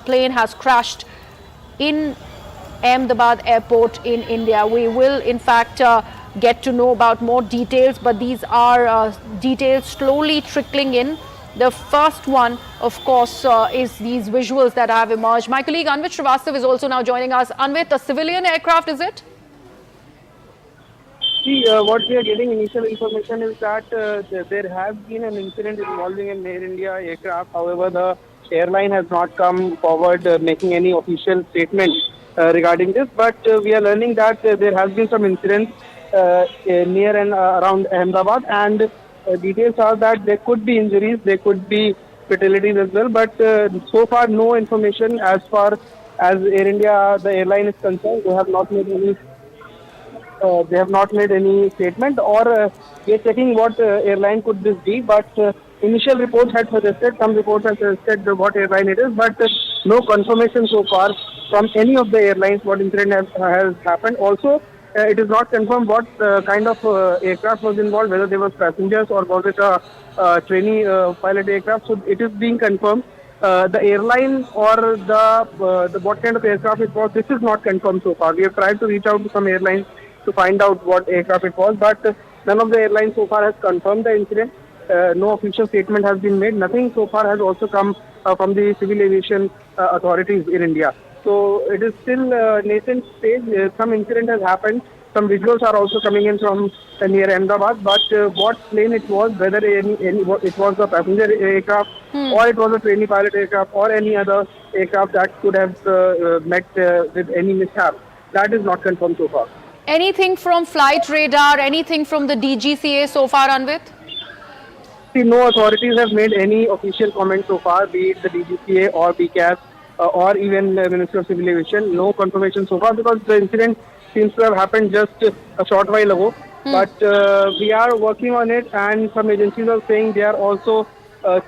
plane has crashed in Ahmedabad airport in India. We will in fact get to know about more details, but these are details slowly trickling in. The first one, of course, is these visuals that have emerged. My colleague Anvit Srivastav is also now joining us. Anvit, a civilian aircraft, is it? See, what we are getting initial information is that there has been an incident involving an Air India aircraft. However, the airline has not come forward making any official statement regarding this. But we are learning that there has been some incidents near and around Ahmedabad, and details are that there could be injuries, there could be fatalities as well. But so far, no information as far as Air India, the airline, is concerned. They have not made any statement, or we are checking what airline could this be. But initial reports had suggested, some reports have suggested what airline it is, but no confirmation so far from any of the airlines what incident has happened. Also, it is not confirmed what kind of aircraft was involved, whether there was passengers or was it a trainee pilot aircraft. So it is being confirmed. The airline or the what kind of aircraft it was, this is not confirmed so far. We have tried to reach out to some airlines to find out what aircraft it was, but none of the airlines so far has confirmed the incident. No official statement has been made. Nothing so far has also come from the civil aviation authorities in India. So it is still nascent stage. Some incident has happened. Some visuals are also coming in from near Ahmedabad, but what plane it was, whether it was a passenger aircraft or it was a trainee pilot aircraft or any other aircraft that could have met with any mishap, that is not confirmed so far. Anything from flight radar, anything from the DGCA so far, Anvit? See, no authorities have made any official comment so far, be it the DGCA or BCAS or even the Ministry of Civil Aviation. No confirmation so far because the incident seems to have happened just a short while ago. But we are working on it, and some agencies are saying they are also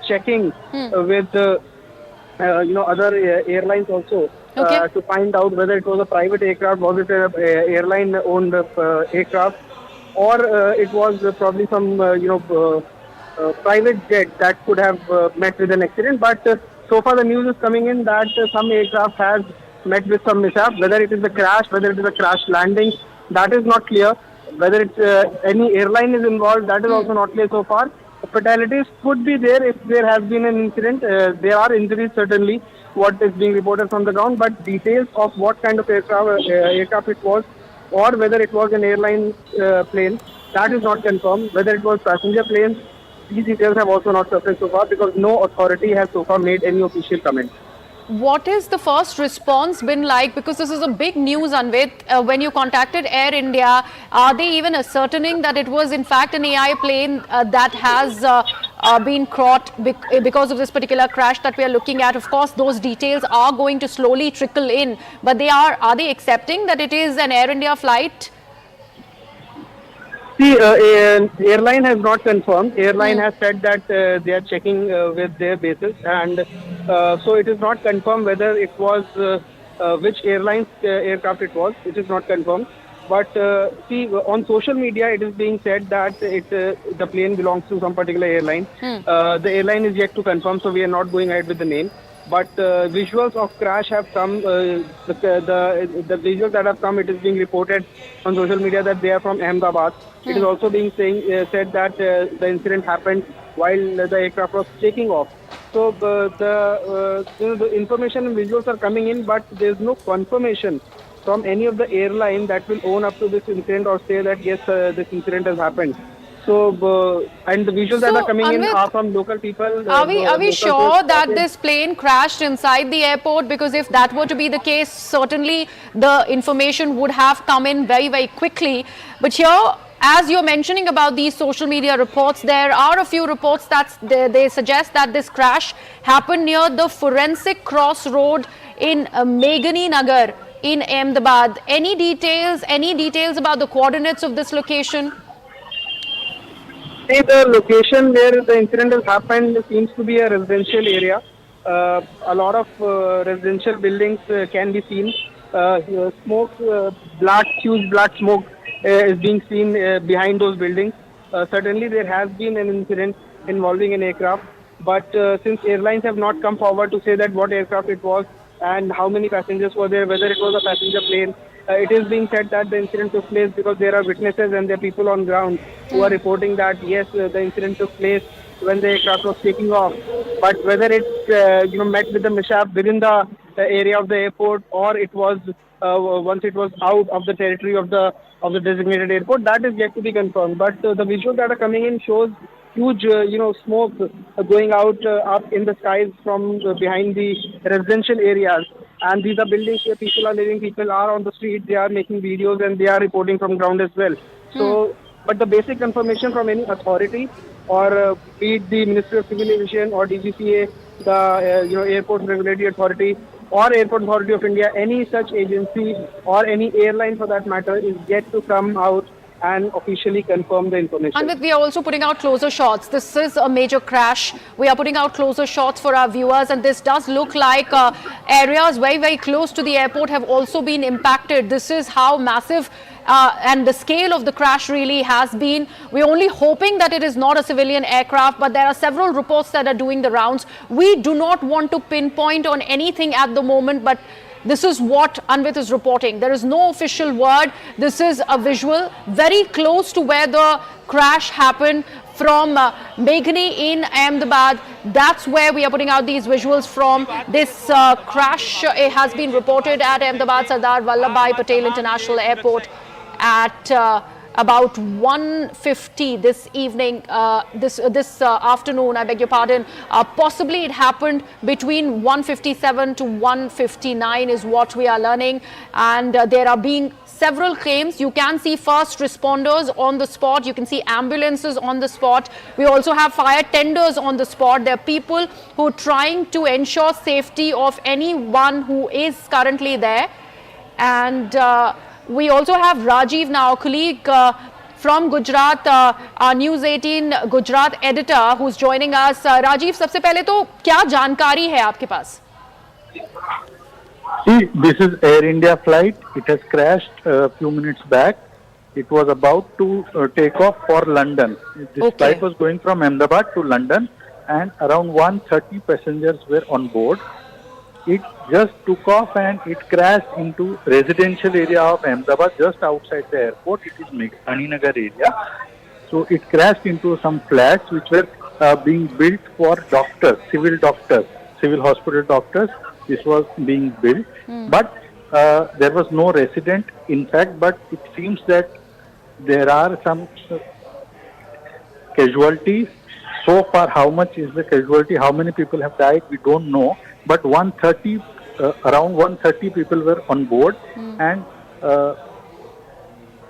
checking with other airlines also. To find out whether it was a private aircraft, was it an airline-owned aircraft, or it was probably some private jet that could have met with an accident. But so far the news is coming in that some aircraft has met with some mishap. Whether it is a crash, whether it is a crash landing, that is not clear. Whether it's any airline is involved, that is also not clear so far. Fatalities could be there if there has been an incident. There are injuries certainly, what is being reported from the ground, but details of what kind of aircraft it was, or whether it was an airline plane, that is not confirmed. Whether it was passenger plane, these details have also not surfaced so far because no authority has so far made any official comment. What is the first response been like? Because this is a big news, Anvit. When you contacted Air India, are they even ascertaining that it was in fact an AI plane that has been caught because of this particular crash that we are looking at? Of course, those details are going to slowly trickle in, but are they accepting that it is an Air India flight? See, airline has not confirmed. Airline has said that they are checking with their bases, and so it is not confirmed whether it was which airline's aircraft it was. It is not confirmed. But see, on social media, it is being said that the plane belongs to some particular airline. The airline is yet to confirm, so we are not going ahead with the name. But visuals of crash have come. The visuals that have come, it is being reported on social media that they are from Ahmedabad. It is also being said that the incident happened while the aircraft was taking off. So the information and visuals are coming in, but there is no confirmation from any of the airline that will own up to this incident or say that yes, this incident has happened. So, and the visuals that are coming Anvit, in are from local people. Are we sure that this plane crashed inside the airport? Because if that were to be the case, certainly the information would have come in very, very quickly. But here, as you're mentioning about these social media reports, there are a few reports that they suggest that this crash happened near the forensic crossroad in Mayday Nagar in Ahmedabad. Any details about the coordinates of this location? The location where the incident has happened seems to be a residential area. A lot of residential buildings can be seen. Smoke, huge black smoke is being seen behind those buildings. Certainly there has been an incident involving an aircraft, but since airlines have not come forward to say that what aircraft it was, and how many passengers were there, whether it was a passenger plane. It is being said that the incident took place because there are witnesses and there are people on ground who are reporting that yes, the incident took place when the aircraft was taking off. But whether it met with the mishap within the area of the airport, or it was once it was out of the territory of the designated airport, that is yet to be confirmed. But the visuals that are coming in shows huge smoke going out up in the skies from behind the residential areas. And these are buildings where people are living, people are on the street, they are making videos and they are reporting from ground as well. So, but the basic confirmation from any authority, or be it the Ministry of Civil Aviation or DGCA, the Airport Regulatory Authority or Airport Authority of India, any such agency or any airline for that matter, is yet to come out and officially confirm the information. Anvit, we are also putting out closer shots. This is a major crash. We are putting out closer shots for our viewers, and this does look like areas very, very close to the airport have also been impacted. This is how massive and the scale of the crash really has been. We're only hoping that it is not a civilian aircraft, but there are several reports that are doing the rounds. We do not want to pinpoint on anything at the moment, but this is what Anvit is reporting. There is no official word. This is a visual very close to where the crash happened from Mayday in Ahmedabad. That's where we are putting out these visuals from. This crash has been reported at Ahmedabad Sardar Vallabhbhai Patel International Airport at about 1:50 this evening, this afternoon, I beg your pardon. Possibly it happened between 1:57 to 1:59 is what we are learning. And there are being several claims. You can see first responders on the spot. You can see ambulances on the spot. We also have fire tenders on the spot. There are people who are trying to ensure safety of anyone who is currently there. And we also have Rajiv now, colleague from Gujarat, our News 18 Gujarat editor, who's joining us. Rajiv, सबसे पहले तो क्या जानकारी है आपके पास? See, this is Air India flight. It has crashed a few minutes back. It was about to take off for London. This flight was going from Ahmedabad to London, and around 130 passengers were on board. It just took off and it crashed into residential area of Ahmedabad, just outside the airport. It is Aninagar area. So it crashed into some flats which were being built for doctors, civil hospital doctors. This was being built, but there was no resident, in fact, but it seems that there are some casualties. So far, how much is the casualty, how many people have died, we don't know, but around 130 people were on board, and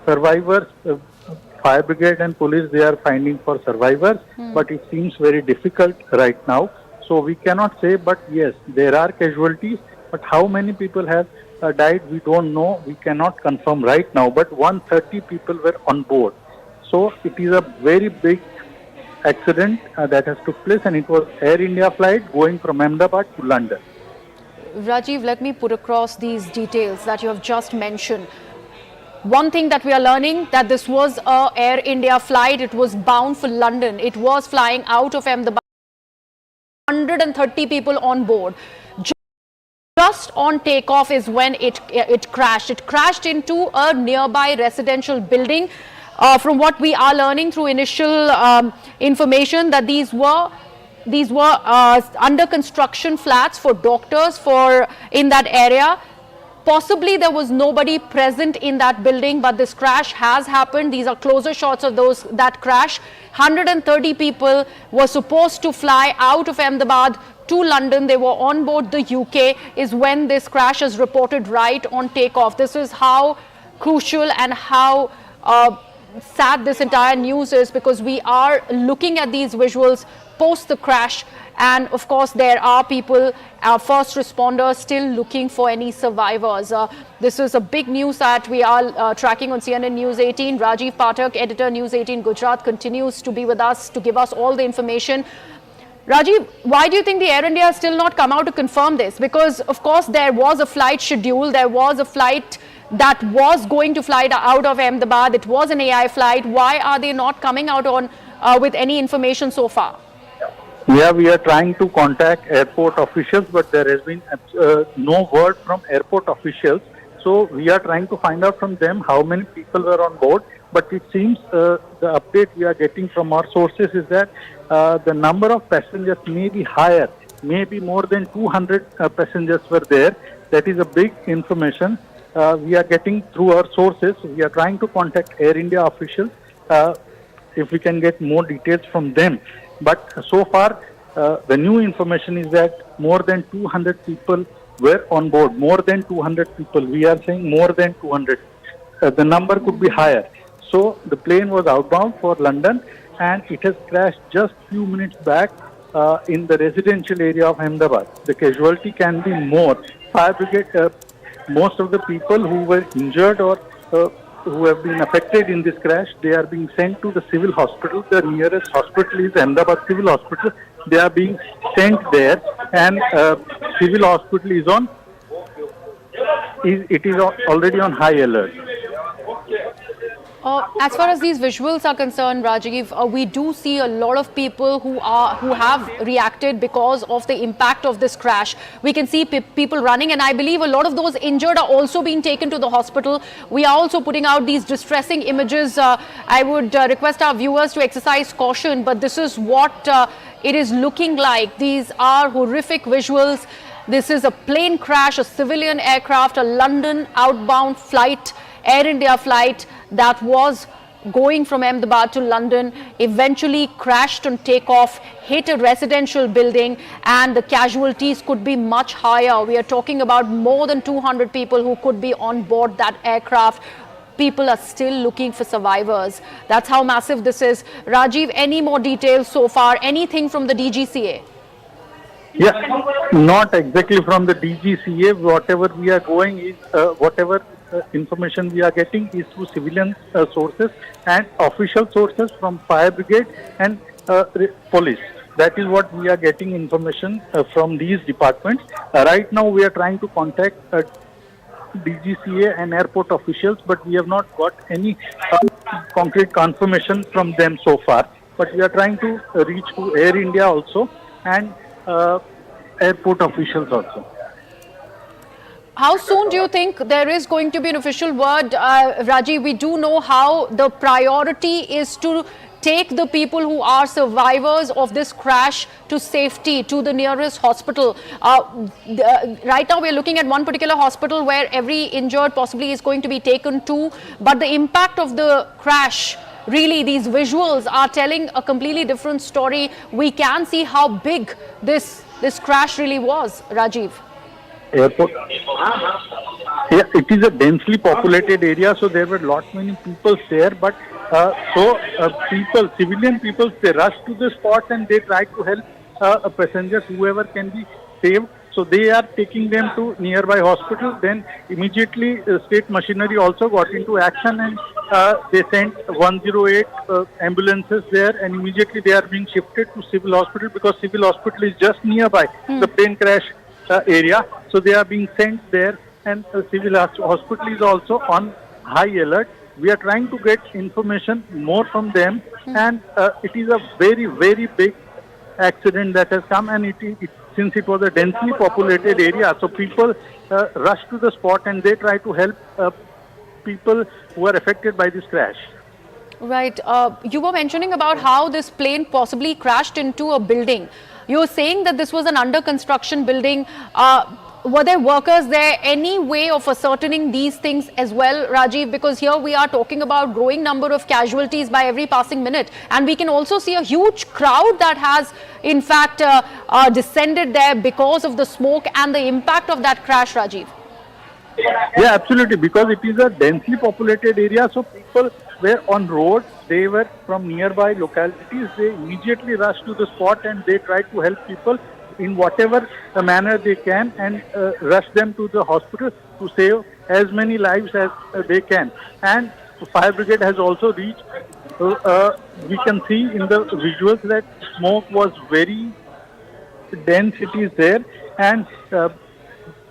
survivors, fire brigade and police, they are finding for survivors, but it seems very difficult right now. So we cannot say, but yes, there are casualties, but how many people have died, we don't know. We cannot confirm right now, but 130 people were on board. So it is a very big accident that has took place, and it was Air India flight going from Ahmedabad to London. Rajiv, let me put across these details that you have just mentioned. One thing that we are learning, that this was a Air India flight. It was bound for London. It was flying out of Ahmedabad. 130 people on board. Just on takeoff is when it crashed. It crashed into a nearby residential building. From what we are learning through initial information, that these were under construction flats for doctors in that area. Possibly there was nobody present in that building, but this crash has happened. These are closer shots of that crash. 130 people were supposed to fly out of Ahmedabad to London. They were on board the UK is when this crash is reported right on takeoff. This is how crucial and how sad this entire news is, because we are looking at these visuals post the crash, and of course there are people, first responders, still looking for any survivors. This is a big news that we are tracking on CNN News 18. Rajiv Pathak, editor, News 18 Gujarat, continues to be with us to give us all the information. Rajiv, why do you think the Air India has still not come out to confirm this? Because of course there was a flight schedule, there was a flight that was going to fly out of Ahmedabad. It was an AI flight. Why are they not coming out with any information so far? Yeah, we are trying to contact airport officials, but there has been no word from airport officials. So we are trying to find out from them how many people were on board. But it seems the update we are getting from our sources is that the number of passengers may be higher, maybe more than 200 passengers were there. That is a big information we are getting through our sources. We are trying to contact Air India officials if we can get more details from them. But so far, the new information is that more than 200 people were on board. More than 200 people. We are saying more than 200. The number could be higher. So the plane was outbound for London, and it has crashed just few minutes back in the residential area of Ahmedabad. The casualty can be more. Fire brigade, most of the people who were injured or who have been affected in this crash, they are being sent to the civil hospital. The nearest hospital is Ahmedabad Civil Hospital. They are being sent there, and civil hospital is on. It is already on high alert. As far as these visuals are concerned, Rajiv, we do see a lot of people who have reacted because of the impact of this crash. We can see people running, and I believe a lot of those injured are also being taken to the hospital. We are also putting out these distressing images. I would request our viewers to exercise caution, but this is what it is looking like. These are horrific visuals. This is a plane crash, a civilian aircraft, a London outbound flight, Air India flight that was going from Ahmedabad to London, eventually crashed on takeoff, hit a residential building, and the casualties could be much higher. We are talking about more than 200 people who could be on board that aircraft. People are still looking for survivors. That's how massive this is. Rajiv, any more details so far? Anything from the DGCA? Yeah, not exactly from the DGCA. Whatever we are going is, whatever information we are getting is through civilian sources and official sources from fire brigade and police. That is what we are getting information from these departments. Right now we are trying to contact DGCA and airport officials, but we have not got any concrete confirmation from them so far. But we are trying to reach to Air India also and airport officials also. How soon do you think there is going to be an official word? Rajiv, we do know how the priority is to take the people who are survivors of this crash to safety, to the nearest hospital. Right now we're looking at one particular hospital where every injured possibly is going to be taken to, but the impact of the crash, really these visuals are telling a completely different story. We can see how big this crash really was, Rajiv. Airport. Yeah, it is a densely populated area, so there were many people there. But civilian people, they rushed to the spot and they tried to help passengers, whoever can be saved. So they are taking them to nearby hospital. Then immediately state machinery also got into action, and they sent 108 ambulances there, and immediately they are being shifted to civil hospital because civil hospital is just nearby the plane crash area. So they are being sent there, and civil hospital is also on high alert. We are trying to get information more from them, and it is a very, very big accident that has come, and since it was a densely populated area, so people rushed to the spot and they try to help people who are affected by this crash. Right. You were mentioning about how this plane possibly crashed into a building. You were saying that this was an under construction building. Were there workers there? Any way of ascertaining these things as well, Rajiv? Because here we are talking about growing number of casualties by every passing minute. And we can also see a huge crowd that has, in fact, descended there because of the smoke and the impact of that crash, Rajiv. Yeah, absolutely. Because it is a densely populated area, so people were on roads. They were from nearby localities. They immediately rushed to the spot and they tried to help people in whatever manner they can and rush them to the hospital to save as many lives as they can. And the fire brigade has also reached. We can see in the visuals that smoke was very dense. It is there, and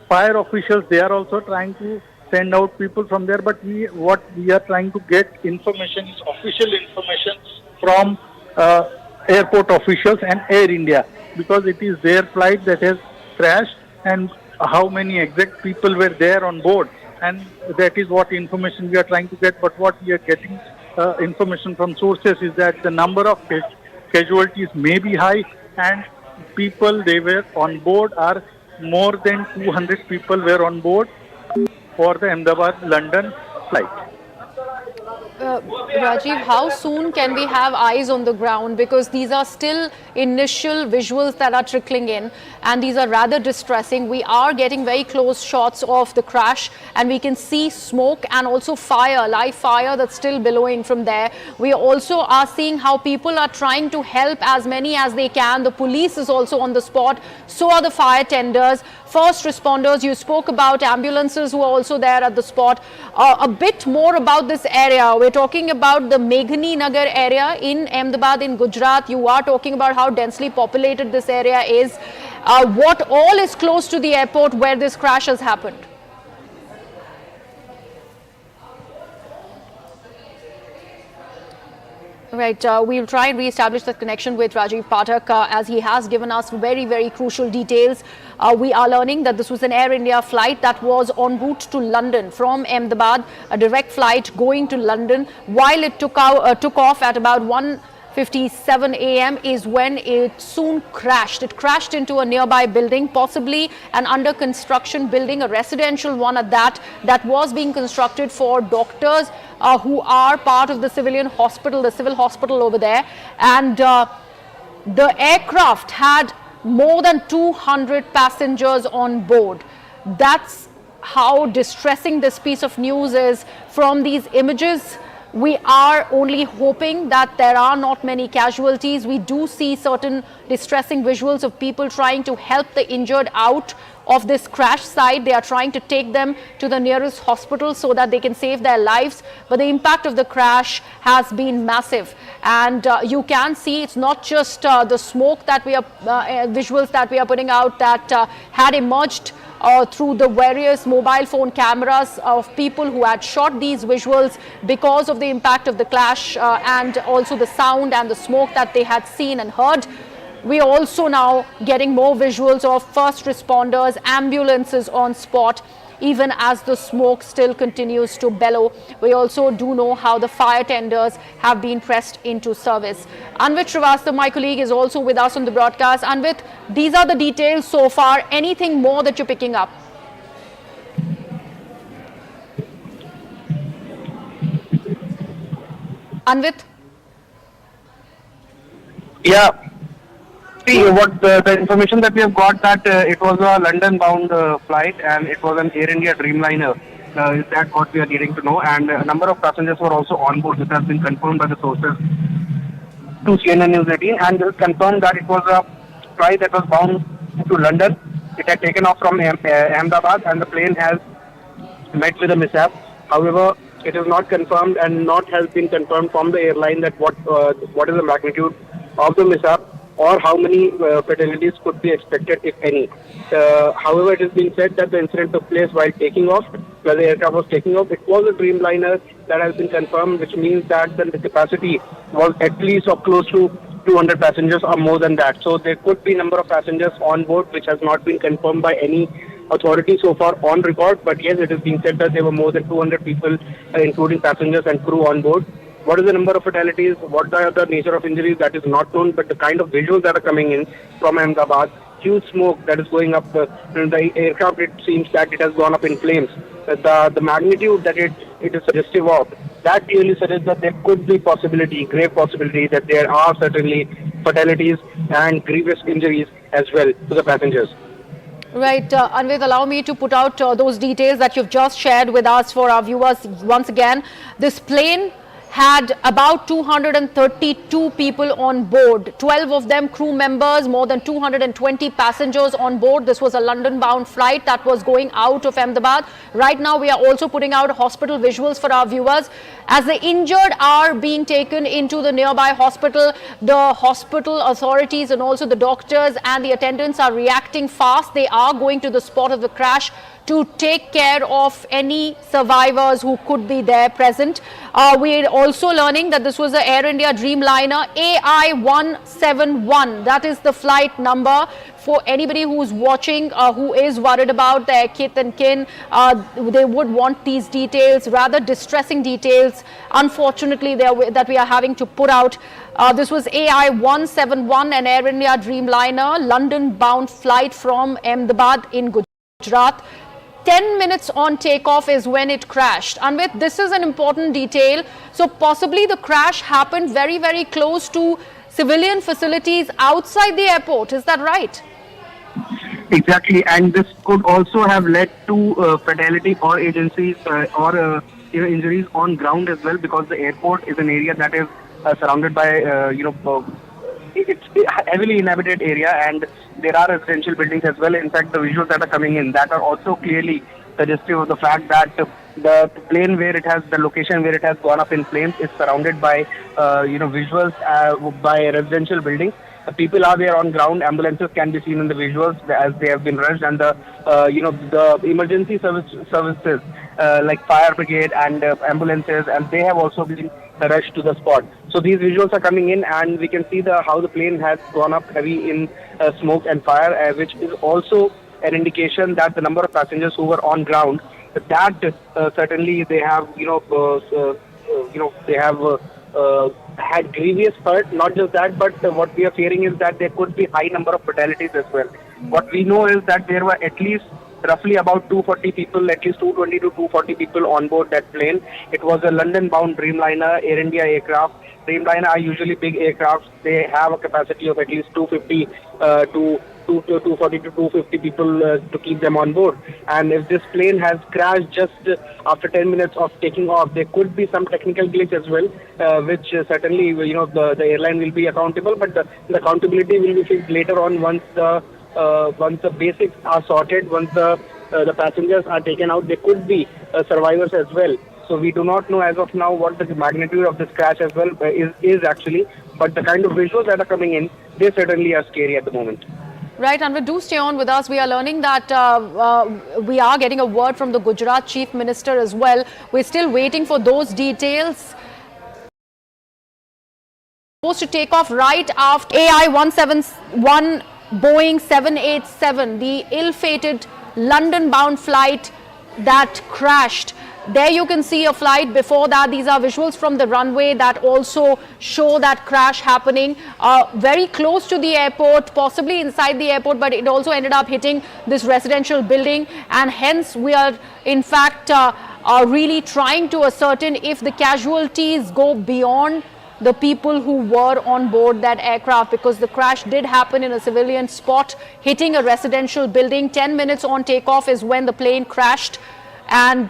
fire officials, they are also trying to send out people from there. But what we are trying to get information is official information from airport officials and Air India, because it is their flight that has crashed, and how many exact people were there on board, and that is what information we are trying to get. But what we are getting information from sources is that the number of casualties may be high, and people they were on board are more than 200 people were on board for the Ahmedabad-London flight. Rajiv, how soon can we have eyes on the ground? Because these are still initial visuals that are trickling in, and these are rather distressing. We are getting very close shots of the crash, and we can see smoke and also fire, live fire that's still billowing from there. We also are seeing how people are trying to help as many as they can. The police is also on the spot. So are the fire tenders, first responders. You spoke about ambulances who are also there at the spot. A bit more about this area. We're talking about the Meghani Nagar area in Ahmedabad in Gujarat. You are talking about how densely populated this area is. What all is close to the airport where this crash has happened? Right, we'll try and re-establish the connection with Rajiv Pathak as he has given us very, very crucial details. We are learning that this was an Air India flight that was en route to London from Ahmedabad, a direct flight going to London. While it took off at about 1:57 a.m. is when it soon crashed. It crashed into a nearby building, possibly an under construction building, a residential one at that was being constructed for doctors who are part of the civilian hospital, the civil hospital over there. And the aircraft had more than 200 passengers on board. That's how distressing this piece of news is. From these images, we are only hoping that there are not many casualties. We do see certain distressing visuals of people trying to help the injured out of this crash site. They are trying to take them to the nearest hospital so that they can save their lives. But the impact of the crash has been massive. And you can see it's not just the smoke that we are, visuals that we are putting out that had emerged through the various mobile phone cameras of people who had shot these visuals because of the impact of the clash and also the sound and the smoke that they had seen and heard. We are also now getting more visuals of first responders, ambulances on spot, even as the smoke still continues to bellow. We also do know how the fire tenders have been pressed into service. Anvit Srivastava, my colleague, is also with us on the broadcast. Anvit, these are the details so far. Anything more that you're picking up? Anvit? Yeah. See, what the information that we have got that it was a London-bound flight and it was an Air India Dreamliner. Is that what we are needing to know? And a number of passengers were also on board. This has been confirmed by the sources to CNN News 18, and this confirmed that it was a flight that was bound to London. It had taken off from Ahmedabad, and the plane has met with a mishap. However, it is not confirmed and not has been confirmed from the airline that what is the magnitude of the mishap, or how many fatalities could be expected, if any. However, it is being said that the incident took place while taking off, while the aircraft was taking off. It was a Dreamliner that has been confirmed, which means that the capacity was at least of close to 200 passengers or more than that. So there could be number of passengers on board, which has not been confirmed by any authority so far on record. But yes, it is being said that there were more than 200 people, including passengers and crew on board. What is the number of fatalities? What are the nature of injuries? That is not known, but the kind of visuals that are coming in from Ahmedabad, huge smoke that is going up. The aircraft, it seems that it has gone up in flames. The magnitude that it is suggestive of, that clearly suggests that there could be possibility, grave possibility, that there are certainly fatalities and grievous injuries as well to the passengers. Right, Anvit, allow me to put out those details that you've just shared with us for our viewers once again. This plane had about 232 people on board, 12 of them crew members, more than 220 passengers on board. This was a London-bound flight that was going out of Ahmedabad. Right now, we are also putting out hospital visuals for our viewers. As the injured are being taken into the nearby hospital, the hospital authorities and also the doctors and the attendants are reacting fast. They are going to the spot of the crash to take care of any survivors who could be there present. We're also learning that this was the Air India Dreamliner AI-171. That is the flight number. For anybody who's watching, who is worried about their kith and kin, they would want these details, rather distressing details, unfortunately, that we are having to put out. This was AI-171, an Air India Dreamliner, London-bound flight from Ahmedabad in Gujarat. 10 minutes on takeoff is when it crashed. Anvit, this is an important detail. So possibly the crash happened very, very close to civilian facilities outside the airport. Is that right? Exactly, and this could also have led to fatality or agencies or injuries on ground as well, because the airport is an area that is surrounded by it's a heavily inhabited area, and there are residential buildings as well. In fact, the visuals that are coming in that are also clearly suggestive of the fact that the plane the location where it has gone up in flames is surrounded by visuals by residential buildings. People are there on ground. Ambulances can be seen in the visuals as they have been rushed, and the emergency services like fire brigade and ambulances, and they have also been rushed to the spot. So these visuals are coming in, and we can see how the plane has gone up heavy in smoke and fire, which is also an indication that the number of passengers who were on ground, that certainly they have had grievous hurt. Not just that, but what we are fearing is that there could be high number of fatalities as well. What we know is that there were at least roughly about 240 people, at least 220 to 240 people on board that plane. It was a London-bound Dreamliner, Air India aircraft. Dreamliner are usually big aircrafts. They have a capacity of at least 250 to 240 to 250 people to keep them on board. And if this plane has crashed just after 10 minutes of taking off, there could be some technical glitch as well, which certainly the airline will be accountable. But the accountability will be fixed later on once the basics are sorted, once the passengers are taken out. There could be survivors as well. So we do not know as of now what the magnitude of this crash as well is actually. But the kind of visuals that are coming in, they certainly are scary at the moment. Right, and do stay on with us. We are learning that we are getting a word from the Gujarat Chief Minister as well. We're still waiting for those details. Supposed to take off right after AI-171 Boeing 787, the ill-fated London-bound flight that crashed. There you can see a flight before that. These are visuals from the runway that also show that crash happening very close to the airport, possibly inside the airport, but it also ended up hitting this residential building, and hence we are in fact really trying to ascertain if the casualties go beyond the people who were on board that aircraft, because the crash did happen in a civilian spot, hitting a residential building. 10 minutes on takeoff is when the plane crashed. And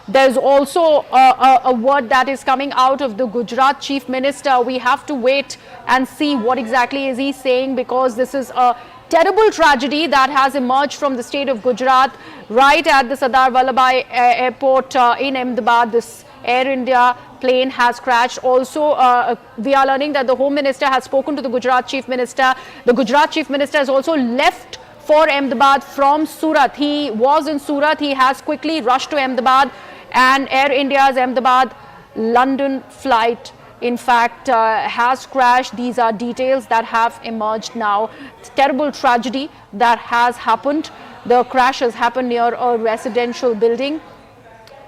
there's also a word that is coming out of the Gujarat Chief Minister. We have to wait and see what exactly is he saying, because this is a terrible tragedy that has emerged from the state of Gujarat right at the Sardar Vallabhbhai Airport in Ahmedabad. This Air India plane has crashed. Also, we are learning that the Home Minister has spoken to the Gujarat Chief Minister. The Gujarat Chief Minister has also left for Ahmedabad from Surat. He was in Surat. He has quickly rushed to Ahmedabad, and Air India's Ahmedabad London flight in fact has crashed. These are details that have emerged now. It's a terrible tragedy that has happened. The crash has happened near a residential building.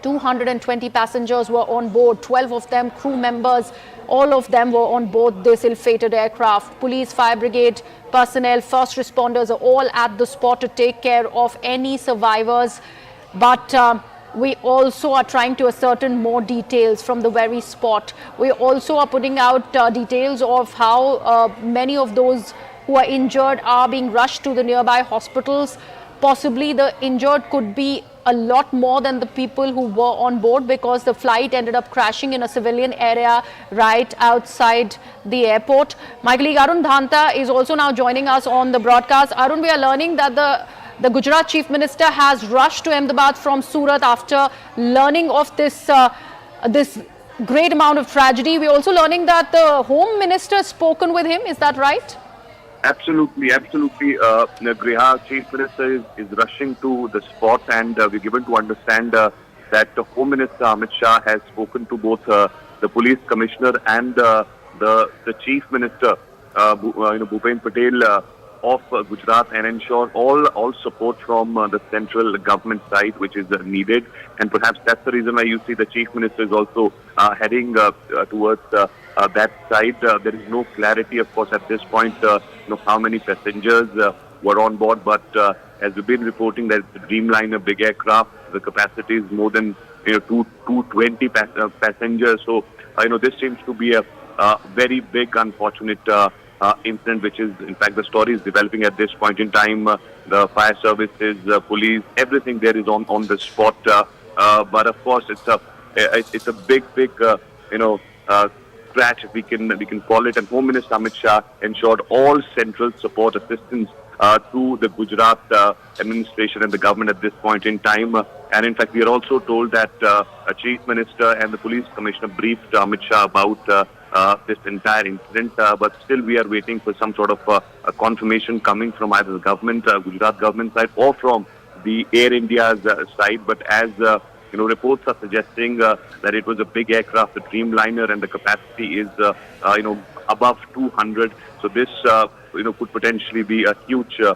220 passengers were on board, 12 of them crew members. All of them were on board this ill-fated aircraft. Police, fire brigade personnel, first responders are all at the spot to take care of any survivors. But we also are trying to ascertain more details from the very spot. We also are putting out details of how many of those who are injured are being rushed to the nearby hospitals. Possibly the injured could be a lot more than the people who were on board, because the flight ended up crashing in a civilian area right outside the airport. My colleague Arun Dhanta is also now joining us on the broadcast. Arun, we are learning that the Gujarat Chief Minister has rushed to Ahmedabad from Surat after learning of this great amount of tragedy. We're also learning that the Home Minister has spoken with him. Is that right? Absolutely, absolutely. Griha, Chief Minister is rushing to the spot, and we're given to understand that the Home Minister Amit Shah has spoken to both the Police Commissioner and the Chief Minister, Bhupen Patel of Gujarat, and ensure all support from the central government side, which is needed. And perhaps that's the reason why you see the Chief Minister is also heading towards that side. There is no clarity, of course, at this point, how many passengers were on board. But as we've been reporting, that the Dreamliner big aircraft, the capacity is more than 220 passengers. So this seems to be a very big, unfortunate incident, which is, in fact, the story is developing at this point in time. The fire services, police, everything there is on the spot. But of course, it's a big, crash, if we can call it. And Home Minister Amit Shah ensured all central support assistance to the Gujarat administration and the government at this point in time. And in fact, we are also told that a Chief Minister and the Police Commissioner briefed Amit Shah about this entire incident. But still, we are waiting for some sort of a confirmation coming from either the government, Gujarat government side, or from the Air India's side. But as reports are suggesting that it was a big aircraft, the Dreamliner, and the capacity is, above 200. So this, could potentially be a huge loss.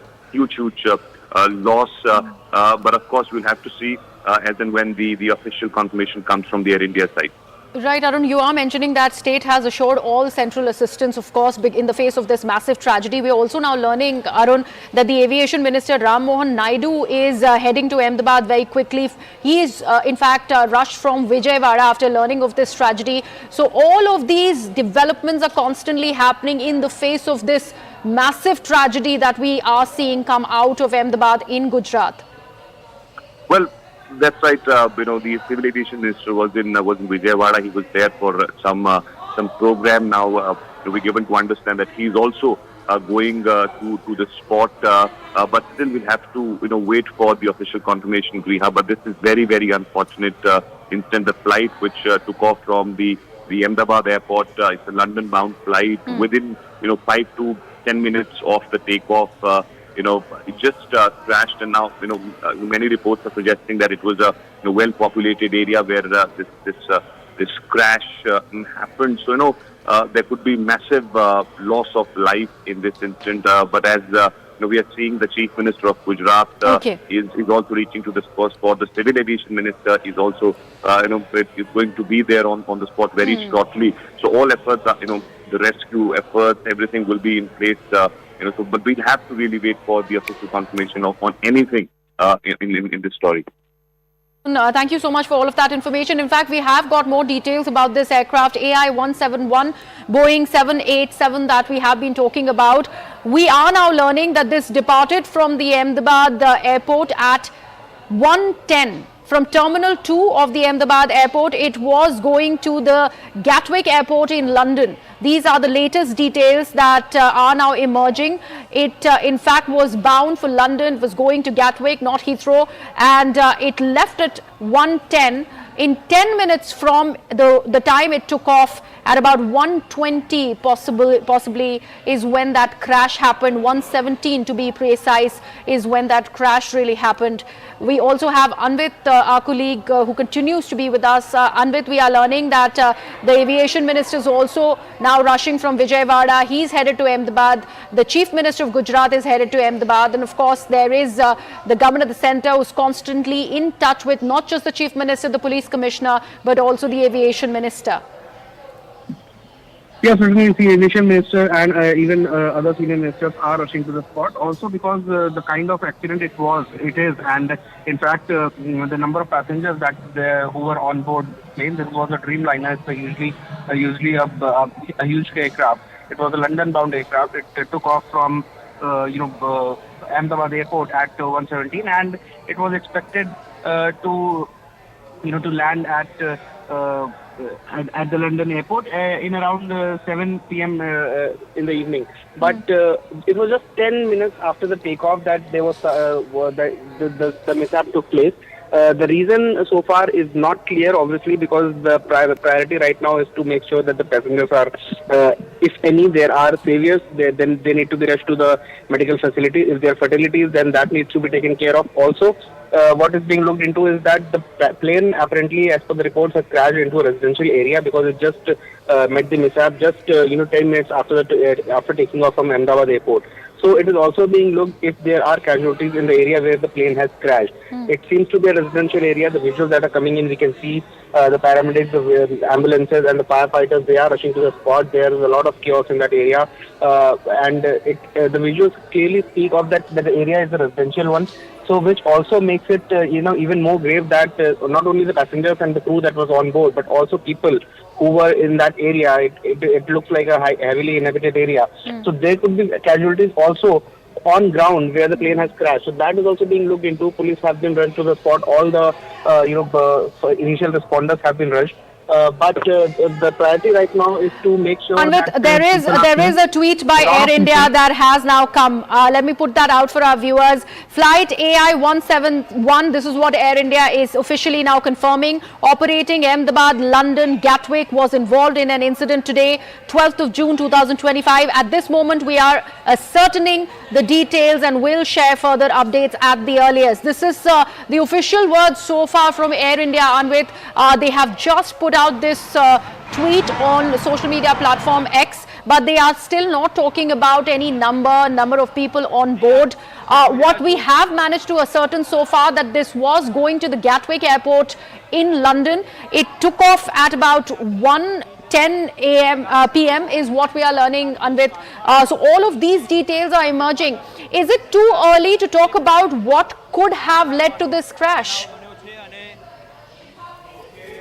But of course, we'll have to see as and when the official confirmation comes from the Air India side. Right, Arun, you are mentioning that state has assured all central assistance, of course, in the face of this massive tragedy. We are also now learning, Arun, that the Aviation Minister Ram Mohan Naidu is heading to Ahmedabad very quickly. He is, in fact, rushed from Vijayawada after learning of this tragedy. So all of these developments are constantly happening in the face of this massive tragedy that we are seeing come out of Ahmedabad in Gujarat. Well, that's right. The Civil Aviation Minister was in Vijayawada. He was there for some program. Now we're given to understand that he's also going to the spot. But still, we'll have to wait for the official confirmation, Griha. But this is very, very unfortunate incident. The flight which took off from the Ahmedabad airport, it's a London-bound flight. Within 5 to 10 minutes of the takeoff, it just crashed, and now many reports are suggesting that it was a well-populated area where this crash happened. So there could be massive loss of life in this incident. But as we are seeing, the Chief Minister of Gujarat is also reaching to the spot. The Civil Aviation Minister is also is going to be there on the spot very shortly. So all efforts are the rescue efforts, everything will be in place. But we'll have to really wait for the official confirmation on anything in this story. Thank you so much for all of that information. In fact, we have got more details about this aircraft, AI-171, Boeing 787 that we have been talking about. We are now learning that this departed from the Ahmedabad airport at 1:10. From Terminal 2 of the Ahmedabad airport, it was going to the Gatwick airport in London. These are the latest details that are now emerging. It, in fact, was bound for London. It was going to Gatwick, not Heathrow. And it left at 1:10. In 10 minutes from the time it took off, at about 1:20 possibly is when that crash happened. 1:17 to be precise is when that crash really happened. We also have Anvit, our colleague, who continues to be with us. Anvit, we are learning that the Aviation Minister is also now rushing from Vijayawada. He's headed to Ahmedabad. The Chief Minister of Gujarat is headed to Ahmedabad. And of course, there is the government of the centre who's constantly in touch with not just the Chief Minister, the Police Commissioner, but also the Aviation Minister. Yes, certainly the Aviation Minister and even other senior ministers are rushing to the spot. Also because the kind of accident it is, and in fact the number of passengers who were on board plane. This was a Dreamliner. It's usually a huge aircraft. It was a London-bound aircraft. It took off from Ahmedabad airport at 1:17, and it was expected to land at the London airport in around 7 p.m. In the evening. But it was just 10 minutes after the takeoff that there was the mishap took place. The reason so far is not clear, obviously, because the priority right now is to make sure that the passengers are, if any, there are saviors, then they need to be rushed to the medical facility. If there are fatalities, then that needs to be taken care of. Also, what is being looked into is that the plane, apparently, as per the reports, has crashed into a residential area because it just met the mishap just 10 minutes after taking off from Ahmedabad airport. So it is also being looked if there are casualties in the area where the plane has crashed. It seems to be a residential area. The visuals that are coming in, we can see the paramedics, the ambulances and the firefighters, they are rushing to the spot. There is a lot of chaos in that area. The visuals clearly speak of that the area is a residential one. So which also makes it, even more grave that not only the passengers and the crew that was on board, but also people who were in that area. It looks like a heavily inhabited area. So there could be casualties also on ground where the plane has crashed. So that is also being looked into. Police have been rushed to the spot. All the initial responders have been rushed. But the priority right now is to make sure Anvit, that there is a tweet by Air India that has now come. Let me put that out for our viewers. Flight AI-171, this is what Air India is officially now confirming. Operating Ahmedabad, London, Gatwick was involved in an incident today, 12th of June 2025. At this moment, we are ascertaining the details and will share further updates at the earliest. This is the official words so far from Air India, Anvit. They have just put out this tweet on the social media platform X, but they are still not talking about any number of people on board. What we have managed to ascertain so far that this was going to the Gatwick airport in London. It took off at about 1:10 p.m. is what we are learning, Anvit. So all of these details are emerging. Is it too early to talk about what could have led to this crash?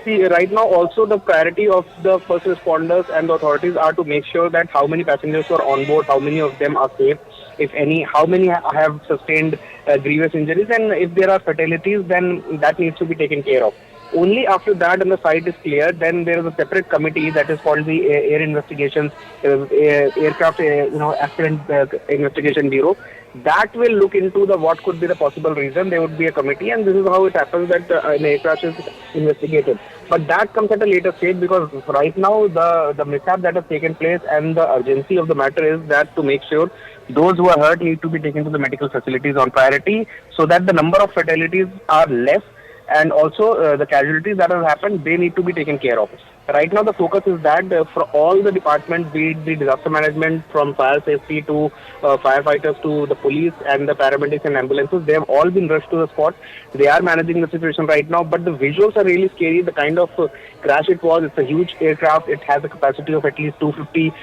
See, right now also the priority of the first responders and the authorities are to make sure that how many passengers were on board, how many of them are safe, if any, how many have sustained grievous injuries, and if there are fatalities, then that needs to be taken care of. Only after that and the site is cleared, then there is a separate committee that is called the Air Investigations, Aircraft Accident Investigation Bureau. That will look into what could be the possible reason. There would be a committee, and this is how it happens that an aircraft is investigated. But that comes at a later stage, because right now the mishap that has taken place and the urgency of the matter is that to make sure those who are hurt need to be taken to the medical facilities on priority, so that the number of fatalities are less, and also the casualties that have happened, they need to be taken care of. Right now the focus is that for all the departments, be it the disaster management, from fire safety to firefighters to the police and the paramedics and ambulances, they have all been rushed to the spot. They are managing the situation right now, but the visuals are really scary. The kind of crash it was, it's a huge aircraft. It has a capacity of at least 250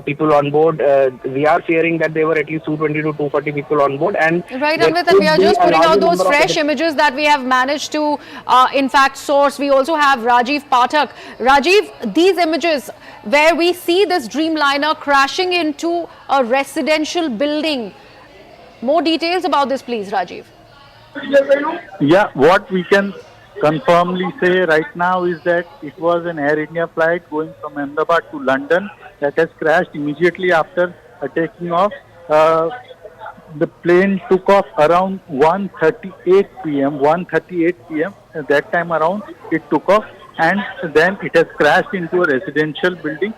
people on board. We are fearing that there were at least 220 to 240 people on board. And right, Anvit, and we are just putting out those fresh images that we have managed to, in fact, source. We also have Rajiv Pathak. Rajiv, these images where we see this Dreamliner crashing into a residential building. More details about this, please, Rajiv. Yeah, what we can confirmly say right now is that it was an Air India flight going from Ahmedabad to London that has crashed immediately after taking off. The plane took off around 1:38 p.m. 1:38 p.m. At that time around it took off, and then it has crashed into a residential building.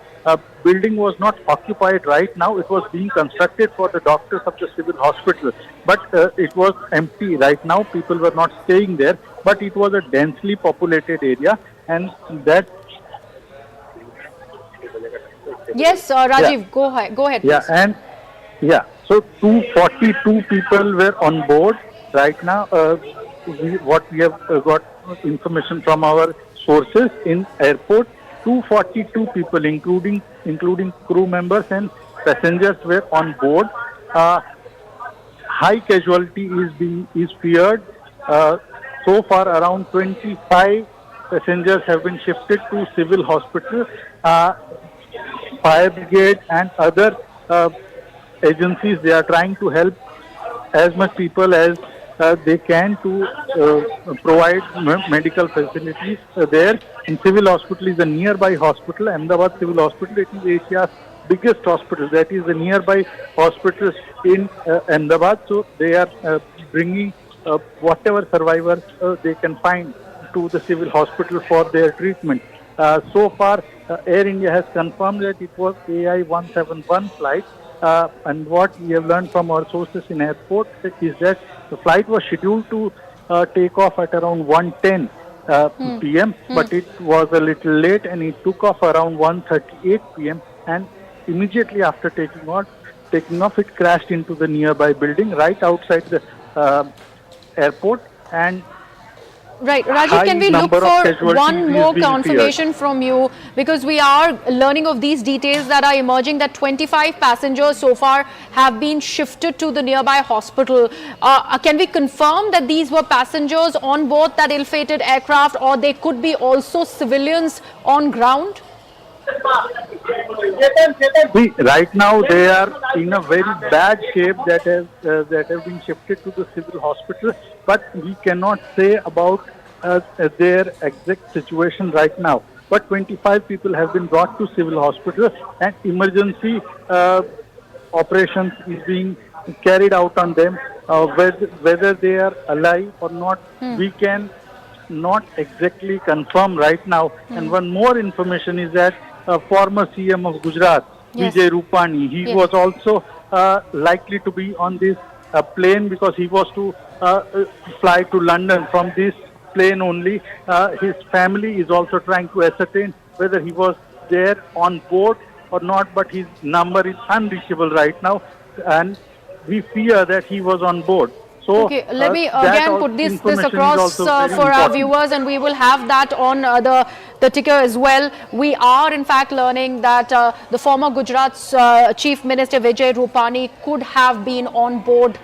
Building was not occupied right now. It was being constructed for the doctors of the civil hospital, but it was empty right now. People were not staying there, but it was a densely populated area, and that. Yes, Rajiv, yeah. Go ahead. Yeah, please. and yeah, so 242 people were on board right now. What we have got information from our sources in airport, 242 people, including crew members and passengers, were on board. High casualty is feared. So far, around 25 passengers have been shifted to civil hospital. Fire brigade and other agencies, they are trying to help as much people as they can to provide medical facilities there. In civil hospital is a nearby hospital, Ahmedabad Civil Hospital. It is Asia's biggest hospital. That is the nearby hospitals in Ahmedabad. So they are bringing whatever survivors they can find to the civil hospital for their treatment. So far, Air India has confirmed that it was AI-171 flight. And what we have learned from our sources in airport is that the flight was scheduled to take off at around 1:10 p.m. But it was a little late and it took off around 1:38 p.m. And immediately after taking off, it crashed into the nearby building right outside the airport. And right, Rajiv, can we look for one more confirmation from you, because we are learning of these details that are emerging that 25 passengers so far have been shifted to the nearby hospital. Can we confirm that these were passengers on board that ill-fated aircraft, or they could be also civilians on ground? See, right now they are in a very bad shape that have been shifted to the civil hospital, but we cannot say about their exact situation right now. But 25 people have been brought to civil hospital and emergency operations is being carried out on them. Whether they are alive or not, we can not exactly confirm right now. And one more information is that former CM of Gujarat, Vijay Rupani, he was also likely to be on this plane because he was to fly to London from this plane only. His family is also trying to ascertain whether he was there on board or not, but his number is unreachable right now, and we fear that he was on board. So, okay, let me again put this across for our viewers, and we will have that on the ticker as well. We are in fact learning that the former Gujarat's Chief Minister Vijay Rupani could have been on board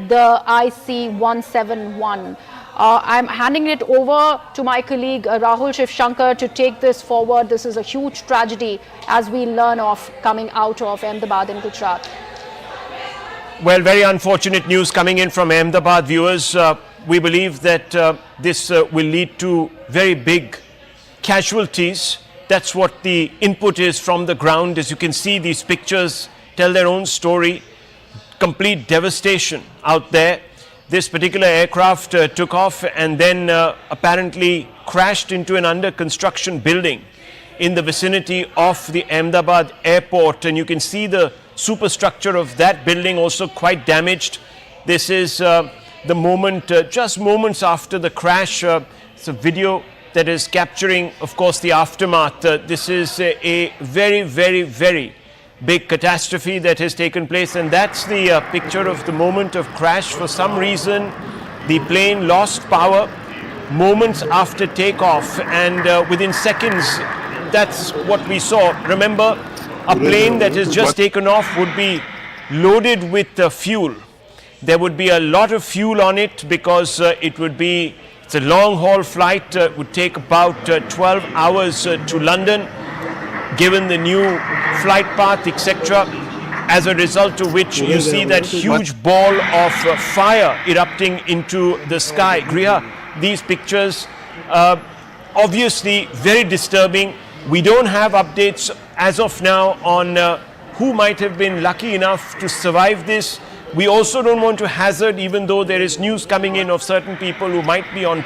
the IC-171. I'm handing it over to my colleague Rahul Shivshankar to take this forward. This is a huge tragedy as we learn of coming out of Ahmedabad in Gujarat. Well, very unfortunate news coming in from Ahmedabad, viewers. We believe that this will lead to very big casualties. That's what the input is from the ground. As you can see, these pictures tell their own story. Complete devastation out there. This particular aircraft took off and then apparently crashed into an under construction building in the vicinity of the Ahmedabad airport, and you can see the superstructure of that building also quite damaged. This is the moment, just moments after the crash. It's a video that is capturing, of course, the aftermath. This is a very, very, very big catastrophe that has taken place, and that's the picture of the moment of crash. For some reason, the plane lost power moments after takeoff, and within seconds, that's what we saw. Remember, a plane that has just taken off would be loaded with fuel. There would be a lot of fuel on it because it's a long haul flight. It would take about 12 hours to London, given the new flight path, etc. As a result of which you see that huge ball of fire erupting into the sky. Griha, these pictures obviously very disturbing. We don't have updates as of now on who might have been lucky enough to survive this. We also don't want to hazard, even though there is news coming in of certain people who might be on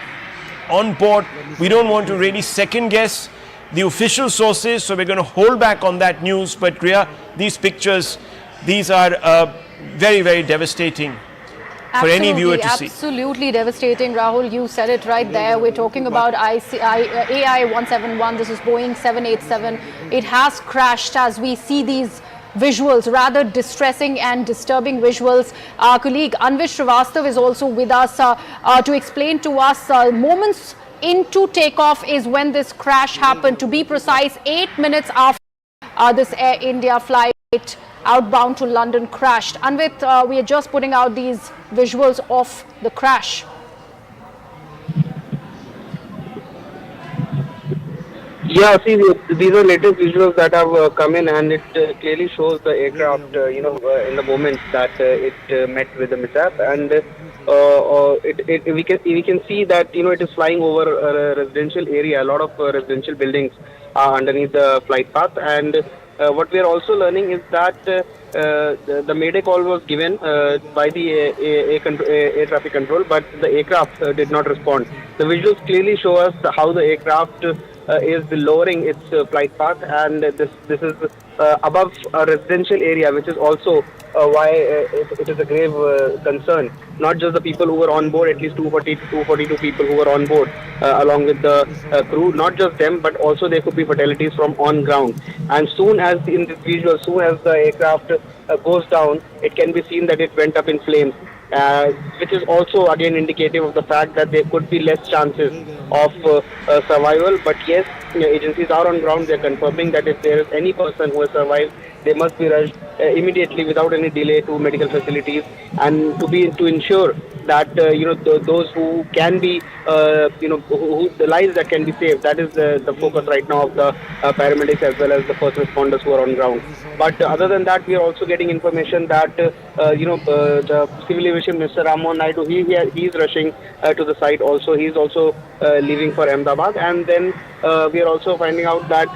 board. We don't want to really second guess the official sources, so we're going to hold back on that news. But Griha, these pictures, these are very, very devastating for any viewer to see. Absolutely devastating, Rahul. You said it right there. We're talking about AI-171. This is Boeing 787. It has crashed as we see these visuals, rather distressing and disturbing visuals. Our colleague Anvish Srivastav is also with us to explain to us moments into takeoff is when this crash happened. To be precise, 8 minutes after this Air India flight outbound to London crashed. Anvit, we are just putting out these visuals of the crash. Yeah, see, these are latest visuals that have come in, and it clearly shows the aircraft, in the moment that it met with the mishap, and we can see that it is flying over a residential area. A lot of residential buildings are underneath the flight path, and what we are also learning is that the Mayday call was given by the air traffic control, but the aircraft did not respond. The visuals clearly show us how the aircraft is lowering its flight path, and this is above a residential area, which is also why it is a grave concern. Not just the people who were on board, at least 242 people who were on board along with the crew, not just them, but also there could be fatalities from on ground. And soon as in this visual, soon as the aircraft goes down, it can be seen that it went up in flames. Which is also again indicative of the fact that there could be less chances of survival. But yes, agencies are on ground. They are confirming that if there is any person who has survived, they must be rushed immediately without any delay to medical facilities, and to ensure that those who can be who the lives that can be saved. That is the focus right now of the paramedics as well as the first responders who are on ground. But other than that, we are also getting information that the Civil Aviation Minister Rammohan Naidu, he is rushing to the site. Also, he is also leaving for Ahmedabad, and then we are also finding out that.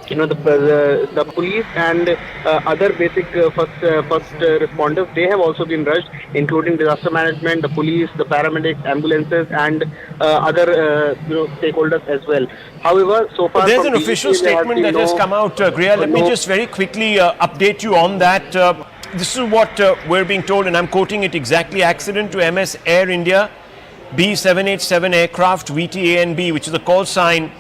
The police and other basic first responders, they have also been rushed, including disaster management, the police, the paramedics, ambulances, and other stakeholders as well. However, so far there's an official statement that has come out, Griya. Let me just very quickly update you on that. This is what we're being told, and I'm quoting it exactly. Accident to MS Air India B787 aircraft VTANB, which is the call sign,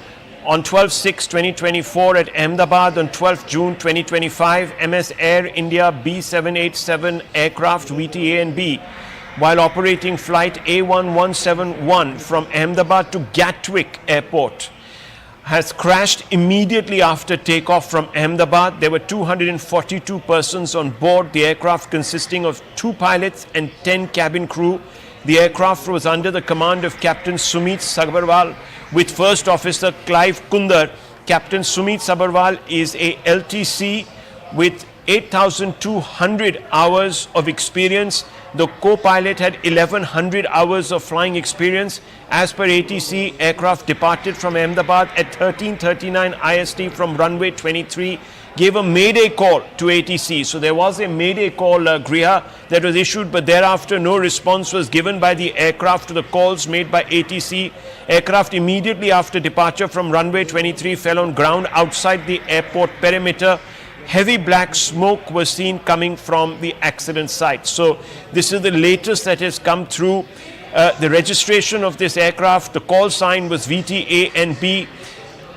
on 12/6/2024 at Ahmedabad. On 12th June 2025, MS Air India B787 aircraft VTANB, while operating flight A1171 from Ahmedabad to Gatwick Airport, has crashed immediately after takeoff from Ahmedabad. There were 242 persons on board the aircraft, consisting of 2 pilots and 10 cabin crew. The aircraft was under the command of Captain Sumit Sabharwal, with First Officer Clive Kundar. Captain Sumit Sabharwal is a LTC with 8,200 hours of experience. The co-pilot had 1,100 hours of flying experience. As per ATC, aircraft departed from Ahmedabad at 13:39 IST from runway 23, gave a Mayday call to ATC. So there was a Mayday call, Griha, that was issued, but thereafter no response was given by the aircraft to the calls made by ATC. Aircraft immediately after departure from runway 23 fell on ground outside the airport perimeter. Heavy black smoke was seen coming from the accident site. So this is the latest that has come through. The registration of this aircraft, the call sign was VTANB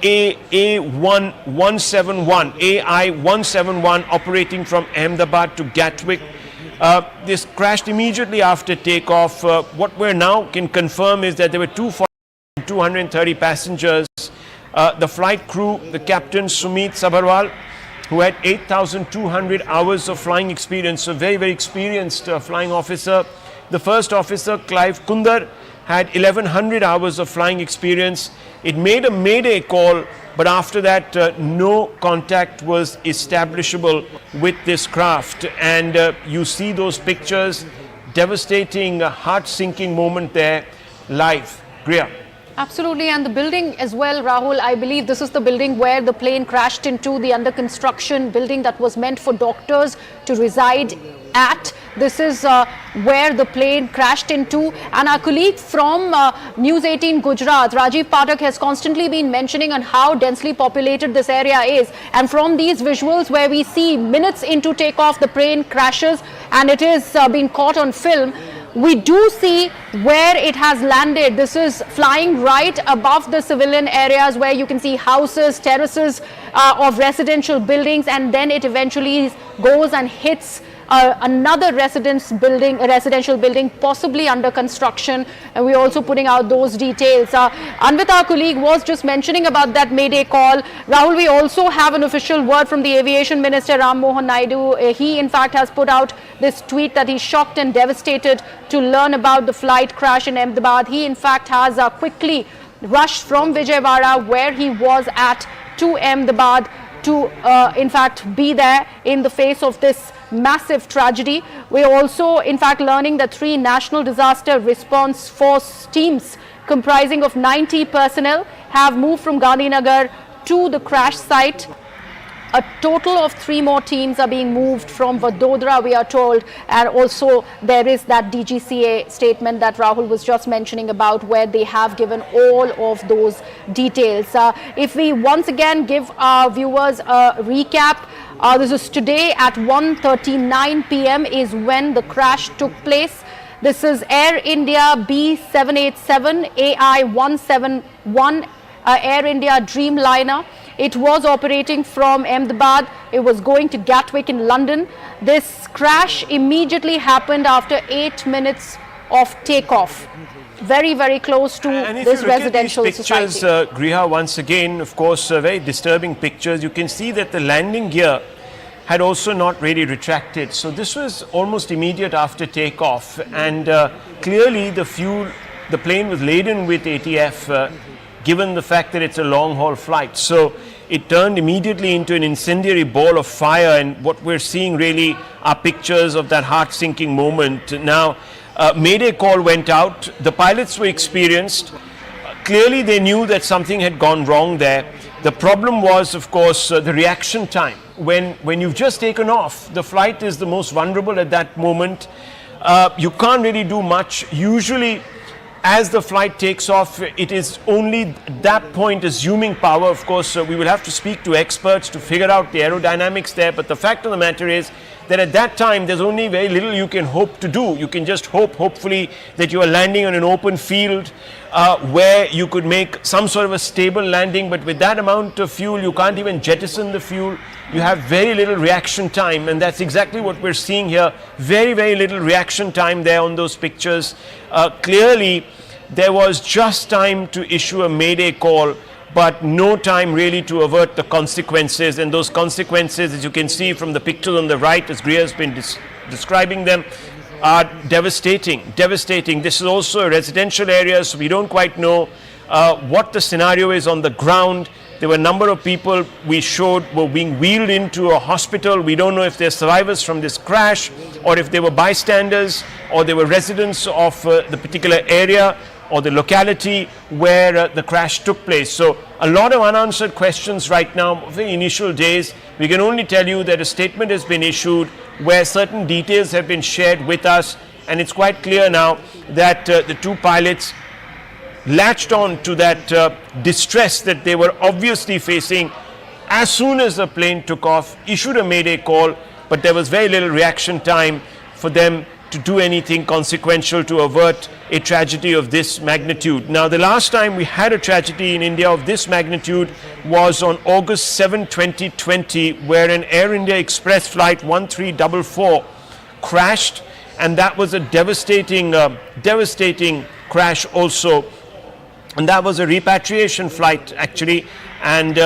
AI171 operating from Ahmedabad to Gatwick. This crashed immediately after takeoff. What we now can confirm is that there were 230 passengers. The flight crew, the captain Sumit Sabharwal, who had 8,200 hours of flying experience, so very, very experienced flying officer. The first officer, Clive Kundar, had 1,100 hours of flying experience. It made a Mayday call, but after that, no contact was establishable with this craft. And you see those pictures, devastating, heart-sinking moment there, live. Griya. Absolutely, and the building as well, Rahul, I believe this is the building where the plane crashed into, the under construction building that was meant for doctors to reside at. This is where the plane crashed into, and our colleague from News 18 Gujarat, Rajiv Pathak, has constantly been mentioning on how densely populated this area is. And from these visuals where we see minutes into takeoff, the plane crashes and it is being caught on film, we do see where it has landed. This is flying right above the civilian areas where you can see houses, terraces of residential buildings, and then it eventually goes and hits another residential building, possibly under construction, and we're also putting out those details. Anvita, our colleague, was just mentioning about that Mayday call. Rahul, we also have an official word from the Aviation Minister Rammohan Naidu. He in fact has put out this tweet that he's shocked and devastated to learn about the flight crash in Ahmedabad. He in fact has quickly rushed from Vijayawada, where he was at, to Ahmedabad to in fact be there in the face of this massive tragedy. We're also in fact learning that 3 National Disaster Response Force teams comprising of 90 personnel have moved from Gandhinagar to the crash site. A total of 3 more teams are being moved from Vadodara, we are told, and also there is that DGCA statement that Rahul was just mentioning about, where they have given all of those details. If we once again give our viewers a recap, this is today at 1:39 p.m. is when the crash took place. This is Air India B787 AI171 Air India Dreamliner. It was operating from Ahmedabad. It was going to Gatwick in London. This crash immediately happened after 8 minutes of takeoff. Very, very close to this residential pictures, society. Griha, once again, of course, very disturbing pictures. You can see that the landing gear had also not really retracted. So this was almost immediate after takeoff. And clearly the plane was laden with ATF, given the fact that it's a long-haul flight. So it turned immediately into an incendiary ball of fire, and what we're seeing really are pictures of that heart-sinking moment. Now, Mayday call went out. The pilots were experienced. Clearly they knew that something had gone wrong there. The problem was, of course, the reaction time. When you've just taken off, the flight is the most vulnerable at that moment. You can't really do much. Usually, as the flight takes off, it is only at that point assuming power. Of course, we will have to speak to experts to figure out the aerodynamics there. But the fact of the matter is that at that time, there's only very little you can hope to do. You can just hopefully, that you are landing on an open field where you could make some sort of a stable landing. But with that amount of fuel, you can't even jettison the fuel. You have very little reaction time, and that's exactly what we're seeing here. Very, very little reaction time there on those pictures. Clearly, there was just time to issue a Mayday call, but no time really to avert the consequences. And those consequences, as you can see from the pictures on the right, as Griha has been describing them, are devastating. Devastating. This is also a residential area, so we don't quite know what the scenario is on the ground. There were a number of people we showed were being wheeled into a hospital. We don't know if they're survivors from this crash, or if they were bystanders, or they were residents of the particular area or the locality where the crash took place. So a lot of unanswered questions right now, very initial days. We can only tell you that a statement has been issued where certain details have been shared with us, and it's quite clear now that the two pilots latched on to that distress that they were obviously facing as soon as the plane took off, issued a Mayday call, but there was very little reaction time for them to do anything consequential to avert a tragedy of this magnitude. Now, the last time we had a tragedy in India of this magnitude was on August 7, 2020, where an Air India Express flight 1344 crashed, and that was a devastating crash also. And that was a repatriation flight, actually, and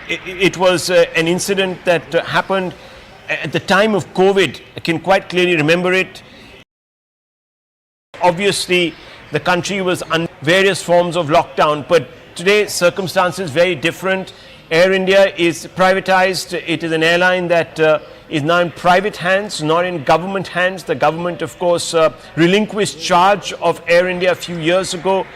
it was an incident that happened at the time of COVID. I can quite clearly remember it. Obviously, the country was on various forms of lockdown, but today circumstances very different. Air India is privatized. It is an airline that is now in private hands, not in government hands. The government, of course, relinquished charge of Air India a few years ago.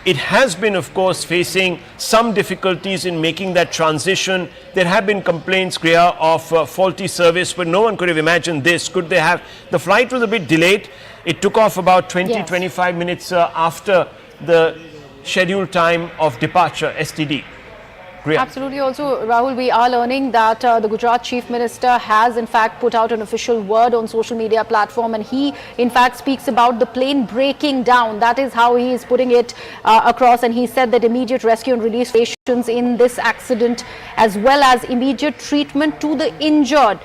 It has been, of course, facing some difficulties in making that transition. There have been complaints, Griha, of faulty service, but no one could have imagined this. Could they have? The flight was a bit delayed. It took off about 20-25 minutes after the scheduled time of departure, STD. Griha. Absolutely. Also, Rahul, we are learning that the Gujarat Chief Minister has in fact put out an official word on social media platform, and he in fact speaks about the plane breaking down. That is how he is putting it across, and he said that immediate rescue and relief operations in this accident, as well as immediate treatment to the injured,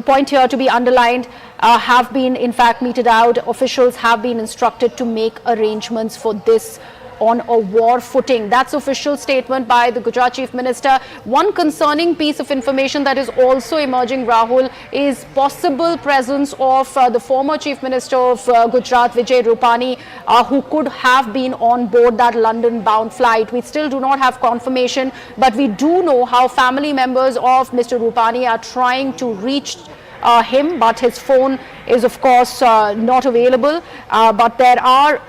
point here to be underlined, have been in fact meted out. Officials have been instructed to make arrangements for this on a war footing. That's official statement by the Gujarat Chief Minister. One concerning piece of information that is also emerging, Rahul, is possible presence of the former Chief Minister of Gujarat, Vijay Rupani, who could have been on board that London-bound flight. We still do not have confirmation, but we do know how family members of Mr. Rupani are trying to reach him, but his phone is of course not available. But there are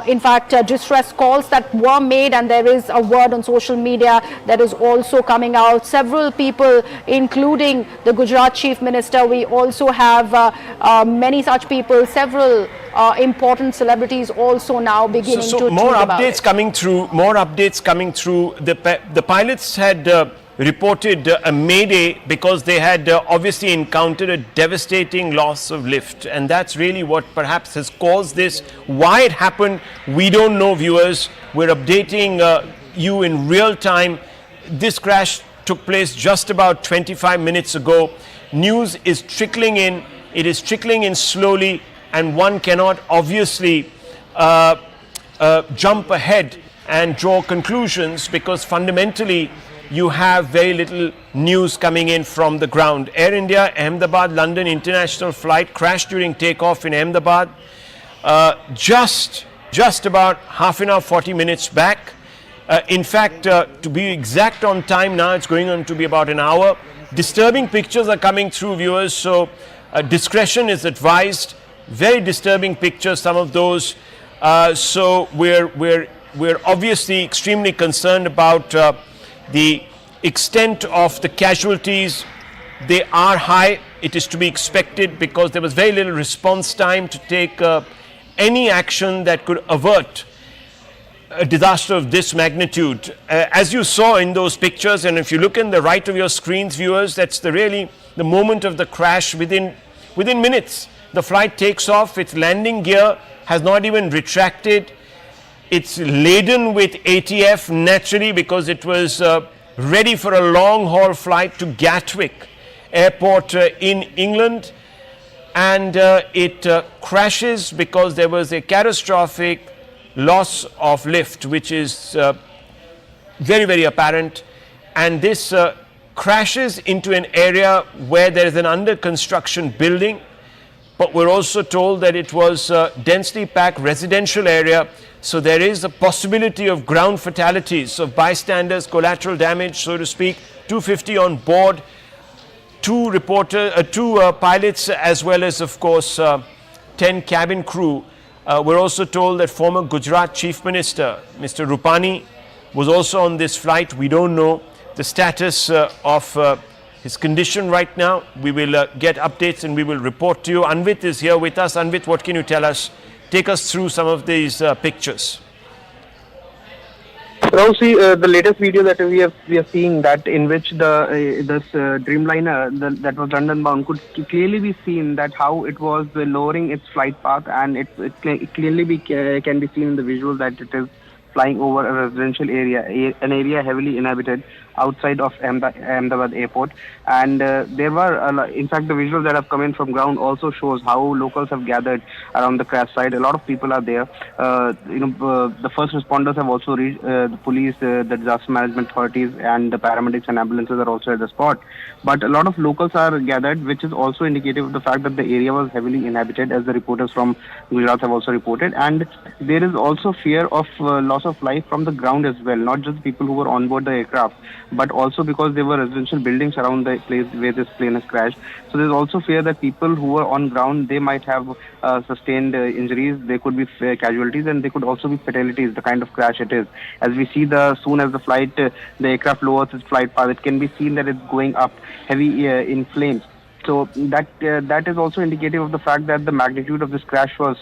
in fact, distress calls that were made, and there is a word on social media that is also coming out. Several people, including the Gujarat Chief Minister, we also have many such people, several important celebrities also now beginning to tweet more about updates it. coming through. More updates coming through. The pilots had reported a mayday because they had obviously encountered a devastating loss of lift, and that's really what perhaps has caused this. Why it happened, we don't know, viewers. We're updating you in real time. This crash took place just about 25 minutes ago. News is trickling in. It is trickling in slowly, and one cannot obviously jump ahead and draw conclusions because fundamentally you have very little news coming in from the ground. Air India Ahmedabad London international flight crashed during takeoff in Ahmedabad just about half an hour, 40 minutes back. In fact, to be exact on time now, it's going on to be about an hour. Disturbing pictures are coming through, viewers, so discretion is advised. Very disturbing pictures, some of those. So we're obviously extremely concerned about the extent of the casualties. They are high. It is to be expected because there was very little response time to take any action that could avert a disaster of this magnitude. As you saw in those pictures, and if you look in the right of your screens, viewers, that's really the moment of the crash. Within minutes, the flight takes off. Its landing gear has not even retracted. It's laden with ATF naturally because it was ready for a long haul flight to Gatwick airport in England, and it crashes because there was a catastrophic loss of lift, which is very, very apparent, and this crashes into an area where there is an under construction building, but we're also told that it was a densely packed residential area, so there is a possibility of ground fatalities, of bystanders, collateral damage, so to speak. 250 on board, two pilots, as well as, of course, 10 cabin crew. We're also told that former Gujarat Chief Minister, Mr. Rupani, was also on this flight. We don't know the status of his condition right now. We will get updates and we will report to you. Anvit is here with us. Anvit, what can you tell us? Take us through some of these pictures. Now, see the latest video that we are seeing, that in which this Dreamliner that was London bound could clearly be seen that how it was lowering its flight path, and it clearly can be seen in the visual that it is flying over a residential area, an area heavily inhabited outside of Ahmedabad airport. And there were, in fact, the visuals that have come in from ground also shows how locals have gathered around the crash site. A lot of people are there. The first responders have also reached. The police, the disaster management authorities, and the paramedics and ambulances are also at the spot. But a lot of locals are gathered, which is also indicative of the fact that the area was heavily inhabited, as the reporters from Gujarat have also reported. And there is also fear of loss of life from the ground as well, not just people who were on board the aircraft, but also because there were residential buildings around the place where this plane has crashed. So there's also fear that people who were on ground, they might have sustained injuries. There could be casualties, and there could also be fatalities, the kind of crash it is. As we see, soon as the aircraft lowers its flight path, it can be seen that it's going up heavy in flames. So that is also indicative of the fact that the magnitude of this crash was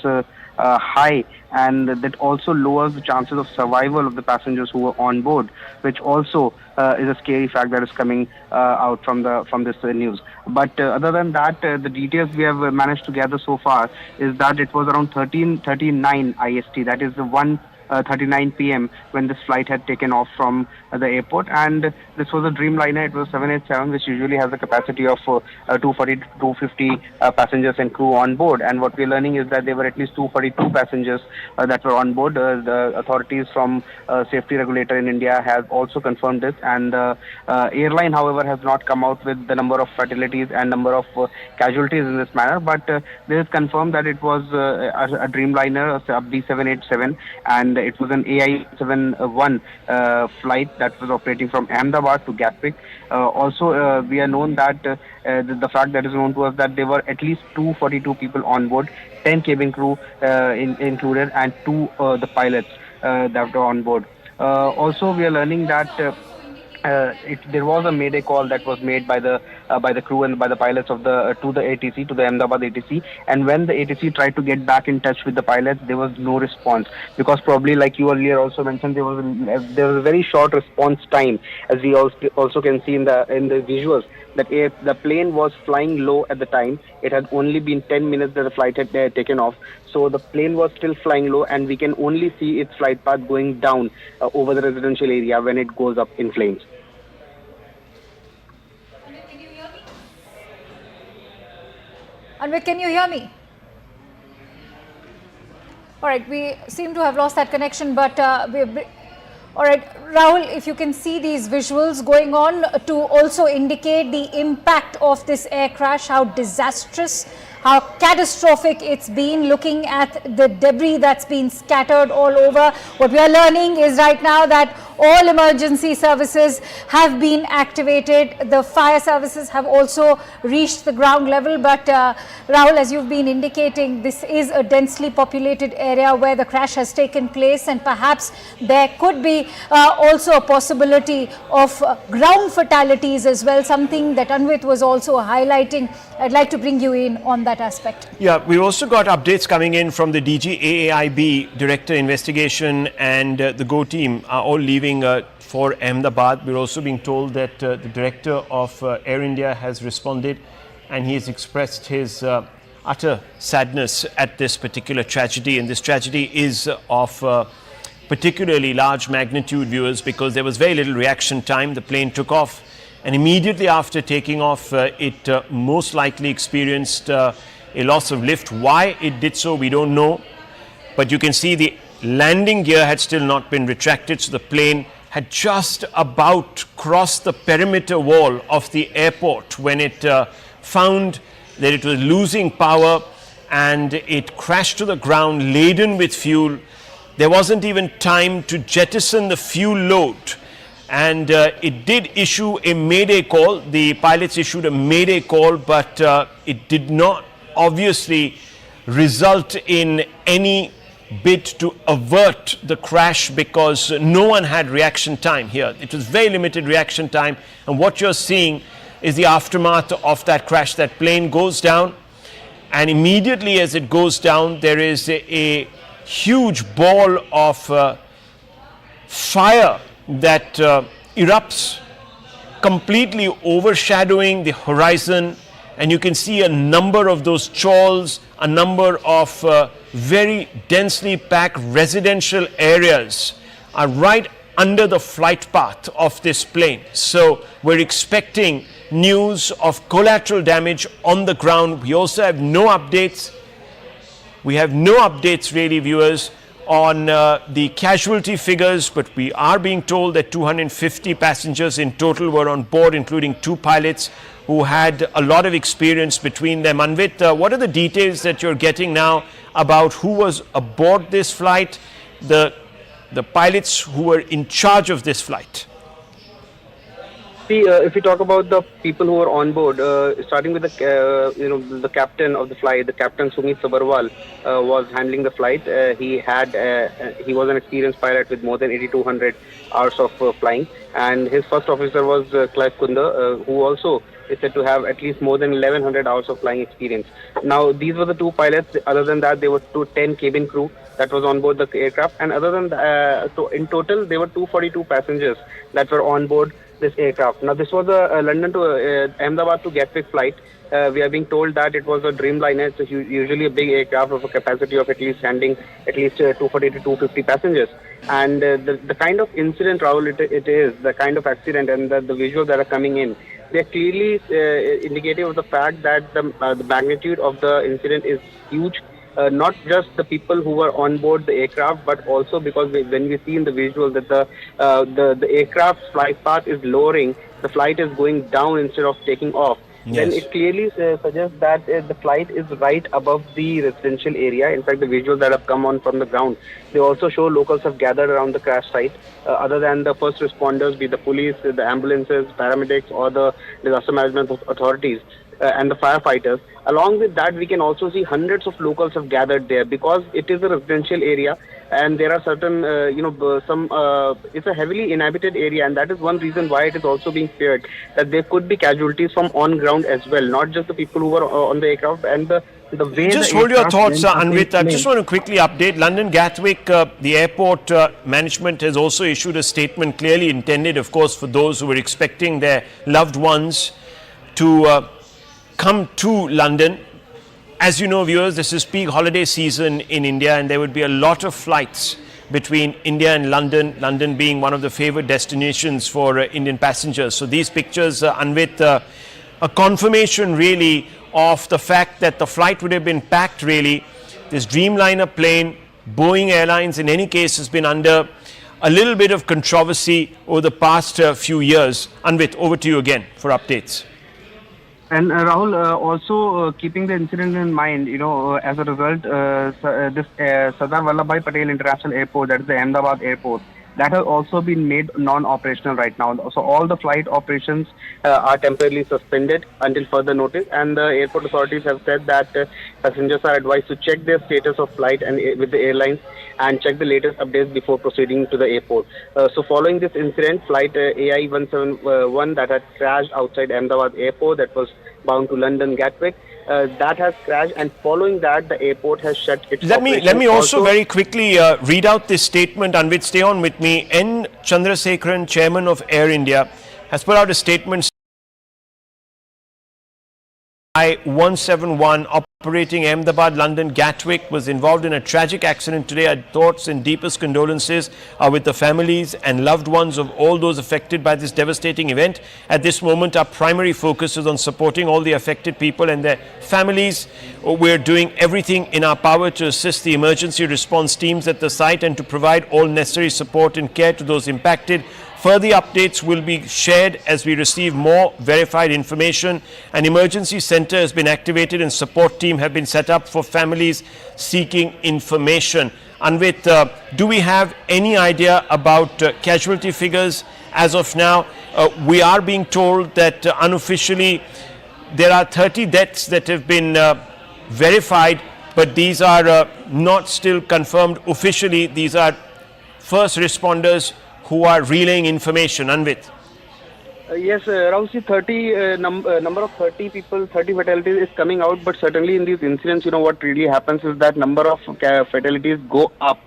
high, and that also lowers the chances of survival of the passengers who were on board, which also is a scary fact that is coming out from this news. But other than that, the details we have managed to gather so far is that it was around 13:39 IST, that is the 1:39 p.m. when this flight had taken off from the airport, and this was a Dreamliner. It was 787, which usually has a capacity of 240 to 250 passengers and crew on board. And what we're learning is that there were at least 242 passengers that were on board. The authorities from safety regulator in India have also confirmed this, and the airline, however, has not come out with the number of fatalities and number of casualties in this manner, but this is confirmed that it was a Dreamliner, a B787, and it was an AI-71 flight that was operating from Ahmedabad to Gatwick. Also, we are known that the fact that is known to us that there were at least 242 people on board, 10 cabin crew included, and two the pilots that were on board. Also, we are learning that there was a Mayday call that was made by the crew and by the pilots of the to the ATC, to the Ahmedabad ATC. And when the ATC tried to get back in touch with the pilots, there was no response, because probably, like you earlier also mentioned, there was a very short response time, as we also can see in the visuals, that the plane was flying low at the time. It had only been 10 minutes that the flight had taken off. So the plane was still flying low, and we can only see its flight path going down over the residential area when it goes up in flames. Anvit, can you hear me? All right, we seem to have lost that connection, but all right, Rahul, if you can see these visuals going on to also indicate the impact of this air crash, how disastrous, how catastrophic it's been, looking at the debris that's been scattered all over. What we are learning is right now that all emergency services have been activated. The fire services have also reached the ground level. But Rahul, as you've been indicating, this is a densely populated area where the crash has taken place, and perhaps there could be also a possibility of ground fatalities as well, something that Anvit was also highlighting. I'd like to bring you in on that aspect. Yeah, we've also got updates coming in from the DG AAIB, Director Investigation, and the GO team are all leaving for Ahmedabad. We're also being told that the Director of Air India has responded, and he has expressed his utter sadness at this particular tragedy. And this tragedy is of particularly large magnitude, viewers, because there was very little reaction time. The plane took off, and immediately after taking off, it most likely experienced a loss of lift. Why it did so, we don't know. But you can see the landing gear had still not been retracted, so the plane had just about crossed the perimeter wall of the airport when it found that it was losing power, and it crashed to the ground laden with fuel. There wasn't even time to jettison the fuel load. And it did issue a Mayday call. The pilots issued a Mayday call, but it did not obviously result in any bid to avert the crash, because no one had reaction time here. It was very limited reaction time. And what you're seeing is the aftermath of that crash. That plane goes down, and immediately as it goes down, there is a huge ball of fire that erupts, completely overshadowing the horizon. And you can see a number of those chawls, a number of very densely packed residential areas are right under the flight path of this plane. So we're expecting news of collateral damage on the ground. We also have no updates. We have no updates really, viewers, on the casualty figures, but we are being told that 250 passengers in total were on board, including two pilots who had a lot of experience between them. Anvit, what are the details that you're getting now about who was aboard this flight, the pilots who were in charge of this flight? See, if we talk about the people who were on board, starting with the captain of the flight, the captain Sumit Sabarwal was handling the flight. He was an experienced pilot with more than 8,200 hours of flying, and his first officer was Clive Kunda, who also is said to have at least more than 1,100 hours of flying experience. Now, these were the two pilots. Other than that, there were 10 cabin crew that was on board the aircraft, and other than that, so in total, there were 242 passengers that were on board this aircraft. Now, this was a London to Ahmedabad to Gatwick flight. We are being told that it was a Dreamliner. It's usually a big aircraft of a capacity of at least 240 to 250 passengers. And the kind of incident, Rahul, it is, the kind of accident and the visuals that are coming in, they are clearly indicative of the fact that the magnitude of the incident is huge. Not just the people who were on board the aircraft, but also because when we see in the visual that the aircraft's flight path is lowering, the flight is going down instead of taking off. then Yes. it clearly suggests that the flight is right above the residential area. In fact, the visuals that have come on from the ground, they also show locals have gathered around the crash site. Other than the first responders, be the police, the ambulances, paramedics, or the disaster management authorities, and the firefighters. Along with that, we can also see hundreds of locals have gathered there because it is a residential area and there are certain, it's a heavily inhabited area, and that is one reason why it is also being feared that there could be casualties from on ground as well, not just the people who were on the aircraft and the way. Just the hold your aircraft thoughts, went up in Anvit. I flame. just want to quickly update London Gatwick. The airport management has also issued a statement clearly intended, of course, for those who were expecting their loved ones to come to London. As you know, viewers, this is peak holiday season in India, and there would be a lot of flights between India and London, London being one of the favored destinations for Indian passengers. So these pictures, Anvit, a confirmation really of the fact that the flight would have been packed really. This Dreamliner plane, Boeing Airlines in any case has been under a little bit of controversy over the past few years. Anvit, over to you again for updates. And Rahul, also keeping the incident in mind, as a result, this Sardar Vallabhbhai Patel International Airport, that is the Ahmedabad airport, that has also been made non-operational right now. So all the flight operations are temporarily suspended until further notice, and the airport authorities have said that passengers are advised to check their status of flight and with the airlines and check the latest updates before proceeding to the airport. So following this incident, flight AI-171 that had crashed outside Ahmedabad airport, that was bound to London Gatwick, that has crashed, and following that, the airport has shut its Let me operations. also very quickly read out this statement, Anvit. Stay on with me. N. Chandrasekharan, chairman of Air India, has put out a statement. I-171 operating Ahmedabad, London, Gatwick was involved in a tragic accident today. Our thoughts and deepest condolences are with the families and loved ones of all those affected by this devastating event. At this moment, our primary focus is on supporting all the affected people and their families. We're doing everything in our power to assist the emergency response teams at the site and to provide all necessary support and care to those impacted. Further updates will be shared as we receive more verified information. An emergency center has been activated and support team have been set up for families seeking information. Anvit, do we have any idea about casualty figures as of now? We are being told that unofficially there are 30 deaths that have been verified, but these are not still confirmed officially. These are first responders who are relaying information. Anvit. Yes, around 30 number of 30 people, 30 fatalities is coming out, but certainly in these incidents, what really happens is that number of fatalities go up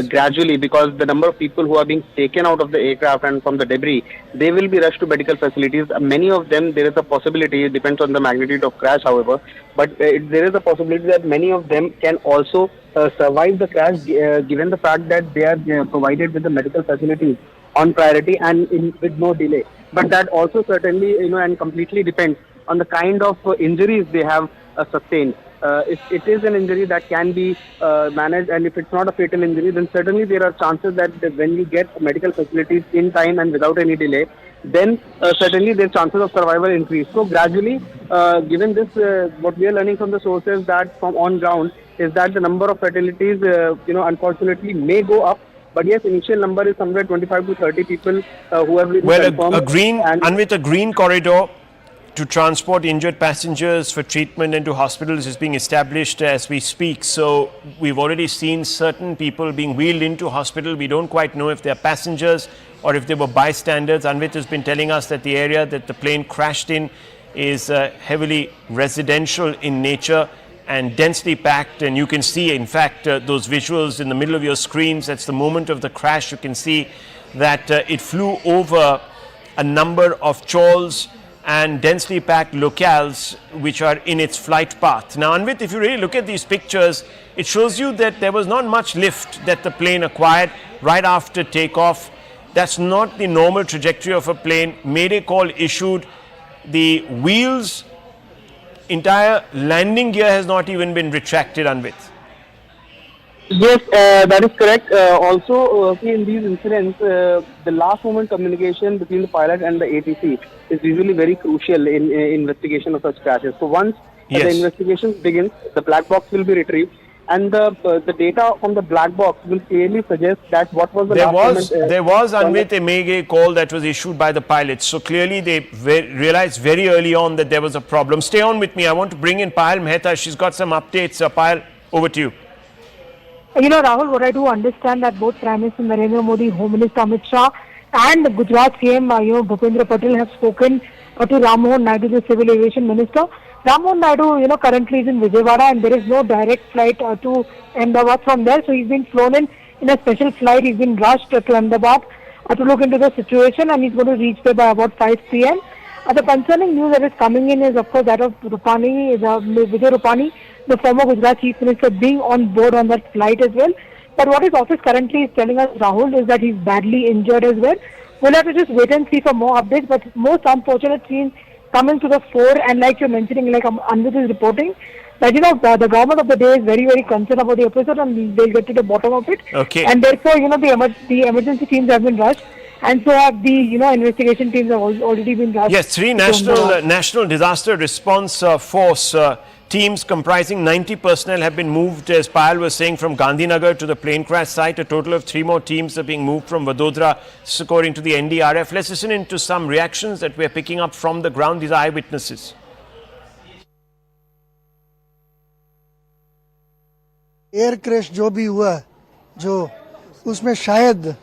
gradually, because the number of people who are being taken out of the aircraft and from the debris, they will be rushed to medical facilities. Many of them, there is a possibility, it depends on the magnitude of crash, however, but there is a possibility that many of them can also survive the crash, given the fact that they are provided with the medical facilities on priority and with no delay. But that also certainly, and completely depends on the kind of injuries they have sustained. If it is an injury that can be managed, and if it's not a fatal injury, then certainly there are chances that when you get medical facilities in time and without any delay, then certainly their chances of survival increase. So gradually, given this, what we are learning from the sources that from on ground is that the number of fatalities, unfortunately may go up. But yes, initial number is somewhere 25 to 30 people who have been confirmed. Anvit, a green corridor to transport injured passengers for treatment into hospitals is being established as we speak. So we've already seen certain people being wheeled into hospital. We don't quite know if they're passengers or if they were bystanders. Anvit has been telling us that the area that the plane crashed in is heavily residential in nature and densely packed, and you can see in fact those visuals in the middle of your screens. That's the moment of the crash. You can see that it flew over a number of chawls and densely packed locales which are in its flight path. Now Anvit, if you really look at these pictures, it shows you that there was not much lift that the plane acquired right after takeoff. That's not the normal trajectory of a plane. Mayday call issued. The wheels, entire landing gear has not even been retracted, Anvit. Yes, that is correct. Also, see, in these incidents, the last moment communication between the pilot and the ATC is usually very crucial in investigation of such crashes. So once the Yes. investigation begins, the black box will be retrieved, and the data from the black box will clearly suggest that what was the There last was, moment. there was Anvit, a Mayday call that was issued by the pilots. So clearly they realized very early on that there was a problem. Stay on with me. I want to bring in Payal Mehta. She's got some updates. Payal, over to you. You know, Rahul, what I do understand that both Prime Minister Narendra Modi, Home Minister Amit Shah, and the Gujarat CM, Bhupendra Patel have spoken to Ram Mohan Naidu, the Civil Aviation Minister. Ram Mohan Naidu, currently is in Vijayawada, and there is no direct flight to Ahmedabad from there. So he's been flown in a special flight. He's been rushed to Ahmedabad to look into the situation, and he's going to reach there by about 5 p.m. The concerning news that is coming in is, of course, that of Rupani, Vijay Rupani, the former Gujarat Chief Minister, being on board on that flight as well. But what his office currently is telling us, Rahul, is that he's badly injured as well. We'll have to just wait and see for more updates. But most unfortunate scenes coming to the fore, and like you're mentioning, like Anvit is reporting, that the government of the day is very, very concerned about the episode, and they'll get to the bottom of it. Okay. And therefore, the emergency teams have been rushed. And so have the, investigation teams have already been rushed. Yes, three national disaster response force teams comprising 90 personnel have been moved, as Payal was saying, from Gandhinagar to the plane crash site. A total of 3 more teams are being moved from Vadodara, according to the NDRF. Let's listen into some reactions that we're picking up from the ground. These are eyewitnesses. Air crash जो भी हुआ, जो उसमें शायद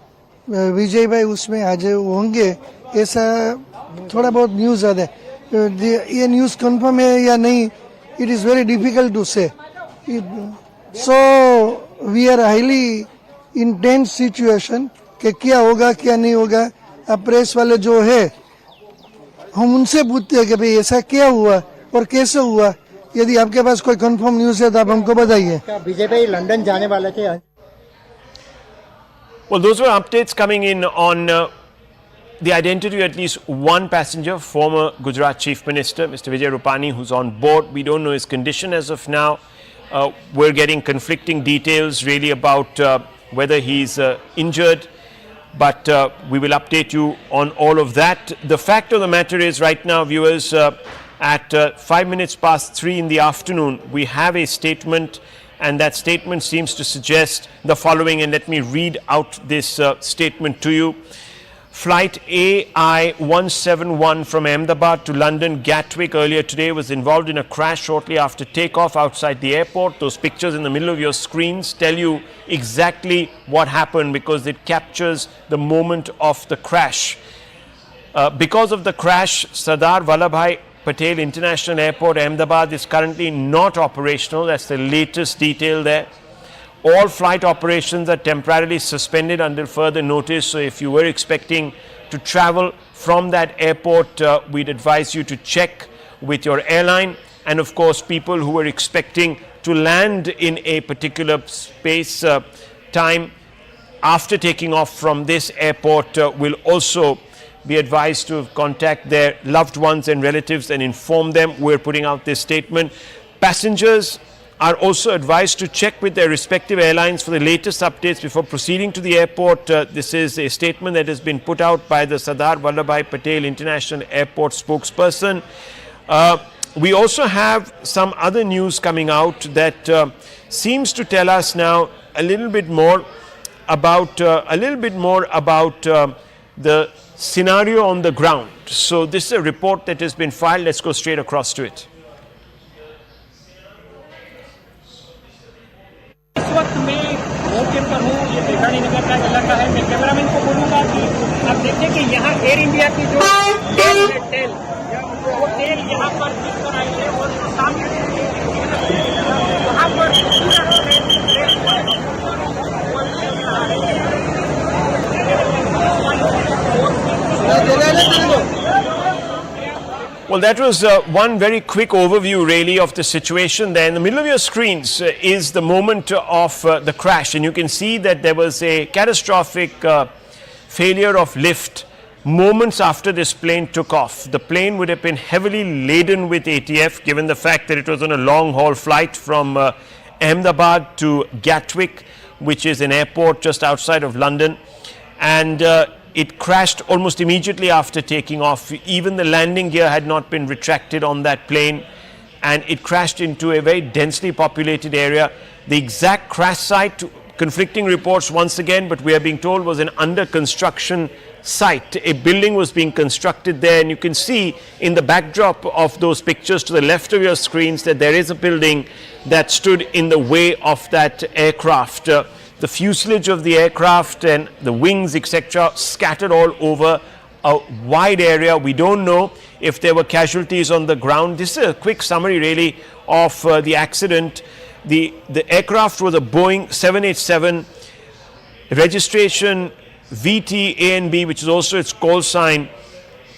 विजय भाई उसमें आज होंगे, ऐसा थोड़ा बहुत न्यूज़ आता है. ये न्यूज़ कंफर्म है या नहीं, it is very difficult to say. So we are highly intense situation कि क्या होगा क्या नहीं होगा. अब प्रेस वाले जो है हम उनसे पूछते हैं कि भाई ऐसा क्या हुआ और कैसे हुआ. यदि आपके पास कोई कंफर्म न्यूज़ है तो आप हमको बताइए. विजय भाई लंदन जाने वाले थे. Well, those were updates coming in on the identity of at least one passenger, former Gujarat Chief Minister, Mr. Vijay Rupani, who's on board. We don't know his condition as of now. We're getting conflicting details really about whether he's injured, but we will update you on all of that. The fact of the matter is, right now, viewers, at 5 minutes past 3 in the afternoon, we have a statement, and that statement seems to suggest the following, and let me read out this statement to you. Flight AI-171 from Ahmedabad to London Gatwick earlier today was involved in a crash shortly after takeoff outside the airport. Those pictures in the middle of your screens tell you exactly what happened, because it captures the moment of the crash. Because of the crash, Sardar Vallabhbhai Patel International Airport, Ahmedabad, is currently not operational. That's the latest detail there. All flight operations are temporarily suspended until further notice. So if you were expecting to travel from that airport, we'd advise you to check with your airline. And of course, people who were expecting to land in a particular space time after taking off from this airport will also be advised to contact their loved ones and relatives and inform them. We're putting out this statement. Passengers are also advised to check with their respective airlines for the latest updates before proceeding to the airport. This is a statement that has been put out by the Sardar Vallabhbhai Patel International Airport spokesperson. We also have some other news coming out that seems to tell us now a little bit more about the scenario on the ground. So this is a report that has been filed. Let's go straight across to it. इस वक्त मैं मौके पर हूँ. ये बिहारी नगर का इलाका है. मैं कैमरामैन को बोलूँगा कि आप देखें कि यहाँ एयर इंडिया की जो टेल वो टेल यहाँ पर दिखकर आई है और सामने वहाँ पर Well, that was one very quick overview really of the situation there. In the middle of your screens is the moment of the crash, and you can see that there was a catastrophic failure of lift moments after this plane took off. The plane would have been heavily laden with ATF, given the fact that it was on a long haul flight from Ahmedabad to Gatwick, which is an airport just outside of London, and it crashed almost immediately after taking off. Even the landing gear had not been retracted on that plane, and it crashed into a very densely populated area. The exact crash site, conflicting reports once again, but we are being told was an under construction site. A building was being constructed there, and you can see in the backdrop of those pictures to the left of your screens that there is a building that stood in the way of that aircraft. The fuselage of the aircraft and the wings, etc., scattered all over a wide area. We don't know if there were casualties on the ground. This is a quick summary really of the accident. The aircraft was a Boeing 787, registration VT-ANB, which is also its call sign.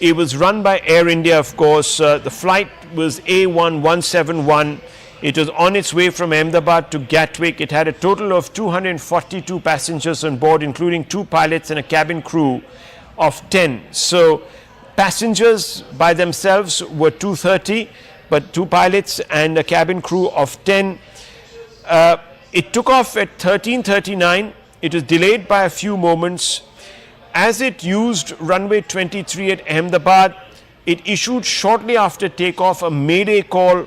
It was run by Air India, of course. The flight was A1171. It was on its way from Ahmedabad to Gatwick. It had a total of 242 passengers on board, including 2 pilots and a cabin crew of 10. So passengers by themselves were 230, but 2 pilots and a cabin crew of 10. It took off at 13:39. It was delayed by a few moments. As it used runway 23 at Ahmedabad, it issued shortly after takeoff a Mayday call.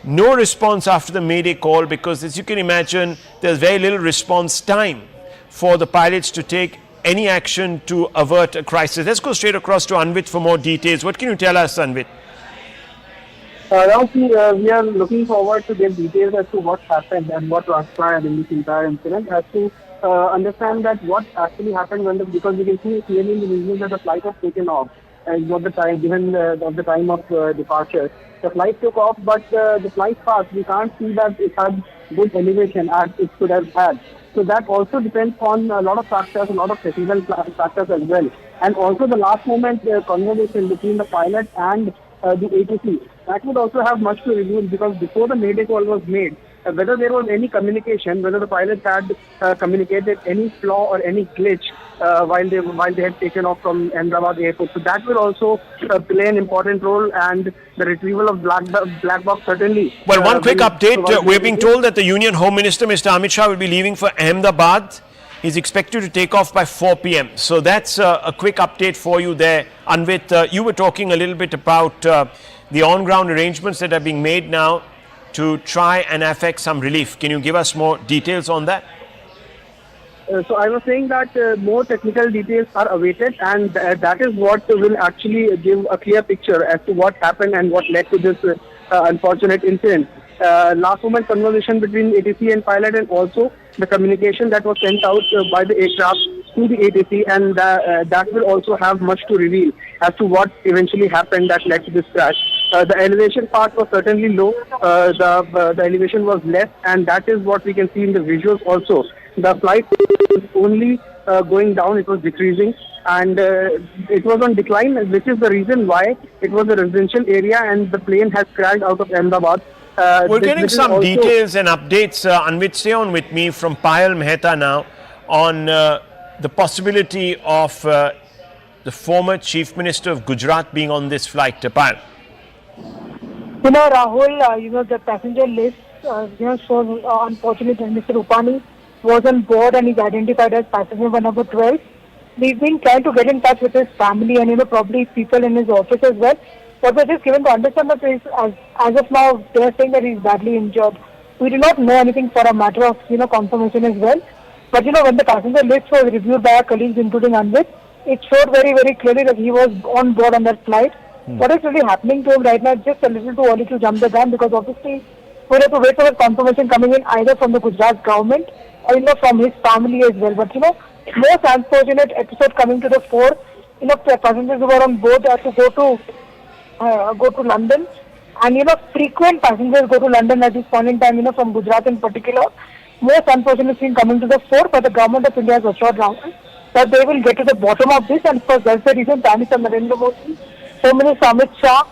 No response after the Mayday call, because as you can imagine, there's very little response time for the pilots to take any action to avert a crisis. Let's go straight across to Anvit for more details. What can you tell us, Anvit? We are looking forward to get details as to what happened and what transpired in this entire incident, as to understand that what actually happened because we can see clearly in the news that the flight was taken off. What the time, given the time of departure, the flight took off, but the flight path, we can't see that it had good elevation as it should have had. So that also depends on a lot of factors, a lot of technical factors as well. And also the last moment conversation between the pilot and the ATC, that would also have much to reveal, because before the Mayday call was made, whether there was any communication, whether the pilot had communicated any flaw or any glitch while they had taken off from Ahmedabad airport. So that will also play an important role, and the retrieval of black box certainly. Well, one quick update. We're being told that the Union Home Minister, Mr. Amit Shah, will be leaving for Ahmedabad. He's expected to take off by 4 p.m. So that's a quick update for you there. Anvit, you were talking a little bit about the on-ground arrangements that are being made now to try and affect some relief. Can you give us more details on that? So I was saying that more technical details are awaited, and that is what will actually give a clear picture as to what happened and what led to this unfortunate incident. Last moment conversation between ATC and pilot, and also the communication that was sent out by the aircraft to the ATC, and that will also have much to reveal as to what eventually happened that led to this crash. The elevation part was certainly low, the elevation was less, and that is what we can see in the visuals also. The flight was only going down, it was decreasing, and it was on decline, which is the reason why it was a residential area and the plane has crashed out of Ahmedabad. We're getting some details and updates. Anvit, stay on with me from Payal Mehta now on the possibility of the former Chief Minister of Gujarat being on this flight. Payal. Rahul, the passenger list, shows unfortunately Mr. Rupani was on board and is identified as passenger number 12. We've been trying to get in touch with his family and, probably people in his office as well. But we're just given to understand that as of now, they're saying that he's badly injured. We do not know anything for a matter of, confirmation as well. But, when the passenger list was reviewed by our colleagues, including Anvit, it showed very, very clearly that he was on board on that flight. What is really happening to him right now is just a little too early to jump the gun, because obviously we have to wait for the confirmation coming in either from the Gujarat government or, from his family as well. But, most unfortunate episode coming to the fore, passengers who were on board are to go to London, and frequent passengers go to London at this point in time, from Gujarat in particular. Most unfortunate thing coming to the fore, but the government of India has assured Rahul that they will get to the bottom of this, and of course that's the reason Prime Minister Narendra Modi, Home Minister Amit Shah,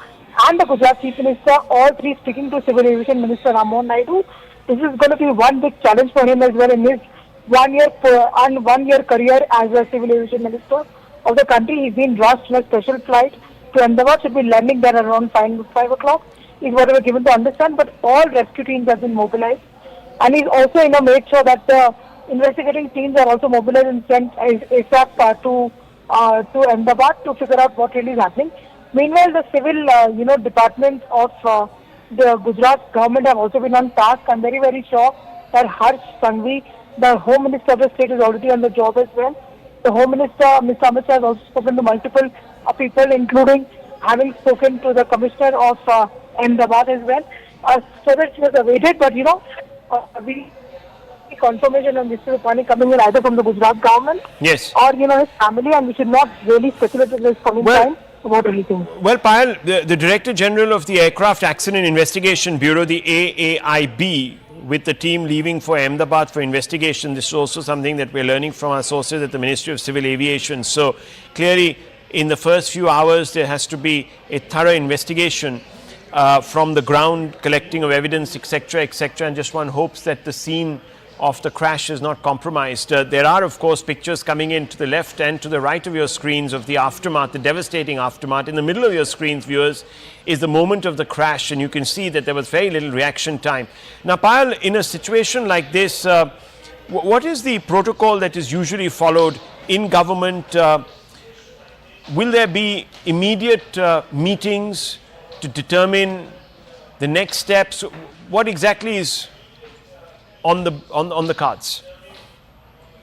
and the Gujarat Chief Minister, all three sticking to Civil Aviation Minister Rammohan Naidu. This is going to be one big challenge for him as well in his 1 year career as a Civil Aviation Minister of the country. He's been rushed in a special flight to Ahmedabad, should be landing there around 5 o'clock, is what we were given to understand. But all rescue teams have been mobilized. and he's also made sure that the investigating teams are also mobilized and sent ASAP to Ahmedabad to figure out what really is happening. Meanwhile, the civil departments of the Gujarat government have also been on task. I'm very, very sure that Harsh Sanghvi, the Home Minister of the state, is already on the job as well. The Home Minister, Mr. Amit Shah, has also spoken to multiple people, including having spoken to the Commissioner of Ahmedabad as well, so that she was awaited. But we confirmation of Mr. Rupani coming in either from the Gujarat government, yes, or his family, and we should not really speculate at this coming time about anything. Well, Payal, the Director General of the Aircraft Accident Investigation Bureau, the AAIB, with the team leaving for Ahmedabad for investigation. This is also something that we're learning from our sources at the Ministry of Civil Aviation. So clearly, in the first few hours, there has to be a thorough investigation from the ground, collecting of evidence, etc., etc. And just one hopes that the scene of the crash is not compromised. There are, of course, pictures coming in to the left and to the right of your screens of the aftermath, the devastating aftermath. In the middle of your screens, viewers, is the moment of the crash, and you can see that there was very little reaction time. Now, Payal, in a situation like this, what is the protocol that is usually followed in government? Will there be immediate meetings to determine the next steps? What exactly is on the cards?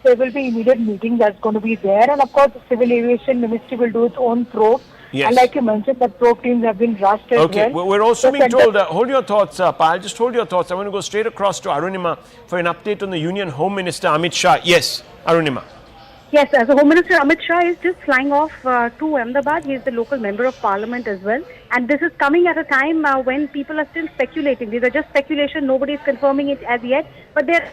There will be immediate meeting that's going to be there, and of course the Civil Aviation Ministry will do its own probe. Yes. And like you mentioned, the probe teams have been rushed as okay. well. We're also The being center- told, hold your thoughts, Payal, just hold your thoughts. I want to go straight across to Arunima for an update on the Union Home Minister Amit Shah. Yes, Arunima. Yes, as a Home Minister, Amit Shah is just flying off to Ahmedabad. He is the local member of parliament as well. And this is coming at a time when people are still speculating. These are just speculation. Nobody is confirming it as yet. But there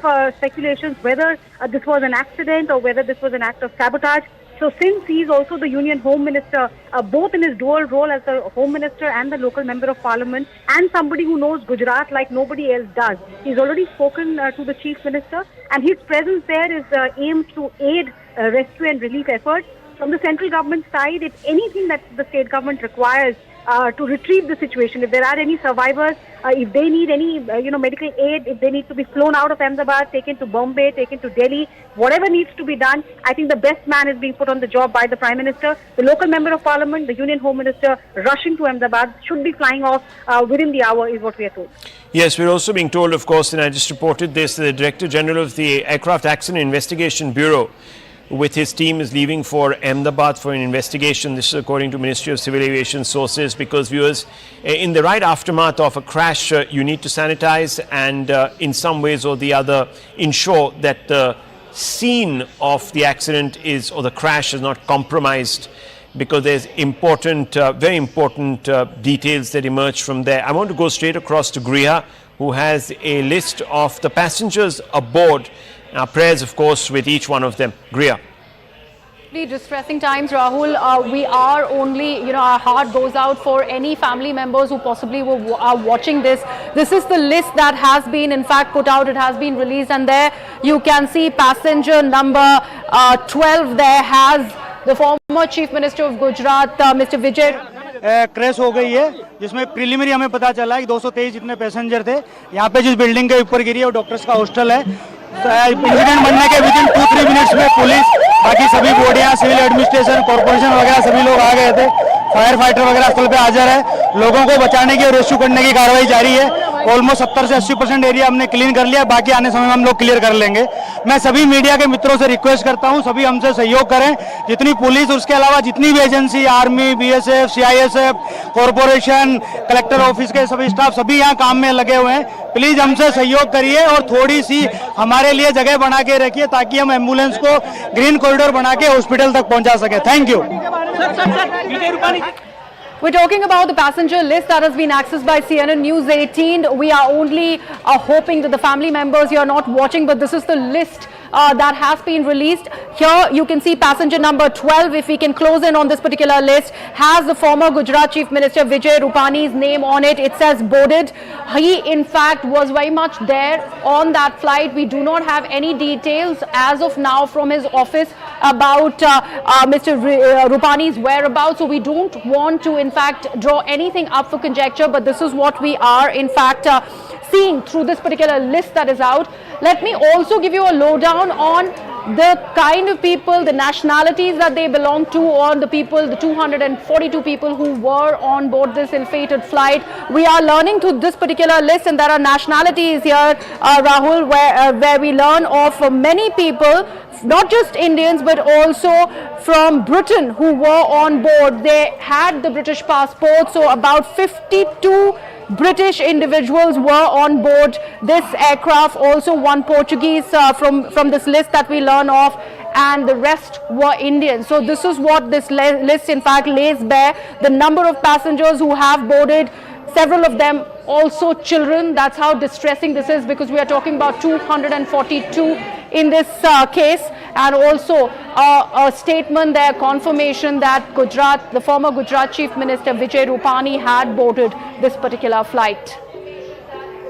are speculations whether this was an accident or whether this was an act of sabotage. So since he is also the Union Home Minister, both in his dual role as the Home Minister and the local member of parliament, and somebody who knows Gujarat like nobody else does, he's already spoken to the Chief Minister, and his presence there is aimed to aid rescue and relief efforts. From the central government side, if anything that the state government requires to retrieve the situation, if there are any survivors, if they need any medical aid, if they need to be flown out of Ahmedabad, taken to Bombay, taken to Delhi, whatever needs to be done, I think the best man is being put on the job by the Prime Minister. The local member of parliament, the Union Home Minister rushing to Ahmedabad, should be flying off within the hour is what we are told. Yes, we're also being told, of course, and I just reported this, the Director General of the Aircraft Accident Investigation Bureau with his team is leaving for Ahmedabad for an investigation. This is according to Ministry of Civil Aviation sources, because viewers, in the right aftermath of a crash, you need to sanitize and in some ways or the other ensure that the scene of the accident is, or the crash is not compromised, because there's important, very important details that emerge from there. I want to go straight across to Griha, who has a list of the passengers aboard. Our prayers, of course, with each one of them. Griha. Distressing times, Rahul. We are only, our heart goes out for any family members who possibly are watching this. This is the list that has been, in fact, put out. It has been released, and there you can see passenger number 12. There has the former Chief Minister of Gujarat, Mr. Vijay. Crash हो गई है, जिसमें preliminary हमें पता चला है कि 223 जितने पैसेंजर थे यहाँ पे जिस बिल्डिंग के ऊपर गिरी है वो डॉक्टर्स का हॉस्टल है। इंसिडेंट बनने के विदिन 2-3 मिनट्स में पुलिस, बाकी सभी बॉडियां, सिविल एडमिनिस्ट्रेशन, कॉर्पोरेशन वगैरह सभी लोग आ गए थे। फायर फाइटर वगैरह स्थल पे हाजिर है। लोगों को बचाने की और रेस्क्यू करने की कार्रवाई जारी है। ऑलमोस्ट 70 से 80% एरिया हमने क्लीन कर लिया, बाकी आने समय में हम लोग क्लियर कर लेंगे। मैं सभी मीडिया के मित्रों से रिक्वेस्ट करता हूं, सभी हमसे सहयोग करें। जितनी पुलिस, उसके अलावा जितनी भी agency, army, BSF, CISF, corporation, collector office के सभी स्टाफ, सभी यहाँ काम में लगे हुए हैं। प्लीज हमसे सहयोग करिए और थोड़ी सी हमारे लिए जगह बना के रखिए, ताकि हम एम्बुलेंस को ग्रीन कॉरिडोर बना के हॉस्पिटल तक पहुंचा सके। Thank you. We're talking about the passenger list that has been accessed by CNN News 18. We are only hoping that the family members here are not watching, but this is the list that has been released. Here you can see passenger number 12, if we can close in on this particular list, has the former Gujarat Chief Minister Vijay Rupani's name on it. It says boarded. He in fact was very much there on that flight. We do not have any details as of now from his office about Mr. Rupani's whereabouts, so we don't want to in fact draw anything up for conjecture, but this is what we are in fact seeing through this particular list that is out. Let me also give you a lowdown on the kind of people, the nationalities that they belong to, or the people, the 242 people who were on board this ill-fated flight. We are learning through this particular list, and there are nationalities here, Rahul, where we learn of many people, not just Indians, but also from Britain who were on board. They had the British passport, so about 52 British individuals were on board this aircraft, also one Portuguese from this list that we learn of, and the rest were Indian. So this is what this list in fact lays bare, the number of passengers who have boarded, several of them also children. That's how distressing this is, because we are talking about 242 in this case, and also a statement there, confirmation that Gujarat, the former Gujarat Chief Minister Vijay Rupani had boarded this particular flight.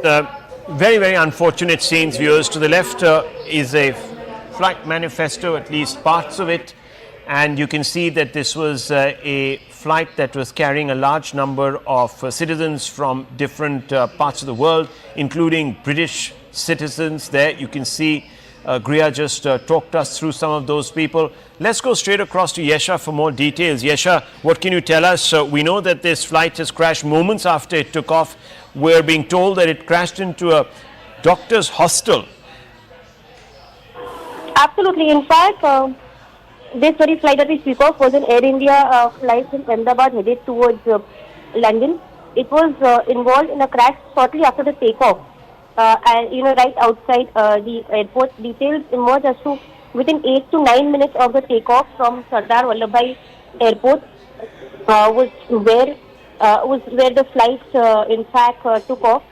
Very, very unfortunate scenes, viewers. To the left is a flight manifesto, at least parts of it, and you can see that this was a flight that was carrying a large number of citizens from different parts of the world, including British citizens there. You can see Griya just talked us through some of those people. Let's go straight across to Yesha for more details. Yesha, what can you tell us? We know that this flight has crashed moments after it took off. We're being told that it crashed into a doctor's hostel. Absolutely. In fact, this very flight that we speak of was an Air India flight from Ahmedabad headed towards London. It was involved in a crash shortly after the takeoff. And right outside the airport. Details emerged as to within 8 to 9 minutes of the takeoff from Sardar Vallabhbhai Airport was where the flight in fact took off,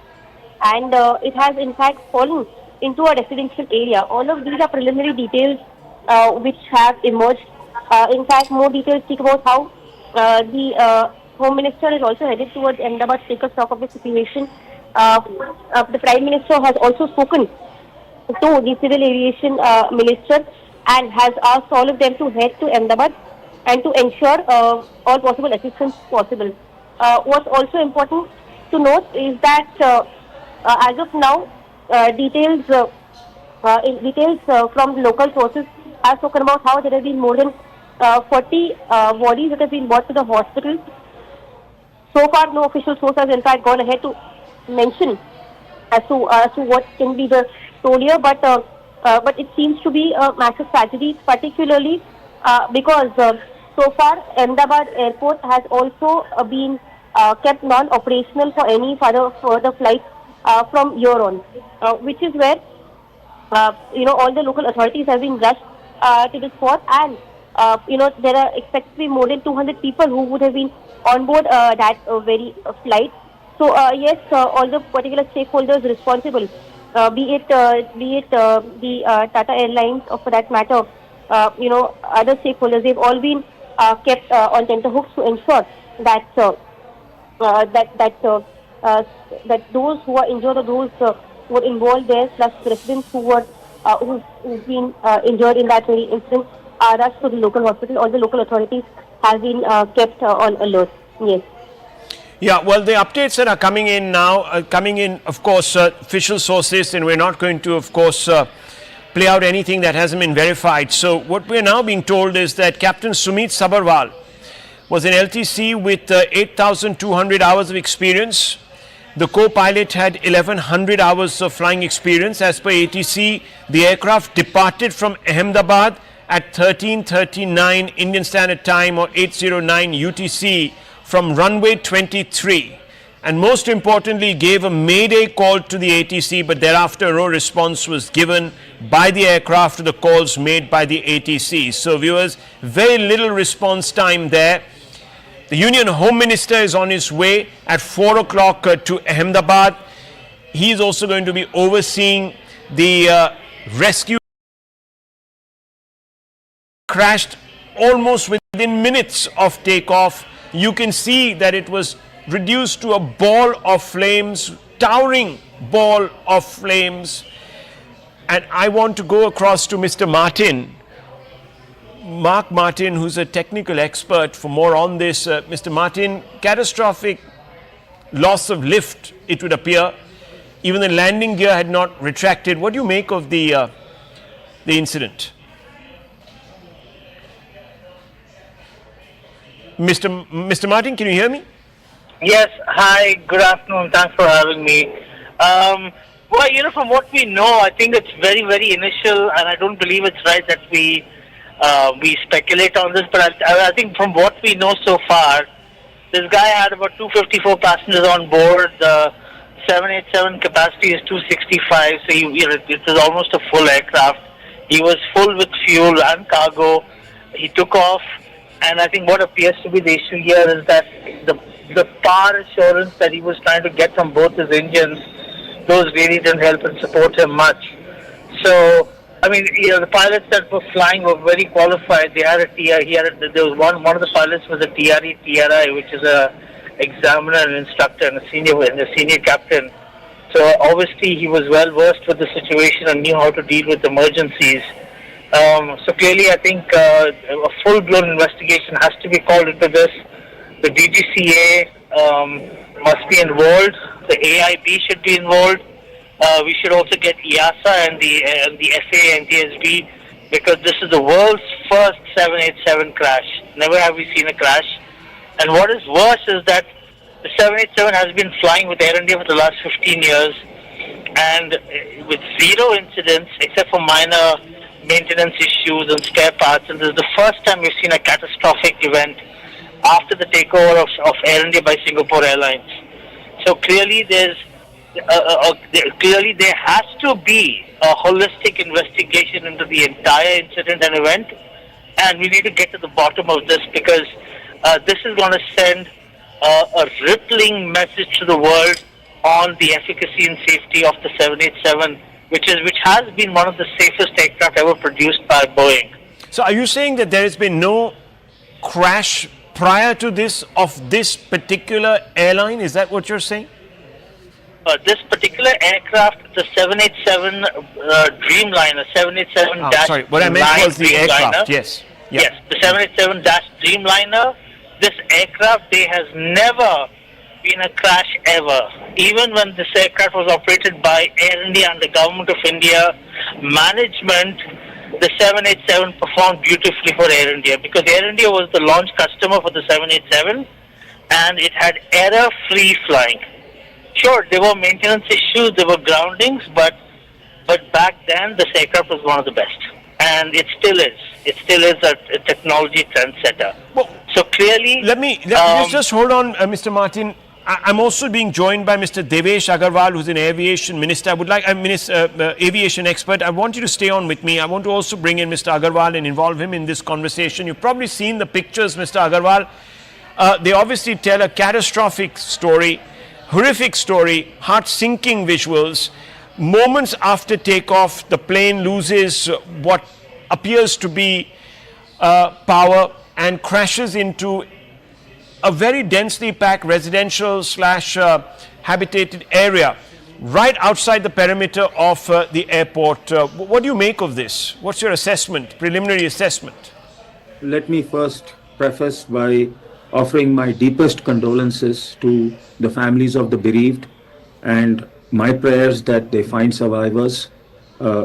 and it has in fact fallen into a residential area. All of these are preliminary details which have emerged. In fact, more details speak about how the Home Minister is also headed towards Ahmedabad to take a stock of the situation. The Prime Minister has also spoken to the Civil Aviation Minister and has asked all of them to head to Ahmedabad and to ensure all possible assistance possible. What's also important to note is that as of now, details from local sources have spoken about how there have been more than 40 bodies that have been brought to the hospital. So far, no official source has in fact gone ahead to mention as to what can be the toll here, but it seems to be a massive tragedy, particularly because so far Ahmedabad Airport has also been kept non-operational for any further flights from here on, which is where all the local authorities have been rushed to the spot, and there are expected to be more than 200 people who would have been on board that very flight. So yes, all the particular stakeholders responsible, be it the Tata Airlines, or for that matter, other stakeholders, they've all been kept on tenterhooks to ensure that that those who are injured or those who are involved there, plus residents who've been injured in that very incident, are rushed to the local hospital. All the local authorities have been kept on alert. Yes. Yeah, well, the updates that are coming in now, of course, official sources, and we're not going to, of course, play out anything that hasn't been verified. So what we're now being told is that Captain Sumit Sabharwal was an LTC with 8,200 hours of experience. The co-pilot had 1,100 hours of flying experience. As per ATC, the aircraft departed from Ahmedabad at 13:39 Indian Standard Time, or 8:09 UTC, from runway 23, and most importantly gave a mayday call to the ATC, but thereafter no response was given by the aircraft to the calls made by the ATC. So viewers, very little response time there. The Union Home Minister is on his way at 4 o'clock to Ahmedabad. He is also going to be overseeing the rescue. Crashed almost within minutes of takeoff. You can see that it was reduced to a ball of flames, towering ball of flames. And I want to go across to Mr. Mark Martin, who's a technical expert, for more on this. Mr. Martin, catastrophic loss of lift, it would appear. even the landing gear had not retracted. What do you make of the incident? Mr. Martin, can you hear me? Yes. Hi. Good afternoon. Thanks for having me. Well, from what we know, I think it's very, very initial, and I don't believe it's right that we speculate on this. But I think from what we know so far, this guy had about 254 passengers on board. The 787 capacity is 265, so it is almost a full aircraft. He was full with fuel and cargo. He took off, and I think what appears to be the issue here is that the power assurance that he was trying to get from both his engines, those really didn't help and support him much. So, I mean, the pilots that were flying were very qualified. They had a TRI. There was one of the pilots was a TRI, which is a examiner and instructor and a senior captain. So obviously he was well versed with the situation and knew how to deal with emergencies. So clearly, I think a full-blown investigation has to be called into this. The DGCA must be involved. The AIB should be involved. We should also get EASA and the FAA and TSB, because this is the world's first 787 crash. Never have we seen a crash. And what is worse is that the 787 has been flying with Air India for the last 15 years, and with zero incidents except for minor maintenance issues and spare parts. And this is the first time we've seen a catastrophic event after the takeover of Air India by Singapore Airlines. So clearly there has to be a holistic investigation into the entire incident and event, and we need to get to the bottom of this, because this is going to send a rippling message to the world on the efficacy and safety of the 787, which has been one of the safest aircraft ever produced by Boeing. So are you saying that there has been no crash prior to this of this particular airline? Is that what you're saying? This particular aircraft, the 787 Dreamliner, 787-. Sorry, what I meant was the aircraft, yes. Yeah. Yes, the 787-Dreamliner, this aircraft, there has never been a crash ever. Even when this aircraft was operated by Air India and the Government of India management, the 787 performed beautifully for Air India, because Air India was the launch customer for the 787, and it had error-free flying. Sure, there were maintenance issues, there were groundings, but back then this aircraft was one of the best, and it still is. It still is a technology trendsetter. Well, so clearly, let me just hold on, Mr. Martin. I'm also being joined by Mr. Devesh Agarwal, who's an aviation minister. I would like aviation expert. I want you to stay on with me. I want to also bring in Mr. Agarwal and involve him in this conversation. You've probably seen the pictures, Mr. Agarwal. They obviously tell a catastrophic story, horrific story, heart-sinking visuals. Moments after takeoff, the plane loses what appears to be power and crashes into a very densely packed residential / habitated area right outside the perimeter of the airport. What do you make of this? What's your assessment, preliminary assessment? Let me first preface by offering my deepest condolences to the families of the bereaved, and my prayers that they find survivors.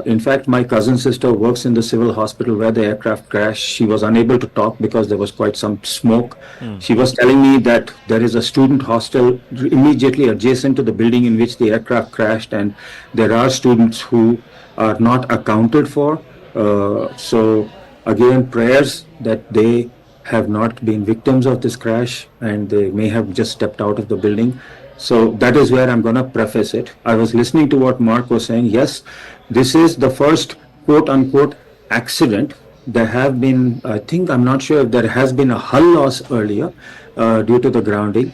In fact, my cousin sister works in the civil hospital where the aircraft crashed. She was unable to talk because there was quite some smoke. She was telling me that there is a student hostel immediately adjacent to the building in which the aircraft crashed, and there are students who are not accounted for. So again, prayers that they have not been victims of this crash and they may have just stepped out of the building. So that is where I'm going to preface it. I was listening to what Mark was saying. Yes, this is the first quote-unquote accident. There have been, I'm not sure if there has been a hull loss earlier due to the grounding.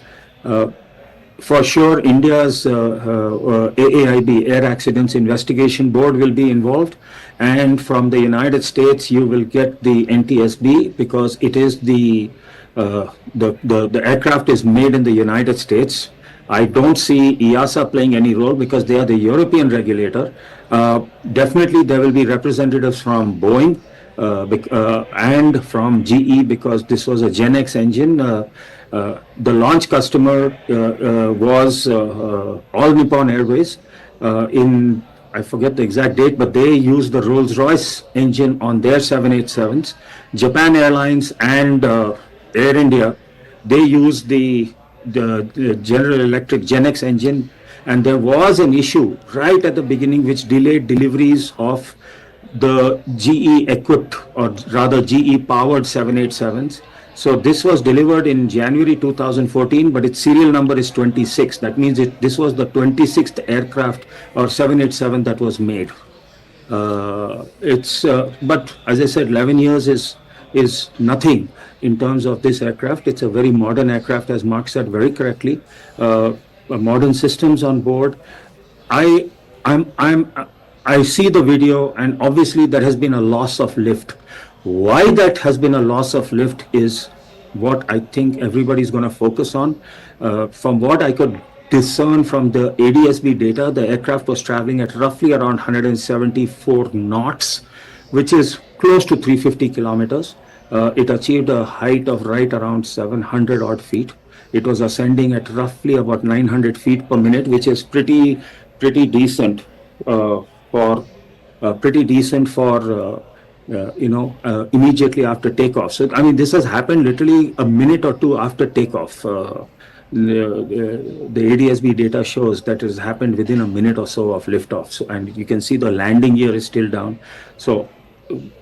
For sure, India's AAIB, Air Accidents Investigation Board, will be involved. And from the United States, you will get the NTSB, because it is the aircraft is made in the United States. I don't see EASA playing any role because they are the European regulator. Definitely there will be representatives from Boeing and from GE, because this was a Gen X engine. The launch customer was All Nippon Airways. I forget the exact date, but they used the Rolls-Royce engine on their 787s. Japan Airlines and Air India, they used the General Electric GenX engine, and there was an issue right at the beginning which delayed deliveries of the GE equipped, or rather GE powered 787s. So this was delivered in January 2014, but its serial number is 26. That means this was the 26th aircraft or 787 that was made. But as I said, 11 years is nothing in terms of this aircraft. It's a very modern aircraft, as Mark said very correctly. Modern systems on board. I see the video, and obviously there has been a loss of lift. Why that has been a loss of lift is what I think everybody's going to focus on. From what I could discern from the ADSB data, the aircraft was traveling at roughly around 174 knots, which is close to 350 kilometers. It achieved a height of right around 700 odd feet. It was ascending at roughly about 900 feet per minute, which is pretty decent immediately after takeoff. So, I mean, this has happened literally a minute or two after takeoff. The ADSB data shows that it has happened within a minute or so of liftoff. So, and you can see the landing gear is still down. So,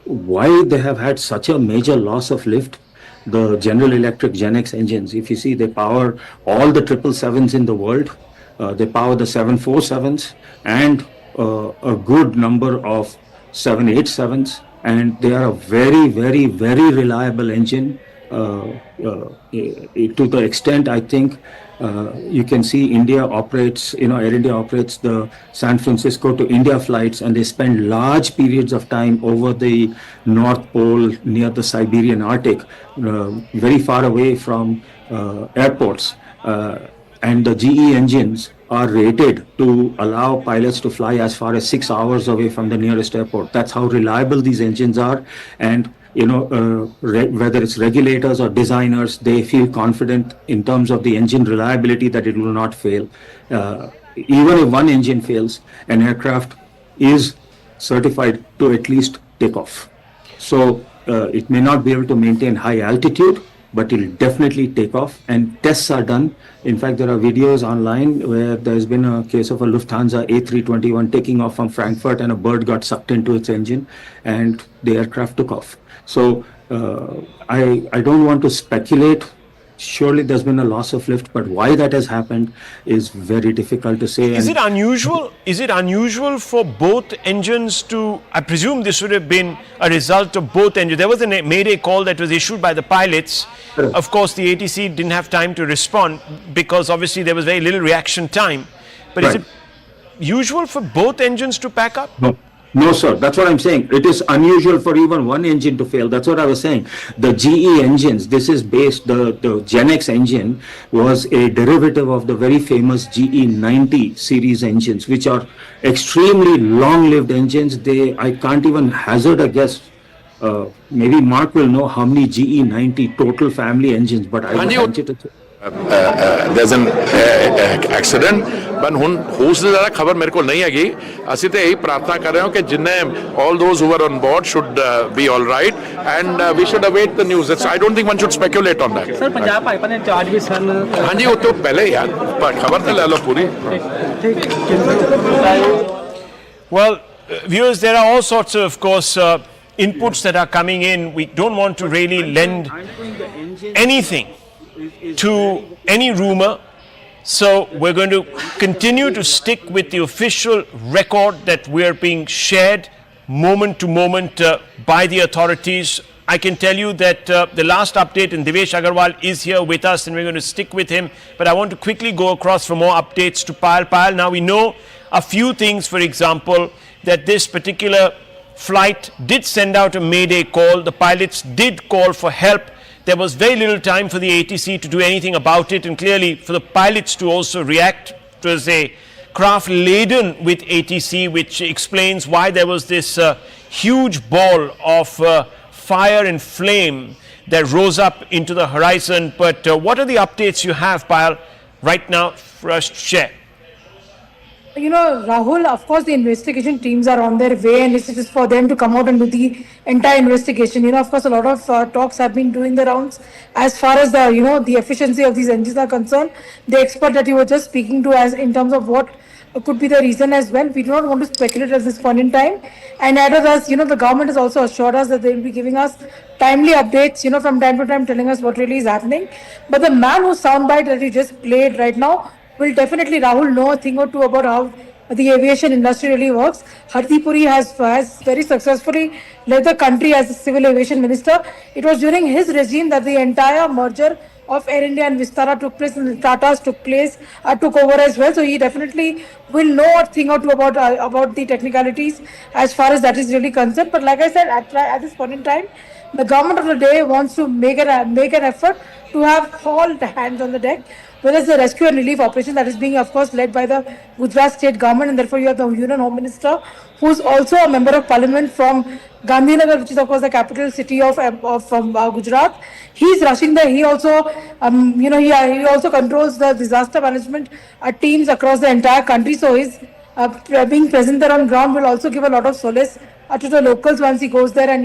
why they have had such a major loss of lift? The General Electric GenX engines, if you see, they power all the 777s in the world. They power the 747s and a good number of 787s. And they are a very, very, very reliable engine to the extent, I think, you can see India operates, Air India operates the San Francisco to India flights, and they spend large periods of time over the North Pole near the Siberian Arctic, very far away from airports. And the GE engines are rated to allow pilots to fly as far as 6 hours away from the nearest airport. That's how reliable these engines are. And, whether it's regulators or designers, they feel confident in terms of the engine reliability that it will not fail. Even if one engine fails, an aircraft is certified to at least take off. So it may not be able to maintain high altitude, but it'll definitely take off, and tests are done. In fact, there are videos online where there's been a case of a Lufthansa A321 taking off from Frankfurt, and a bird got sucked into its engine and the aircraft took off. So I don't want to speculate. Surely there's been a loss of lift, but why that has happened is very difficult to say. Is it unusual? Is it unusual for both engines to? I presume this would have been a result of both engines. There was a Mayday call that was issued by the pilots. Of course, the ATC didn't have time to respond because obviously there was very little reaction time. But is it usual for both engines to pack up? No, sir. That's what I'm saying. It is unusual for even one engine to fail. That's what I was saying. The GE engines, this is based, the GenX engine was a derivative of the very famous GE90 series engines, which are extremely long-lived engines. I can't even hazard a guess. Maybe Mark will know how many GE90 total family engines, but I would venture to say. There's an accident, but who's the खबर मेरे को नहीं आगी. ਅਸੀਂ तो यही प्रार्थना कर रहे हो कि जिन्हें all those who were on board should be all right, and we should await the news. I don't think one should speculate on that. Sir Punjab pipeline ने चार्ज भी सर. हाँ जी वो तो पहले यार खबर तो ले लो पूरी. Well, viewers, there are all sorts of course, inputs that are coming in. We don't want to really lend anything to any rumor, so we're going to continue to stick with the official record that we're being shared moment to moment by the authorities. I can tell you that the last update, and Devesh Agarwal is here with us, and we're going to stick with him, but I want to quickly go across for more updates to Payal. Now we know a few things. For example, that this particular flight did send out a Mayday call. The pilots did call for help. There was very little time for the ATC to do anything about it, and clearly for the pilots to also react. It was a craft laden with ATC, which explains why there was this huge ball of fire and flame that rose up into the horizon. But what are the updates you have, Payal, right now for us to share? Rahul, of course, the investigation teams are on their way, and it's just for them to come out and do the entire investigation. Of course, a lot of talks have been doing the rounds as far as the efficiency of these engines are concerned. The expert that you were just speaking to, as in terms of what could be the reason as well. We do not want to speculate at this point in time. And neither does, the government has also assured us that they will be giving us timely updates, from time to time, telling us what really is happening. But the man whose soundbite that you just played right now will definitely, Rahul, know a thing or two about how the aviation industry really works. Hardeep Puri has very successfully led the country as a civil aviation minister. It was during his regime that the entire merger of Air India and Vistara took place, and the Tatas took over as well. So he definitely will know a thing or two about the technicalities as far as that is really concerned. But like I said, at this point in time, the government of the day wants to make an effort to have all the hands on the deck, whether it's the rescue and relief operation that is being, of course, led by the Gujarat state government, and therefore you have the Union Home Minister, who's also a member of parliament from Gandhinagar, which is, of course, the capital city of Gujarat. He's rushing there. He also, he also controls the disaster management teams across the entire country. So his being present there on ground will also give a lot of solace to the locals once he goes there and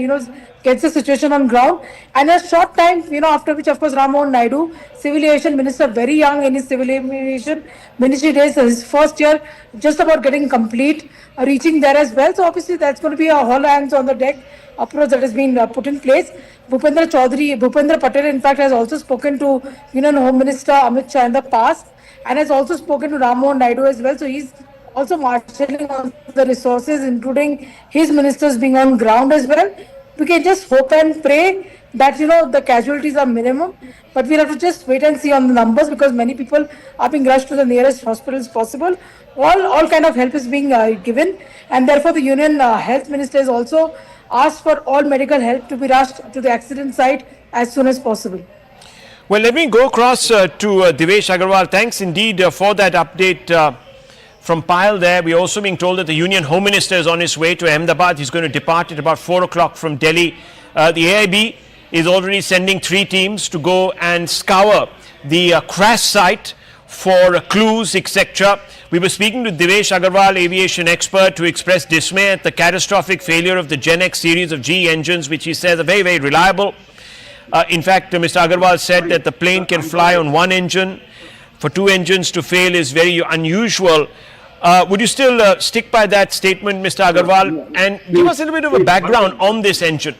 gets the situation on ground. And a short time, after which, of course, Rammohan Naidu, civil aviation minister, very young in his civil aviation ministry days, so his first year just about getting complete, reaching there as well. So obviously that's going to be a all hands on the deck approach that has been put in place. Bhupendra Patel, in fact, has also spoken to Union Home Minister Amit Shah in the past, and has also spoken to Rammohan Naidu as well. So he's also marshalling on the resources, including his ministers being on ground as well. We can just hope and pray that the casualties are minimum, but we'll have to just wait and see on the numbers, because many people are being rushed to the nearest hospitals possible. All kind of help is being given, and therefore the Union Health Minister has also asked for all medical help to be rushed to the accident site as soon as possible. Well, let me go across to Devesh Agarwal. Thanks indeed for that update. From Payal there, we're also being told that the Union Home Minister is on his way to Ahmedabad. He's going to depart at about 4 o'clock from Delhi. The AIB is already sending 3 teams to go and scour the crash site for clues, etc. We were speaking to Devesh Agarwal, aviation expert, to express dismay at the catastrophic failure of the Gen X series of GE engines, which he says are very, very reliable. In fact, Mr. Agarwal said that the plane can fly on one engine. For 2 engines to fail is very unusual. Would you still stick by that statement, Mr. Agarwal, and give us a little bit of a background on this engine?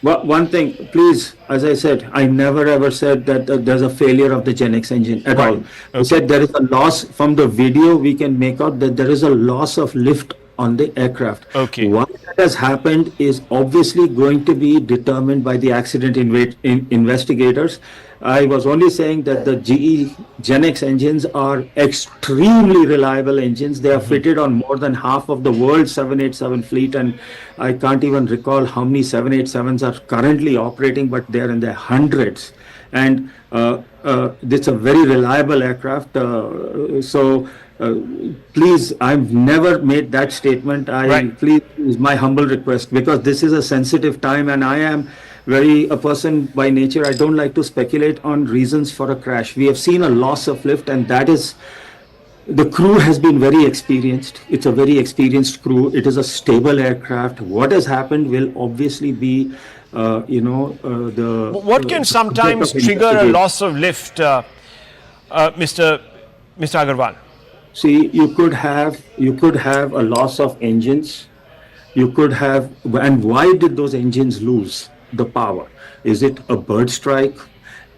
Well, one thing, please, as I said, I never ever said that there's a failure of the Gen X engine at all. I said there is a loss. From the video, we can make out that there is a loss of lift on the aircraft. Okay. What has happened is obviously going to be determined by the accident investigators. I was only saying that the GE Gen X engines are extremely reliable engines. They are fitted on more than half of the world's 787 fleet, and I can't even recall how many 787s are currently operating, but they are in their hundreds. And it's a very reliable aircraft. Please, I've never made that statement. Please, is my humble request, because this is a sensitive time, and I am a person by nature. I don't like to speculate on reasons for a crash. We have seen a loss of lift, and that is, the crew has been very experienced. It's a very experienced crew. It is a stable aircraft. What has happened will obviously be, What can sometimes trigger a loss of lift, Mr. Agarwal? See, you could have a loss of engines. You could have, and why did those engines lose the power? Is it a bird strike,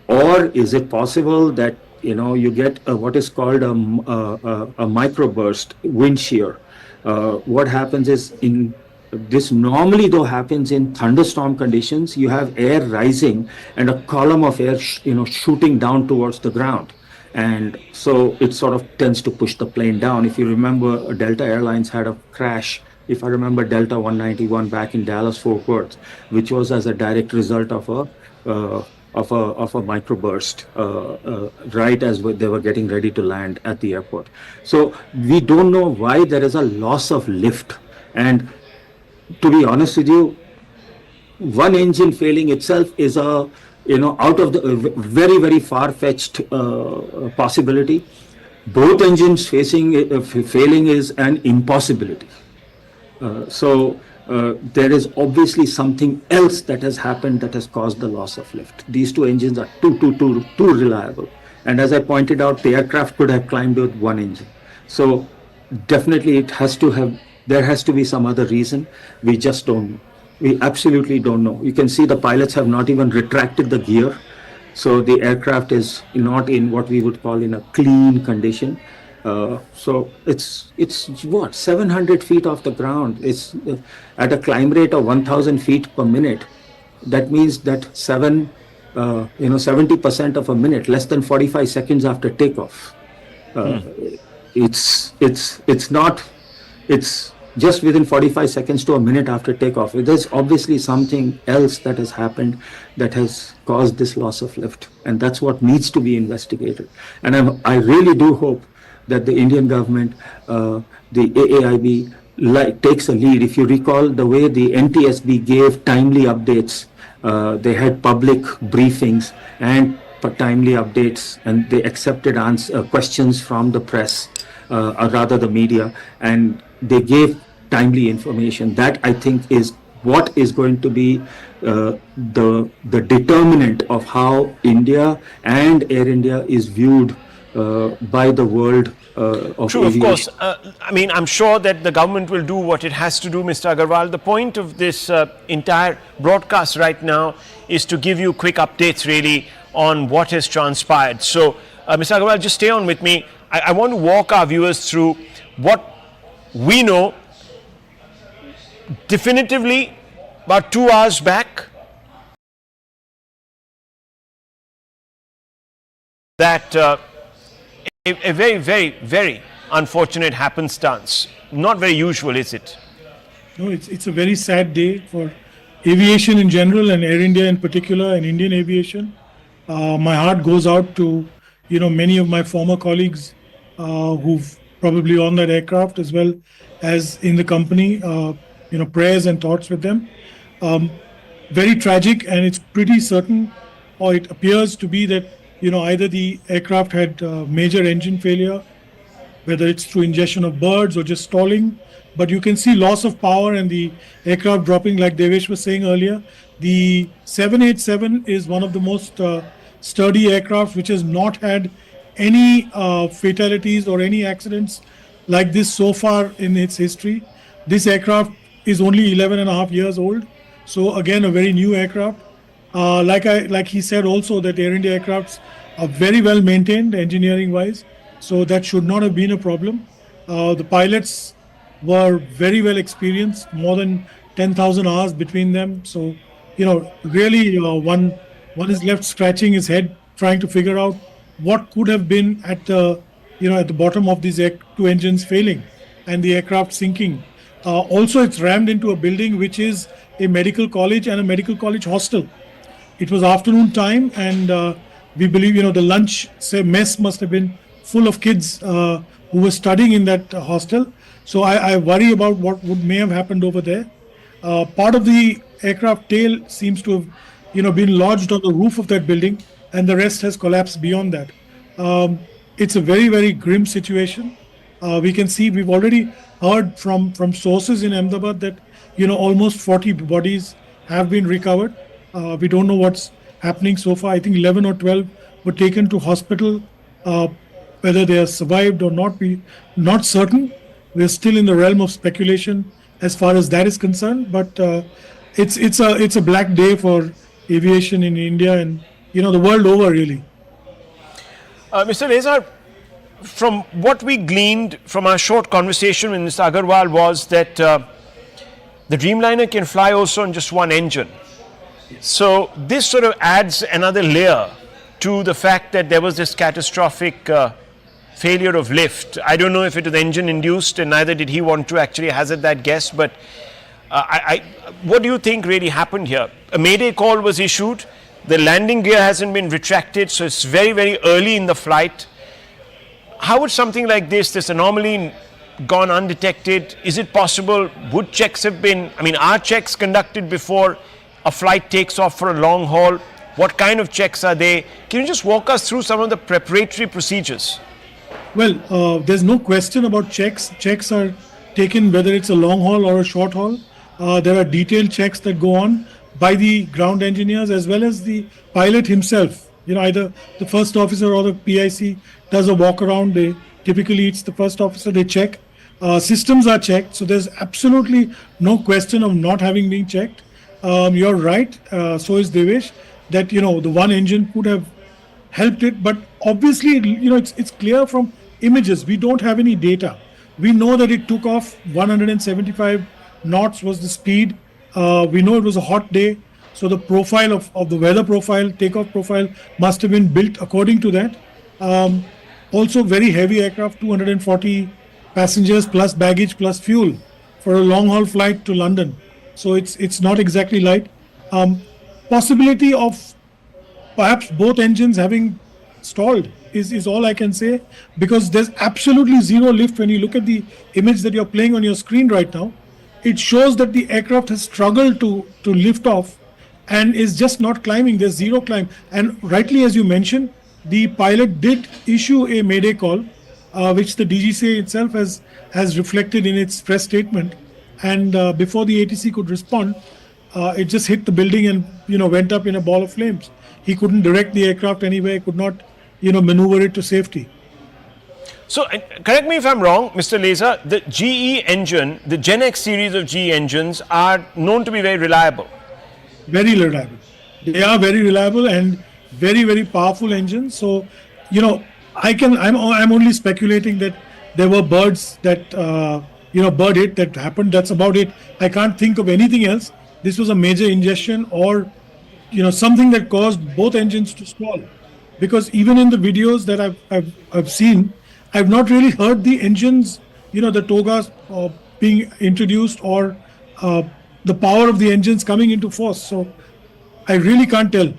or is it possible that you get what is called a microburst wind shear? What happens is, this normally though happens in thunderstorm conditions. You have air rising and a column of air shooting down towards the ground. And so it sort of tends to push the plane down. If you remember, Delta Airlines had a crash, if I remember, Delta 191 back in Dallas-Fort Worth, which was as a direct result of a microburst right as they were getting ready to land at the airport. So we don't know why there is a loss of lift. And to be honest with you, one engine failing itself is out of the very, very far-fetched possibility. both engines failing is an impossibility. There is obviously something else that has happened that has caused the loss of lift. These two engines are too reliable. And as I pointed out, the aircraft could have climbed with one engine. So definitely there has to be some other reason. We just don't know. We absolutely don't know. You can see the pilots have not even retracted the gear. So the aircraft is not in what we would call in a clean condition. So it's what, 700 feet off the ground. It's at a climb rate of 1,000 feet per minute. That means that 70% of a minute, less than 45 seconds after takeoff. It's just within 45 seconds to a minute after takeoff. There's obviously something else that has happened that has caused this loss of lift, and that's what needs to be investigated. And I really do hope that the Indian government, the AAIB, takes a lead. If you recall the way the NTSB gave timely updates, they had public briefings and timely updates, and they accepted questions from the press, or rather the media, and they gave timely information. That, I think, is what is going to be the determinant of how India and Air India is viewed by the world of True, aviation. of course. I mean, I'm sure that the government will do what it has to do, Mr. Agarwal. The point of this entire broadcast right now is to give you quick updates, really, on what has transpired. So, Mr. Agarwal, just stay on with me. I want to walk our viewers through what we know definitively about 2 hours back, that a very, very, very unfortunate happenstance. Not very usual, is it? No, it's a very sad day for aviation in general and Air India in particular, and Indian aviation. My heart goes out to many of my former colleagues who've probably on that aircraft as well as in the company. Prayers and thoughts with them. Very tragic, and it's pretty certain, or it appears to be that either the aircraft had major engine failure, whether it's through ingestion of birds or just stalling. But you can see loss of power and the aircraft dropping, like Devesh was saying earlier. The 787 is one of the most sturdy aircraft which has not had any fatalities or any accidents like this so far in its history. This aircraft is only 11 and a half years old. So again, a very new aircraft. Like he said also, that Air India aircrafts are very well maintained engineering wise. So that should not have been a problem. The pilots were very well experienced, more than 10,000 hours between them. So, really one is left scratching his head trying to figure out what could have been at the bottom of these two engines failing and the aircraft sinking. Also, it's rammed into a building which is a medical college and a medical college hostel. It was afternoon time, and we believe the lunch mess must have been full of kids who were studying in that hostel. So I worry about what may have happened over there. Part of the aircraft tail seems to have been lodged on the roof of that building, and the rest has collapsed beyond that. It's a very, very grim situation. We can see, we've already heard from sources in Ahmedabad that almost 40 bodies have been recovered. We don't know what's happening so far. I think 11 or 12 were taken to hospital. Whether they have survived or not, we're not certain. We're still in the realm of speculation as far as that is concerned. But it's a black day for aviation in India and the world over, really. Mr. Reza, from what we gleaned from our short conversation with Mr. Agarwal was that the Dreamliner can fly also on just one engine. So this sort of adds another layer to the fact that there was this catastrophic failure of lift. I don't know if it was engine induced, and neither did he want to actually hazard that guess, but what do you think really happened here? A Mayday call was issued, the landing gear hasn't been retracted, so it's very, very early in the flight. How would something like this anomaly, gone undetected? Is it possible? Would checks have been, are checks conducted before a flight takes off for a long haul? What kind of checks are they? Can you just walk us through some of the preparatory procedures? Well, there's no question about checks. Checks are taken whether it's a long haul or a short haul. There are detailed checks that go on by the ground engineers as well as the pilot himself. You know, either the first officer or the PIC does a walk around. Typically it's the first officer. They check. Systems are checked, so there's absolutely no question of not having been checked. You're right. So is Devesh, that the one engine could have helped it, but obviously it's clear from images. We don't have any data. We know that it took off 175 knots was the speed. We know it was a hot day, so the profile of the weather profile, takeoff profile must have been built according to that. Also very heavy aircraft, 240 passengers plus baggage plus fuel for a long haul flight to London. So it's not exactly light. Possibility of perhaps both engines having stalled is all I can say, because there's absolutely zero lift. When you look at the image that you're playing on your screen right now, it shows that the aircraft has struggled to lift off and is just not climbing. There's zero climb. And rightly, as you mentioned, the pilot did issue a Mayday call, which the DGCA itself has reflected in its press statement. And before the ATC could respond, it just hit the building and went up in a ball of flames. He couldn't direct the aircraft anywhere, could not maneuver it to safety. So, correct me if I'm wrong, Mr. Leza, the GE engine, the Gen X series of GE engines are known to be very reliable. Very reliable. They are very reliable and very, very powerful engines. So, I'm only speculating that there were birds that, bird hit that happened. That's about it. I can't think of anything else. This was a major ingestion or, something that caused both engines to stall. Because even in the videos that I've seen, I've not really heard the engines, the togas being introduced or the power of the engines coming into force. So I really can't tell,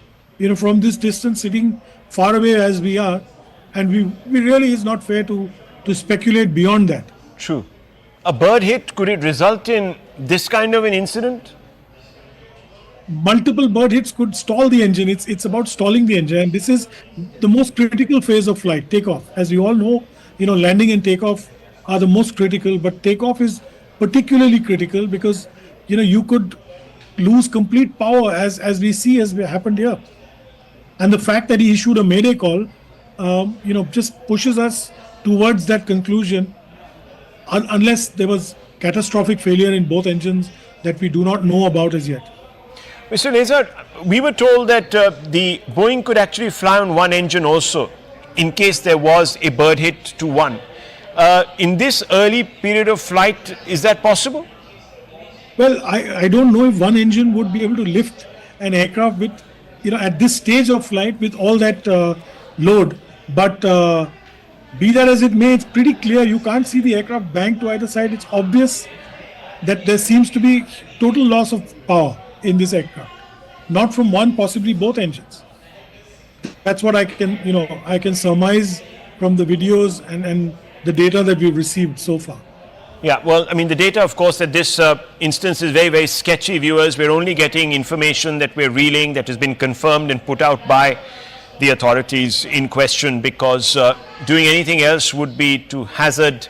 from this distance, sitting far away as we are, and we really is not fair to speculate beyond that. True. A bird hit, could it result in this kind of an incident? Multiple bird hits could stall the engine. It's about stalling the engine, and this is the most critical phase of flight, takeoff. As we all know, landing and takeoff are the most critical, but takeoff is particularly critical because you could lose complete power as we see as happened here. And the fact that he issued a Mayday call, just pushes us towards that conclusion, unless there was catastrophic failure in both engines that we do not know about as yet. Mr. Leza, we were told that the Boeing could actually fly on one engine also, in case there was a bird hit to one. In this early period of flight, is that possible? Well, I don't know if one engine would be able to lift an aircraft with, at this stage of flight with all that load. But be that as it may, it's pretty clear. You can't see the aircraft bang to either side. It's obvious that there seems to be total loss of power in this aircraft. Not from one, possibly both engines. That's what I can surmise from the videos and the data that we've received so far. Yeah, well, I mean, the data, of course, at this instance is very, very sketchy, viewers. We're only getting information that we're reeling that has been confirmed and put out by the authorities in question, because doing anything else would be to hazard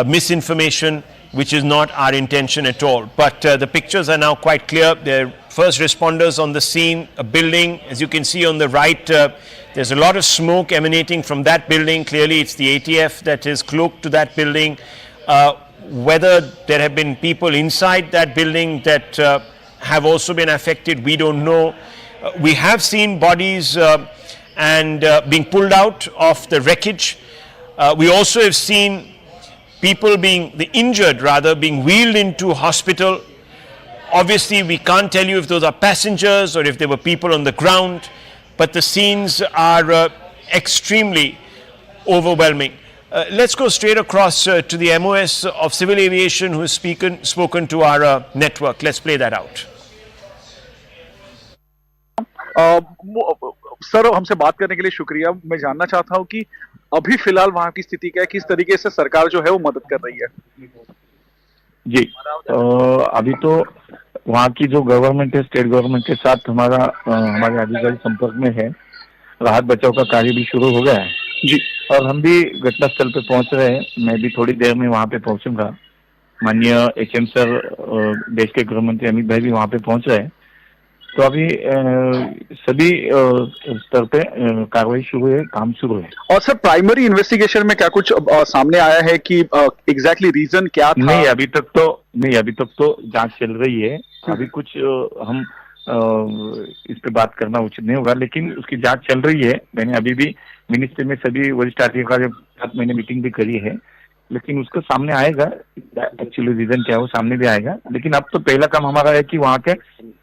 misinformation, which is not our intention at all. But the pictures are now quite clear. There are first responders on the scene, a building, as you can see on the right, there's a lot of smoke emanating from that building. Clearly it's the ATF that is cloaked to that building. Whether there have been people inside that building that have also been affected, we don't know. We have seen bodies and being pulled out of the wreckage. We also have seen people the injured rather, being wheeled into hospital. Obviously, we can't tell you if those are passengers or if there were people on the ground, but the scenes are extremely overwhelming. Let's go straight across to the MOS of Civil Aviation, who has spoken to our network. Let's play that out. Sir, हमसे बात करने के लिए शुक्रिया। मैं जानना चाहता हूं कि अभी फिलहाल वहां की स्थिति क्या है, किस तरीके से सरकार जो है वो मदद कर रही है। जी, अभी तो वहाँ की जो गवर्नमेंट है, स्टेट गवर्नमेंट के साथ हमारे अधिकारी संपर्क में है। राहत बचाव का कार्य भी शुरू हो गया है जी। और हम भी घटनास्थल पे पहुंच रहे हैं। मैं भी थोड़ी देर में वहां पे पहुंचूंगा। माननीय एचएम सर, देश के गृह मंत्री अमित भाई भी वहां पे पहुंच रहे हैं। तो अभी सभी स्तर पे कार्रवाई शुरू है, काम शुरू है। और सर, प्राइमरी इन्वेस्टिगेशन में क्या कुछ सामने आया है कि एग्जैक्टली रीजन क्या था? नहीं, अभी तक तो जांच चल रही है। अभी कुछ हम इस पे बात करना उचित नहीं होगा, लेकिन उसकी जांच चल रही है। मैंने अभी भी मिनिस्ट्री में सभी वरिष्ठ अधिकारियों के साथ मैंने मीटिंग भी करी है, लेकिन उसका सामने आएगा एक्चुअली रीजन क्या है, वो सामने भी आएगा। लेकिन अब तो पहला काम हमारा है कि वहाँ के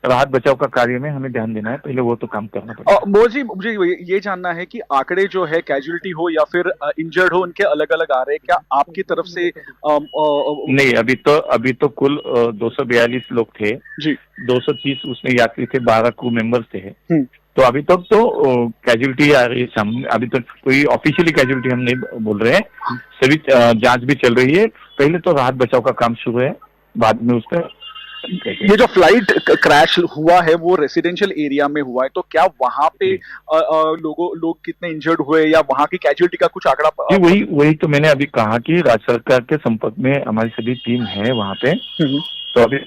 राहत बचाव का कार्य में हमें ध्यान देना है, पहले वो तो काम करना पड़ेगा। मोदी जी, मुझे ये जानना है कि आंकड़े जो है कैजुअलिटी हो या फिर इंजर्ड हो, उनके अलग अलग आ रहे हैं क्या आपकी तरफ से? नहीं, अभी तो कुल 242 लोग थे जी। 230 उसमें यात्री थे, 12 क्रू मेंबर्स थे। तो अभी तक तो कैजुअलिटी आ रही है सामने। अभी तक कोई ऑफिशियली कैजुअलिटी हम नहीं बोल रहे हैं, सभी जांच भी चल रही है। पहले तो राहत बचाव का काम शुरू है, बाद में उसका। ये जो फ्लाइट क्रैश हुआ है वो रेसिडेंशियल एरिया में हुआ है, तो क्या वहां पे लोग कितने इंजर्ड हुए या वहां की कैजुअलिटी का कुछ आंकड़ा? वही तो मैंने अभी कहा कि राज्य सरकार के संपर्क में हमारी सभी टीम है वहां पे। तो अभी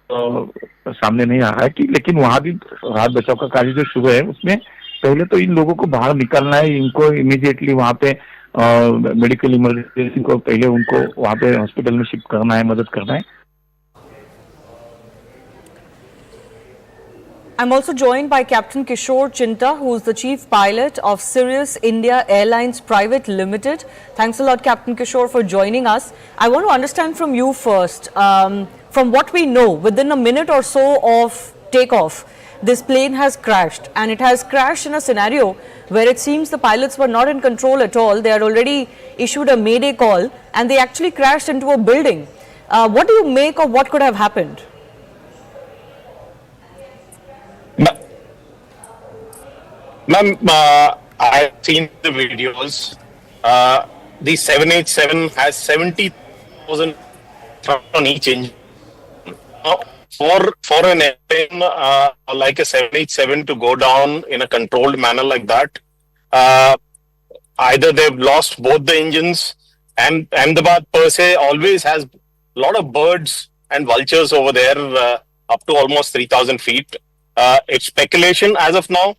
सामने नहीं आ रहा है कि, लेकिन वहां भी राहत बचाव का कार्य जो शुरू है उसमें पहले तो इन लोगों को बाहर निकालना है। इनको इमीडिएटली वहां पे मेडिकल इमरजेंसी को पहले उनको वहां पे हॉस्पिटल में शिफ्ट करना है, मदद करना है। I'm also joined by Captain Kishore Chinta, who is the Chief Pilot of Sirius India Airlines Private Limited. Thanks a lot, Captain Kishore, for joining us. I want to understand from you first, from what we know, within a minute or so of takeoff, this plane has crashed, and it has crashed in a scenario where it seems the pilots were not in control at all. They had already issued a Mayday call, and they actually crashed into a building. What do you make of what could have happened? Ma'am, I've seen the videos. The 787 has 70,000 on each engine. For an airplane like a 787 to go down in a controlled manner like that, either they've lost both the engines, and Ahmedabad per se always has a lot of birds and vultures over there up to almost 3,000 feet. It's speculation as of now.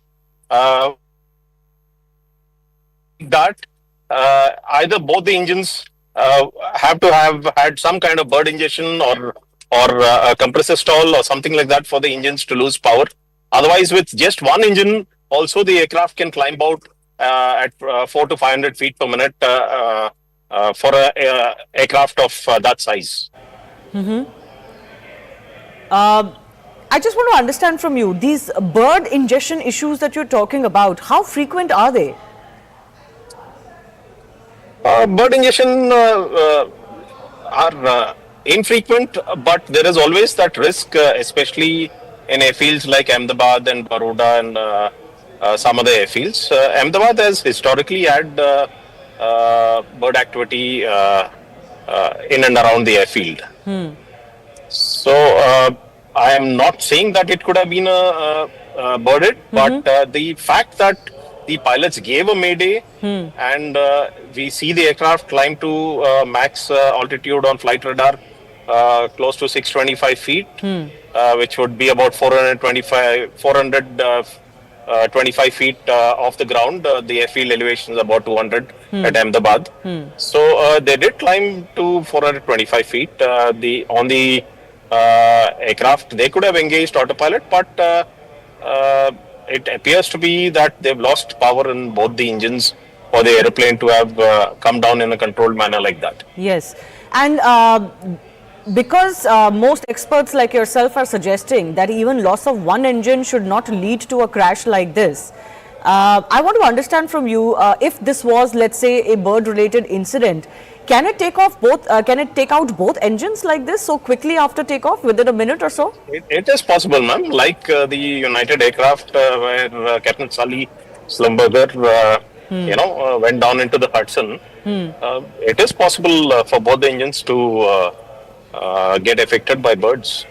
That either both the engines have to have had some kind of bird ingestion or a compressor stall or something like that for the engines to lose power. Otherwise, with just one engine, also the aircraft can climb out at 400 to 500 feet per minute for a aircraft of that size. I just want to understand from you, these bird ingestion issues that you're talking about, how frequent are they? Bird ingestion are infrequent, but there is always that risk, especially in airfields like Ahmedabad and Baroda and some other airfields. Ahmedabad has historically had bird activity in and around the airfield. So I am not saying that it could have been a bird hit, but the fact that the pilots gave a mayday and we see the aircraft climb to max altitude on flight radar close to 625 feet, which would be about 425 feet off the ground. The airfield elevation is about 200 at Ahmedabad. So they did climb to 425 feet. On the aircraft, they could have engaged autopilot, but it appears to be that they've lost power in both the engines for the aeroplane to have come down in a controlled manner like that. Yes, and because most experts like yourself are suggesting that even loss of one engine should not lead to a crash like this, I want to understand from you, if this was, let's say, a bird-related incident, can it take off both? Can it take out both engines like this so quickly after takeoff, within a minute or so? It is possible, ma'am. Like the United aircraft, where Captain Sully Slumberger, went down into the Hudson. It is possible for both the engines to get affected by birds.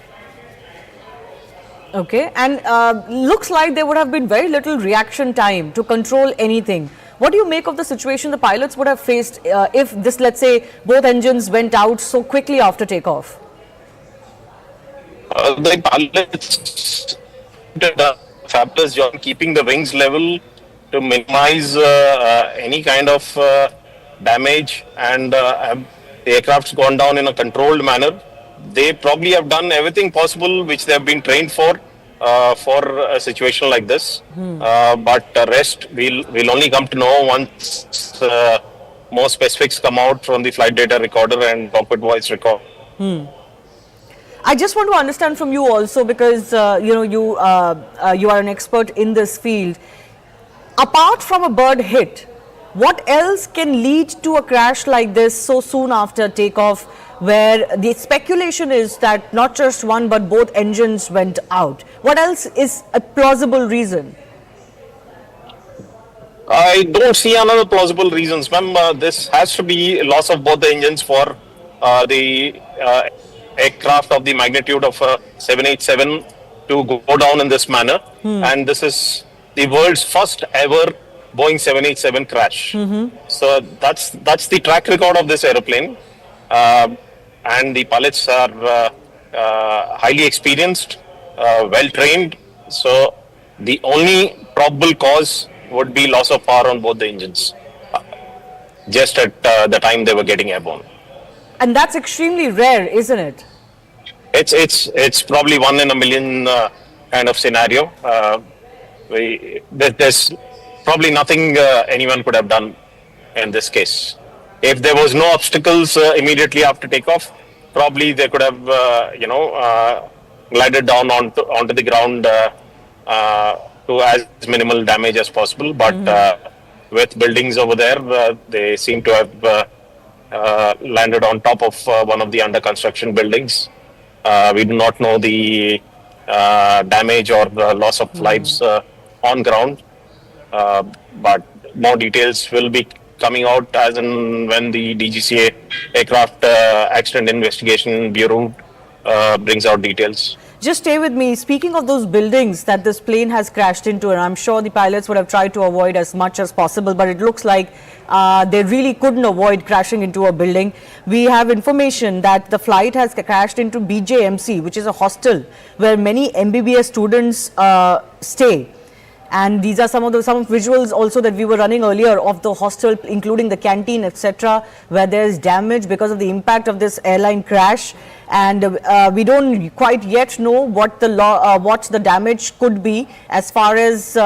Okay, and looks like there would have been very little reaction time to control anything. What do you make of the situation the pilots would have faced if this, let's say, both engines went out so quickly after takeoff? The pilots did a fabulous job keeping the wings level to minimize any kind of damage, and the aircraft's gone down in a controlled manner. They probably have done everything possible which they have been trained for a situation like this. But the rest we'll only come to know once more specifics come out from the flight data recorder and cockpit voice record. I just want to understand from you also, because you are an expert in this field. Apart from a bird hit, what else can lead to a crash like this so soon after takeoff, where the speculation is that not just one but both engines went out? What else is a plausible reason? I don't see another plausible reasons, ma'am. This has to be loss of both the engines for the aircraft of the magnitude of 787 to go down in this manner. And this is the world's first ever Boeing 787 crash. So that's the track record of this aeroplane. And the pilots are highly experienced, well trained. So the only probable cause would be loss of power on both the engines, just at the time they were getting airborne. And that's extremely rare, isn't it? It's probably 1 in a million kind of scenario. There's probably nothing anyone could have done in this case. If there was no obstacles immediately after takeoff, probably they could have glided down onto the ground to as minimal damage as possible. But with buildings over there, they seem to have landed on top of one of the under construction buildings. We do not know the damage or the loss of lives on ground, but more details will be coming out as and when the DGCA Aircraft Accident Investigation Bureau brings out details. Just stay with me. Speaking of those buildings that this plane has crashed into, and I'm sure the pilots would have tried to avoid as much as possible, but it looks like they really couldn't avoid crashing into a building. We have information that the flight has crashed into BJMC, which is a hostel where many MBBS students stay. And these are some visuals also that we were running earlier of the hostel, including the canteen, etc., where there is damage because of the impact of this airline crash. And we don't quite yet know what the damage could be as far as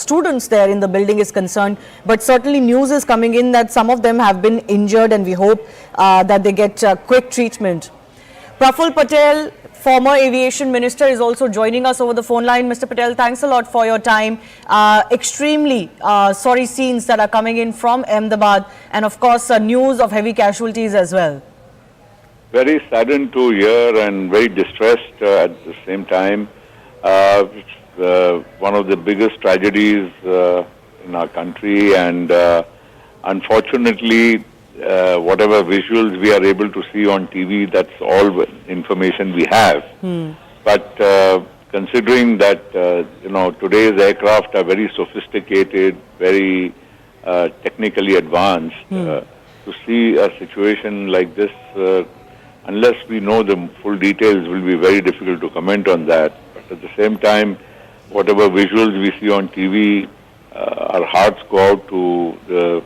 students there in the building is concerned. But certainly news is coming in that some of them have been injured, and we hope that they get quick treatment. Praful Patel, former aviation minister, is also joining us over the phone line. Mr. Patel, thanks a lot for your time. Extremely sorry scenes that are coming in from Ahmedabad, and of course news of heavy casualties as well. Very saddened to hear and very distressed at the same time. One of the biggest tragedies in our country, and unfortunately whatever visuals we are able to see on TV, that's all information we have. But considering that today's aircraft are very sophisticated, very technically advanced, to see a situation like this, unless we know the full details, will be very difficult to comment on that. But at the same time, whatever visuals we see on TV, our hearts go out to the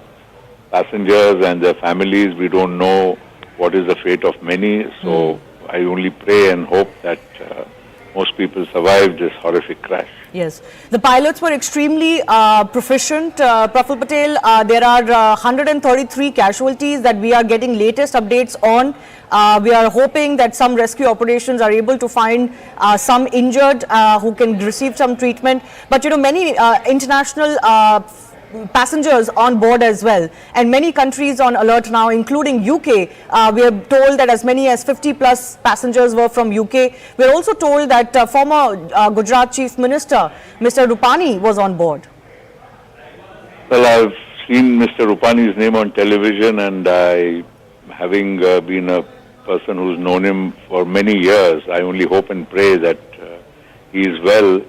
passengers and their families. We don't know what is the fate of many, so I only pray and hope that most people survive this horrific crash. Yes, the pilots were extremely proficient. Praful Patel, there are 133 casualties that we are getting latest updates on. We are hoping that some rescue operations are able to find some injured who can receive some treatment. But many international passengers on board as well, and many countries on alert now, including UK. We are told that as many as 50 plus passengers were from UK. We are also told that former Gujarat Chief Minister Mr. Rupani was on board. Well, I've seen Mr. Rupani's name on television, and I, having been a person who's known him for many years, I only hope and pray that he is well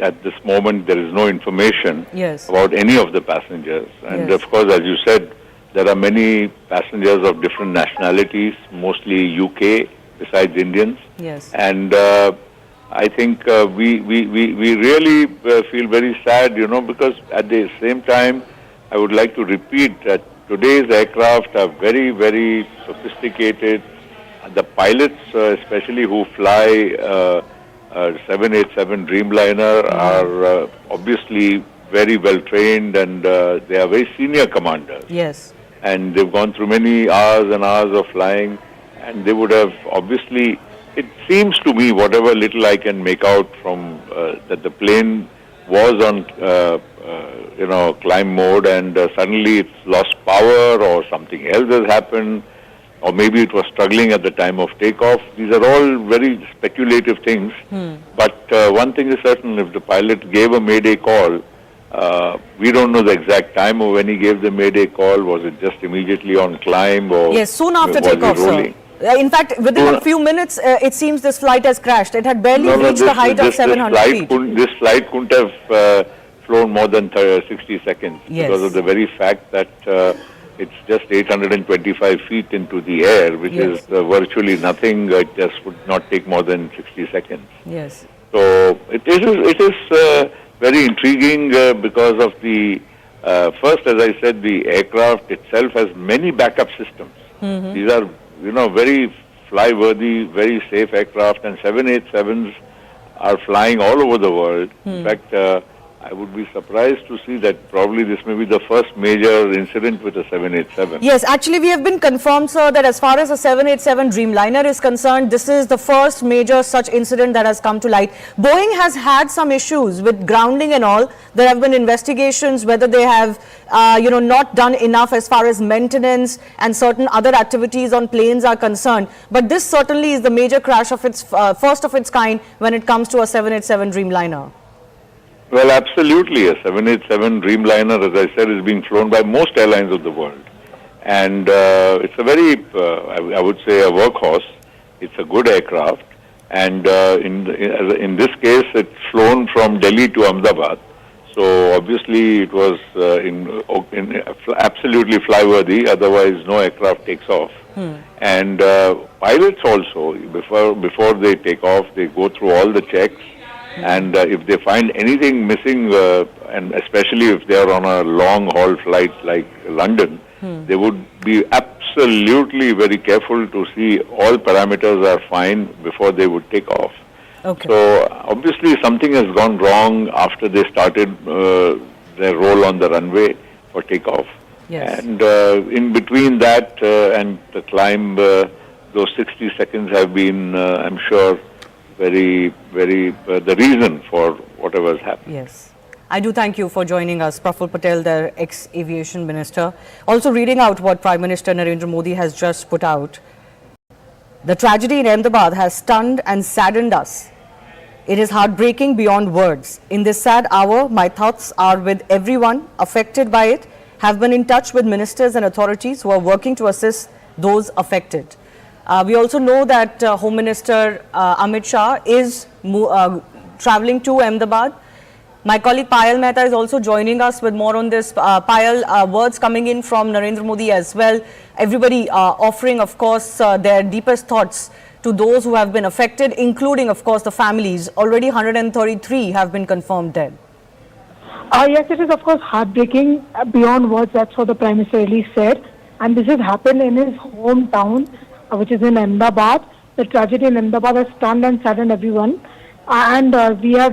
At this moment, there is no information Yes. about any of the passengers. And Yes. of course, as you said, there are many passengers of different nationalities, mostly UK, besides Indians. Yes. And I think we really feel very sad, because at the same time, I would like to repeat that today's aircraft are very, very sophisticated. The pilots, especially who fly 787 Dreamliner, are obviously very well trained, and they are very senior commanders. Yes. And they've gone through many hours and hours of flying, and they would have obviously, it seems to me, whatever little I can make out from that the plane was on climb mode, and suddenly it's lost power or something else has happened, or maybe it was struggling at the time of takeoff. These are all very speculative things. But one thing is certain: if the pilot gave a Mayday call, we don't know the exact time of when he gave the Mayday call. Was it just immediately on climb, or Yes, soon after was it takeoff, sir. rolling? In fact, within a few minutes, it seems this flight has crashed. It had barely reached the height of 700 feet. This flight couldn't have flown more than 60 seconds because of the very fact that it's just 825 feet into the air, which is virtually nothing. It just would not take more than 60 seconds. Yes. So it is very intriguing because of the first, as I said, the aircraft itself has many backup systems. These are very fly-worthy, very safe aircraft, and 787s are flying all over the world. In fact, I would be surprised to see that probably this may be the first major incident with a 787. Yes, actually we have been confirmed, sir, that as far as a 787 Dreamliner is concerned, this is the first major such incident that has come to light. Boeing has had some issues with grounding and all. There have been investigations whether they have, not done enough as far as maintenance and certain other activities on planes are concerned. But this certainly is the major crash of its first of its kind when it comes to a 787 Dreamliner. Well, absolutely. A 787 Dreamliner, as I said, is being flown by most airlines of the world. And it's a very, I would say, a workhorse. It's a good aircraft. And in this case, it's flown from Delhi to Ahmedabad. So obviously it was absolutely flyworthy. Otherwise, no aircraft takes off. And pilots also, before they take off, they go through all the checks. And if they find anything missing, and especially if they are on a long-haul flight like London, they would be absolutely very careful to see all parameters are fine before they would take off. Okay. So obviously something has gone wrong after they started their roll on the runway for takeoff. Yes. And in between that and the climb, those 60 seconds have been, I'm sure, very, very the reason for whatever has happened. Yes. I do thank you for joining us, Praful Patel, the ex-aviation minister. Also reading out what Prime Minister Narendra Modi has just put out. The tragedy in Ahmedabad has stunned and saddened us. It is heartbreaking beyond words. In this sad hour, my thoughts are with everyone affected by it, have been in touch with ministers and authorities who are working to assist those affected. We also know that Home Minister Amit Shah is travelling to Ahmedabad. My colleague Payal Mehta is also joining us with more on this. Payal, words coming in from Narendra Modi as well. Everybody offering, of course, their deepest thoughts to those who have been affected, including, of course, the families. Already 133 have been confirmed dead. Yes, it is, of course, heartbreaking beyond words. That's what the Prime Minister really said. And this has happened in his hometown, which is in Ahmedabad. The tragedy in Ahmedabad has stunned and saddened everyone. And he has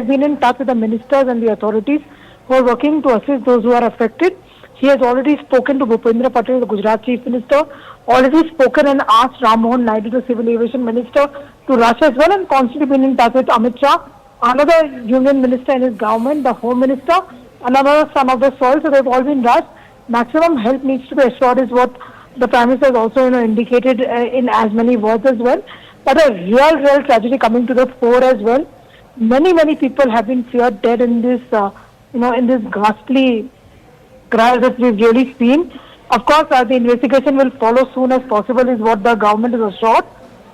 been in touch with the ministers and the authorities who are working to assist those who are affected. He has already spoken to Bhupendra Patel, the Gujarat Chief Minister, already spoken and asked Ram Mohan Naidu, the Civil Aviation Minister, to rush as well, and constantly been in touch with Amit Shah, another union minister in his government, the Home Minister, another son of the soil. So they've all been rushed. Maximum help needs to be assured is what the Prime Minister has also indicated in as many words as well. But a real tragedy coming to the fore as well. Many people have been feared dead in this, in this ghastly crash that we've really seen. Of course, the investigation will follow soon as possible is what the government is assured.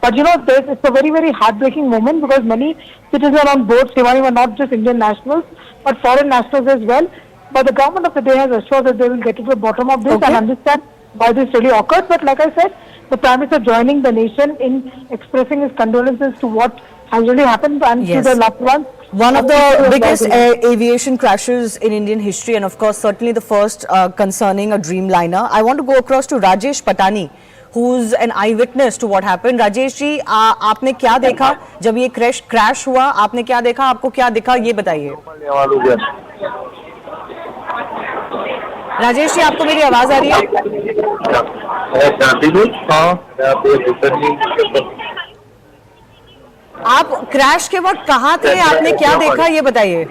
But it's a very, very heartbreaking moment because many citizens on board Shivani were not just Indian nationals, but foreign nationals as well. But the government of the day has assured that they will get to the bottom of this and understand why this really occurred. But like I said, the Prime Minister joining the nation in expressing his condolences to what has really happened and to the loved ones. One of the biggest aviation crashes in Indian history, and of course certainly the first concerning a Dreamliner. I want to go across to Rajesh Patani, who's an eyewitness to what happened. Rajesh जी, आपने क्या देखा जब ये crash हुआ? आपने क्या देखा? आपको क्या दिखा? ये बताइए। राजेश जी, आपको मेरी आवाज आ रही है? आप क्रैश के वक्त कहाँ थे? आपने क्या देखा? ये बताइए।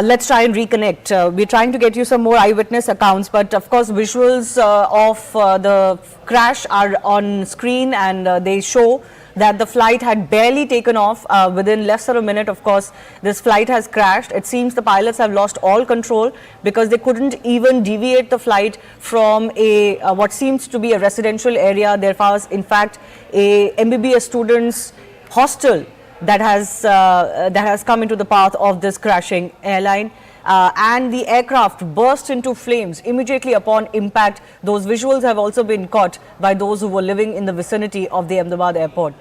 Let's try and reconnect. We're trying to get you some more eyewitness accounts, but of course visuals of the crash are on screen, and they show that the flight had barely taken off. Within less than a minute, of course, this flight has crashed. It seems the pilots have lost all control because they couldn't even deviate the flight from a what seems to be a residential area. There was, in fact, a MBBS students' hostel that has come into the path of this crashing airline, and the aircraft burst into flames immediately upon impact. Those visuals have also been caught by those who were living in the vicinity of the Ahmedabad airport.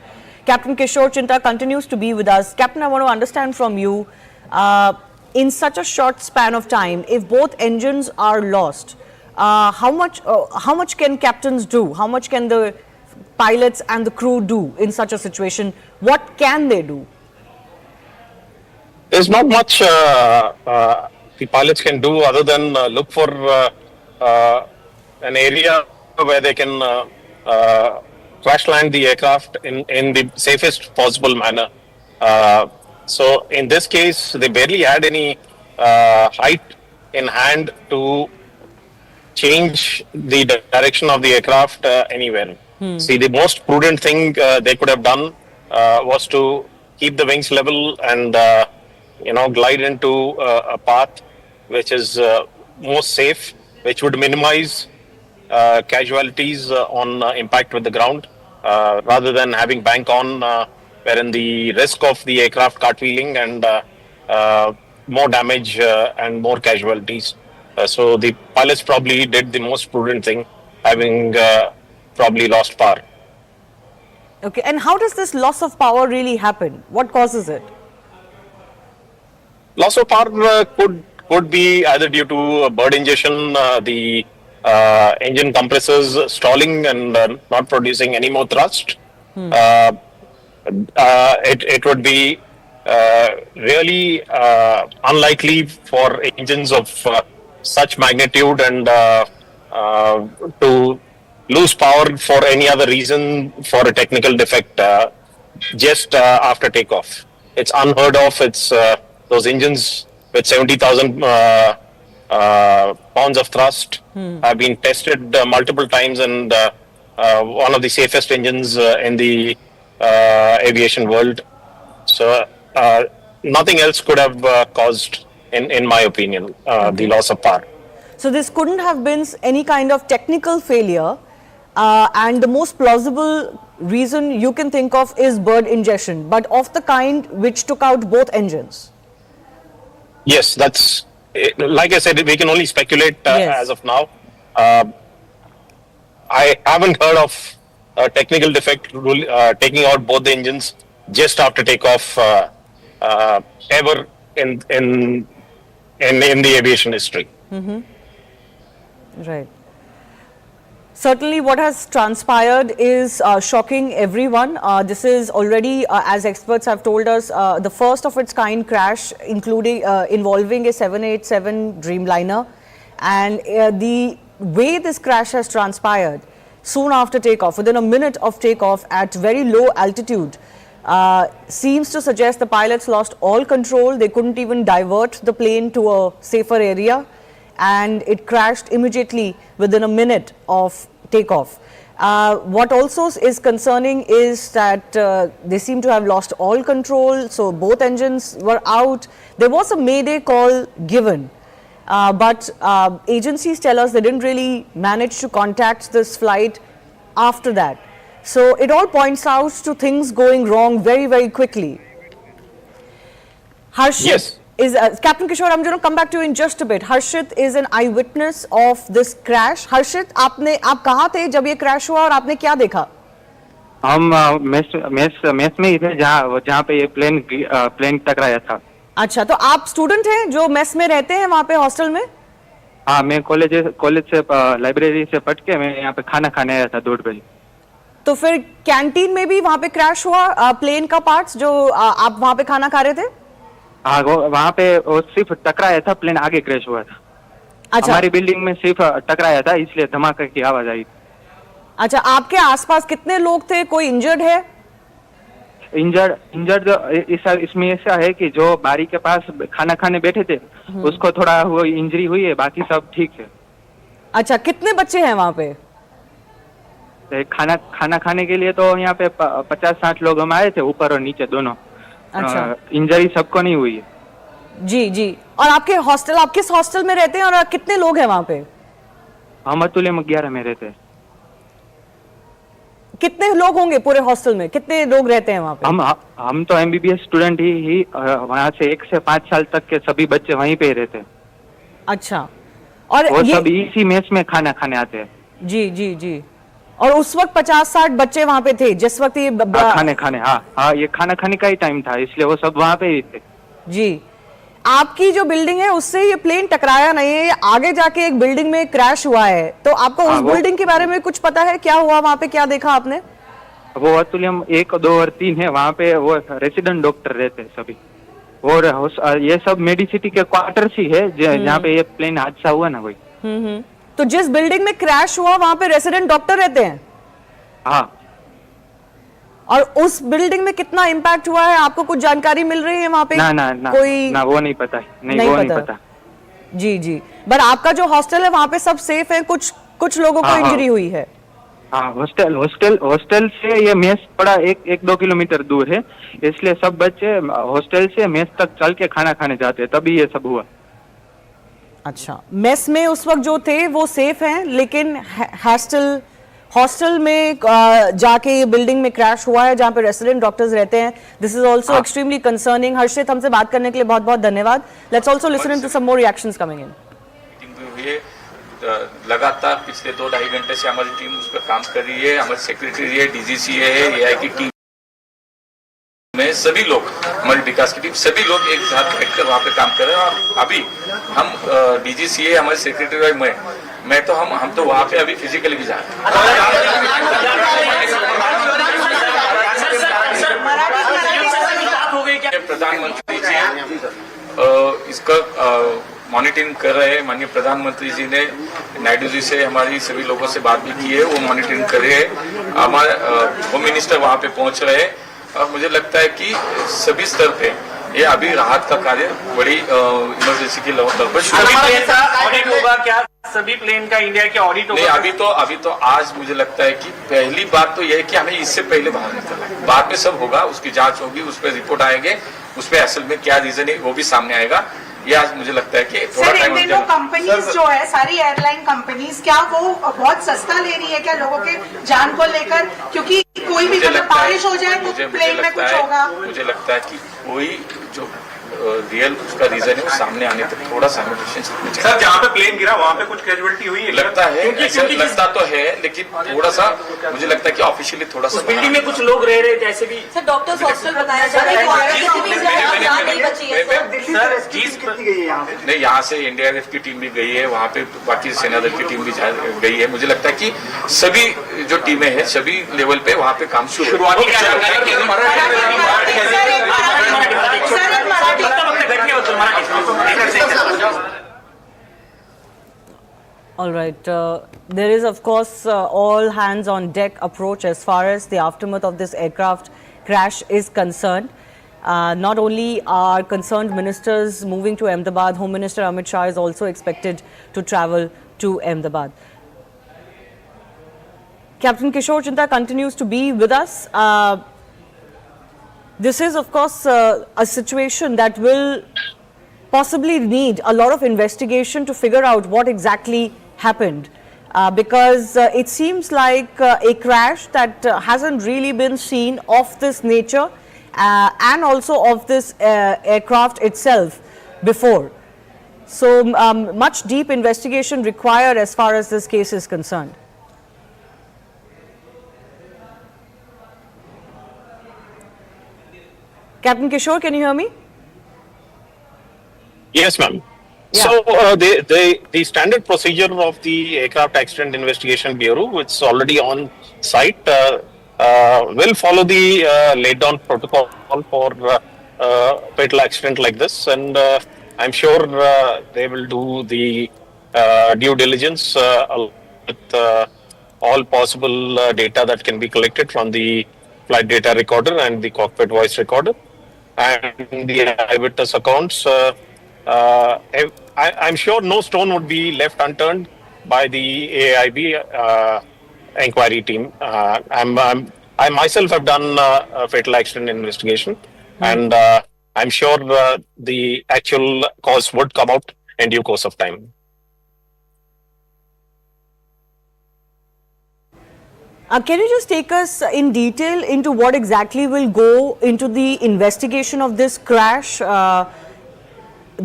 Captain Kishore Chinta continues to be with us. Captain, I want to understand from you, in such a short span of time, if both engines are lost, how much can captains do? How much can the pilots and the crew do in such a situation? What can they do? There's not much the pilots can do other than look for an area where they can crash land the aircraft in the safest possible manner. So in this case, they barely had any height in hand to change the direction of the aircraft anywhere. See, the most prudent thing they could have done was to keep the wings level and glide into a path which is more safe, which would minimize casualties on impact with the ground, rather than having bank on, wherein the risk of the aircraft cartwheeling and more damage and more casualties. So the pilots probably did the most prudent thing, having probably lost power. Okay, and how does this loss of power really happen? What causes it? Loss of power could be either due to bird ingestion, the engine compressors stalling and not producing any more thrust. It would be really unlikely for engines of such magnitude and to lose power for any other reason for a technical defect just after takeoff. It's unheard of. It's those engines with 70,000 pounds of thrust have been tested multiple times, and one of the safest engines in the aviation world. So nothing else could have caused, in my opinion, the loss of power. So this couldn't have been any kind of technical failure, and the most plausible reason you can think of is bird ingestion, but of the kind which took out both engines. Yes, that's, like I said, we can only speculate as of now. I haven't heard of a technical defect taking out both the engines just after takeoff ever in the aviation history. Right. Certainly what has transpired is shocking everyone. This is already, as experts have told us, the first of its kind crash, including involving a 787 Dreamliner. And the way this crash has transpired, soon after takeoff, within a minute of takeoff at very low altitude, seems to suggest the pilots lost all control. They couldn't even divert the plane to a safer area, and it crashed immediately within a minute of takeoff. What also is concerning is that they seem to have lost all control, so both engines were out. There was a Mayday call given, but agencies tell us they didn't really manage to contact this flight after that. So it all points out to things going wrong very, very quickly. Harshit, Yes. Captain Kishore, I'm going to come back to you in just a bit. Harshit is an eyewitness of this crash. Harshit, आप कहाँ थे जब ये crash हुआ और आपने क्या देखा? हम मेस में ही थे जहाँ पे ये प्लेन टकराया था। अच्छा, तो आप स्टूडेंट हैं जो मेस में रहते हैं वहाँ पे हॉस्टल में? हाँ, मैं कॉलेज से लाइब्रेरी से पढ़ के मैं यहाँ पे खाना खाने आया था 2 बजे। तो फिर कैंटीन में भी वहाँ पे क्रैश हुआ प्लेन का पार्ट्स जो आप वहाँ पे खाना खा रहे थे? हाँ, वहाँ पे सिर्फ टकराया था, प्लेन आगे क्रैश हुआ था। अच्छा, हमारी बिल्डिंग में सिर्फ टकराया था, इसलिए धमाके की आवाज आई। अच्छा, आपके आसपास कितने लोग थे? कोई इंजर्ड है? इंजर्ड इसमें ऐसा है कि जो बारी के पास खाना खाने बैठे थे उसको थोड़ा वो इंजरी हुई है, बाकी सब ठीक है। अच्छा, कितने बच्चे हैं वहाँ पे? खाना खाने के लिए तो यहाँ पे 50-60 लोग हम आए थे, ऊपर और नीचे दोनों। अच्छा, इंजरी सबको नहीं हुई है। जी जी। और आपके हॉस्टल, आप किस हॉस्टल में रहते हैं और कितने लोग हैं वहाँ पे? हम अतुल्य 11 में रहते हैं। कितने लोग होंगे पूरे हॉस्टल में? कितने लोग रहते हैं वहाँ पे? हम तो MBBS स्टूडेंट ही वहाँ से 1 से 5 साल तक के सभी बच्चे वहीं पे ही रहते हैं। अच्छा, और वो सब इसी मेस में खाना खाने आते हैं। जी जी जी। और उस वक्त 50-60 बच्चे वहाँ पे थे जिस वक्त ये खाने हाँ, ये खाना खाने का ही टाइम था, इसलिए वो सब वहाँ पे ही थे। जी। आपकी जो बिल्डिंग है उससे ये प्लेन टकराया नहीं है, ये आगे जाके एक बिल्डिंग में क्रैश हुआ है, तो आपको उस बिल्डिंग के बारे में कुछ पता है? क्या हुआ वहाँ पे, क्या देखा आपने? वो अतुल्यम 1, 2 और 3 है, वहाँ पे वो रेसिडेंट डॉक्टर रहते हैं सभी, और ये सब मेडिसिटी के क्वार्टर्स ही है जहाँ पे ये प्लेन हादसा हुआ ना कोई। तो जिस बिल्डिंग में क्रैश हुआ वहाँ पे रेसिडेंट डॉक्टर रहते हैं? हाँ। और उस बिल्डिंग में कितना इम्पैक्ट हुआ है, आपको कुछ जानकारी मिल रही है वहाँ पे? ना कोई वो नहीं पता है। नहीं पता। जी जी। बट आपका जो हॉस्टल है वहाँ पे सब सेफ है? कुछ लोगों को इंजरी हुई है? हाँ, हॉस्टल से ये मेस पड़ा 1-2 किलोमीटर दूर है, इसलिए सब बच्चे हॉस्टल से मेस तक चल के खाना खाने जाते हैं, तभी ये सब हुआ। अच्छा, मेस में उस वक्त जो थे वो सेफ हैं, लेकिन हॉस्टल में जाके ये बिल्डिंग में क्रैश हुआ है जहाँ पे रेसिडेंट डॉक्टर्स रहते हैं। This is also extremely concerning. Harshit, हमसे बात करने के लिए बहुत बहुत धन्यवाद। Let's also listen to some more reactions coming in. लगातार पिछले 2-2.5 घंटे से हमारी टीम उस पर काम कर रही है। हमारी सेक्रेटरी है, DGCA है, AI की टीम में सभी लोग, हमारी विकास की टीम, सभी लोग एक साथ बैठकर वहाँ पे काम कर रहे हैं। और अभी हम DGCA, हमारे सेक्रेटरी और मैं तो हम तो वहाँ पे अभी फिजिकली भी जा रहे हैं। प्रधानमंत्री जी इसका मॉनिटरिंग कर रहे हैं। माननीय प्रधानमंत्री जी ने नायडू जी से हमारी सभी लोगों से बात भी की है, वो मॉनिटरिंग कर रहे हैं। हमारे होम मिनिस्टर वहाँ पे पहुँच रहे हैं और मुझे लगता है कि सभी स्तर पे ये अभी राहत का कार्य बड़ी इमरजेंसी के लेवल पर ऑडिट होगा क्या? सभी प्लेन का इंडिया के ऑडिट होगा? नहीं, अभी तो आज मुझे लगता है कि पहली बात तो यह है कि हमें इससे पहले बाहर निकलना है। बाद में सब होगा, उसकी जांच होगी, उस पर रिपोर्ट आएंगे, उस पर असल में क्या रीजन है वो भी सामने आएगा। ये आज मुझे लगता है कि थोड़ा टाइम इन कंपनीज जो है, सारी एयरलाइन कंपनीज, क्या वो बहुत सस्ता ले रही है क्या लोगों के जान को लेकर? क्योंकि कोई भी बारिश हो जाए तो प्लेन में कुछ होगा। मुझे लगता है कि कोई जो रियल उसका रीजन है वो सामने आने तक थोड़ा सा सर, जहाँ पे प्लेन गिरा वहाँ पे कुछ कैजुअल्टी हुई है? लगता है, ऐसा लगता तो है, लेकिन थोड़ा सा मुझे लगता है कि ऑफिशियली थोड़ा सा बिल्डिंग में कुछ लोग रह रहे थे ऐसे भी। सर, डॉक्टर्स हॉस्टल बताया जा रहा है। नहीं, यहाँ से NDRF की टीम भी गई है, वहाँ पे बाकी सेना दल की टीम भी गई है। मुझे लगता है कि सभी जो टीमें हैं सभी लेवल पे वहाँ पे काम शुरुआती All right. There is, of course, all hands on deck approach as far as the aftermath of this aircraft crash is concerned. Not only are concerned ministers moving to Ahmedabad, Home Minister Amit Shah is also expected to travel to Ahmedabad. Captain Kishore Chinta continues to be with us. This is, of course, a situation that will possibly need a lot of investigation to figure out what exactly happened. Because it seems like a crash that hasn't really been seen of this nature and also of this aircraft itself before. So much deep investigation required as far as this case is concerned. Captain Kishore, can you hear me? Yes, ma'am. Yeah. So the standard procedure of the Aircraft Accident Investigation Bureau, which is already on site, will follow the laid down protocol for fatal accident like this, and I'm sure they will do the due diligence with all possible data that can be collected from the flight data recorder and the cockpit voice recorder and the eyewitness accounts. I'm sure no stone would be left unturned by the AIB inquiry team. I myself have done a fatal accident investigation, and I'm sure the actual cause would come out in due course of time. Can you just take us in detail into what exactly will go into the investigation of this crash? The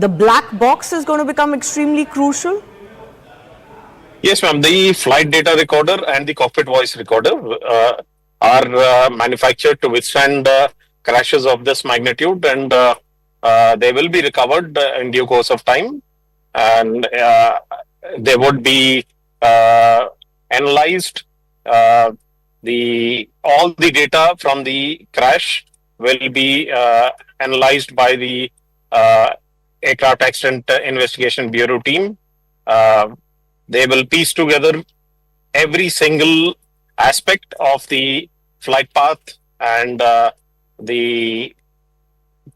black box is going to become extremely crucial? Yes, ma'am. The flight data recorder and the cockpit voice recorder are manufactured to withstand crashes of this magnitude, and they will be recovered in due course of time, and they would be analyzed. All the data from the crash will be analyzed by the Aircraft Accident Investigation Bureau team. They will piece together every single aspect of the flight path and the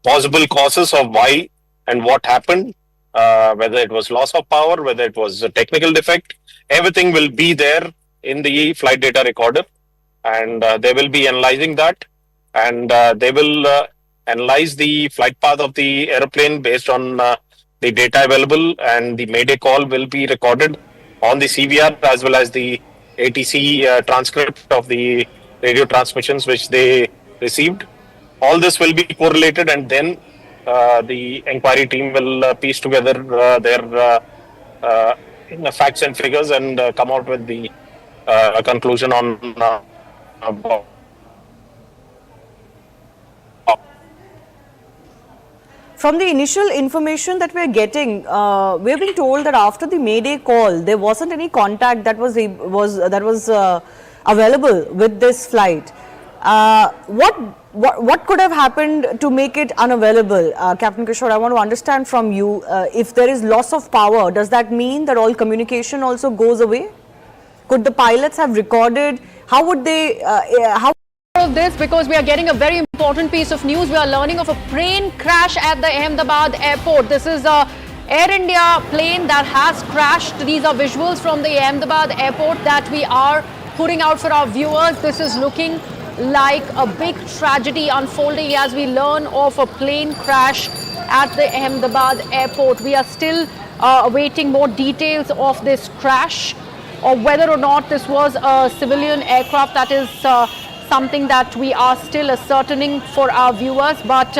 possible causes of why and what happened, whether it was loss of power, whether it was a technical defect. Everything will be there in the flight data recorder, and they will be analyzing that, and they will analyze the flight path of the aeroplane based on the data available, and the Mayday call will be recorded on the CVR as well as the ATC transcript of the radio transmissions which they received. All this will be correlated, and then the inquiry team will piece together their facts and figures and come out with the conclusion on From the initial information that we're getting, we're being told that after the Mayday call, there wasn't any contact that was available with this flight. What could have happened to make it unavailable? Captain Kishore, I want to understand from you, if there is loss of power, does that mean that all communication also goes away? Could the pilots have recorded? How would they, of this, because we are getting a very important piece of news. We are learning of a plane crash at the Ahmedabad airport. This is a Air India plane that has crashed. These are visuals from the Ahmedabad airport that we are putting out for our viewers. This is looking like a big tragedy unfolding as we learn of a plane crash at the Ahmedabad airport. We are still awaiting more details of this crash, or whether or not this was a civilian aircraft. That is something that we are still ascertaining for our viewers, but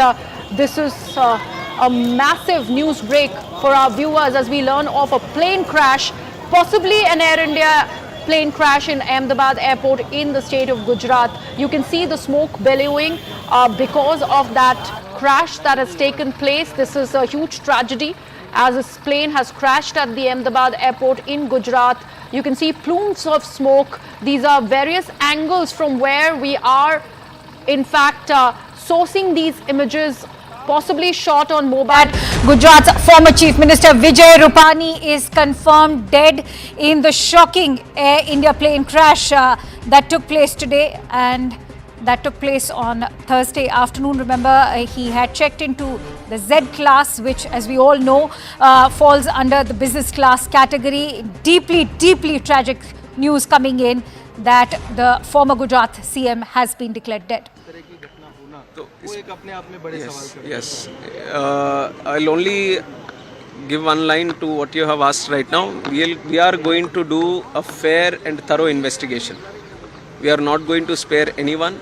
this is a massive news break for our viewers as we learn of a plane crash, possibly an Air India plane crash in Ahmedabad airport in the state of Gujarat. You can see the smoke billowing because of that crash that has taken place. This is a huge tragedy as this plane has crashed at the Ahmedabad airport in Gujarat. You can see plumes of smoke. These are various angles from where we are, in fact, sourcing these images, possibly shot on mobile. Gujarat's former Chief Minister Vijay Rupani is confirmed dead in the shocking Air India plane crash that took place today, and that took place on Thursday afternoon. Remember, he had checked into the Z class, which, as we all know, falls under the business class category. Deeply, deeply tragic news coming in that the former Gujarat CM has been declared dead. Yes. I'll only give one line to what you have asked right now. We are going to do a fair and thorough investigation. We are not going to spare anyone.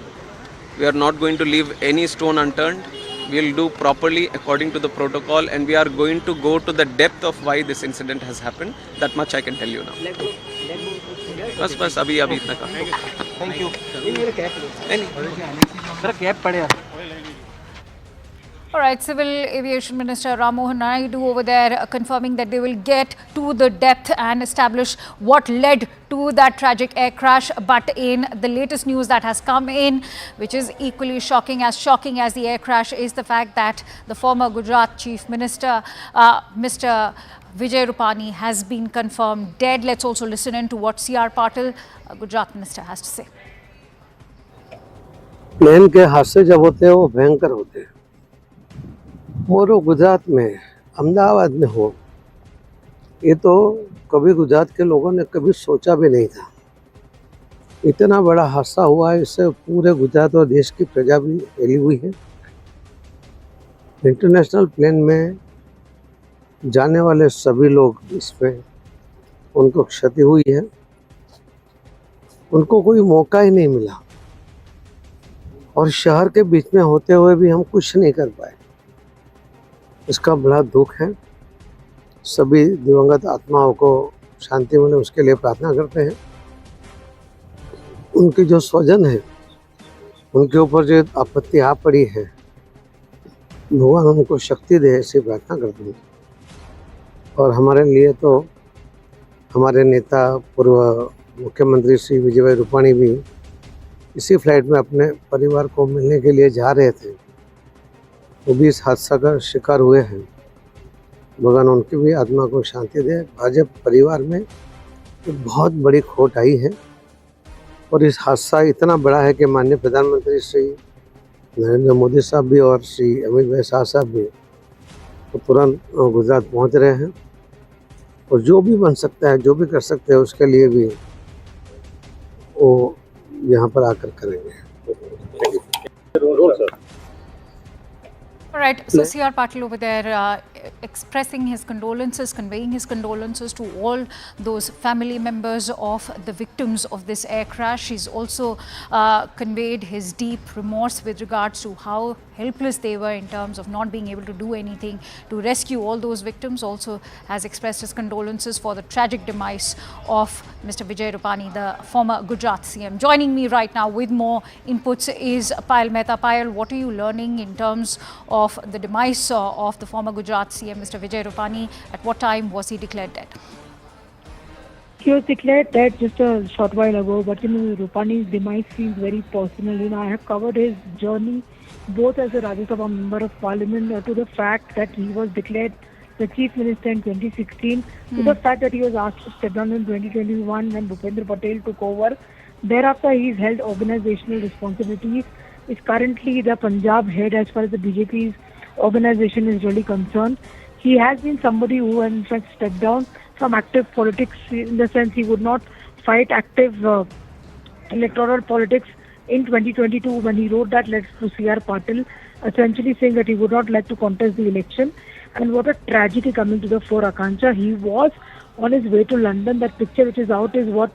We are not going to leave any stone unturned. We will do properly according to the protocol, and we are going to go to the depth of why this incident has happened. That much I can tell you now. बस अभी इतना का. Thank you. All right, Civil Aviation Minister Ram Mohan Naidu over there confirming that they will get to the depth and establish what led to that tragic air crash. But in the latest news that has come in, which is equally shocking as the air crash, is the fact that the former Gujarat Chief Minister, Mr. Vijay Rupani, has been confirmed dead. Let's also listen in to what C.R. Patil, Gujarat Minister, has to say. Plane के हादसे जब होते हैं वो भयंकर होते हैं, और वो गुजरात में अहमदाबाद में हो, ये तो कभी गुजरात के लोगों ने कभी सोचा भी नहीं था। इतना बड़ा हादसा हुआ है, इससे पूरे गुजरात और देश की प्रजा भी हिली हुई है। इंटरनेशनल प्लेन में जाने वाले सभी लोग इसमें उनको क्षति हुई है, उनको कोई मौका ही नहीं मिला, और शहर के बीच में होते हुए भी हम कुछ नहीं कर पाए। इसका बड़ा दुख है। सभी दिवंगत आत्माओं को शांति मिले उसके लिए प्रार्थना करते हैं। उनके जो स्वजन है, उनके ऊपर जो आपत्ति आ पड़ी है, भगवान उनको शक्ति दे, ऐसी प्रार्थना करते हैं। और हमारे लिए तो हमारे नेता पूर्व मुख्यमंत्री श्री विजय रूपाणी भी इसी फ्लाइट में अपने परिवार को मिलने के लिए जा रहे थे, वो भी इस हादसा का शिकार हुए हैं। भगवान उनकी भी आत्मा को शांति दे। भाजपा परिवार में एक बहुत बड़ी खोट आई है, और इस हादसा इतना बड़ा है कि माननीय प्रधानमंत्री श्री नरेंद्र मोदी साहब भी और श्री अमित भाई शाह साहब भी तो तुरंत गुजरात पहुंच रहे हैं, और जो भी बन सकता है, जो भी कर सकते हैं, उसके लिए भी वो यहाँ पर आकर करेंगे। All right, so C.R. Patil over there expressing his condolences, conveying his condolences to all those family members of the victims of this air crash. He's also conveyed his deep remorse with regards to how helpless they were in terms of not being able to do anything to rescue all those victims. Also has expressed his condolences for the tragic demise of Mr. Vijay Rupani, the former Gujarat CM. Joining me right now with more inputs is Payal Mehta. Payal, what are you learning in terms of the demise of the former Gujarat CM, Mr. Vijay Rupani? At what time was he declared dead? He was declared dead just a short while ago, but Rupani's demise seems very personal. I have covered his journey both as a Rajya Sabha member of Parliament to the fact that he was declared the Chief Minister in 2016, to the fact that he was asked to step down in 2021 when Bhupendra Patel took over. Thereafter, he's held organizational responsibilities. Is currently the Punjab head as far as the BJP's organization is really concerned. He has been somebody who in fact stepped down from active politics, in the sense he would not fight active electoral politics in 2022 when he wrote that letter to C.R. Patil, essentially saying that he would not like to contest the election. And what a tragedy coming to the fore, Akanksha. He was on his way to London. That picture which is out is what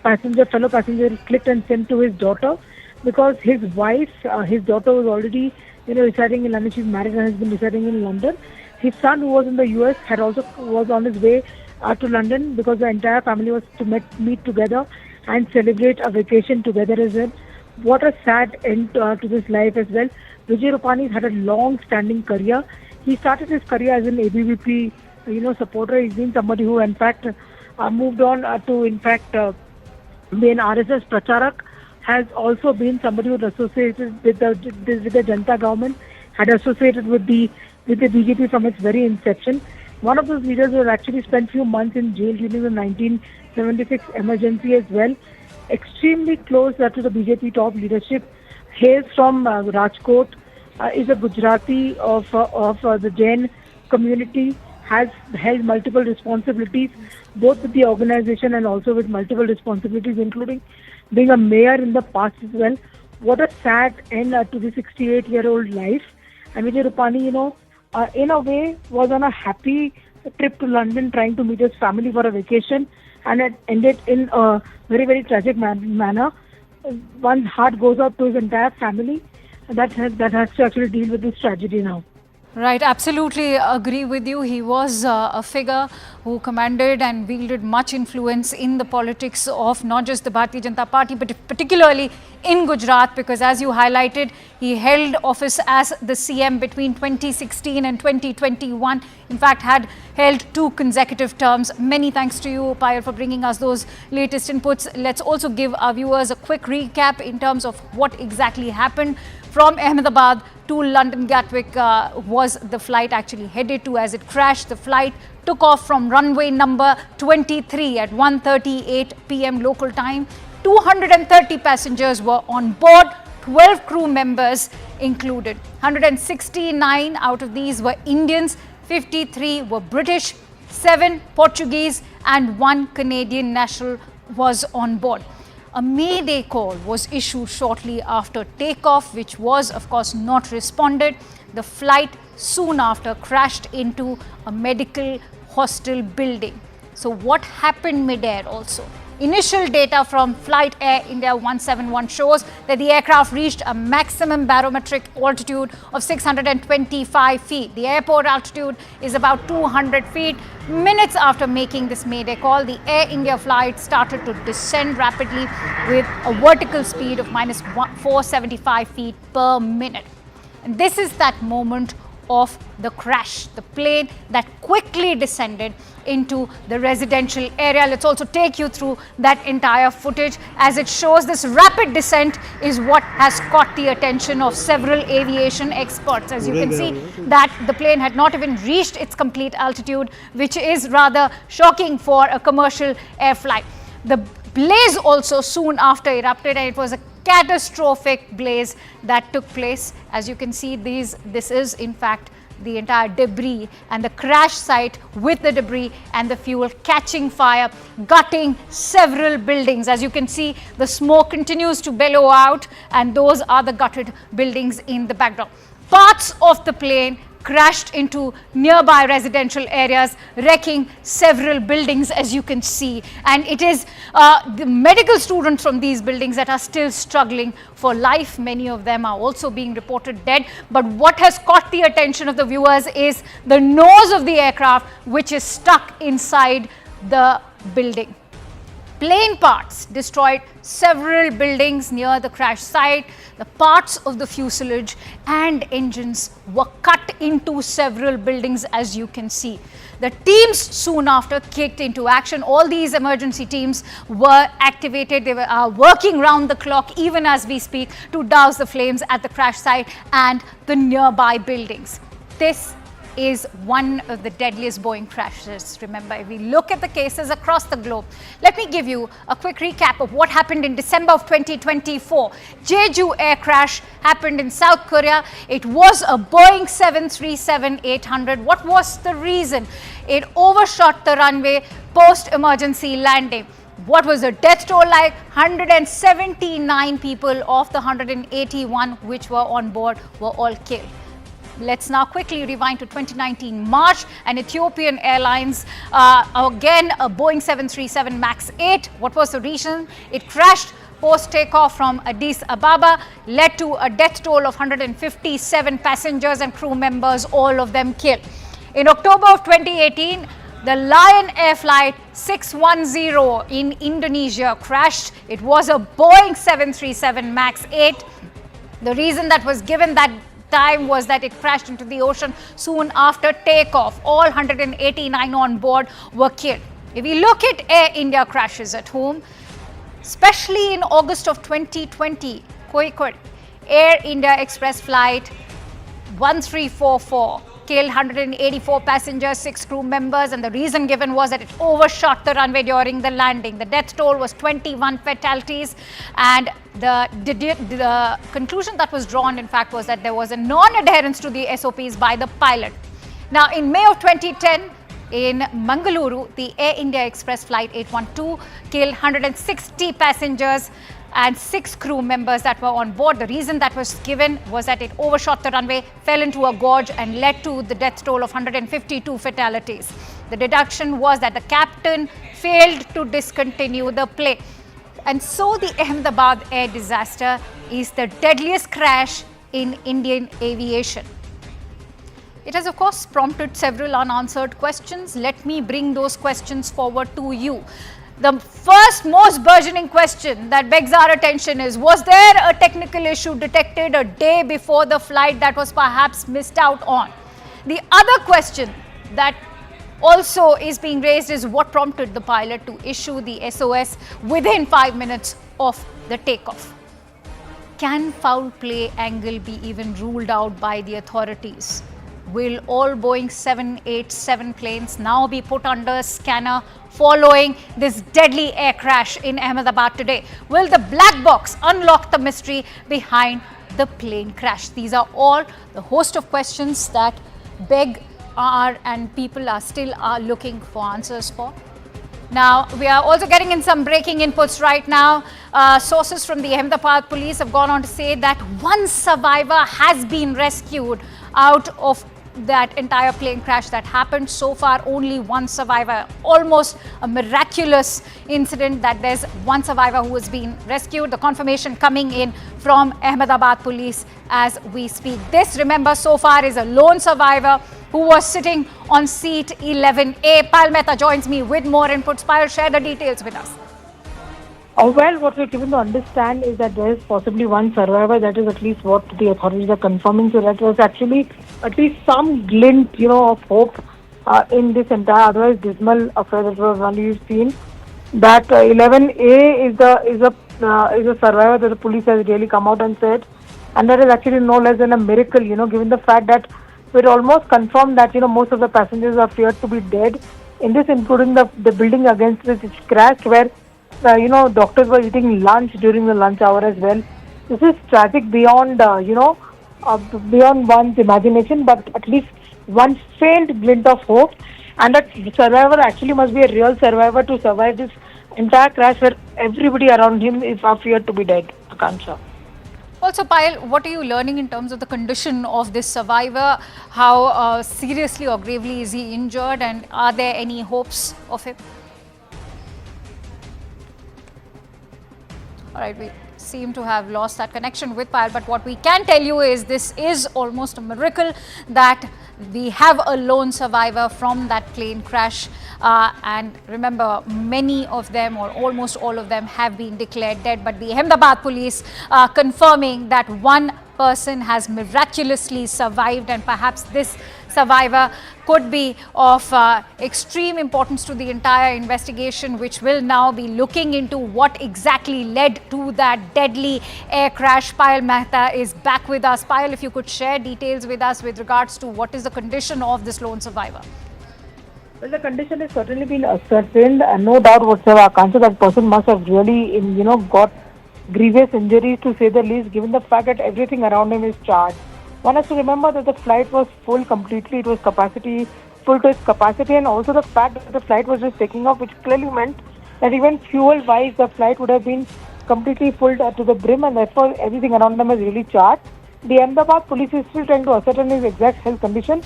fellow passenger clicked and sent to his daughter, because his wife, his daughter was already residing in London. She's married and has been residing in London. His son, who was in the US, was on his way to London, because the entire family was to meet together and celebrate a vacation together as well. What a sad end to this life as well. Vijay Rupani had a long-standing career. He started his career as an ABVP, supporter. He's been somebody who, in fact, moved on to, in fact, be an RSS Pracharak. Has also been somebody who was associated with the Janata government, had associated with the BJP from its very inception. One of those leaders who had actually spent few months in jail during the 1976 emergency as well. Extremely close to the BJP top leadership. Hails from Rajkot, is a Gujarati of the Jain community. Has held multiple responsibilities, both with the organization and also with multiple responsibilities, including being a mayor in the past as well. What a sad end to the 68-year-old life. And Vijay Rupani, in a way, was on a happy trip to London trying to meet his family for a vacation, and it ended in a very, very tragic manner. One's heart goes out to his entire family that has to actually deal with this tragedy now. Right, absolutely agree with you. He was a figure who commanded and wielded much influence in the politics of not just the Bharatiya Janata Party, but particularly in Gujarat, because as you highlighted, he held office as the CM between 2016 and 2021. In fact, had held 2 consecutive terms. Many thanks to you, Payal, for bringing us those latest inputs. Let's also give our viewers a quick recap in terms of what exactly happened. From Ahmedabad to London Gatwick was the flight actually headed to as it crashed. The flight took off from runway number 23 at 1:38 p.m. local time. 230 passengers were on board, 12 crew members included. 169 out of these were Indians, 53 were British, 7 Portuguese and 1 Canadian national was on board. A Mayday call was issued shortly after takeoff, which was, of course, not responded. The flight soon after crashed into a medical hostel building. So what happened mid-air also? Initial data from Flight Air India 171 shows that the aircraft reached a maximum barometric altitude of 625 feet. The airport altitude is about 200 feet. Minutes after making this Mayday call, the Air India flight started to descend rapidly with a vertical speed of minus 475 feet per minute. And this is that moment of the crash, the plane that quickly descended into the residential area. Let's also take you through that entire footage. As it shows, this rapid descent is what has caught the attention of several aviation experts. As you can see, that the plane had not even reached its complete altitude, which is rather shocking for a commercial air flight. The blaze also soon after erupted, and it was a catastrophic blaze that took place. As you can see, this is in fact the entire debris and the crash site with the debris and the fuel catching fire, gutting several buildings. As you can see, the smoke continues to bellow out, and those are the gutted buildings in the background. Parts of the plane crashed into nearby residential areas, wrecking several buildings, as you can see. And it is the medical students from these buildings that are still struggling for life. Many of them are also being reported dead. But what has caught the attention of the viewers is the nose of the aircraft, which is stuck inside the building. Plane parts destroyed several buildings near the crash site. The parts of the fuselage and engines were cut into several buildings, as you can see. The teams soon after kicked into action. All these emergency teams were activated. They were working round the clock, even as we speak, to douse the flames at the crash site and the nearby buildings. This is one of the deadliest Boeing crashes. Remember, if we look at the cases across the globe, let me give you a quick recap of what happened in December of 2024. Jeju air crash happened in South Korea. It was a Boeing 737-800. What was the reason? It overshot the runway post-emergency landing. What was the death toll like? 179 people of the 181 which were on board were all killed. Let's now quickly rewind to 2019 March. An Ethiopian Airlines, again a Boeing 737 MAX 8. What was the reason? It crashed post-takeoff from Addis Ababa, led to a death toll of 157 passengers and crew members, all of them killed. In October of 2018, the Lion Air Flight 610 in Indonesia crashed. It was a Boeing 737 MAX 8. The reason that was given that time was that it crashed into the ocean soon after takeoff. All 189 on board were killed. If we look at Air India crashes at home, especially in August of 2020, Air India Express flight 1344 killed 184 passengers, 6 crew members, and the reason given was that it overshot the runway during the landing. The death toll was 21 fatalities, and the conclusion that was drawn, in fact, was that there was a non-adherence to the SOPs by the pilot. Now, in May of 2010, in Mangaluru, the Air India Express flight 812 killed 160 passengers and 6 crew members that were on board. The reason that was given was that it overshot the runway, fell into a gorge and led to the death toll of 152 fatalities. The deduction was that the captain failed to discontinue the plane. And so the Ahmedabad air disaster is the deadliest crash in Indian aviation. It has, of course, prompted several unanswered questions. Let me bring those questions forward to you. The first most burgeoning question that begs our attention is, was there a technical issue detected a day before the flight that was perhaps missed out on? The other question that also is being raised is what prompted the pilot to issue the SOS within 5 minutes of the takeoff. Can foul play angle be even ruled out by the authorities? Will all Boeing 787 planes now be put under scanner following this deadly air crash in Ahmedabad today? Will the black box unlock the mystery behind the plane crash? These are all the host of questions that people are still looking for answers for. Now, we are also getting in some breaking inputs right now. Sources from the Ahmedabad police have gone on to say that one survivor has been rescued out of that entire plane crash that happened. So far, only one survivor. Almost a miraculous incident that there's one survivor who has been rescued. The confirmation coming in from Ahmedabad police as we speak. This, remember, so far is a lone survivor who was sitting on seat 11A. Payal Mehta joins me with more inputs. Payal, share the details with us. Well, what we're given to understand is that there is possibly one survivor. That is at least what the authorities are confirming. So that was actually at least some glint, of hope in this entire otherwise dismal affair that was only seen. That 11A is a survivor that the police has really come out and said, and that is actually no less than a miracle. Given the fact that we're almost confirmed that most of the passengers are feared to be dead. In this, including the building against which it crashed, where doctors were eating lunch during the lunch hour as well. This is tragic beyond, beyond one's imagination, but at least one faint glint of hope. And that survivor actually must be a real survivor to survive this entire crash where everybody around him is feared to be dead. Akansha. Also, Payal, what are you learning in terms of the condition of this survivor? How seriously or gravely is he injured, and are there any hopes of him? All right, we seem to have lost that connection with Payal, but what we can tell you is this is almost a miracle that we have a lone survivor from that plane crash. And remember, many of them or almost all of them have been declared dead, but the Ahmedabad police confirming that one person has miraculously survived, and perhaps this survivor could be of extreme importance to the entire investigation, which will now be looking into what exactly led to that deadly air crash. Payal Mehta is back with us. Payal, if you could share details with us with regards to what is the condition of this lone survivor. Well, the condition has certainly been ascertained, and no doubt whatsoever, Akansha, that person must have really, got grievous injuries to say the least, given the fact that everything around him is charged. One has to remember that the flight was full completely. It was full to its capacity, and also the fact that the flight was just taking off, which clearly meant that even fuel-wise, the flight would have been completely full to the brim, and therefore everything around them is really charged. The Ahmedabad police is still trying to ascertain his exact health condition.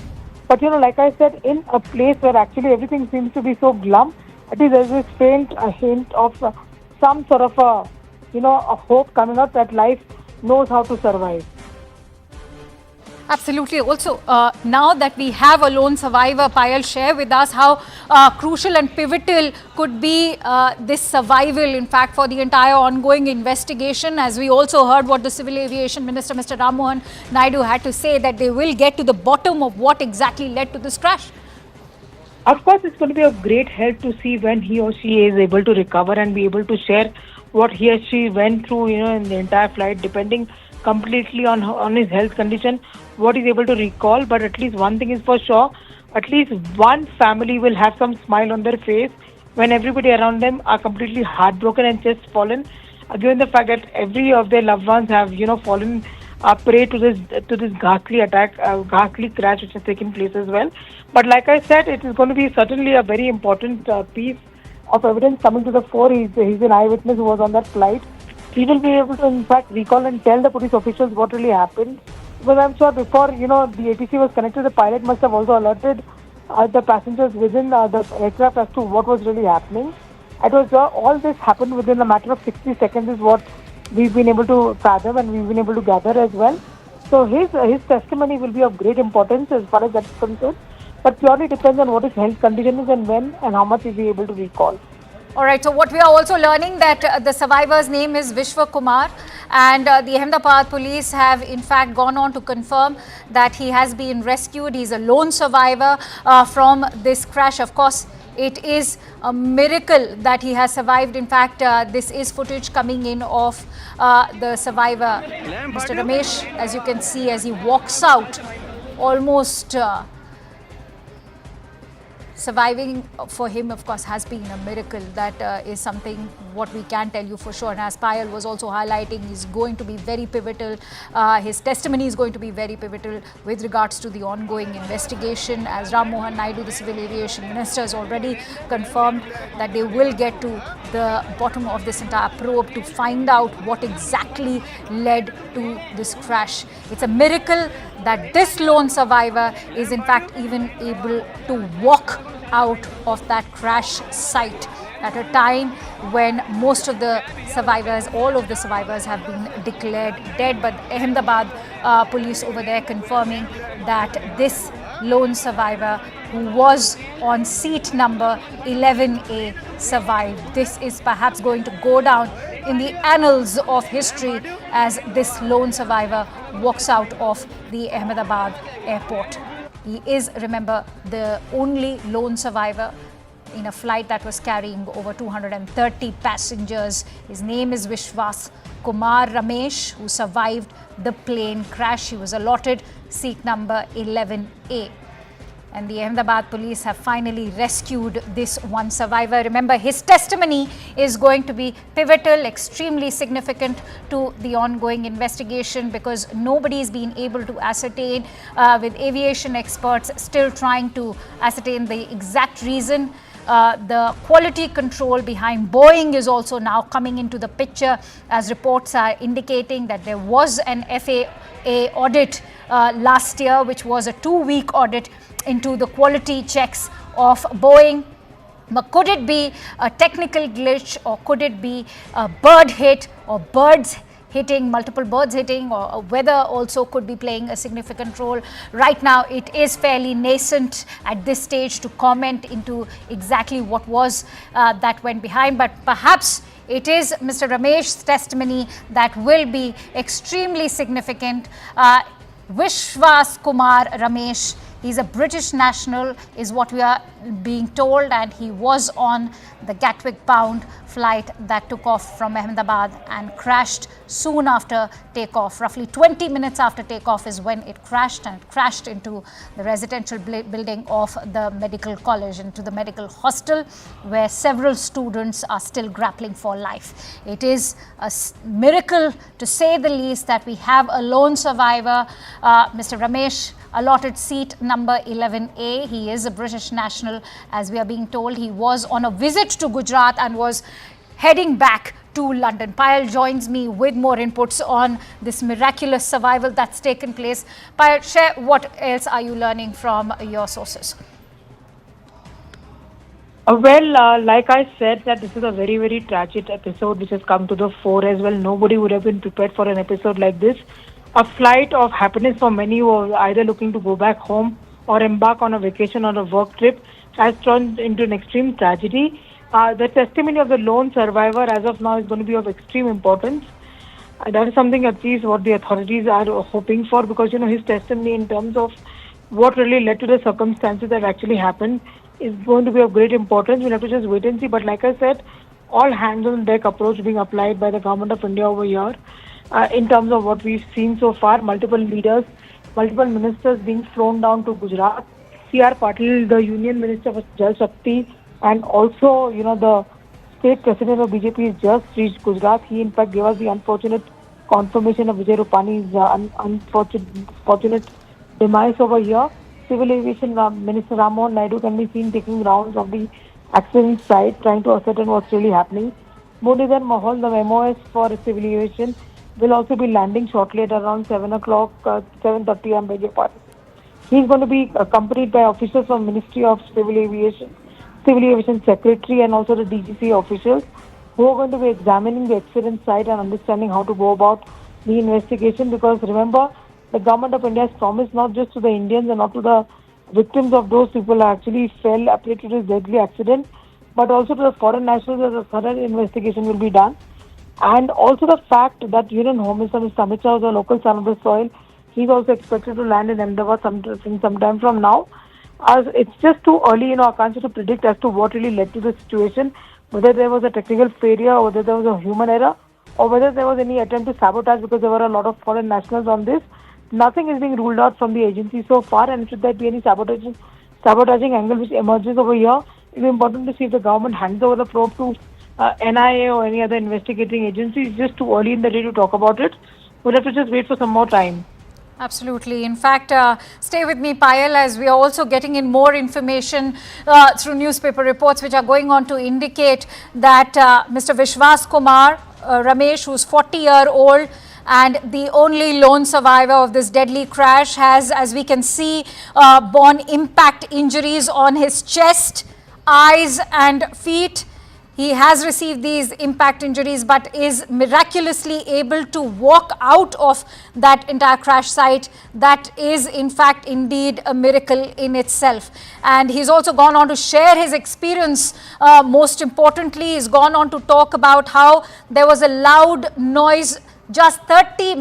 But, like I said, in a place where actually everything seems to be so glum, at least there's this faint hint of some sort of a hope coming out that life knows how to survive. Absolutely. Also, now that we have a lone survivor, Payal, share with us how crucial and pivotal could be this survival, in fact, for the entire ongoing investigation. As we also heard what the Civil Aviation Minister, Mr. Rammohan Naidu, had to say, that they will get to the bottom of what exactly led to this crash. Of course, it's going to be of great help to see when he or she is able to recover and be able to share what he or she went through, in the entire flight, depending completely on his health condition, what he's able to recall. But at least one thing is for sure, at least one family will have some smile on their face when everybody around them are completely heartbroken and just fallen, given the fact that every of their loved ones have, fallen prey to this ghastly attack, ghastly crash which has taken place as well. But like I said, it is going to be certainly a very important piece of evidence coming to the fore. He's an eyewitness who was on that flight. he will be able to, in fact, recall and tell the police officials what really happened. Because I'm sure before, the ATC was connected, the pilot must have also alerted the passengers within the aircraft as to what was really happening. It was all this happened within a matter of 60 seconds is what we've been able to fathom and we've been able to gather as well. So his testimony will be of great importance as far as that is concerned. But purely depends on what his health condition is and when and how much he'll be able to recall. All right, so what we are also learning that the survivor's name is Vishwa Kumar, and the Ahmedabad police have in fact gone on to confirm that he has been rescued. He's a lone survivor from this crash. Of course, it is a miracle that he has survived. In fact, this is footage coming in of the survivor, Mr. Ramesh, as you can see as he walks out, almost surviving for him, of course, has been a miracle. That is something what we can tell you for sure. And as Payal was also highlighting, he's going to be very pivotal. His testimony is going to be very pivotal with regards to the ongoing investigation. As Ram Mohan Naidu, the Civil Aviation Minister, has already confirmed that they will get to the bottom of this entire probe to find out what exactly led to this crash. It's a miracle that this lone survivor is in fact even able to walk out of that crash site at a time when most of the survivors, all of the survivors have been declared dead. But Ahmedabad police over there confirming that this lone survivor who was on seat number 11A survived. This is perhaps going to go down in the annals of history as this lone survivor walks out of the Ahmedabad airport. He is, remember, the only lone survivor in a flight that was carrying over 230 passengers. His name is Vishwas Kumar Ramesh, who survived the plane crash. He was allotted seat number 11A. And the Ahmedabad police have finally rescued this one survivor. Remember, his testimony is going to be pivotal, extremely significant to the ongoing investigation, because nobody's been able to ascertain, with aviation experts still trying to ascertain the exact reason. The quality control behind Boeing is also now coming into the picture, as reports are indicating that there was an FAA audit last year, which was a 2-week audit into the quality checks of Boeing. But could it be a technical glitch, or could it be a bird hit, or birds hitting, multiple birds hitting, or weather also could be playing a significant role? Right now, it is fairly nascent at this stage to comment into exactly what was that went behind. But perhaps it is Mr. Ramesh's testimony that will be extremely significant. Vishwas Kumar Ramesh, he's a British national, is what we are being told, and he was on the Gatwick bound flight that took off from Ahmedabad and crashed soon after takeoff. Roughly 20 minutes after takeoff is when it crashed, and it crashed into the residential building of the medical college, into the medical hostel, where several students are still grappling for life. It is a miracle, to say the least, that we have a lone survivor, Mr. Ramesh, allotted seat number 11A. He is a British national, as we are being told. He was on a visit to Gujarat and was heading back to London. Payal joins me with more inputs on this miraculous survival that's taken place. Payal, share what else are you learning from your sources? Like I said, that this is a very, very tragic episode which has come to the fore as well. Nobody would have been prepared for an episode like this. A flight of happiness for many who are either looking to go back home or embark on a vacation or a work trip has turned into an extreme tragedy. The testimony of the lone survivor as of now is going to be of extreme importance. That is something at least what the authorities are hoping for, because his testimony in terms of what really led to the circumstances that actually happened is going to be of great importance. We'll have to just wait and see. But like I said, all hands on deck approach being applied by the government of India over here. In terms of what we've seen so far, multiple leaders, multiple ministers being flown down to Gujarat. C.R. Patil, the Union Minister of Casualty, and also, the state president of BJP has just reached Gujarat. He, in fact, gave us the unfortunate confirmation of Vijay Rupani's unfortunate demise over here. Civil Aviation Minister Ram Mohan Naidu can be seen taking rounds of the accident site, trying to ascertain what's really happening. Murugan Mahal, the MOS for civil aviation, will also be landing shortly at around 7 o'clock, 7:30, I beg your pardon. He is going to be accompanied by officers from Ministry of Civil Aviation Secretary and also the DGC officials who are going to be examining the accident site and understanding how to go about the investigation, because remember, the government of India has promised not just to the Indians and not to the victims of those people who actually fell prey to this deadly accident, but also to the foreign nationals that a thorough investigation will be done. And also the fact that Union Home Minister Mr. Amit Shah is a local son of the soil. He's also expected to land in Ahmedabad sometime from now. As it's just too early, I can't to predict as to what really led to the situation, whether there was a technical failure, or whether there was a human error, or whether there was any attempt to sabotage, because there were a lot of foreign nationals on this. Nothing is being ruled out from the agency so far, and should there be any sabotaging angle which emerges over here, it is important to see if the government hands over the probe to NIA or any other investigating agency. It's just too early in the day to talk about it. We'll have to just wait for some more time. Absolutely. In fact, stay with me, Payal, as we are also getting in more information through newspaper reports which are going on to indicate that Mr. Vishwas Kumar Ramesh, who's 40-year-old and the only lone survivor of this deadly crash, has, as we can see, borne impact injuries on his chest, eyes and feet. He has received these impact injuries but is miraculously able to walk out of that entire crash site. That is in fact indeed a miracle in itself. And he's also gone on to share his experience. Most importantly, he's gone on to talk about how there was a loud noise just 30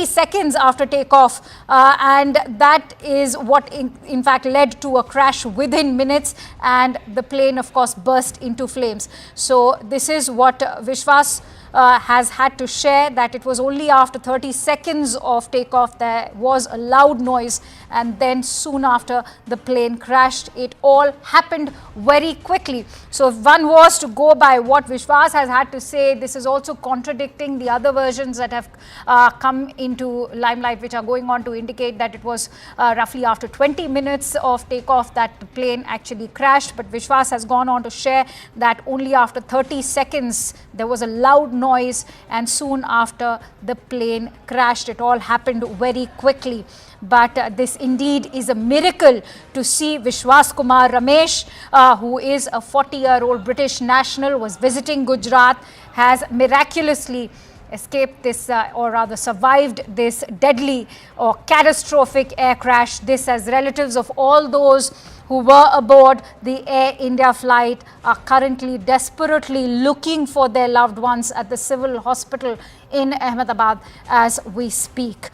seconds after takeoff, and that is what in fact led to a crash within minutes, and the plane of course burst into flames. So this is what Vishwas has had to share, that it was only after 30 seconds of takeoff there was a loud noise, and then soon after the plane crashed. It all happened very quickly. So if one was to go by what Vishwas has had to say, this is also contradicting the other versions that have come into limelight, which are going on to indicate that it was roughly after 20 minutes of takeoff that the plane actually crashed. But Vishwas has gone on to share that only after 30 seconds there was a loud noise, and soon after the plane crashed. It all happened very quickly. But this indeed is a miracle to see Vishwas Kumar Ramesh, who is a 40-year-old British national, was visiting Gujarat, has miraculously escaped this or rather survived this deadly or catastrophic air crash. This, as relatives of all those who were aboard the Air India flight are currently desperately looking for their loved ones at the civil hospital in Ahmedabad as we speak.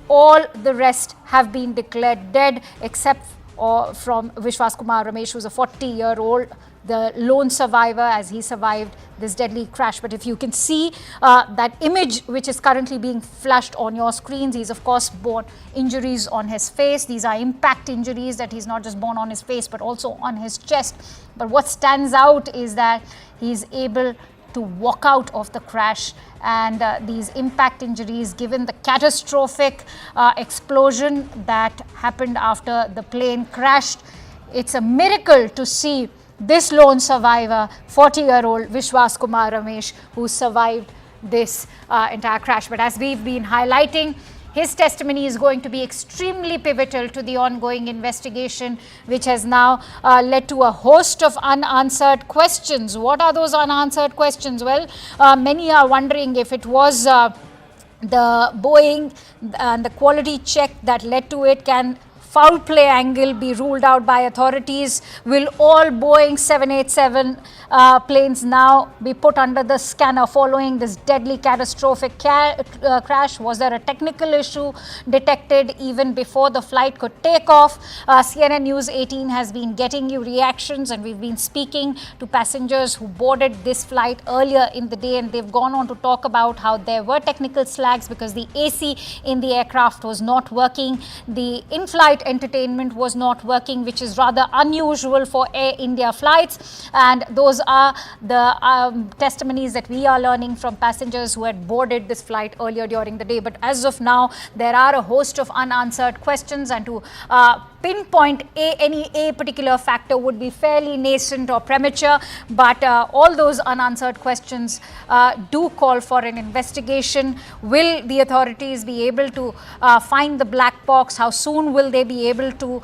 All the rest have been declared dead except from Vishwas Kumar Ramesh, who's a 40-year-old, the lone survivor, as he survived this deadly crash. But if you can see that image which is currently being flashed on your screens, he's of course borne injuries on his face. These are impact injuries that he's not just borne on his face but also on his chest. But what stands out is that he's able to walk out of the crash, and these impact injuries, given the catastrophic explosion that happened after the plane crashed, it's a miracle to see this lone survivor, 40-year-old Vishwas Kumar Ramesh, who survived this entire crash. But as we've been highlighting, his testimony is going to be extremely pivotal to the ongoing investigation, which has now led to a host of unanswered questions. What are those unanswered questions? Well, many are wondering if it was the Boeing and the quality check that led to it. Can foul play angle be ruled out by authorities? Will all Boeing 787 planes now be put under the scanner following this deadly catastrophic crash? Was there a technical issue detected even before the flight could take off? CNN News 18 has been getting you reactions, and we've been speaking to passengers who boarded this flight earlier in the day, and they've gone on to talk about how there were technical slags because the AC in the aircraft was not working, the in-flight entertainment was not working, which is rather unusual for Air India flights. And those are the testimonies that we are learning from passengers who had boarded this flight earlier during the day. But as of now, there are a host of unanswered questions, and to pinpoint any particular factor would be fairly nascent or premature, but all those unanswered questions do call for an investigation. Will the authorities be able to find the black box? How soon will they be able to?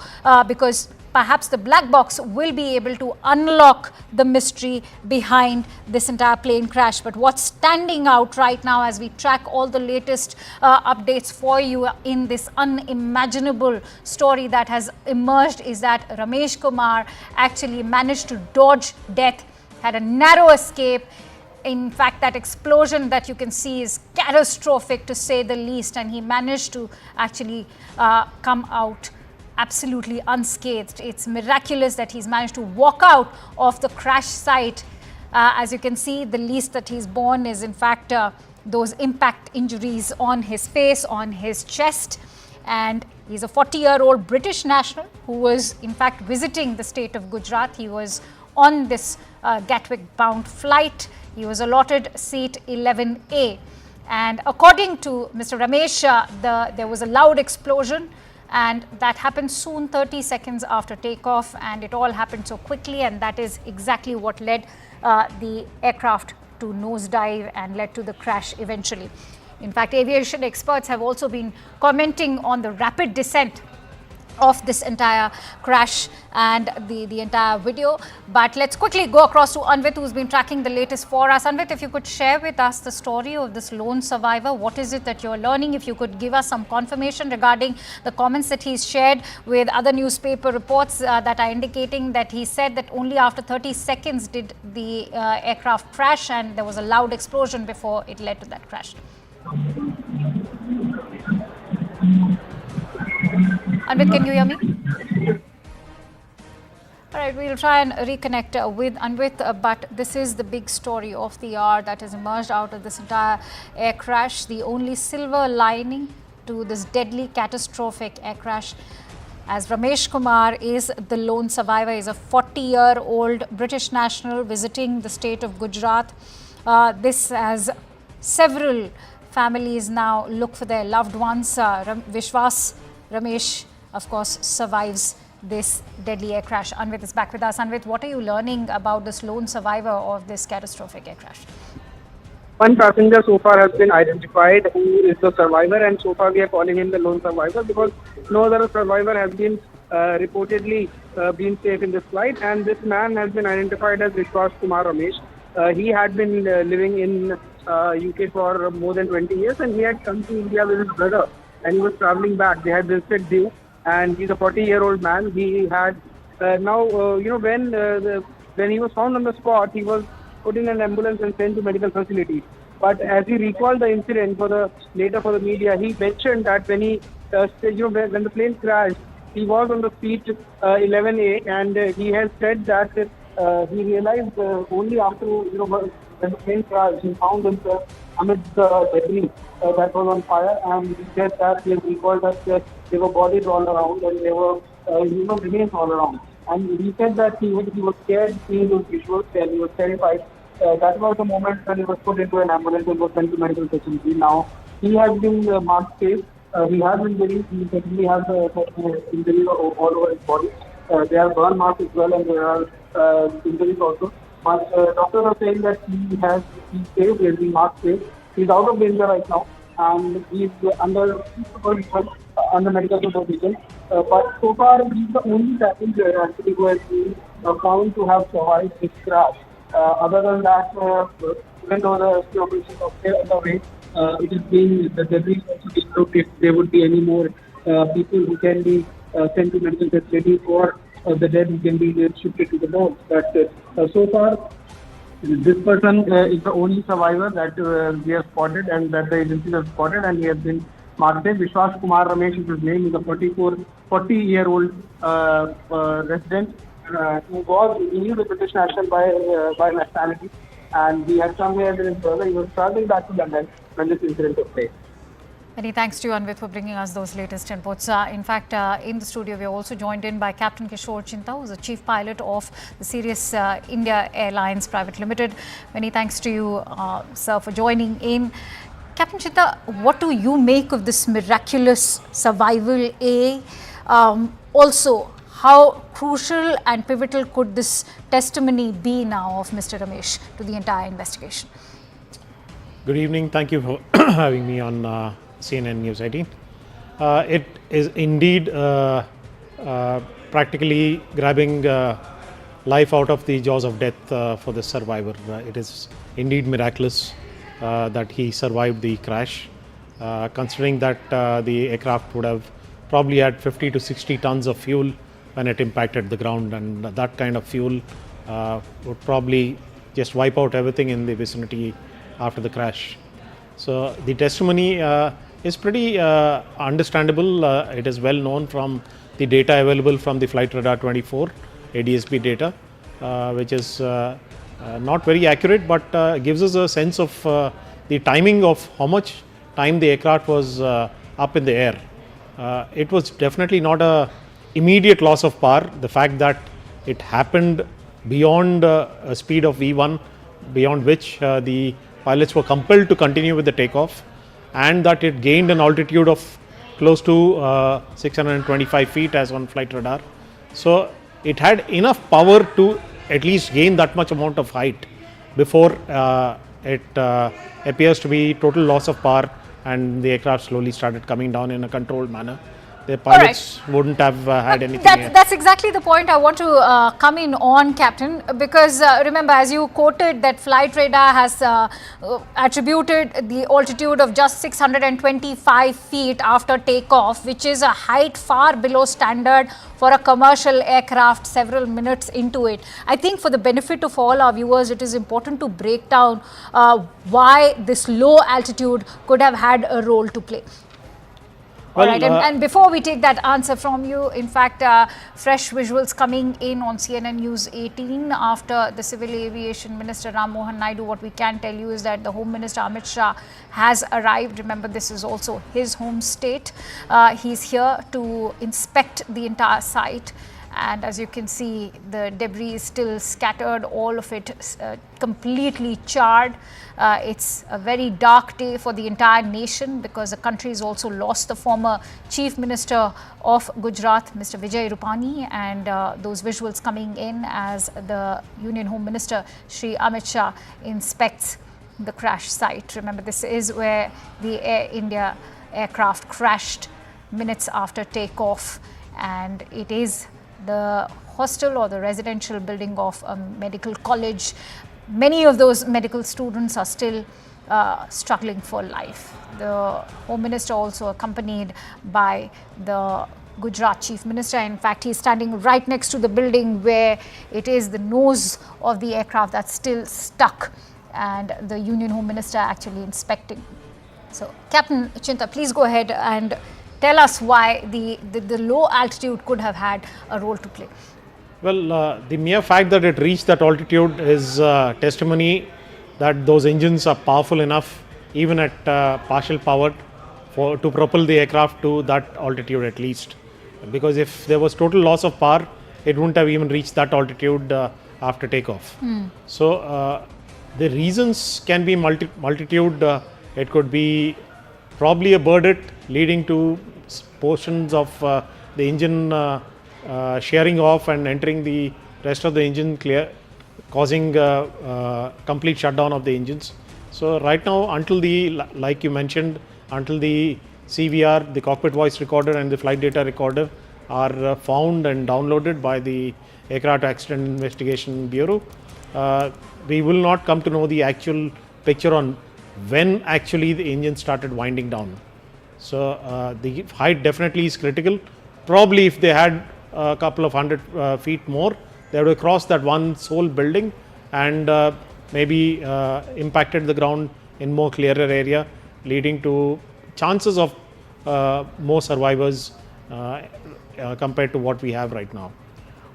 Because perhaps the black box will be able to unlock the mystery behind this entire plane crash. But what's standing out right now as we track all the latest updates for you in this unimaginable story that has emerged is that Ramesh Kumar actually managed to dodge death, had a narrow escape. In fact, that explosion that you can see is catastrophic to say the least, and he managed to actually come out absolutely unscathed. It's miraculous that he's managed to walk out of the crash site. As you can see, the least that he's borne is in fact those impact injuries on his face, on his chest. And he's a 40-year-old British national who was in fact visiting the state of Gujarat. He was on this Gatwick bound flight. He was allotted seat 11A. And according to Mr. Ramesh, there was a loud explosion, and that happened soon, 30 seconds after takeoff, and it all happened so quickly, and that is exactly what led the aircraft to nosedive and led to the crash eventually. In fact, aviation experts have also been commenting on the rapid descent of this entire crash and the entire video. But let's quickly go across to Anvit, who's been tracking the latest for us. Anvit, if you could share with us the story of this lone survivor, what is it that you're learning? If you could give us some confirmation regarding the comments that he's shared with other newspaper reports that are indicating that he said that only after 30 seconds did the aircraft crash, and there was a loud explosion before it led to that crash. Anvit, can you hear me? All right, we'll try and reconnect with Anvit, but this is the big story of the hour that has emerged out of this entire air crash. The only silver lining to this deadly, catastrophic air crash, as Ramesh Kumar is the lone survivor, is a 40-year-old British national visiting the state of Gujarat. This as several families now look for their loved ones. Vishwas Ramesh, of course, survives this deadly air crash. Anvit is back with us. Anvit, what are you learning about this lone survivor of this catastrophic air crash? One passenger so far has been identified who is the survivor, and so far we are calling him the lone survivor because no other survivor has been reportedly been safe in this flight, and this man has been identified as Vishwas Kumar Ramesh. He had been living in UK for more than 20 years, and he had come to India with his brother, and he was traveling back. They had visited Diu, and he's a 40-year-old man. He had when he was found on the spot, he was put in an ambulance and sent to medical facilities. But as he recalled the incident for the media, he mentioned that when he when the plane crashed, he was on the seat 11A, and he has said that he realized only after when the plane crashed, he found himself amidst the debris that was on fire, and he said that he has recalled that there were bodies all around and there were remains all around. And he said that he was scared seeing those visuals and he was terrified. That was the moment when he was put into an ambulance and was sent to medical facility. Now, he has been marked safe. He has injuries. He certainly has injuries all over his body. There are burn marks as well, and there are injuries also. But doctors are saying that he's safe, he has been marked safe. He's out of danger right now, and he's under medical supervision. But so far, he's the only passenger actually who has been found to have survived this crash. Other than that, even though the rescue operations are underway, it is being the debris also being looked if there would be any more people who can be sent to medical facility, or the dead who can be shifted to the morgue. But so far, this person is the only survivor that we have spotted and that the agencies have spotted, and he has been marked. Vishwas Kumar Ramesh is his name. He's a 40-year-old resident who was the British national by nationality, and he had come here with his brother. He was traveling back to London when this incident took place. Many thanks to you, Anvit, for bringing us those latest inputs. In fact, in the studio, we are also joined in by Captain Kishore Chinta, who is the chief pilot of the Sirius India Airlines Private Limited. Many thanks to you, sir, for joining in. Captain Chinta, what do you make of this miraculous survival? Also, how crucial and pivotal could this testimony be now of Mr. Ramesh to the entire investigation? Good evening. Thank you for having me on CNN News 18. It is indeed practically grabbing life out of the jaws of death for the survivor. It is indeed miraculous that he survived the crash, considering that the aircraft would have probably had 50 to 60 tons of fuel when it impacted the ground, and that kind of fuel would probably just wipe out everything in the vicinity after the crash. So the testimony is pretty understandable. It is well known from the data available from the Flight Radar 24 ADSB data, which is not very accurate, but gives us a sense of the timing of how much time the aircraft was up in the air. It was definitely not a immediate loss of power. The fact that it happened beyond a speed of V1, beyond which the pilots were compelled to continue with the takeoff, and that it gained an altitude of close to 625 feet as on flight radar. So it had enough power to at least gain that much amount of height before it appears to be total loss of power, and the aircraft slowly started coming down in a controlled manner. The pilots wouldn't have had anything. That's exactly the point I want to come in on, Captain, because remember, as you quoted, that flight radar has attributed the altitude of just 625 feet after takeoff, which is a height far below standard for a commercial aircraft several minutes into it. I think for the benefit of all our viewers, it is important to break down why this low altitude could have had a role to play. All right, and before we take that answer from you, in fact, fresh visuals coming in on CNN News 18 after the Civil Aviation Minister Ram Mohan Naidu. What we can tell you is that the Home Minister Amit Shah has arrived. Remember, this is also his home state. He's here to inspect the entire site. And as you can see, the debris is still scattered, all of it completely charred. It's a very dark day for the entire nation because the country has also lost the former Chief Minister of Gujarat, Mr. Vijay Rupani, and those visuals coming in as the Union Home Minister, Shri Amit Shah, inspects the crash site. Remember, this is where the Air India aircraft crashed minutes after takeoff, and it is the hostel or the residential building of a medical college. Many of those medical students are still struggling for life. The Home Minister also accompanied by the Gujarat Chief Minister. In fact, he's standing right next to the building where it is the nose of the aircraft that's still stuck, and the Union Home Minister actually inspecting. So, Captain Chinta, please go ahead and tell us why the low altitude could have had a role to play. Well, the mere fact that it reached that altitude is testimony that those engines are powerful enough, even at partial power, to propel the aircraft to that altitude at least. Because if there was total loss of power, it wouldn't have even reached that altitude after takeoff. So the reasons can be multitude. It could be probably a burdette leading to portions of the engine shearing off and entering the rest of the engine clear, causing complete shutdown of the engines. So right now, until like you mentioned, until the CVR, the cockpit voice recorder and the flight data recorder are found and downloaded by the Aircraft Accident Investigation Bureau, we will not come to know the actual picture on when actually the engine started winding down. So the height definitely is critical. Probably if they had a couple of 100 feet more, they would have crossed that one sole building and maybe impacted the ground in more clearer area, leading to chances of more survivors compared to what we have right now.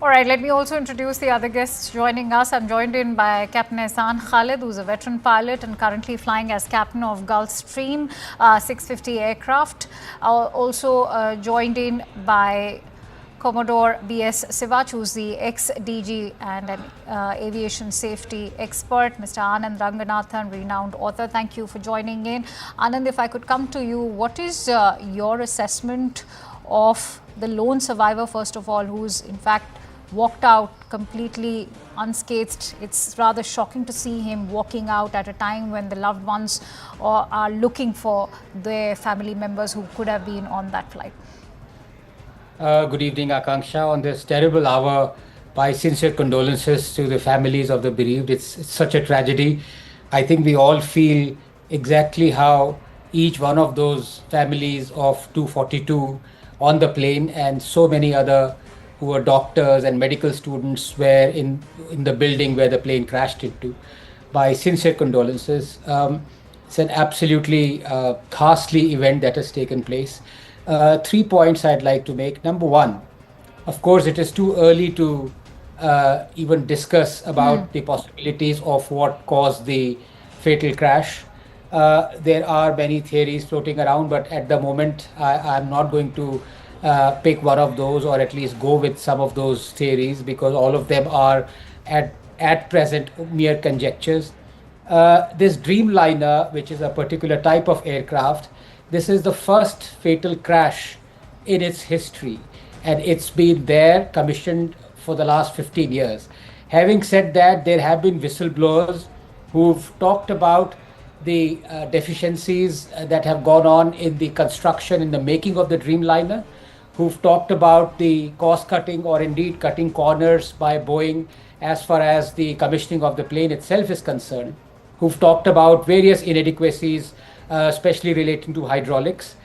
All right, let me also introduce the other guests joining us. I'm joined in by Captain Ehsan Khalid, who's a veteran pilot and currently flying as captain of Gulfstream 650 aircraft. Also joined in by Commodore B.S. Sivach, who's the ex-DG and an aviation safety expert, Mr. Anand Ranganathan, renowned author. Thank you for joining in. Anand, if I could come to you, what is your assessment of the lone survivor, first of all, who's in fact walked out completely unscathed. It's rather shocking to see him walking out at a time when the loved ones are looking for their family members who could have been on that flight. Good evening, Akanksha. On this terrible hour, my sincere condolences to the families of the bereaved. It's such a tragedy. I think we all feel exactly how each one of those families of 242 on the plane and so many other who were doctors and medical students were in the building where the plane crashed into. My sincere condolences. It's an absolutely ghastly event that has taken place. 3 points I'd like to make. Number one, of course, it is too early to even discuss about the possibilities of what caused the fatal crash. There are many theories floating around, but at the moment, I'm not going to pick one of those, or at least go with some of those theories, because all of them are at present mere conjectures. This Dreamliner, which is a particular type of aircraft, this is the first fatal crash in its history, and it's been there commissioned for the last 15 years. Having said that, there have been whistleblowers who've talked about the deficiencies that have gone on in the construction, in the making of the Dreamliner, who've talked about the cost cutting or indeed cutting corners by Boeing as far as the commissioning of the plane itself is concerned, who've talked about various inadequacies, especially relating to hydraulics.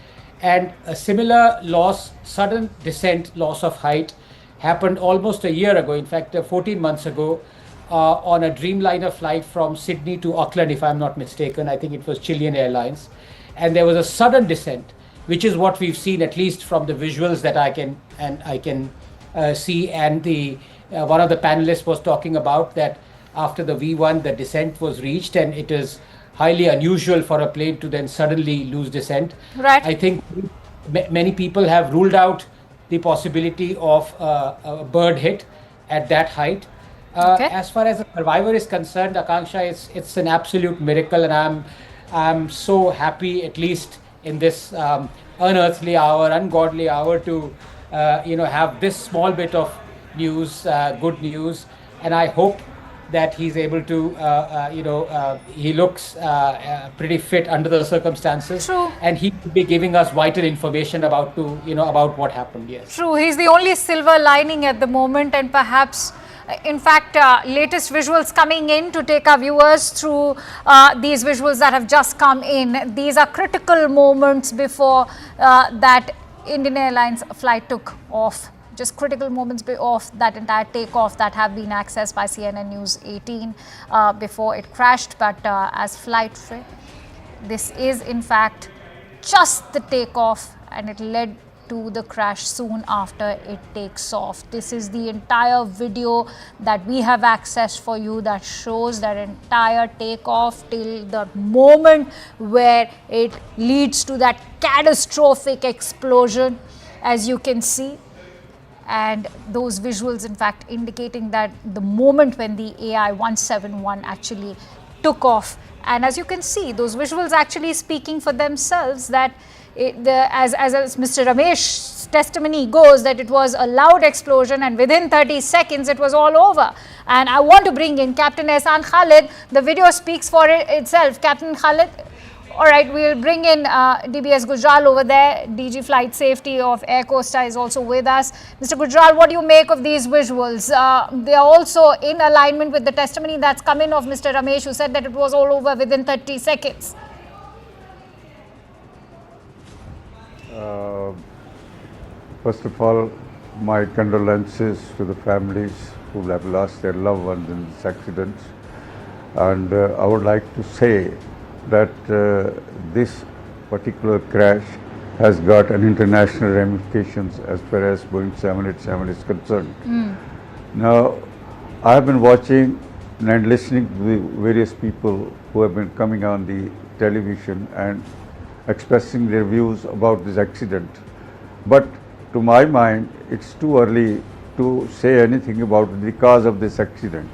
And a similar loss, sudden descent, loss of height, happened almost a year ago, in fact 14 months ago, on a Dreamliner flight from Sydney to Auckland, if I'm not mistaken. I think it was Chilean Airlines. And there was a sudden descent, which is what we've seen, at least from the visuals that I can see. And the one of the panelists was talking about that after the V1, the descent was reached, and it is highly unusual for a plane to then suddenly lose descent. Right. I think many people have ruled out the possibility of a bird hit at that height. As far as the survivor is concerned, Akanksha, it's an absolute miracle, and I'm so happy, at least in this unearthly hour, ungodly hour, to have this small bit of news, good news, and I hope that he's able to, he looks pretty fit under the circumstances. True. And he could be giving us vital information about about what happened. Yes. True. He's the only silver lining at the moment, and perhaps, in fact, latest visuals coming in to take our viewers through these visuals that have just come in. These are critical moments before that Indian Airlines flight took off. Just critical moments of that entire takeoff that have been accessed by CNN News 18 before it crashed. But as flight, this is in fact just the takeoff, and it led to the crash soon after it takes off. This is the entire video that we have accessed for you that shows that entire takeoff till the moment where it leads to that catastrophic explosion, as you can see. And those visuals, in fact, indicating that the moment when the AI-171 actually took off. And as you can see, those visuals actually speaking for themselves, that as Mr. Ramesh's testimony goes, that it was a loud explosion and within 30 seconds it was all over. And I want to bring in Captain Ehsan Khalid. The video speaks for itself. Captain Khalid. All right, we'll bring in DBS Gujral over there. DG Flight Safety of Air Costa is also with us. Mr. Gujral, what do you make of these visuals? They are also in alignment with the testimony that's come in of Mr. Ramesh, who said that it was all over within 30 seconds. First of all, my condolences to the families who have lost their loved ones in this accident. And I would like to say that this particular crash has got an international ramifications as far as Boeing 787 is concerned. Now, I have been watching and listening to the various people who have been coming on the television and expressing their views about this accident. But to my mind, it's too early to say anything about the cause of this accident,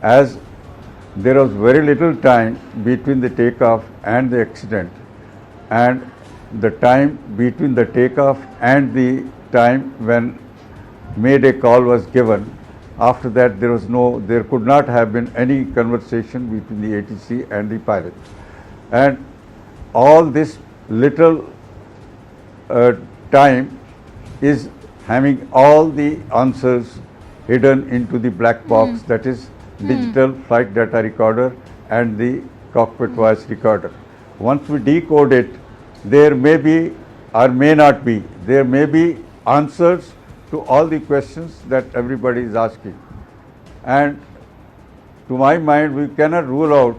as there was very little time between the takeoff and the accident, and the time between the takeoff and the time when Mayday call was given. After that, there could not have been any conversation between the ATC and the pilot. And all this little time is having all the answers hidden into the black box, that is digital flight data recorder and the cockpit voice recorder. Once we decode it, there may be or may not be, there may be answers to all the questions that everybody is asking. And to my mind, we cannot rule out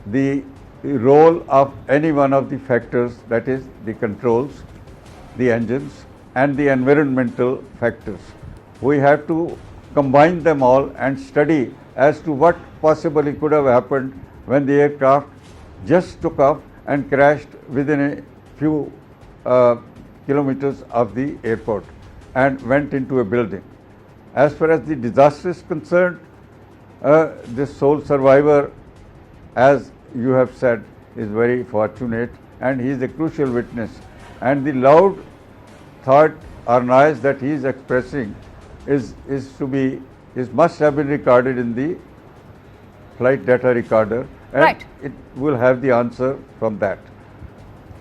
the role of any one of the factors, that is the controls, the engines and the environmental factors. We have to combine them all and study as to what possibly could have happened when the aircraft just took off and crashed within a few kilometers of the airport and went into a building. As far as the disaster is concerned, this sole survivor, as you have said, is very fortunate and he is a crucial witness. And the loud thought or noise that he is expressing must have been recorded in the flight data recorder, and it will have the answer from that.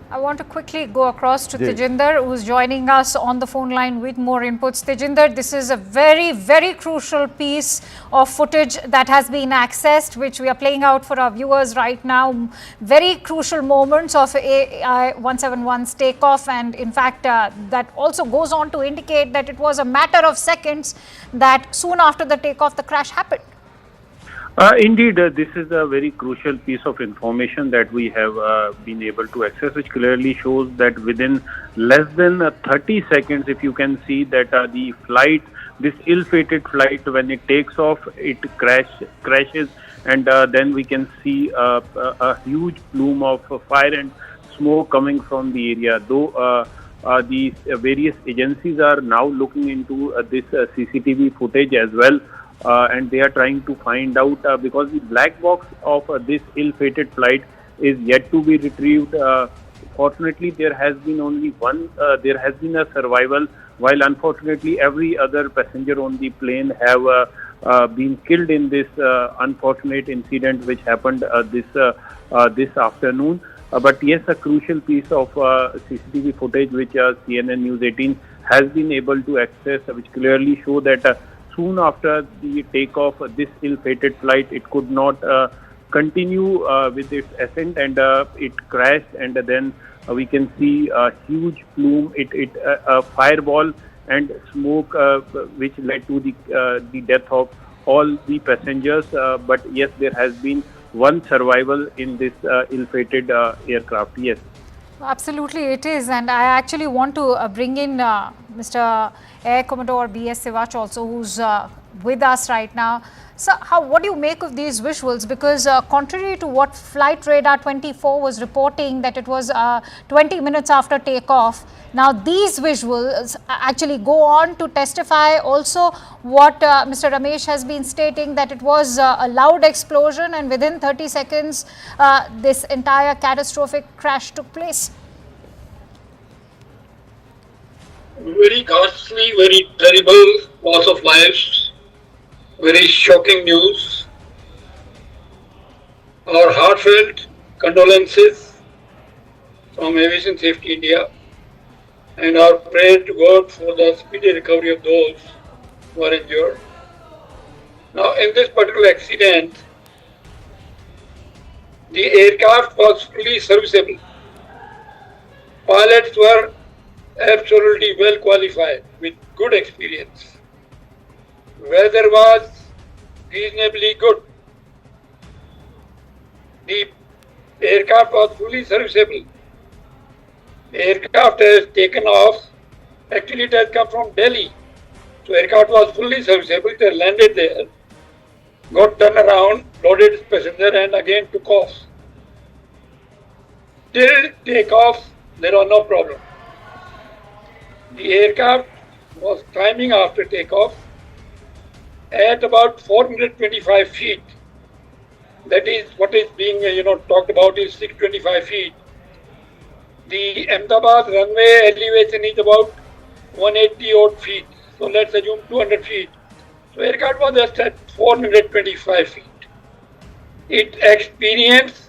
I want to quickly go across to Tejinder, who's joining us on the phone line with more inputs. Tejinder, this is a very, very crucial piece of footage that has been accessed, which we are playing out for our viewers right now. Very crucial moments of AI-171's takeoff, and in fact, that also goes on to indicate that it was a matter of seconds that soon after the takeoff, the crash happened. Indeed, this is a very crucial piece of information that we have been able to access, which clearly shows that within less than 30 seconds, if you can see that the flight, this ill-fated flight, when it takes off, it crashes, and then we can see a huge plume of fire and smoke coming from the area. Though the various agencies are now looking into this CCTV footage as well. And they are trying to find out because the black box of this ill-fated flight is yet to be retrieved. Fortunately, there has been only one, there has been a survival, while unfortunately every other passenger on the plane have been killed in this unfortunate incident which happened this afternoon. But yes, a crucial piece of CCTV footage which CNN News 18 has been able to access, which clearly show that soon after the takeoff, this ill-fated flight, it could not continue with its ascent, and it crashed, and then we can see a huge plume, a fireball and smoke, which led to the death of all the passengers. But yes, there has been one survival in this ill-fated aircraft. Yes. Absolutely, it is, and I actually want to bring in Mr. Air Commodore B.S. Sivach also, who's with us right now. So, what do you make of these visuals? Because contrary to what Flight Radar 24 was reporting, that it was 20 minutes after takeoff, now these visuals actually go on to testify also what Mr. Ramesh has been stating, that it was a loud explosion and within 30 seconds this entire catastrophic crash took place. Very ghastly, very terrible loss of lives, very shocking news. Our heartfelt condolences from Aviation Safety India, and our prayer to God for the speedy recovery of those who are injured. Now, in this particular accident, the aircraft was fully serviceable. Pilots were absolutely well qualified with good experience. Weather was reasonably good. The aircraft was fully serviceable. The aircraft has taken off. Actually, it has come from Delhi. So, aircraft was fully serviceable. It has landed there, got turned around, loaded its passenger, and again took off. Till takeoff, there was no problem. The aircraft was climbing after takeoff at about 425 feet. That is what is being talked about is 625 feet. The Ahmedabad runway elevation is about 180 odd feet. So let's assume 200 feet. So aircraft was just at 425 feet. It experienced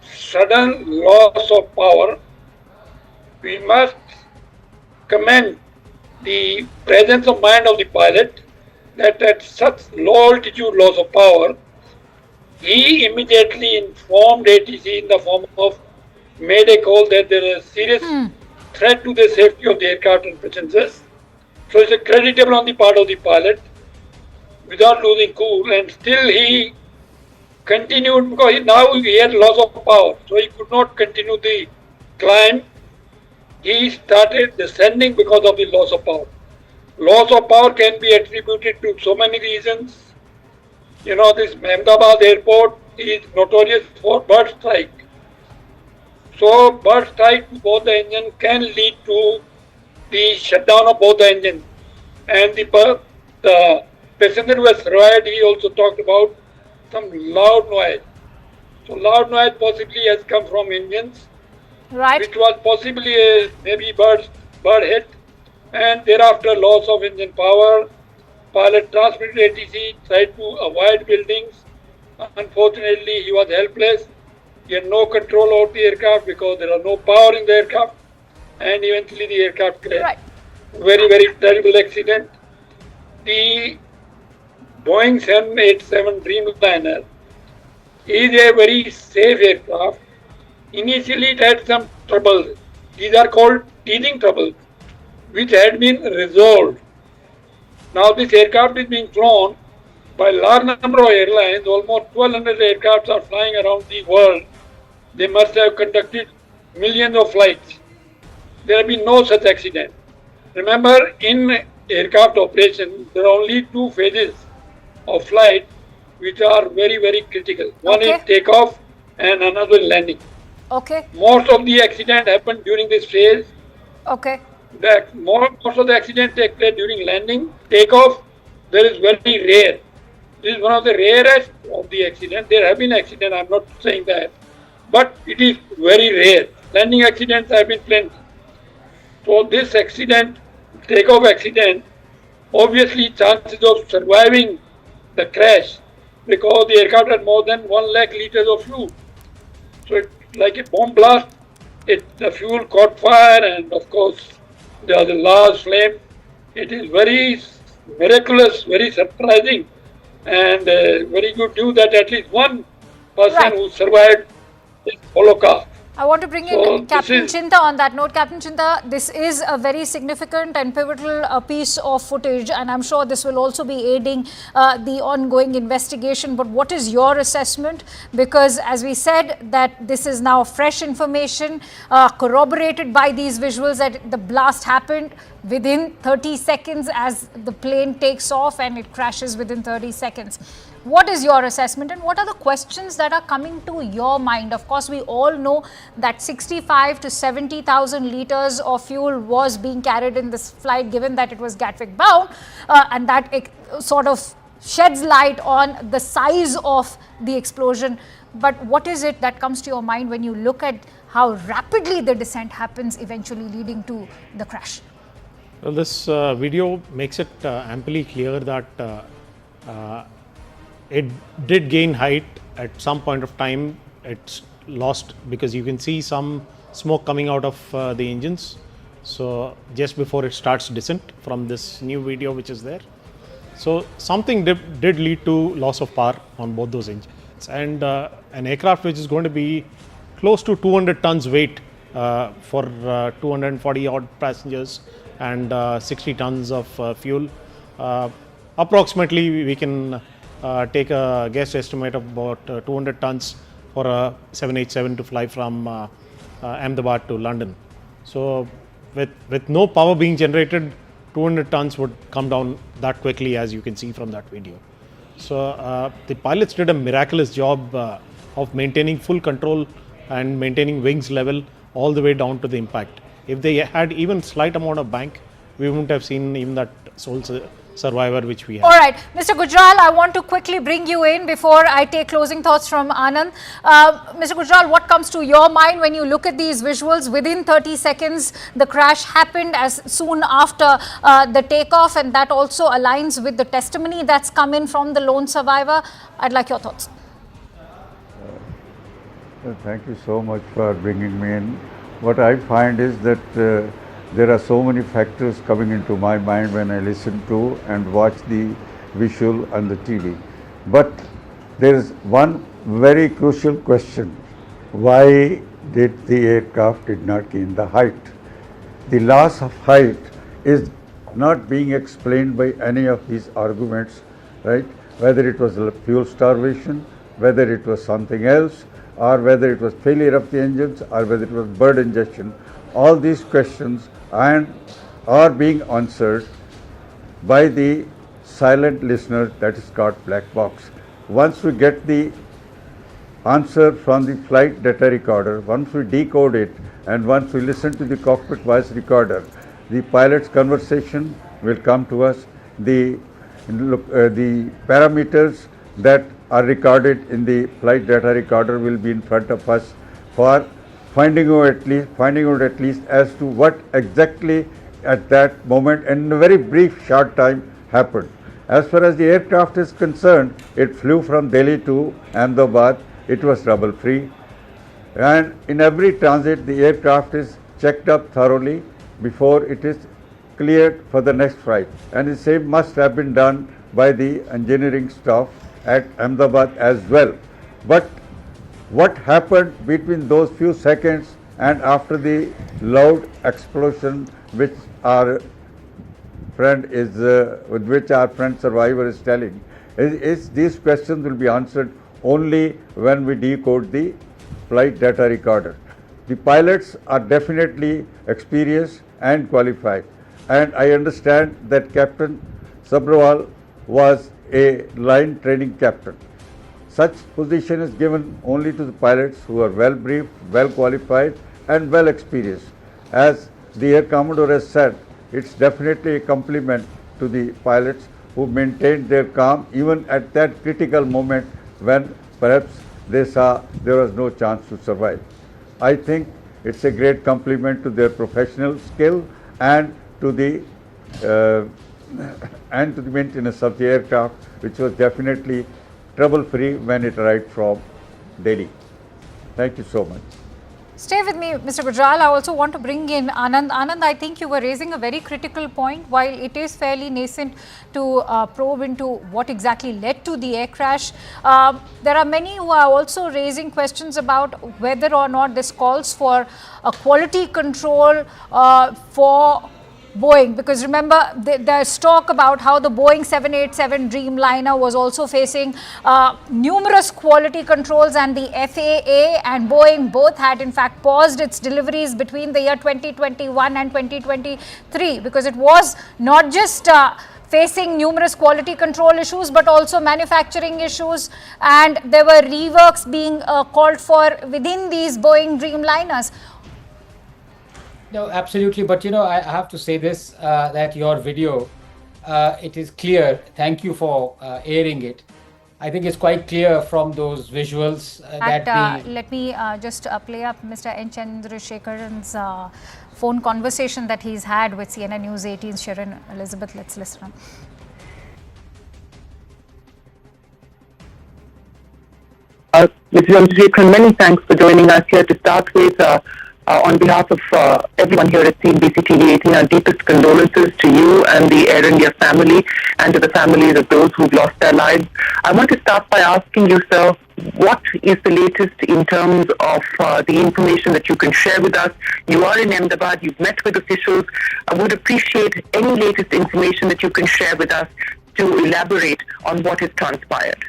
sudden loss of power. We must commend the presence of mind of the pilot that at such low altitude loss of power, he immediately informed ATC in the form of Mayday call that there is a serious threat to the safety of the aircraft and passengers. So it's creditable on the part of the pilot without losing cool, and still he continued because now he had loss of power, so he could not continue the climb. He started descending because of the loss of power. Loss of power can be attributed to so many reasons. You know, this Ahmedabad airport is notorious for bird strike. So bird strike to both the engine can lead to the shutdown of both the engines. And the passenger who has survived, he also talked about some loud noise. So loud noise possibly has come from engines, right, which was possibly a maybe bird hit, and thereafter loss of engine power. Pilot transmitted ATC, tried to avoid buildings. Unfortunately, he was helpless. He had no control over the aircraft because there was no power in the aircraft, and eventually the aircraft crashed. Right. Very, very terrible accident. The Boeing 787 Dreamliner is a very safe aircraft. Initially, it had some troubles. These are called teething troubles, which had been resolved. Now, this aircraft is being flown by a large number of airlines. Almost 1,200 aircrafts are flying around the world. They must have conducted millions of flights. There have been no such accident. Remember, in aircraft operation, there are only two phases of flight which are very, very critical. One is takeoff and another landing. Okay. Most of the accident happened during this phase. Okay. Most of the accident take place during landing. Takeoff, there is very rare. This is one of the rarest of the accident. There have been accidents, I'm not saying that, but it is very rare. Landing accidents have been plenty. So this accident, takeoff accident, obviously chances of surviving the crash because the aircraft had more than 1 lakh liters of fuel. So it's like a bomb blast. The fuel caught fire, and of course there was a large flame. It is very miraculous, very surprising, and very good news that at least one person who survived this Holocaust. I want to bring in Captain Chinta on that note. Captain Chinta, this is a very significant and pivotal piece of footage, and I'm sure this will also be aiding the ongoing investigation. But what is your assessment? Because as we said, that this is now fresh information corroborated by these visuals that the blast happened within 30 seconds as the plane takes off and it crashes within 30 seconds. What is your assessment, and what are the questions that are coming to your mind? Of course, we all know that 65 to 70,000 liters of fuel was being carried in this flight, given that it was Gatwick bound, and that sort of sheds light on the size of the explosion. But what is it that comes to your mind when you look at how rapidly the descent happens, eventually leading to the crash? Well, this video makes it amply clear that it did gain height at some point of time. It's lost because you can see some smoke coming out of the engines. So just before it starts descent from this new video which is there. So something did lead to loss of power on both those engines. And an aircraft which is going to be close to 200 tons weight for 240 odd passengers and 60 tons of fuel. Approximately we can take a guess estimate of about 200 tons for a 787 to fly from Ahmedabad to London. So with no power being generated, 200 tons would come down that quickly, as you can see from that video. So the pilots did a miraculous job of maintaining full control and maintaining wings level all the way down to the impact. If they had even slight amount of bank, we wouldn't have seen even that survivor which we have. All right, Mr. Gujral, I want to quickly bring you in before I take closing thoughts from Anand. Mr. Gujral, what comes to your mind when you look at these visuals? Within 30 seconds, the crash happened as soon after the takeoff, and that also aligns with the testimony that's come in from the lone survivor. I'd like your thoughts. Thank you so much for bringing me in. What I find is that there are so many factors coming into my mind when I listen to and watch the visual on the TV. But there is one very crucial question. Why did the aircraft did not gain the height? The loss of height is not being explained by any of these arguments, right? Whether it was fuel starvation, whether it was something else, or whether it was failure of the engines, or whether it was bird ingestion. All these questions are being answered by the silent listener, that is called black box. Once we get the answer from the flight data recorder, once we decode it, and once we listen to the cockpit voice recorder, the pilot's conversation will come to us. The parameters that are recorded in the flight data recorder will be in front of us for finding out at least as to what exactly at that moment in a very brief short time happened. As far as the aircraft is concerned, it flew from Delhi to Ahmedabad. It was trouble free, and in every transit the aircraft is checked up thoroughly before it is cleared for the next flight, and the same must have been done by the engineering staff at Ahmedabad as well. But what happened between those few seconds and after the loud explosion which our friend survivor is telling, is these questions will be answered only when we decode the flight data recorder. The pilots are definitely experienced and qualified, and I understand that Captain Sabrawal was a line training captain. Such position is given only to the pilots who are well briefed, well qualified and well experienced. As the Air Commodore has said, it's definitely a compliment to the pilots who maintained their calm even at that critical moment when perhaps they saw there was no chance to survive. I think it's a great compliment to their professional skill and to the maintenance of the aircraft, which was definitely trouble-free when it arrived from Delhi. Thank you so much. Stay with me, Mr. Gujral. I also want to bring in Anand. Anand, I think you were raising a very critical point. While it is fairly nascent to probe into what exactly led to the air crash, there are many who are also raising questions about whether or not this calls for a quality control for Boeing, because remember there's talk about how the Boeing 787 Dreamliner was also facing numerous quality controls, and the FAA and Boeing both had in fact paused its deliveries between the year 2021 and 2023 because it was not just facing numerous quality control issues but also manufacturing issues, and there were reworks being called for within these Boeing Dreamliners. No, absolutely. But, I have to say this, that your video, it is clear. Thank you for airing it. I think it's quite clear from those visuals let me just play up Mr. N. Chandrasekharan's phone conversation that he's had with CNN News 18's Sharon Elizabeth. Let's listen. Mr. Chandrasekharan, many thanks for joining us here. To start with, on behalf of everyone here at CNBC TV 18, our deepest condolences to you and the Air India family and to the families of those who've lost their lives. I want to start by asking you, sir, what is the latest in terms of the information that you can share with us? You are in Ahmedabad, you've met with officials. I would appreciate any latest information that you can share with us to elaborate on what has transpired.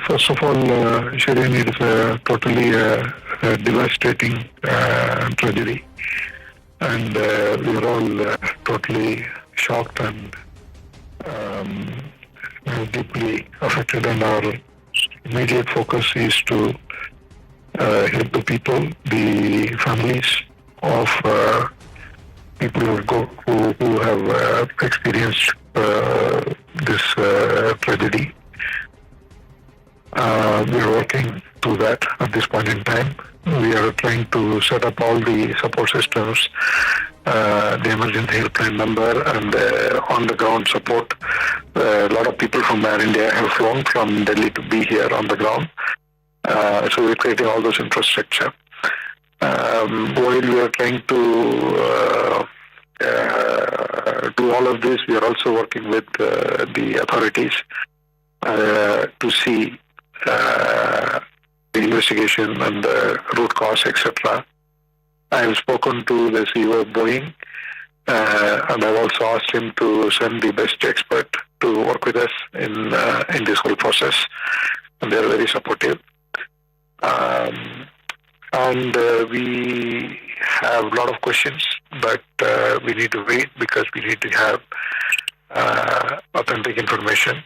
First of all, Shireen, it is a totally devastating tragedy, and we are all totally shocked and deeply affected, and our immediate focus is to help the people, the families of people who have experienced this tragedy. We are working to that at this point in time. We are trying to set up all the support systems, the emergency helpline number, and on-the-ground support. A lot of people from Air India have flown from Delhi to be here on the ground. So we're creating all those infrastructure. While we are trying to do all of this, we are also working with the authorities to see the investigation and the root cause, etc. I have spoken to the CEO of Boeing, and I've also asked him to send the best expert to work with us in this whole process, and they are very supportive. And we have a lot of questions, but we need to wait because we need to have authentic information.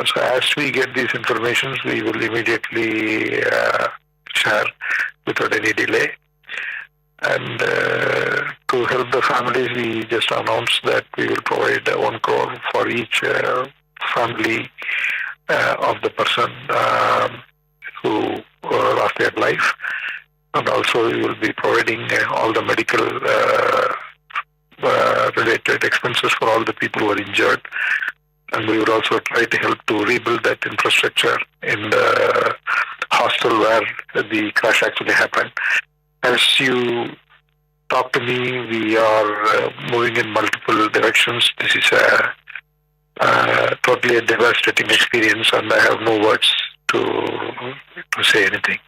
So as we get these informations, we will immediately share without any delay. And to help the families, we just announced that we will provide 1 crore for each family of the person who lost their life. And also we will be providing all the medical related expenses for all the people who are injured. And we would also try to help to rebuild that infrastructure in the hostel where the crash actually happened. As you talk to me, we are moving in multiple directions. This is totally a devastating experience, and I have no words to say anything.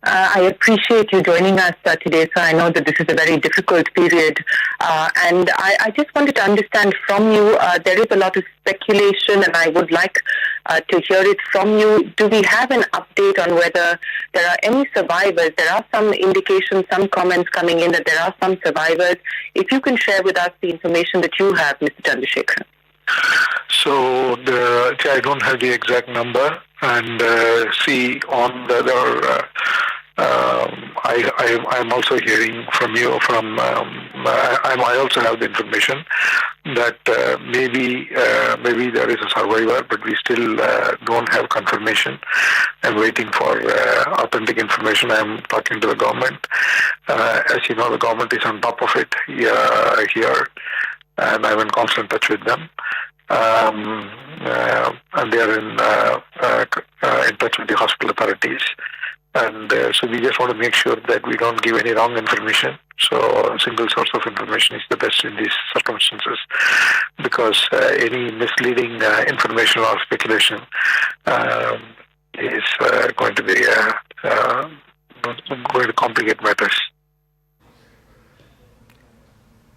I appreciate you joining us today, sir. I know that this is a very difficult period. And I just wanted to understand from you, there is a lot of speculation, and I would like to hear it from you. Do we have an update on whether there are any survivors? There are some indications, some comments coming in that there are some survivors. If you can share with us the information that you have, Mr. Chandrasekharan. So I don't have the exact number, and see on the other. I'm also hearing from you. I also have the information that maybe there is a survivor, but we still don't have confirmation. I'm waiting for authentic information. I'm talking to the government. As you know, the government is on top of it here, and I'm in constant touch with them. And they are in touch with the hospital authorities. And so we just want to make sure that we don't give any wrong information. So a single source of information is the best in these circumstances, because any misleading information or speculation is going to be going to complicate matters.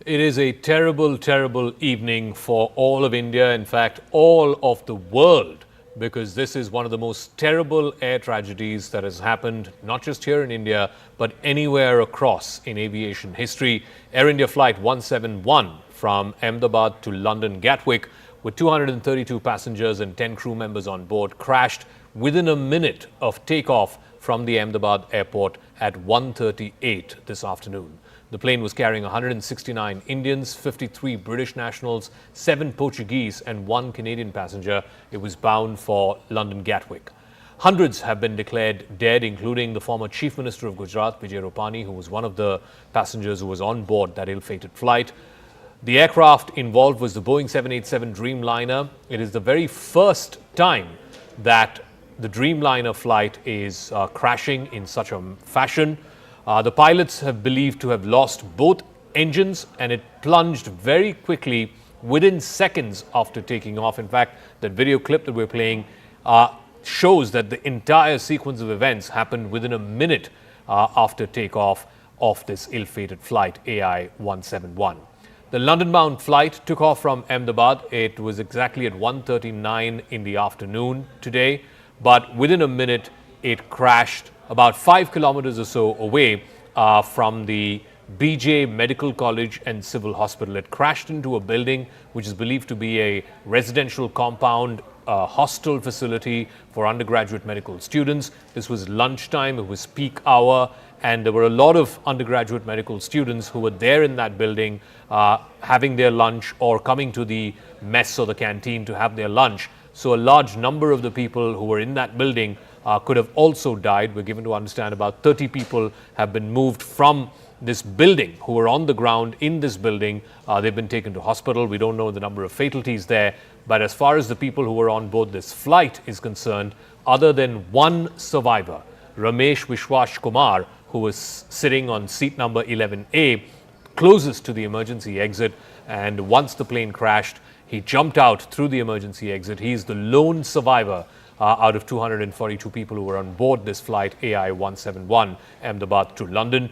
It is a terrible, terrible evening for all of India, in fact, all of the world, because this is one of the most terrible air tragedies that has happened, not just here in India, but anywhere across in aviation history. Air India Flight 171 from Ahmedabad to London Gatwick, with 232 passengers and 10 crew members on board, crashed within a minute of takeoff from the Ahmedabad airport at 1:38 this afternoon. The plane was carrying 169 Indians, 53 British nationals, 7 Portuguese and 1 Canadian passenger. It was bound for London Gatwick. Hundreds have been declared dead, including the former Chief Minister of Gujarat, Vijay Rupani, who was one of the passengers who was on board that ill-fated flight. The aircraft involved was the Boeing 787 Dreamliner. It is the very first time that the Dreamliner flight is crashing in such a fashion. The pilots have believed to have lost both engines, and it plunged very quickly within seconds after taking off. In fact, that video clip that we're playing shows that the entire sequence of events happened within a minute after takeoff of this ill-fated flight AI 171. The London-bound flight took off from Ahmedabad. It was exactly at 1:39 in the afternoon today, but within a minute it crashed about 5 kilometers or so away from the BJ Medical College and Civil Hospital. It crashed into a building which is believed to be a residential compound, hostel facility for undergraduate medical students. This was lunchtime, it was peak hour, and there were a lot of undergraduate medical students who were there in that building having their lunch or coming to the mess or the canteen to have their lunch. So a large number of the people who were in that building could have also died. We're given to understand about 30 people have been moved from this building who were on the ground in this building. They've been taken to hospital. We don't know the number of fatalities there. But as far as the people who were on board this flight is concerned, other than one survivor, Ramesh Vishwash Kumar, who was sitting on seat number 11A, closest to the emergency exit, and once the plane crashed, he jumped out through the emergency exit. He is the lone survivor out of 242 people who were on board this flight AI-171 Ahmedabad to London.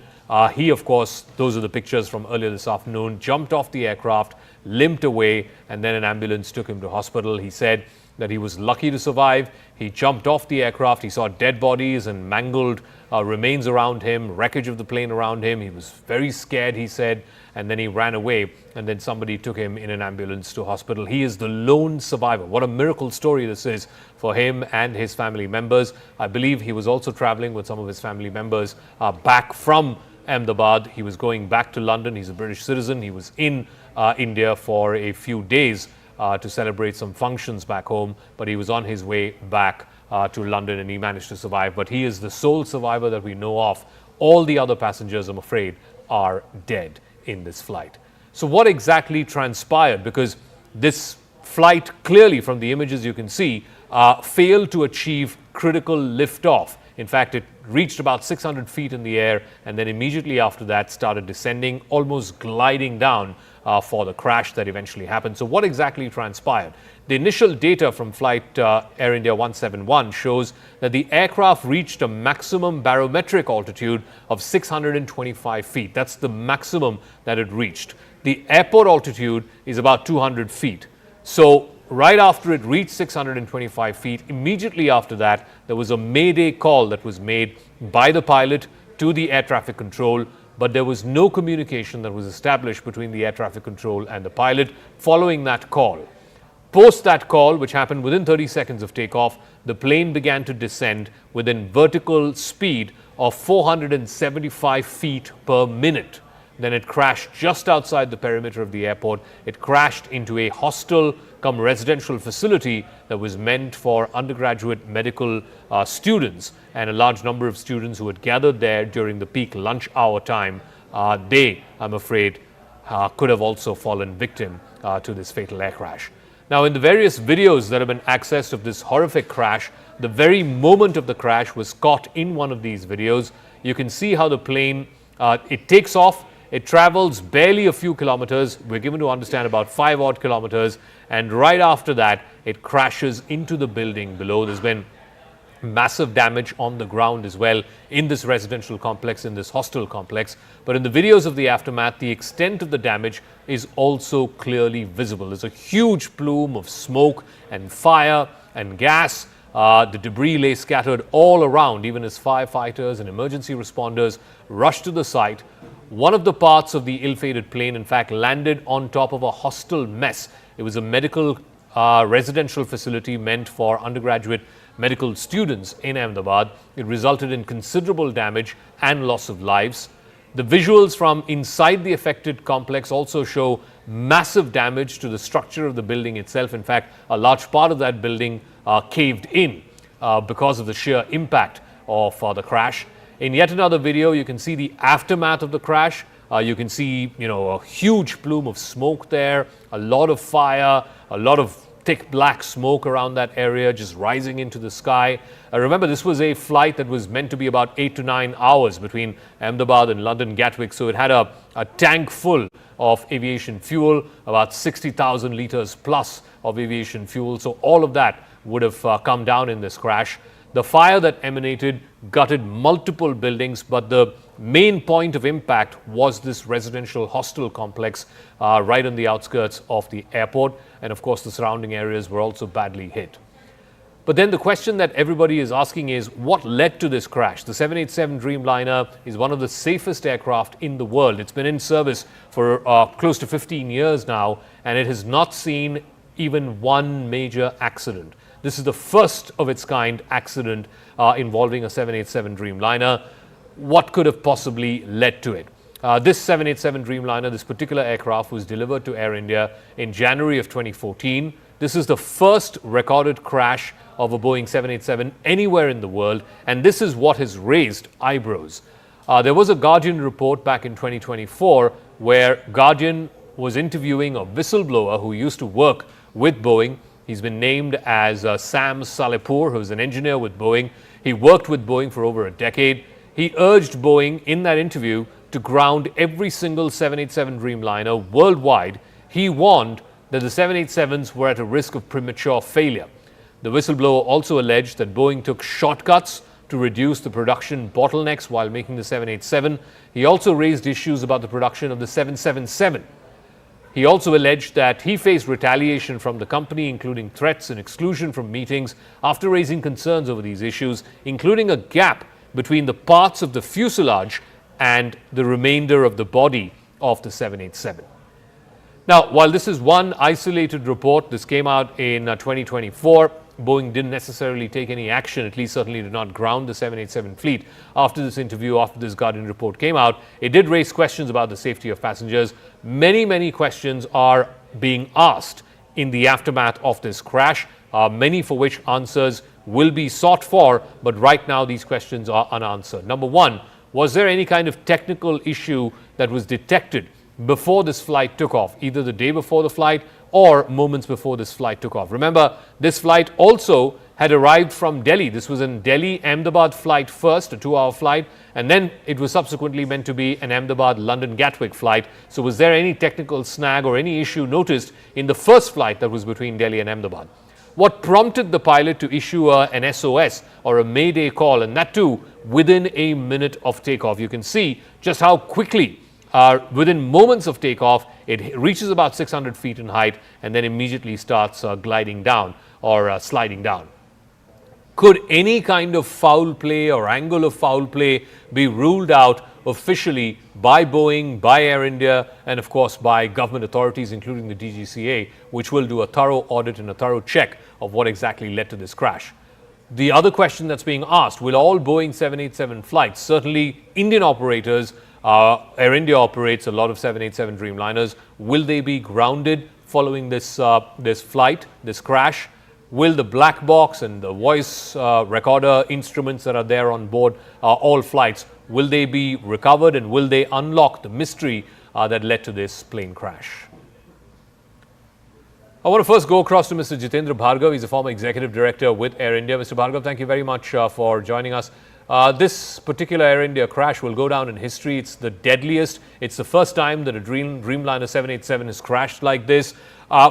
He, of course, those are the pictures from earlier this afternoon, jumped off the aircraft, limped away, and then an ambulance took him to hospital. He said that he was lucky to survive. He jumped off the aircraft. He saw dead bodies and mangled remains around him, wreckage of the plane around him. He was very scared, he said, and then he ran away, and then somebody took him in an ambulance to hospital. He is the lone survivor. What a miracle story this is for him and his family members. I believe he was also traveling with some of his family members back from Ahmedabad. He was going back to London. He's a British citizen. He was in India for a few days to celebrate some functions back home, but he was on his way back to London, and he managed to survive. But he is the sole survivor that we know of. All the other passengers, I'm afraid, are dead in this flight. So what exactly transpired? Because this flight, clearly from the images you can see, failed to achieve critical liftoff. In fact, it reached about 600 feet in the air, and then immediately after that started descending, almost gliding down for the crash that eventually happened. So what exactly transpired? The initial data from flight Air India 171 shows that the aircraft reached a maximum barometric altitude of 625 feet. That's the maximum that it reached. The airport altitude is about 200 feet. So right after it reached 625 feet, immediately after that, there was a Mayday call that was made by the pilot to the air traffic control, but there was no communication that was established between the air traffic control and the pilot following that call. Post that call, which happened within 30 seconds of takeoff, the plane began to descend within vertical speed of 475 feet per minute. Then it crashed just outside the perimeter of the airport. It crashed into a hostel cum residential facility that was meant for undergraduate medical students, and a large number of students who had gathered there during the peak lunch hour time. They, I'm afraid, could have also fallen victim to this fatal air crash. Now, in the various videos that have been accessed of this horrific crash, the very moment of the crash was caught in one of these videos. You can see how the plane, it takes off. It travels barely a few kilometers. We're given to understand about 5 odd kilometers. And right after that, it crashes into the building below. There's been massive damage on the ground as well in this residential complex, in this hostel complex. But in the videos of the aftermath, the extent of the damage is also clearly visible. There's a huge plume of smoke and fire and gas. The debris lay scattered all around, even as firefighters and emergency responders rushed to the site. One of the parts of the ill-fated plane, in fact, landed on top of a hostel mess. It was a medical residential facility meant for undergraduate medical students in Ahmedabad. It resulted in considerable damage and loss of lives. The visuals from inside the affected complex also show massive damage to the structure of the building itself. In fact, a large part of that building caved in because of the sheer impact of the crash. In yet another video, you can see the aftermath of the crash. You can see, a huge plume of smoke there, a lot of fire, a lot of thick black smoke around that area just rising into the sky. Remember, this was a flight that was meant to be about 8 to 9 hours between Ahmedabad and London Gatwick. So it had a tank full of aviation fuel, about 60,000 liters plus of aviation fuel. So all of that would have come down in this crash. The fire that emanated gutted multiple buildings, but the main point of impact was this residential hostel complex right on the outskirts of the airport. And of course, the surrounding areas were also badly hit. But then the question that everybody is asking is, what led to this crash? The 787 Dreamliner is one of the safest aircraft in the world. It's been in service for close to 15 years now, and it has not seen even one major accident. This is the first of its kind accident involving a 787 Dreamliner. what could have possibly led to it. This 787 Dreamliner, this particular aircraft, was delivered to Air India in January of 2014. This is the first recorded crash of a Boeing 787 anywhere in the world, and this is what has raised eyebrows. There was a Guardian report back in 2024 where Guardian was interviewing a whistleblower who used to work with Boeing. He's been named as Sam Salehpour, who's an engineer with Boeing. He worked with Boeing for over a decade. He urged Boeing in that interview to ground every single 787 Dreamliner worldwide. He warned that the 787s were at a risk of premature failure. The whistleblower also alleged that Boeing took shortcuts to reduce the production bottlenecks while making the 787. He also raised issues about the production of the 777. He also alleged that he faced retaliation from the company, including threats and exclusion from meetings after raising concerns over these issues, including a gap between the parts of the fuselage and the remainder of the body of the 787. Now, while this is one isolated report, this came out in 2024. Boeing didn't necessarily take any action, at least certainly did not ground the 787 fleet. After this interview, after this Guardian report came out, it did raise questions about the safety of passengers. Many questions are being asked in the aftermath of this crash, many for which answers will be sought for, but right now these questions are unanswered. Number one, was there any kind of technical issue that was detected before this flight took off, either the day before the flight or moments before this flight took off? Remember, this flight also had arrived from Delhi. This was an Delhi-Ahmedabad flight first, a 2-hour flight, and then it was subsequently meant to be an Ahmedabad-London Gatwick flight. So was there any technical snag or any issue noticed in the first flight that was between Delhi and Ahmedabad? What prompted the pilot to issue an SOS or a Mayday call, and that too within a minute of takeoff? You can see just how quickly, within moments of takeoff, it reaches about 600 feet in height and then immediately starts gliding down or sliding down. Could any kind of foul play or angle of foul play be ruled out officially by Boeing, by Air India, and of course by government authorities, including the DGCA, which will do a thorough audit and a thorough check of what exactly led to this crash? The other question that's being asked, will all Boeing 787 flights, certainly Indian operators, Air India operates a lot of 787 Dreamliners, will they be grounded following this flight, this crash? Will the black box and the voice recorder instruments that are there on board all flights, will they be recovered, and will they unlock the mystery that led to this plane crash? I want to first go across to Mr. Jitendra Bhargav. He's a former executive director with Air India. Mr. Bhargav, thank you very much for joining us. This particular Air India crash will go down in history. It's the deadliest. It's the first time that a Dreamliner 787 has crashed like this.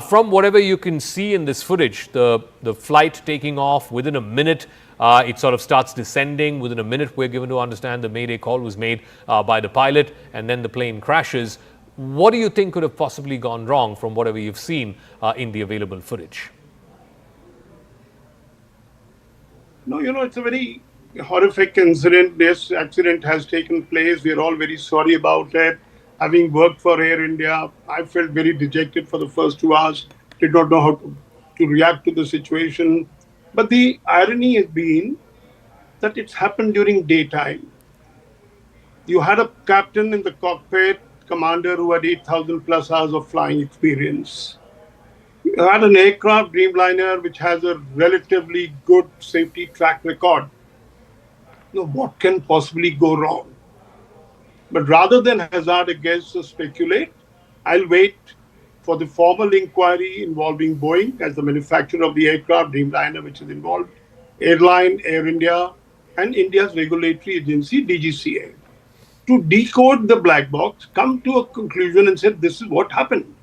From whatever you can see in this footage, the flight taking off within a minute, it sort of starts descending. Within a minute, we're given to understand the Mayday call was made by the pilot, and then the plane crashes. What do you think could have possibly gone wrong from whatever you've seen in the available footage? No, it's a very horrific incident. This accident has taken place. We are all very sorry about it. Having worked for Air India, I felt very dejected for the first 2 hours. Did not know how to react to the situation. But the irony has been that it's happened during daytime. You had a captain in the cockpit, commander who had 8,000 plus hours of flying experience. You had an aircraft, Dreamliner, which has a relatively good safety track record. What can possibly go wrong? But rather than hazard a guess or speculate, I'll wait for the formal inquiry involving Boeing as the manufacturer of the aircraft, Dreamliner, which is involved, airline, Air India, and India's regulatory agency, DGCA, to decode the black box, come to a conclusion and say, this is what happened.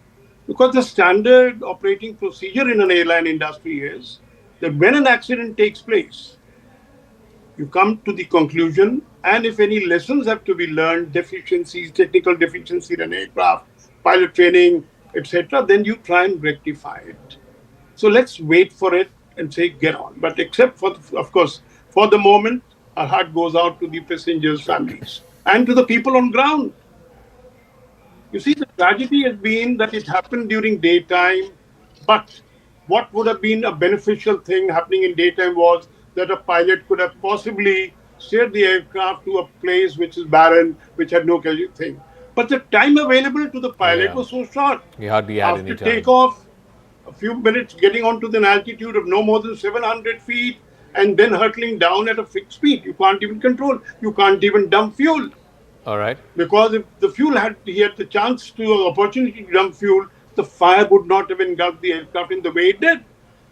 Because the standard operating procedure in an airline industry is that when an accident takes place, you come to the conclusion, and if any lessons have to be learned, deficiencies, technical deficiency in an aircraft, pilot training, etc., then you try and rectify it. So let's wait for it and say, get on. But except for, of course, for the moment, our heart goes out to the passengers' families and to the people on ground. You see, the tragedy has been that it happened during daytime, but what would have been a beneficial thing happening in daytime was that a pilot could have possibly steer the aircraft to a place which is barren, which had no thing. But the time available to the pilot was so short. He hardly had any After time. takeoff, a few minutes getting onto an altitude of no more than 700 feet, and then hurtling down at a fixed speed. You can't even control. You can't even dump fuel. All right. Because if the fuel he had the chance to opportunity to dump fuel, the fire would not have engulfed the aircraft in the way it did.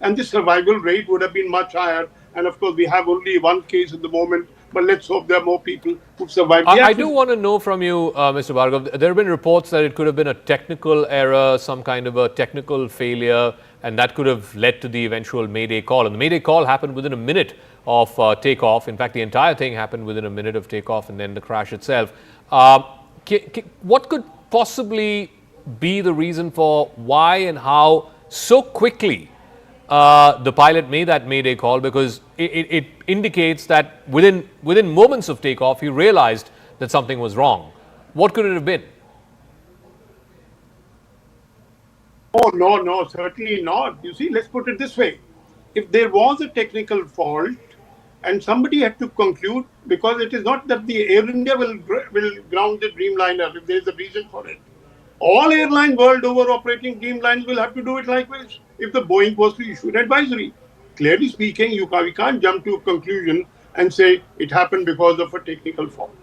And the survival rate would have been much higher. And of course, we have only one case at the moment, but let's hope there are more people who survived the I accident. do want to know from you, Mr. Bhargav, there have been reports that it could have been a technical error, some kind of a technical failure, and that could have led to the eventual Mayday call. And the Mayday call happened within a minute of takeoff. In fact, the entire thing happened within a minute of takeoff and then the crash itself. What could possibly be the reason for why and how so quickly the pilot made that Mayday call? Because it indicates that within moments of takeoff, he realized that something was wrong. What could it have been? Oh, no, certainly not. You see, let's put it this way. If there was a technical fault and somebody had to conclude, because it is not that the Air India will ground the Dreamliner if there is a reason for it. All airlines world over operating Dreamliners will have to do it likewise if the Boeing was to issue an advisory. Clearly speaking, we can't jump to a conclusion and say it happened because of a technical fault.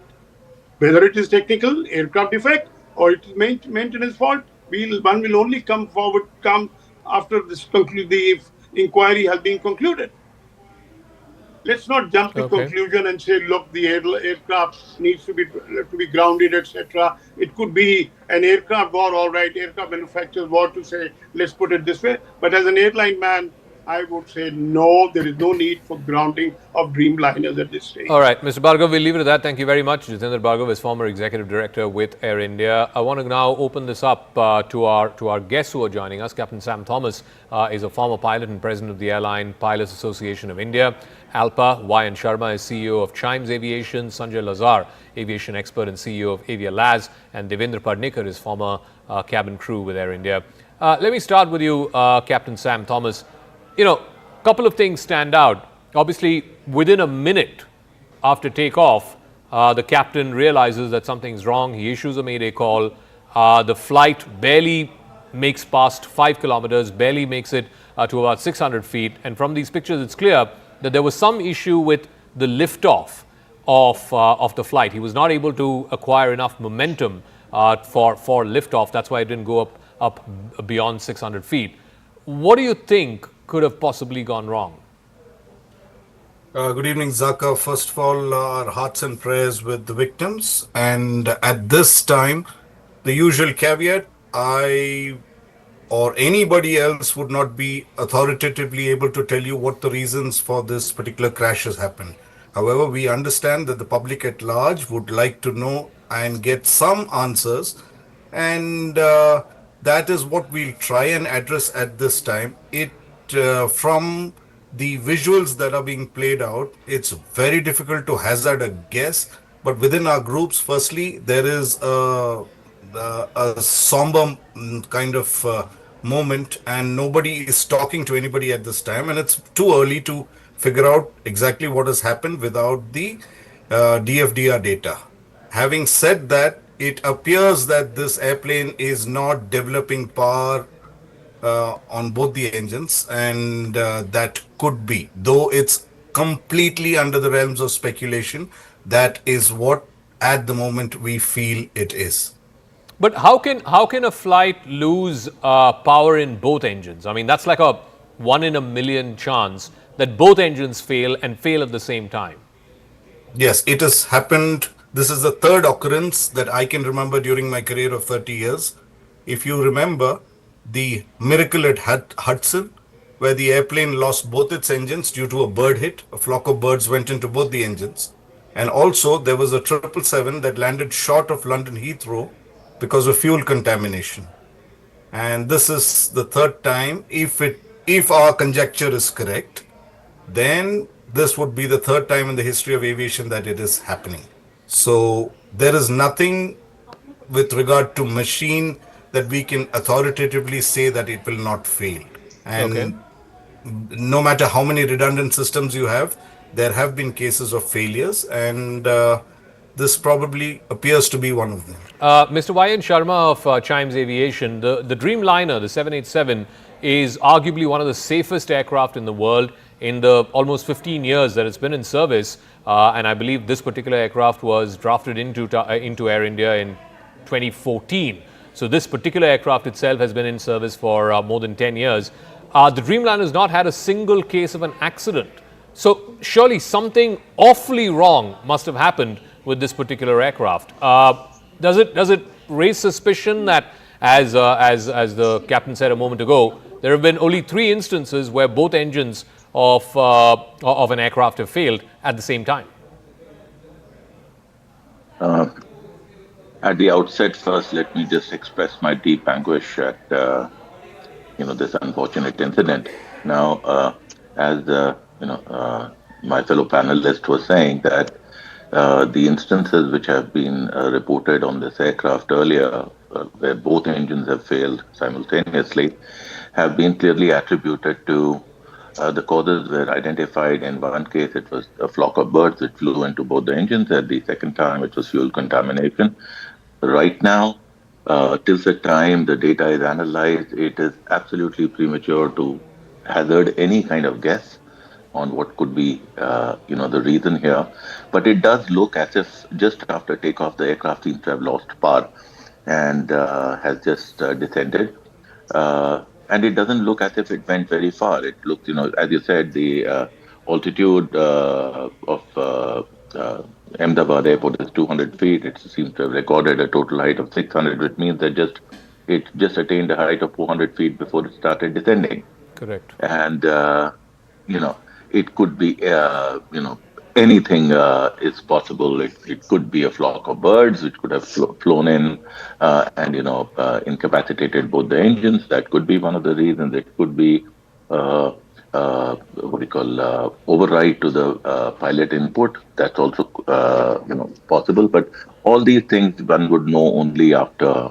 Whether it is technical, aircraft defect, or it is maintenance fault, one will only come after the inquiry has been concluded. Let's not jump to conclusion and say, look, the aircraft needs to be grounded, etc. It could be an aircraft war, all right, aircraft manufacturers war to say, let's put it this way. But as an airline man, I would say no, there is no need for grounding of Dreamliners at this stage. All right, Mr. Bhargav, we'll leave it at that. Thank you very much. Jitendra Bhargav is former executive director with Air India. I want to now open this up to our guests who are joining us. Captain Sam Thomas is a former pilot and president of the Airline Pilots Association of India. Alpa Y.N. Sharma is CEO of Chimes Aviation. Sanjay Lazar, aviation expert and CEO of Avialaz. And Devendra Padnikar is former cabin crew with Air India. Let me start with you, Captain Sam Thomas. You know, a couple of things stand out. Obviously, within a minute after takeoff, the captain realizes that something's wrong. He issues a Mayday call. The flight barely makes past 5 kilometers, barely makes it to about 600 feet. And from these pictures, it's clear that there was some issue with the liftoff of the flight. He was not able to acquire enough momentum for liftoff. That's why it didn't go up beyond 600 feet. What do you think could have possibly gone wrong? Good evening, Zaka. First of all, our hearts and prayers with the victims. And at this time, the usual caveat, I or anybody else would not be authoritatively able to tell you what the reasons for this particular crash has happened. However, we understand that the public at large would like to know and get some answers. And that is what we'll try and address at this time. From the visuals that are being played out, it's very difficult to hazard a guess. But within our groups, firstly, there is a somber kind of moment, and nobody is talking to anybody at this time. And it's too early to figure out exactly what has happened without the DFDR data. Having said that, it appears that this airplane is not developing power on both the engines, and that could be, though it's completely under the realms of speculation, that is what at the moment we feel it is. But how can a flight lose power in both engines? I mean, that's like a 1 in a million chance that both engines fail and fail at the same time. Yes, it has happened. This is the third occurrence that I can remember during my career of 30 years. If you remember, the miracle at Hudson, where the airplane lost both its engines due to a bird hit. A flock of birds went into both the engines. And also there was a 777 that landed short of London Heathrow because of fuel contamination. And this is the third time. If our conjecture is correct, then this would be the third time in the history of aviation that it is happening. So there is nothing with regard to machine that we can authoritatively say that it will not fail. And no matter how many redundant systems you have, there have been cases of failures, and this probably appears to be one of them. Mr. Y.N. Sharma of Chimes Aviation, the Dreamliner, the 787, is arguably one of the safest aircraft in the world in the almost 15 years that it's been in service. And I believe this particular aircraft was drafted into Air India in 2014. So this particular aircraft itself has been in service for more than 10 years. The Dreamliner has not had a single case of an accident. So surely something awfully wrong must have happened with this particular aircraft. Does it raise suspicion that, as the captain said a moment ago, there have been only 3 instances where both engines of an aircraft have failed at the same time? At the outset, first, let me just express my deep anguish at this unfortunate incident. Now, as my fellow panelist was saying, that the instances which have been reported on this aircraft earlier, where both engines have failed simultaneously, have been clearly attributed to the causes were identified. In one case, it was a flock of birds that flew into both the engines. At the second time, it was fuel contamination. Right now, till the time the data is analyzed, it is absolutely premature to hazard any kind of guess on what could be, the reason here. But it does look as if just after takeoff, the aircraft seems to have lost power and has just descended. And it doesn't look as if it went very far. It looks, as you said, the altitude of Ahmedabad airport is 200 feet. It seems to have recorded a total height of 600, which means that it just attained a height of 400 feet before it started descending. Correct. And, it could be, anything is possible. It could be a flock of birds which could have flown in and incapacitated both the engines. That could be one of the reasons. It could be override to the pilot input. That's also possible. But all these things one would know only after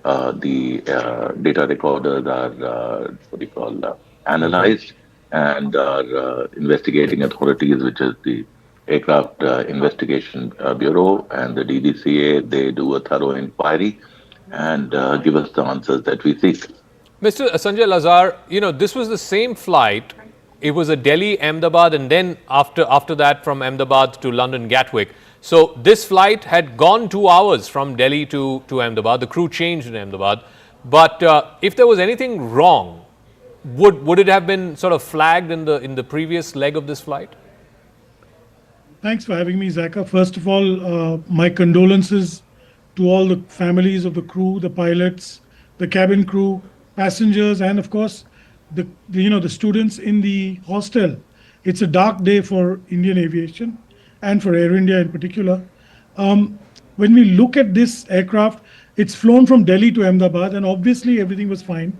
the data recorders are analyzed, and our investigating authorities, which is the Aircraft Investigation Bureau and the DGCA, they do a thorough inquiry and give us the answers that we seek. Mr. Sanjay Lazar, this was the same flight. It was a Delhi, Ahmedabad, and then after that from Ahmedabad to London Gatwick. So this flight had gone 2 hours from Delhi to Ahmedabad. The crew changed in Ahmedabad. But if there was anything wrong, would it have been sort of flagged in the previous leg of this flight? Thanks for having me, Zaka. First of all, my condolences to all the families of the crew, the pilots, the cabin crew, passengers, and of course, the students in the hostel. It's a dark day for Indian aviation and for Air India in particular. When we look at this aircraft, it's flown from Delhi to Ahmedabad, and obviously everything was fine.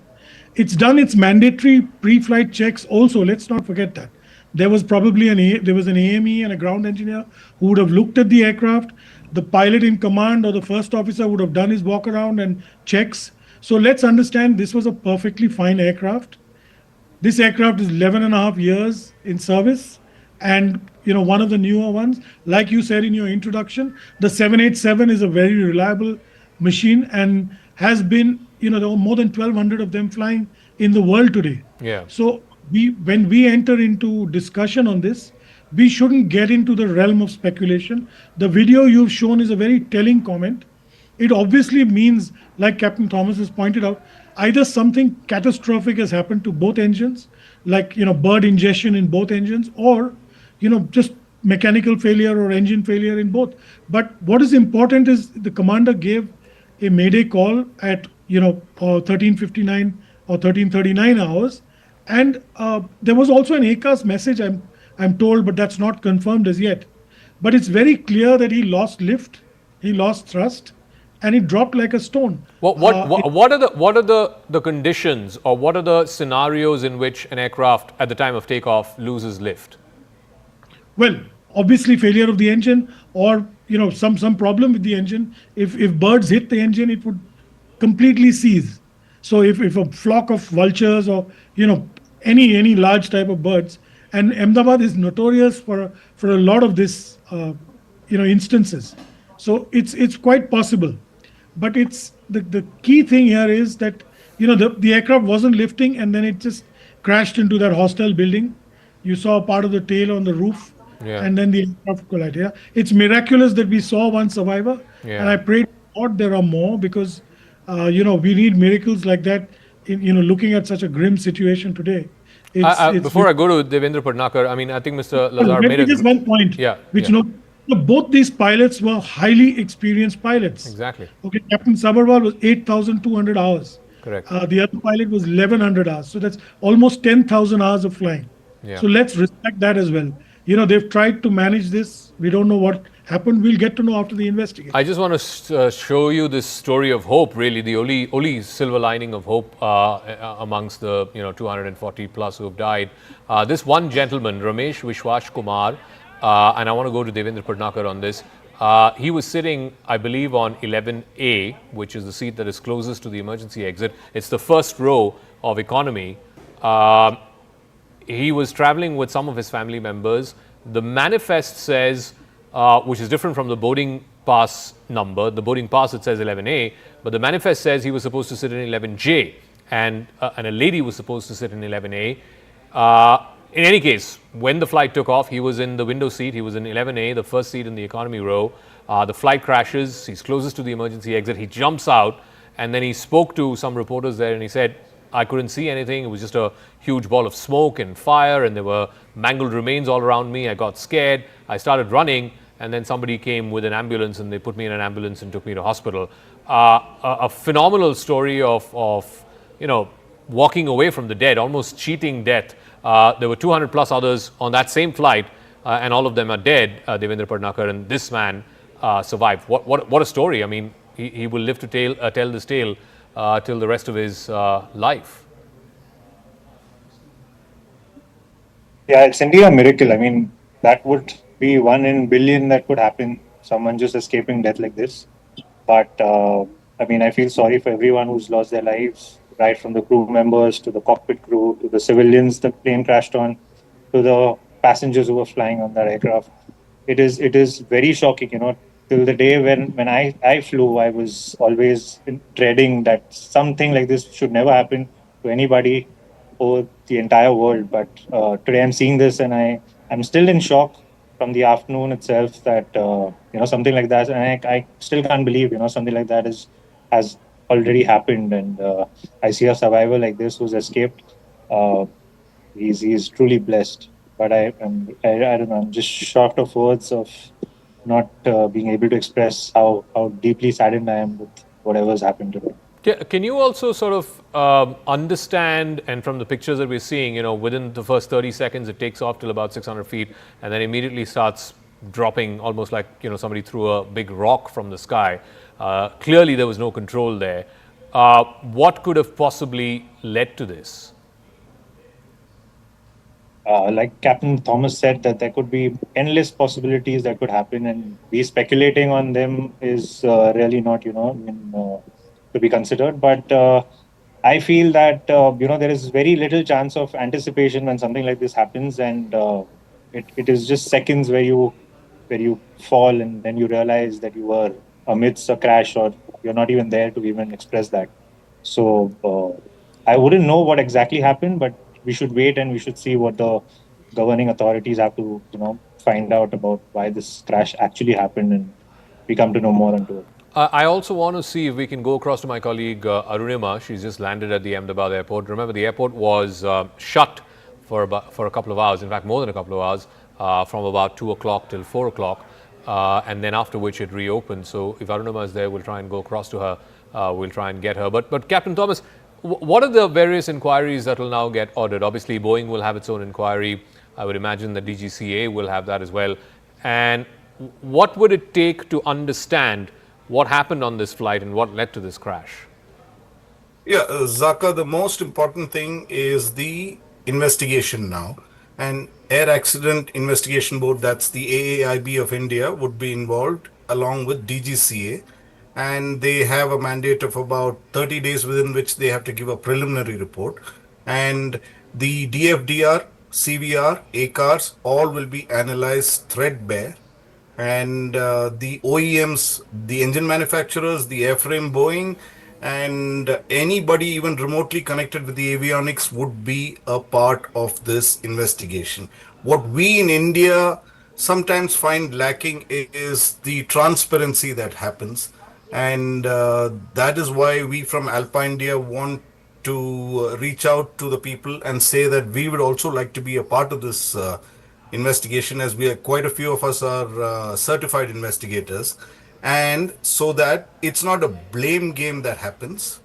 It's done its mandatory pre-flight checks also. Let's not forget that. There was probably an AME and a ground engineer who would have looked at the aircraft. The pilot in command or the first officer would have done his walk around and checks. So let's understand this was a perfectly fine aircraft. This aircraft is 11 and a half years in service, and one of the newer ones. Like you said in your introduction, the 787 is a very reliable machine and has been, there are more than 1,200 of them flying in the world today. Yeah. So when we enter into discussion on this, we shouldn't get into the realm of speculation. The video you've shown is a very telling comment. It obviously means, like Captain Thomas has pointed out, either something catastrophic has happened to both engines, like bird ingestion in both engines, or just mechanical failure or engine failure in both. But what is important is the commander gave a Mayday call at 13:59 or 13:39 hours, and there was also an ACAS message, I'm told, but that's not confirmed as yet. But it's very clear that he lost lift, he lost thrust, and it dropped like a stone. What are the conditions, or what are the scenarios in which an aircraft at the time of takeoff loses lift? Well, obviously failure of the engine, or some problem with the engine. If birds hit the engine, it would completely seize. So if a flock of vultures or any large type of birds And Ahmedabad is notorious for a lot of this, instances. So it's quite possible. But it's the key thing here is that the aircraft wasn't lifting and then it just crashed into that hostel building. You saw part of the tail on the roof, Yeah. and then the aircraft collided. Yeah? It's miraculous that we saw one survivor, Yeah. and I pray to God there are more, because we need miracles like that. Looking at such a grim situation today. Before I go to Devendra Padnakar, I mean, I think Mr. Lazar let made me a just one point, yeah, which yeah. both these pilots were highly experienced pilots. Exactly. Okay, Captain Sabharwal was 8,200 hours. Correct. The other pilot was 1,100 hours. So that's almost 10,000 hours of flying. Yeah. So let's respect that as well. They've tried to manage this. We don't know what happened. We'll get to know after the investigation. I just want to show you this story of hope, really, the only silver lining of hope amongst the 240 plus who have died. This one gentleman, Ramesh Vishwash Kumar, and I want to go to Devendra Padnakar on this. He was sitting, I believe, on 11A, which is the seat that is closest to the emergency exit. It's the first row of economy. He was traveling with some of his family members. The manifest says, which is different from the boarding pass number. The boarding pass, it says 11A, but the manifest says he was supposed to sit in 11J, and a lady was supposed to sit in 11A. In any case, when the flight took off, he was in the window seat. He was in 11A, the first seat in the economy row. The flight crashes. He's closest to the emergency exit. He jumps out, and then he spoke to some reporters there, and he said, I couldn't see anything. It was just a huge ball of smoke and fire, and there were mangled remains all around me. I got scared. I started running, and then somebody came with an ambulance, and they put me in an ambulance and took me to hospital. A phenomenal story of walking away from the dead, almost cheating death. There were 200 plus others on that same flight, and all of them are dead, Devendra Padnakar, and this man survived. What a story. I mean, he will live to tell this tale till the rest of his life. Yeah, it's indeed a miracle. I mean, that would be 1 in a billion that could happen, someone just escaping death like this. But, I mean, I feel sorry for everyone who's lost their lives, right from the crew members to the cockpit crew, to the civilians the plane crashed on, to the passengers who were flying on that aircraft. It is very shocking, till the day when I flew, I was always dreading that something like this should never happen to anybody or the entire world. But today I'm seeing this, and I'm still in shock from the afternoon itself that something like that, and I still can't believe something like that has already happened. And I see a survivor like this who's escaped. He's truly blessed. But I don't know. I'm just shocked of words of not being able to express how deeply saddened I am with whatever's happened today. Can you also sort of understand, and from the pictures that we're seeing, within the first 30 seconds, it takes off till about 600 feet and then immediately starts dropping almost like, somebody threw a big rock from the sky. Clearly, there was no control there. What could have possibly led to this? Like Captain Thomas said, that there could be endless possibilities that could happen, and we speculating on them is really not, to be considered. But I feel that there is very little chance of anticipation when something like this happens, and it is just seconds where you fall and then you realize that you were amidst a crash, or you're not even there to even express that. So I wouldn't know what exactly happened, but we should wait and we should see what the governing authorities have to, find out about why this crash actually happened, and we come to know more into it. I also want to see if we can go across to my colleague Arunima. She's just landed at the Ahmedabad airport. Remember, the airport was shut for a couple of hours, in fact, more than a couple of hours, from about 2 o'clock till 4 o'clock, and then after which it reopened. So if Arunima is there, we'll try and go across to her. We'll try and get her. But Captain Thomas, what are the various inquiries that will now get ordered? Obviously, Boeing will have its own inquiry. I would imagine the DGCA will have that as well. And what would it take to understand what happened on this flight and what led to this crash? Yeah, Zaka, the most important thing is the investigation now. And Air Accident Investigation Board, that's the AAIB of India, would be involved along with DGCA. And they have a mandate of about 30 days within which they have to give a preliminary report. And the DFDR CVR, ACARs, all will be analyzed threadbare. And the OEMs, the engine manufacturers, the airframe Boeing, and anybody even remotely connected with the avionics would be a part of this investigation. What we in India sometimes find lacking is the transparency that happens. And that is why we from Alpine India want to reach out to the people and say that we would also like to be a part of this investigation, as we are quite a few of us are certified investigators, and so that it's not a blame game that happens.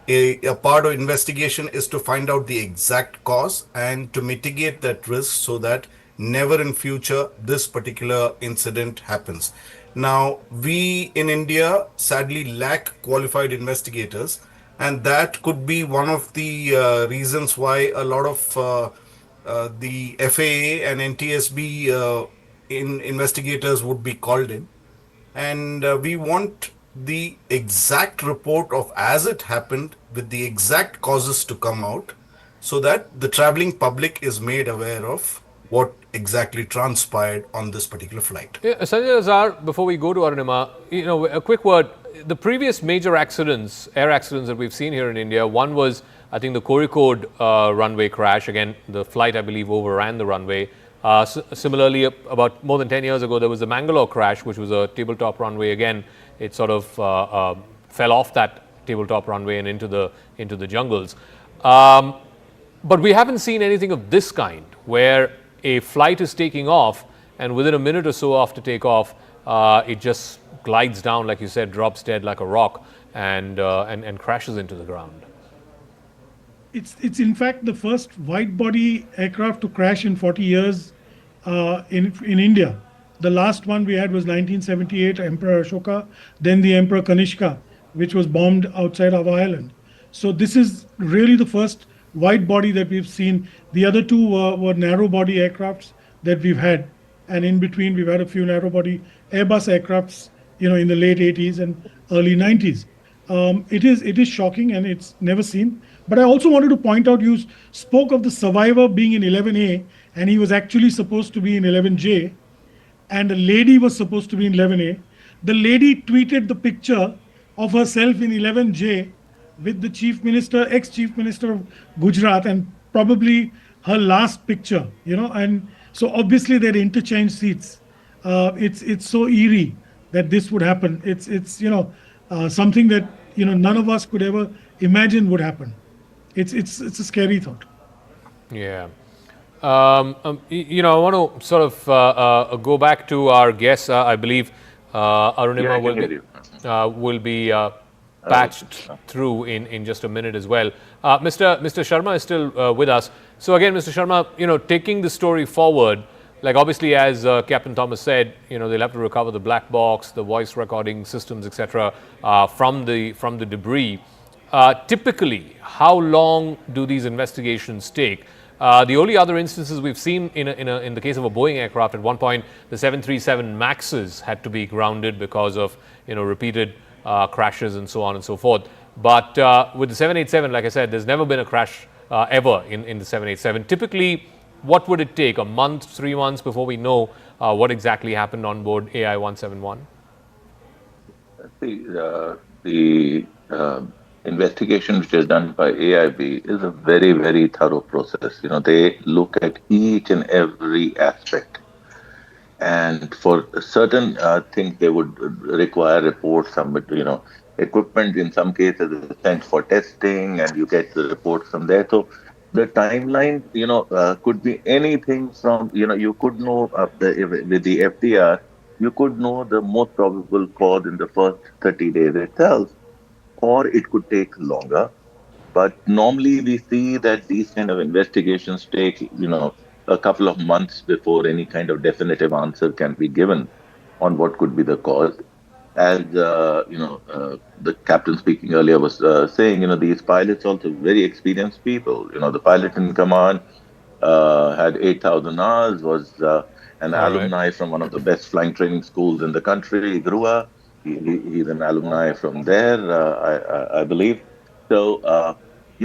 A part of investigation is to find out the exact cause and to mitigate that risk so that never in future this particular incident happens. Now, we in India sadly lack qualified investigators, and that could be one of the reasons why a lot of the FAA and NTSB investigators would be called in. And we want the exact report of as it happened with the exact causes to come out so that the traveling public is made aware of what exactly transpired on this particular flight. Yeah, Sanjay Azhar, before we go to Arunima, a quick word. The previous major accidents, air accidents that we've seen here in India, one was, I think, the Kozhikode runway crash. Again, the flight, I believe, overran the runway. Similarly, about more than 10 years ago, there was the Mangalore crash, which was a tabletop runway. Again, it sort of fell off that tabletop runway and into the jungles. But we haven't seen anything of this kind, where a flight is taking off, and within a minute or so after takeoff, it just glides down, like you said, drops dead like a rock, and crashes into the ground. It's in fact the first wide-body aircraft to crash in 40 years in India. The last one we had was 1978, Emperor Ashoka, then the Emperor Kanishka, which was bombed outside our island. So this is really the first wide body that we've seen. The other two were narrow body aircrafts that we've had, and in between we've had a few narrow body Airbus aircrafts, in the late 80s and early 90s. It is shocking, and it's never seen. But I also wanted to point out, you spoke of the survivor being in 11A, and he was actually supposed to be in 11J, and a lady was supposed to be in 11A. The lady tweeted the picture of herself in 11J with the chief minister, ex-chief minister of Gujarat, and probably her last picture, and so obviously they're interchanged seats. It's so eerie that this would happen. It's something that none of us could ever imagine would happen. It's a scary thought. Yeah. I want to sort of go back to our guests. I believe Arunima will be patched through in just a minute as well. Mr. Sharma is still with us. So again, Mr. Sharma, taking the story forward, like obviously as Captain Thomas said, they'll have to recover the black box, the voice recording systems, etc., from the debris. Typically, how long do these investigations take? The only other instances we've seen in the case of a Boeing aircraft, at one point the 737 MAXs had to be grounded because of repeated crashes and so on and so forth. But with the 787, like I said, there's never been a crash ever in the 787. Typically, what would it take? A month, 3 months before we know what exactly happened on board AI 171? The investigation which is done by AIB is a very, very thorough process. They look at each and every aspect. And for certain things, they would require reports, equipment in some cases is sent for testing, and you get the reports from there. So the timeline, could be anything from, you could know with the FDR, you could know the most probable cause in the first 30 days itself, or it could take longer. But normally we see that these kind of investigations take, a couple of months before any kind of definitive answer can be given on what could be the cause. As the captain speaking earlier was saying, these pilots also very experienced people. The pilot in command had 8,000 hours, was an alumni from one of the best flying training schools in the country, Grua. He's an alumni from there, I believe. So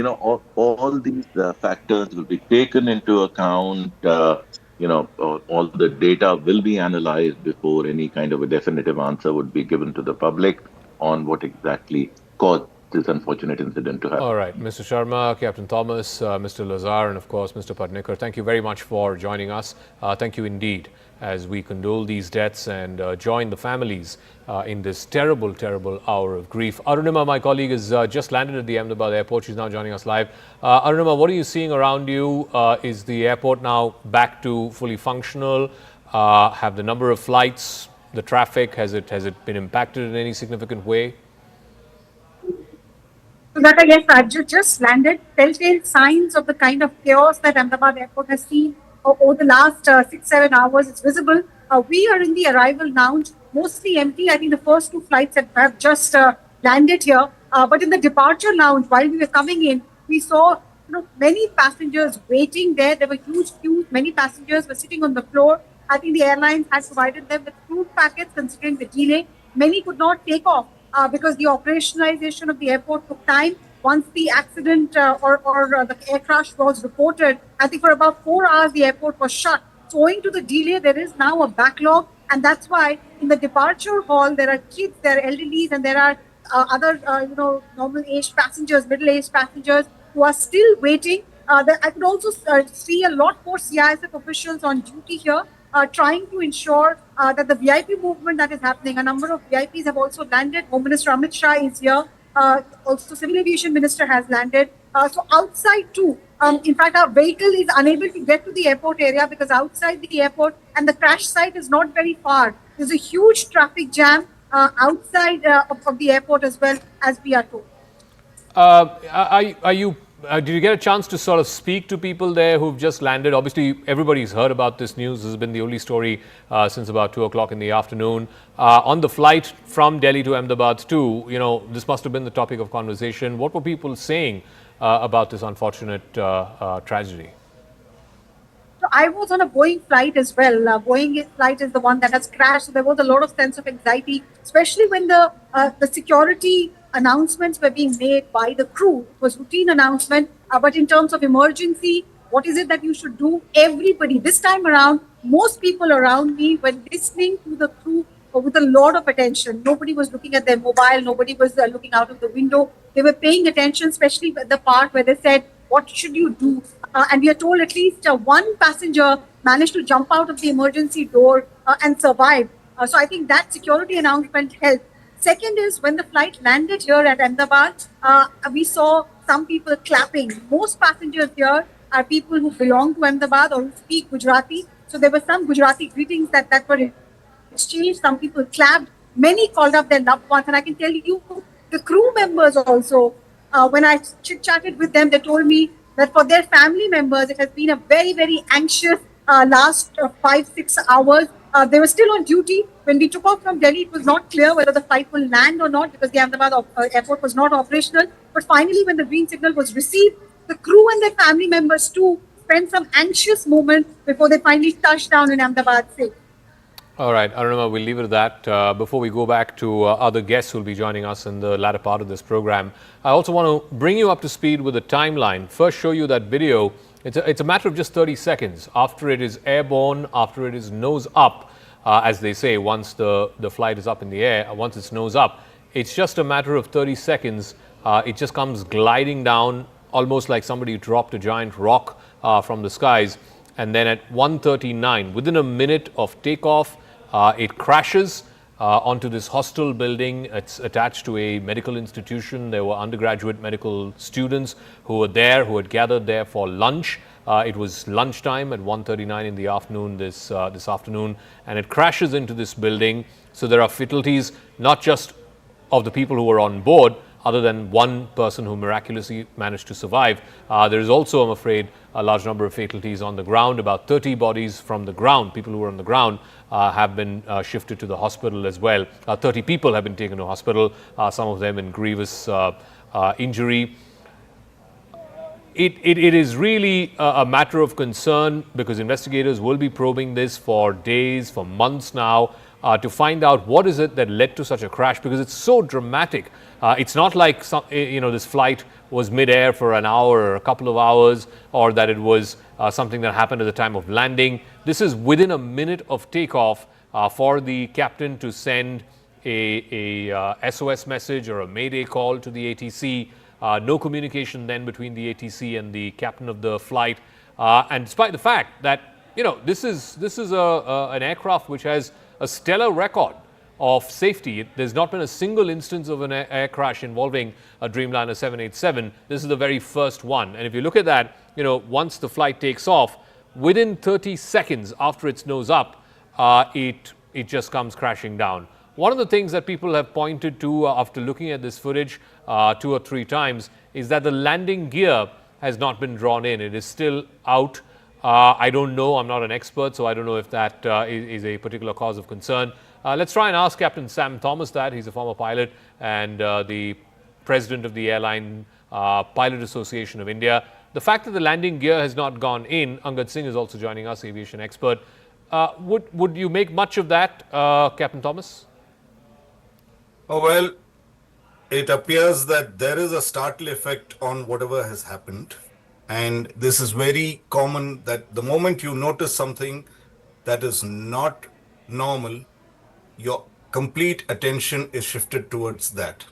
all these factors will be taken into account. All the data will be analyzed before any kind of a definitive answer would be given to the public on what exactly caused this unfortunate incident to happen. All right, Mr. Sharma, Captain Thomas, Mr. Lazar, and of course Mr. Padnikar, thank you very much for joining us. Thank you indeed, as we condole these deaths and join the families in this terrible, terrible hour of grief. Arunima, my colleague, has just landed at the Ahmedabad airport. She's now joining us live. Arunima, what are you seeing around you? Is the airport now back to fully functional? Have the number of flights, the traffic, has it been impacted in any significant way? That yes, I've just landed. Telltale signs of the kind of chaos that Ahmedabad airport has seen over the last 6-7 hours. It's visible. We are in the arrival lounge, mostly empty. I think the first 2 flights have just landed here. But in the departure lounge, while we were coming in, we saw many passengers waiting there. There were huge queues. Many passengers were sitting on the floor. I think the airlines had provided them with food packets considering the delay. Many could not take off. Because the operationalization of the airport took time. Once the accident or the air crash was reported, I think for about 4 hours the airport was shut. So owing to the delay, there is now a backlog, and that's why in the departure hall there are kids, there are elderlies, and there are other normal-aged passengers, middle-aged passengers who are still waiting. I could also see a lot more CISF officials on duty here. Trying to ensure that the VIP movement that is happening. A number of VIPs have also landed. Home Minister Amit Shah is here. Also, Civil Aviation Minister has landed. So outside too, in fact, our vehicle is unable to get to the airport area because outside the airport and the crash site is not very far. There's a huge traffic jam outside of the airport as well, as we are told. Did you get a chance to sort of speak to people there who've just landed? Obviously, everybody's heard about this news. This has been the only story since about 2 o'clock in the afternoon. On the flight from Delhi to Ahmedabad too, this must have been the topic of conversation. What were people saying about this unfortunate tragedy? So I was on a Boeing flight as well. Boeing flight is the one that has crashed. So there was a lot of sense of anxiety, especially when the security announcements were being made by the crew. It was routine announcement, but in terms of emergency, what is it that you should do? Everybody, this time around, most people around me were listening to the crew with a lot of attention. Nobody was looking at their mobile. Nobody was looking out of the window. They were paying attention, especially the part where they said, what should you do? And we are told at least one passenger managed to jump out of the emergency door and survive. So I think that security announcement helped. Second is when the flight landed here at Ahmedabad, we saw some people clapping. Most passengers here are people who belong to Ahmedabad or who speak Gujarati. So there were some Gujarati greetings that were exchanged. Some people clapped. Many called up their loved ones. And I can tell you, the crew members also, when I chit-chatted with them, they told me that for their family members, it has been a very, very anxious last 5-6 hours. They were still on duty. When we took off from Delhi, it was not clear whether the flight will land or not because the Ahmedabad airport was not operational. But finally, when the green signal was received, the crew and their family members too spent some anxious moments before they finally touched down in Ahmedabad safe. All right, Arunima, we'll leave it at that. Before we go back to other guests who will be joining us in the latter part of this program, I also want to bring you up to speed with the timeline. First, show you that video. It's a matter of just 30 seconds after it is airborne, after it is nose up, as they say, once the flight is up in the air, once it's nose up. It's just a matter of 30 seconds. It just comes gliding down, almost like somebody dropped a giant rock from the skies. And then at 1:39, within a minute of takeoff, it crashes onto this hostel building. It's attached to a medical institution. There were undergraduate medical students who were there, who had gathered there for lunch. It was lunchtime at 1:39 in the afternoon this afternoon, and it crashes into this building. So there are fatalities, not just of the people who were on board, other than one person who miraculously managed to survive. There is also, I'm afraid, a large number of fatalities on the ground. About 30 bodies from the ground, people who were on the ground, have been shifted to the hospital as well. 30 people have been taken to hospital, some of them in grievous injury. It is really a matter of concern because investigators will be probing this for days, for months now, to find out what is it that led to such a crash, because it's so dramatic. It's not like this flight was mid-air for an hour or a couple of hours, or that it was something that happened at the time of landing. This is within a minute of takeoff for the captain to send a SOS message or a Mayday call to the ATC. No communication then between the ATC and the captain of the flight. And despite the fact that this is an aircraft which has a stellar record of safety. There's not been a single instance of an air crash involving a Dreamliner 787. This is the very first one. And if you look at that, once the flight takes off, within 30 seconds after its nose up, it just comes crashing down. One of the things that people have pointed to after looking at this footage 2 or 3 times is that the landing gear has not been drawn in. It is still out. I don't know. I'm not an expert, so I don't know if that is a particular cause of concern. Let's try and ask Captain Sam Thomas that. He's a former pilot and the president of the Airline Pilot Association of India. The fact that the landing gear has not gone in, Angad Singh is also joining us, aviation expert. Would you make much of that, Captain Thomas? Oh, well, it appears that there is a startle effect on whatever has happened. And this is very common that the moment you notice something that is not normal, your complete attention is shifted towards that.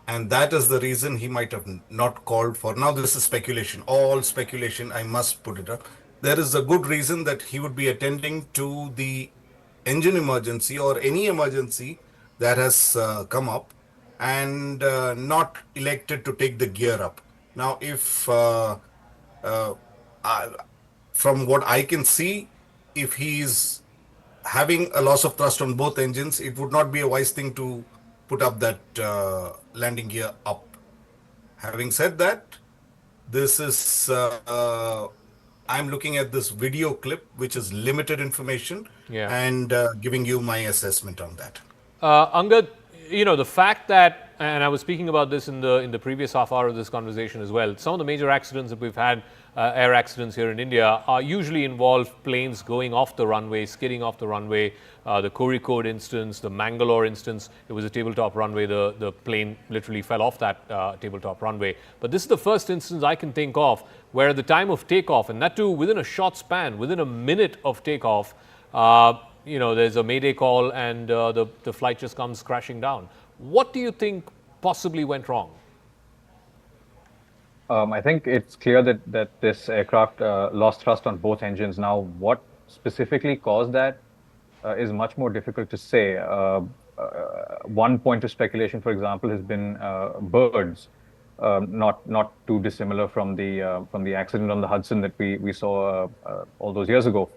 And that is the reason he might have not called for. Now, this is speculation, all speculation. I must put it up. There is a good reason that he would be attending to the engine emergency or any emergency that has come up and not elected to take the gear up. Now, if from what I can see, if he's having a loss of thrust on both engines, it would not be a wise thing to put up that landing gear up. Having said that, this is I'm looking at this video clip, which is limited information, and giving you my assessment on that. Angad, the fact that, and I was speaking about this in the previous half hour of this conversation as well, some of the major accidents that we've had, air accidents here in India, usually involve planes going off the runway, skidding off the runway. The Kozhikode instance, the Mangalore instance, it was a tabletop runway. The plane literally fell off that tabletop runway. But this is the first instance I can think of where at the time of takeoff, and that too within a short span, within a minute of takeoff, there's a Mayday call and the flight just comes crashing down. What do you think possibly went wrong? I think it's clear that this aircraft lost thrust on both engines. Now, what specifically caused that is much more difficult to say. One point of speculation, for example, has been birds, not too dissimilar from the accident on the Hudson that we saw all those years ago.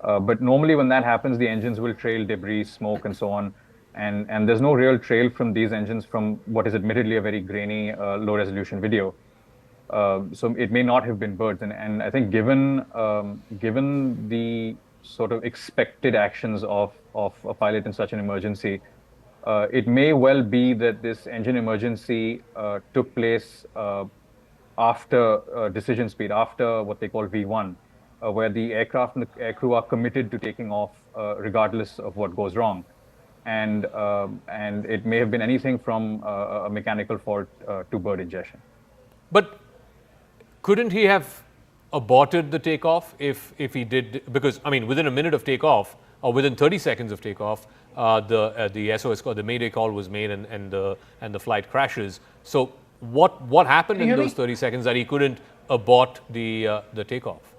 But normally when that happens, the engines will trail debris, smoke, and so on. And there's no real trail from these engines from what is admittedly a very grainy, low-resolution video. So it may not have been birds. And I think given the sort of expected actions of a pilot in such an emergency, it may well be that this engine emergency took place after decision speed, after what they call V1. Where the aircraft and the aircrew are committed to taking off regardless of what goes wrong. And it may have been anything from a mechanical fault to bird ingestion. But couldn't he have aborted the takeoff if he did? Because, I mean, within a minute of takeoff or within 30 seconds of takeoff, the SOS call, the Mayday call was made and the flight crashes. So what happened in those 30 seconds that he couldn't abort the takeoff?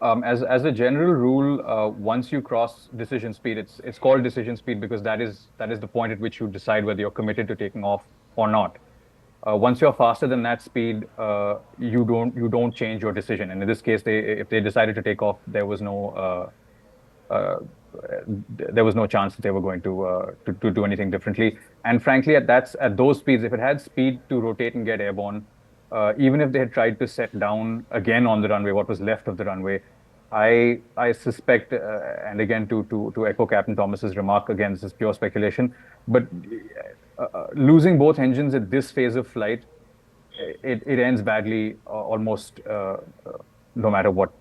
As a general rule, once you cross decision speed, it's called decision speed because that is the point at which you decide whether you're committed to taking off or not. Once you're faster than that speed, you don't change your decision. And in this case, if they decided to take off, there was no chance that they were going to do anything differently. And frankly, at those speeds, if it had speed to rotate and get airborne, even if they had tried to set down again on the runway, what was left of the runway, I suspect, and again to echo Captain Thomas's remark, again, this is pure speculation, but losing both engines at this phase of flight, it ends badly almost no matter what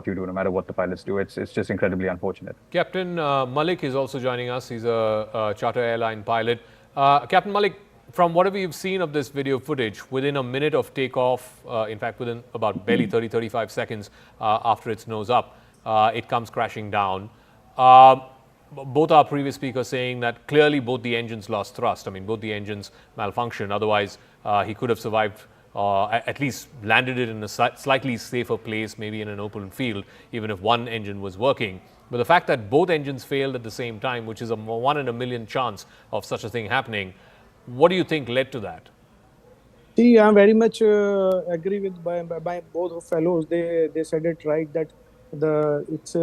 you do, no matter what the pilots do. It's just incredibly unfortunate. Captain Malik is also joining us. He's a charter airline pilot. Captain Malik, from whatever you've seen of this video footage, within a minute of takeoff, in fact, within about barely 35 seconds after its nose up, it comes crashing down. Both our previous speakers saying that clearly both the engines lost thrust. I mean, both the engines malfunctioned. Otherwise, he could have survived, at least landed it in a slightly safer place, maybe in an open field, even if one engine was working. But the fact that both engines failed at the same time, which is a 1 in a million chance of such a thing happening, what do you think led to that? See, I very much agree with by both fellows. They said it right that it's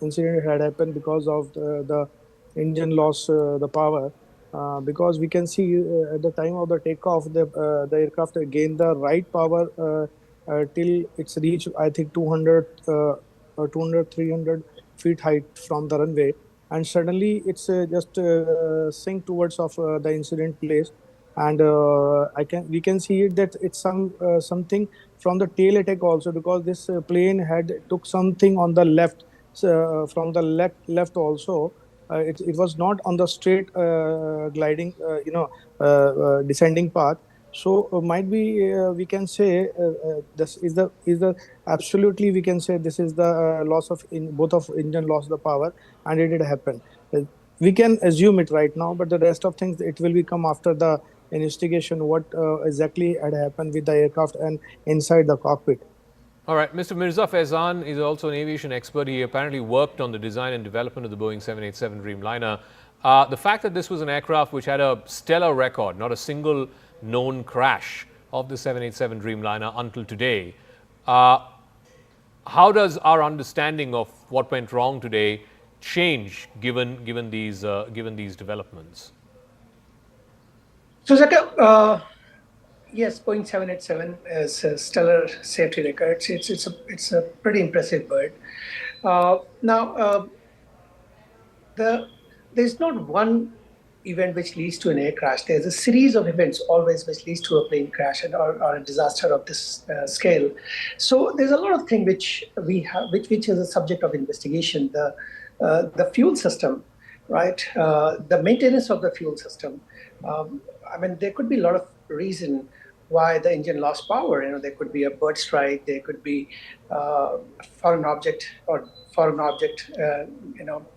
incident had happened because of the engine lost the power. Because we can see at the time of the takeoff, the aircraft gained the right power till it's reached, I think, 200 or 200, 300 feet height from the runway, and suddenly it's just sink towards of the incident place. And we can see it that it's something from the tail attack also, because this plane had took something on the left, from the left also. It was not on the straight gliding, descending path. So might be we can say this is the absolutely we can say this is the loss of both of engine lost the power, and it did happen. We can assume it right now, but the rest of things it will become after the investigation what exactly had happened with the aircraft and inside the cockpit. All right, Mr. Mirza Faizan is also an aviation expert. He apparently worked on the design and development of the Boeing 787 Dreamliner. The fact that this was an aircraft which had a stellar record, not a single known crash of the 787 Dreamliner until today, how does our understanding of what went wrong today change given these developments? So, Zaka, yes, Boeing 787 is a stellar safety record. It's a pretty impressive bird. There's not one event which leads to an air crash. There's a series of events always which leads to a plane crash or a disaster of this scale. So there's a lot of things which we have, which is a subject of investigation. The fuel system, right? The maintenance of the fuel system. I mean, there could be a lot of reason why the engine lost power. You know, there could be a bird strike, there could be foreign object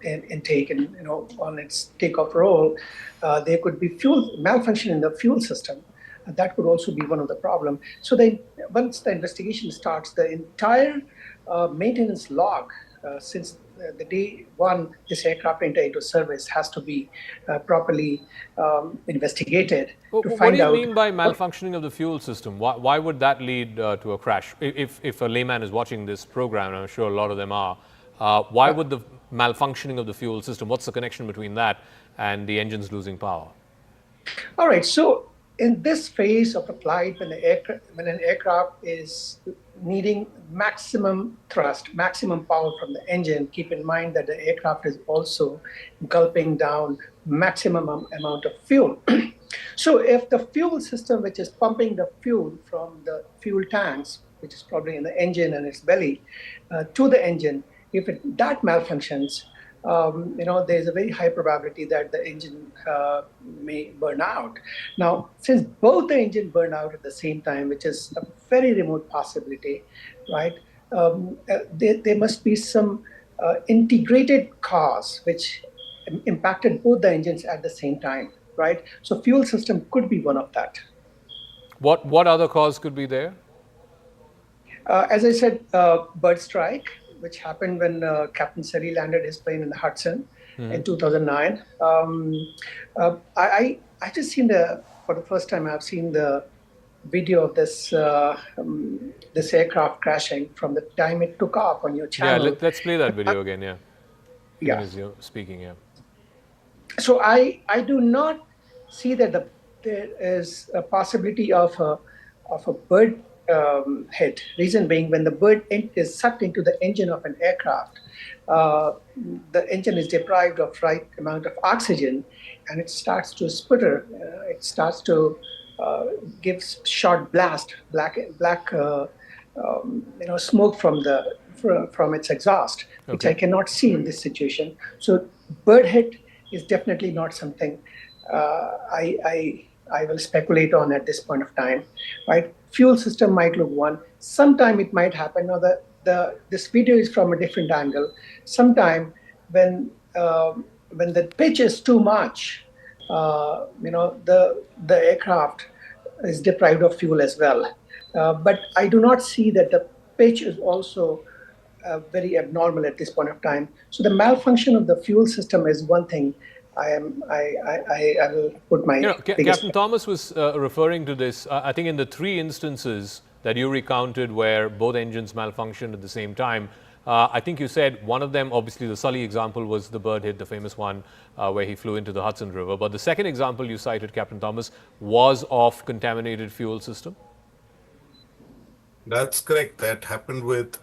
intake and on its takeoff roll. There could be fuel malfunction in the fuel system. That could also be one of the problems. So once the investigation starts, the entire maintenance log since the day one this aircraft entered into service has to be properly investigated to find out. What do you mean by malfunctioning of the fuel system? Why would that lead to a crash? If a layman is watching this program, and I'm sure a lot of them are, why would the malfunctioning of the fuel system, what's the connection between that and the engines losing power? All right, so in this phase of a flight, when an aircraft is needing maximum thrust, maximum power from the engine, keep in mind that the aircraft is also gulping down maximum amount of fuel. So if the fuel system, which is pumping the fuel from the fuel tanks, which is probably in the engine and its belly, to the engine, if that malfunctions, there's a very high probability that the engine may burn out. Now, since both the engine burn out at the same time, which is a very remote possibility, right? There must be some integrated cause which impacted both the engines at the same time, right? So fuel system could be one of that. What other cause could be there? As I said, bird strike, which happened when Captain Seri landed his plane in the Hudson in 2009. I just seen for the first time, I've seen the video of this this aircraft crashing from the time it took off on your channel. Yeah, let's play that video again, yeah. Yeah. As you're speaking, yeah. So I do not see that there is a possibility of a bird hit. Reason being, when the bird is sucked into the engine of an aircraft, the engine is deprived of right amount of oxygen, and it starts to sputter. It starts to give short blast, black smoke from its exhaust, which I cannot see in this situation. So bird hit is definitely not something I I will speculate on at this point of time, right? Fuel system might look one. Sometime it might happen. Now, this video is from a different angle. Sometime when the pitch is too much, the aircraft is deprived of fuel as well. But I do not see that the pitch is also very abnormal at this point of time. So the malfunction of the fuel system is one thing. I will put my Captain Thomas was referring to this. I think in the 3 instances that you recounted where both engines malfunctioned at the same time, I think you said one of them, obviously the Sully example was the bird hit, the famous one where he flew into the Hudson River. But the second example you cited, Captain Thomas, was of contaminated fuel system. That's correct. That happened with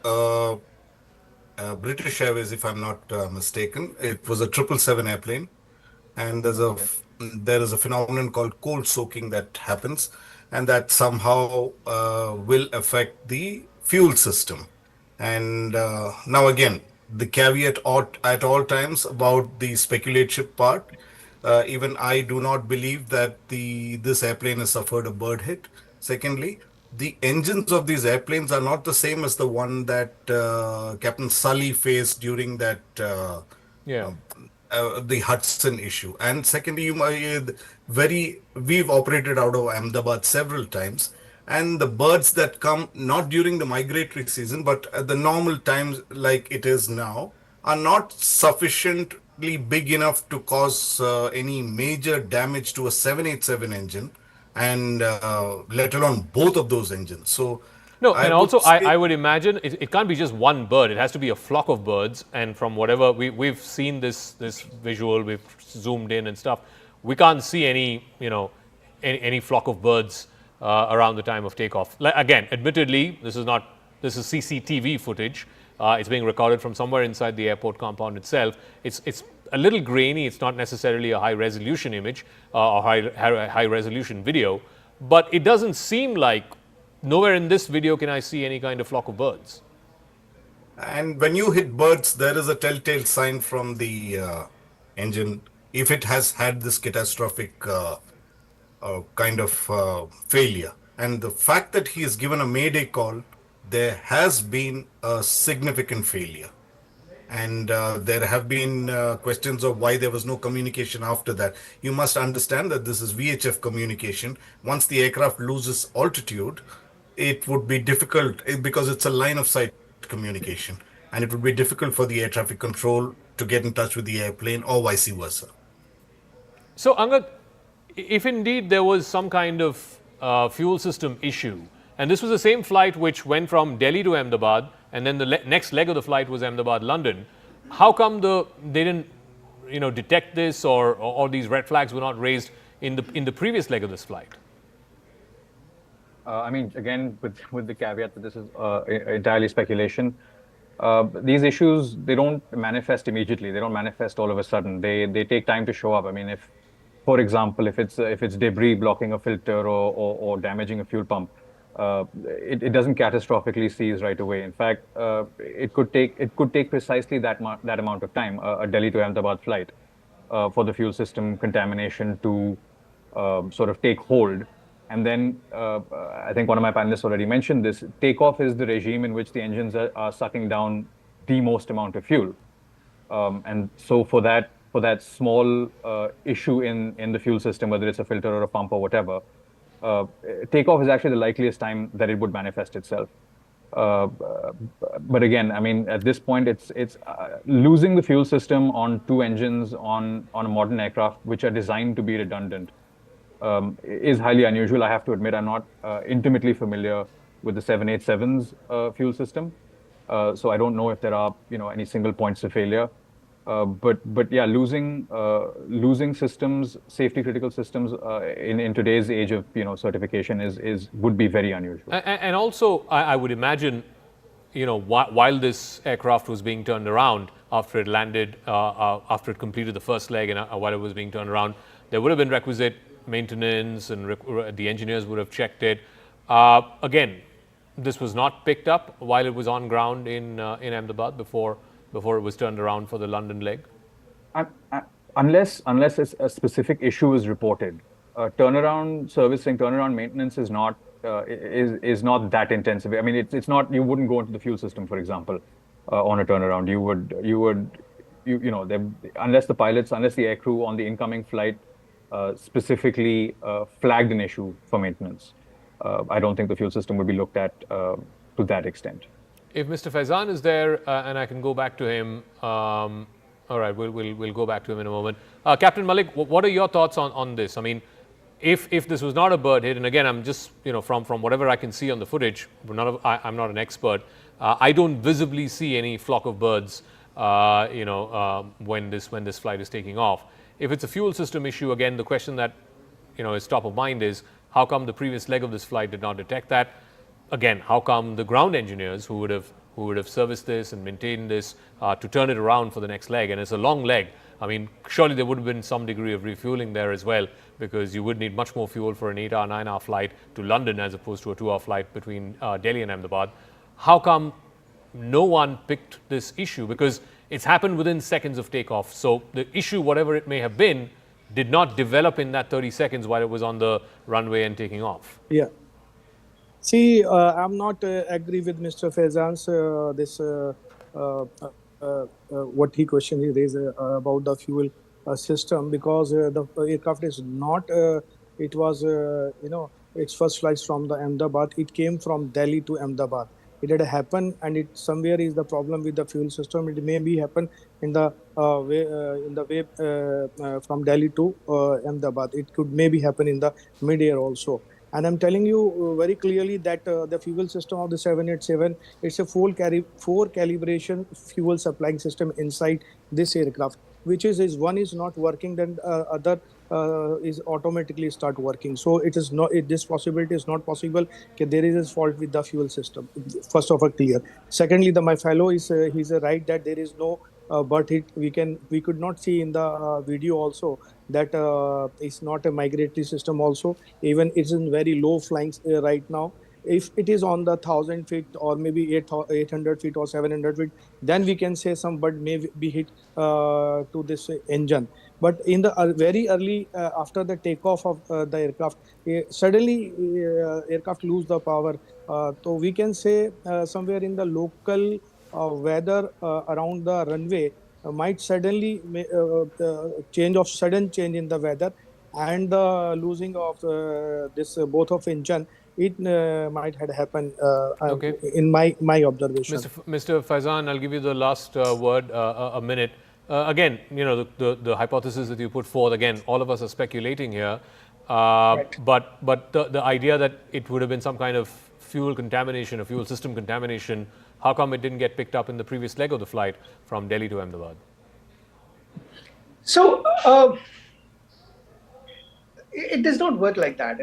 British Airways, if I'm not mistaken. It was a 777 airplane, and there is a phenomenon called cold soaking that happens, and that somehow will affect the fuel system. And now again, the caveat at all times about the speculative part. Even I do not believe that this airplane has suffered a bird hit. Secondly, the engines of these airplanes are not the same as the one that Captain Sully faced during that the Hudson issue. And secondly, we've operated out of Ahmedabad several times, and the birds that come not during the migratory season but at the normal times like it is now are not sufficiently big enough to cause any major damage to a 787 engine, and let alone both of those engines. So no, and also I would imagine it can't be just one bird. It has to be a flock of birds. And from whatever we've seen this visual, we've zoomed in and stuff, we can't see any flock of birds around the time of takeoff. Again, admittedly, this is CCTV footage. It's being recorded from somewhere inside the airport compound itself. It's a little grainy. It's not necessarily a high resolution image or high resolution video, but it doesn't seem like nowhere in this video can I see any kind of flock of birds. And when you hit birds, there is a telltale sign from the engine if it has had this catastrophic kind of failure. And the fact that he has given a Mayday call, there has been a significant failure. And there have been questions of why there was no communication after that. You must understand that this is VHF communication. Once the aircraft loses altitude, it would be difficult because it's a line of sight communication, and it would be difficult for the air traffic control to get in touch with the airplane or vice versa. So Angad, if indeed there was some kind of fuel system issue, and this was the same flight which went from Delhi to Ahmedabad, and then the next leg of the flight was Ahmedabad-London, how come they didn't detect this, or these red flags were not raised in the previous leg of this flight? I mean, again, with the caveat that this is entirely speculation, these issues, they don't manifest immediately. They don't manifest all of a sudden. They take time to show up. I mean, for example, if it's debris blocking a filter or damaging a fuel pump, it doesn't catastrophically seize right away. In fact, it could take precisely that amount of time, a Delhi to Ahmedabad flight, for the fuel system contamination to sort of take hold. And then I think one of my panelists already mentioned this. Takeoff is the regime in which the engines are sucking down the most amount of fuel, and so for that small issue in the fuel system, whether it's a filter or a pump or whatever, takeoff is actually the likeliest time that it would manifest itself. But again, I mean, at this point, it's losing the fuel system on 2 engines on a modern aircraft, which are designed to be redundant, is highly unusual. I have to admit, I'm not intimately familiar with the 787's fuel system, so I don't know if there are any single points of failure. But yeah, losing systems, safety critical systems, in today's age of certification would be very unusual. And also, I would imagine, while this aircraft was being turned around after it landed, after it completed the first leg, and while it was being turned around, there would have been requisite maintenance, and the engineers would have checked it. Again, this was not picked up while it was on ground in Ahmedabad before it was turned around for the London leg? Unless a specific issue is reported, turnaround servicing, turnaround maintenance is not that intensive. I mean, it's not. You wouldn't go into the fuel system, for example, on a turnaround. Unless the pilots, unless the aircrew on the incoming flight specifically flagged an issue for maintenance, I don't think the fuel system would be looked at to that extent. If Mr. Faizan is there, and I can go back to him. All right, we'll go back to him in a moment. Captain Malik, what are your thoughts on this? I mean, if this was not a bird hit, and again, I'm just from whatever I can see on the footage, I'm not an expert. I don't visibly see any flock of birds. When this flight is taking off. If it's a fuel system issue, again, the question that is top of mind is how come the previous leg of this flight did not detect that? Again, how come the ground engineers who would have serviced this and maintained this to turn it around for the next leg, and it's a long leg. I mean, surely there would have been some degree of refueling there as well, because you would need much more fuel for an 8-hour, 9-hour flight to London as opposed to a 2-hour flight between Delhi and Ahmedabad. How come no one picked this issue? Because it's happened within seconds of takeoff. So the issue, whatever it may have been, did not develop in that 30 seconds while it was on the runway and taking off. Yeah. See, I'm not agree with Mr. Faizan's what he question he raised about the fuel system, because the aircraft is not. It was its first flight from the Ahmedabad. It came from Delhi to Ahmedabad. It had happened, and it somewhere is the problem with the fuel system. It may be happen in the way from Delhi to Ahmedabad. It could maybe happen in the mid-air also. And I'm telling you very clearly that the fuel system of the 787, it's a four calibration fuel supplying system inside this aircraft, which is one is not working, then other is automatically start working. So it is not, this possibility is not possible that there is a fault with the fuel system. First of all, clear. Secondly, my fellow is he's right that there is no but we could not see in the video also that it's not a migratory system also. Even it's in very low flying right now. If it is on the 1,000 feet or maybe 800 feet or 700 feet, then we can say some bird may be hit to this engine. But in the very early after the takeoff of the aircraft, suddenly aircraft lose the power. So we can say somewhere in the local weather around the runway might suddenly sudden change in the weather, and the losing of this both of engine, it might have happened in my observation. Mr. Faizan, I'll give you the last word, a minute. Again, the hypothesis that you put forth, again, all of us are speculating here, right. But the idea that it would have been some kind of fuel contamination, a fuel system contamination, how come it didn't get picked up in the previous leg of the flight from Delhi to Ahmedabad? So it does not work like that.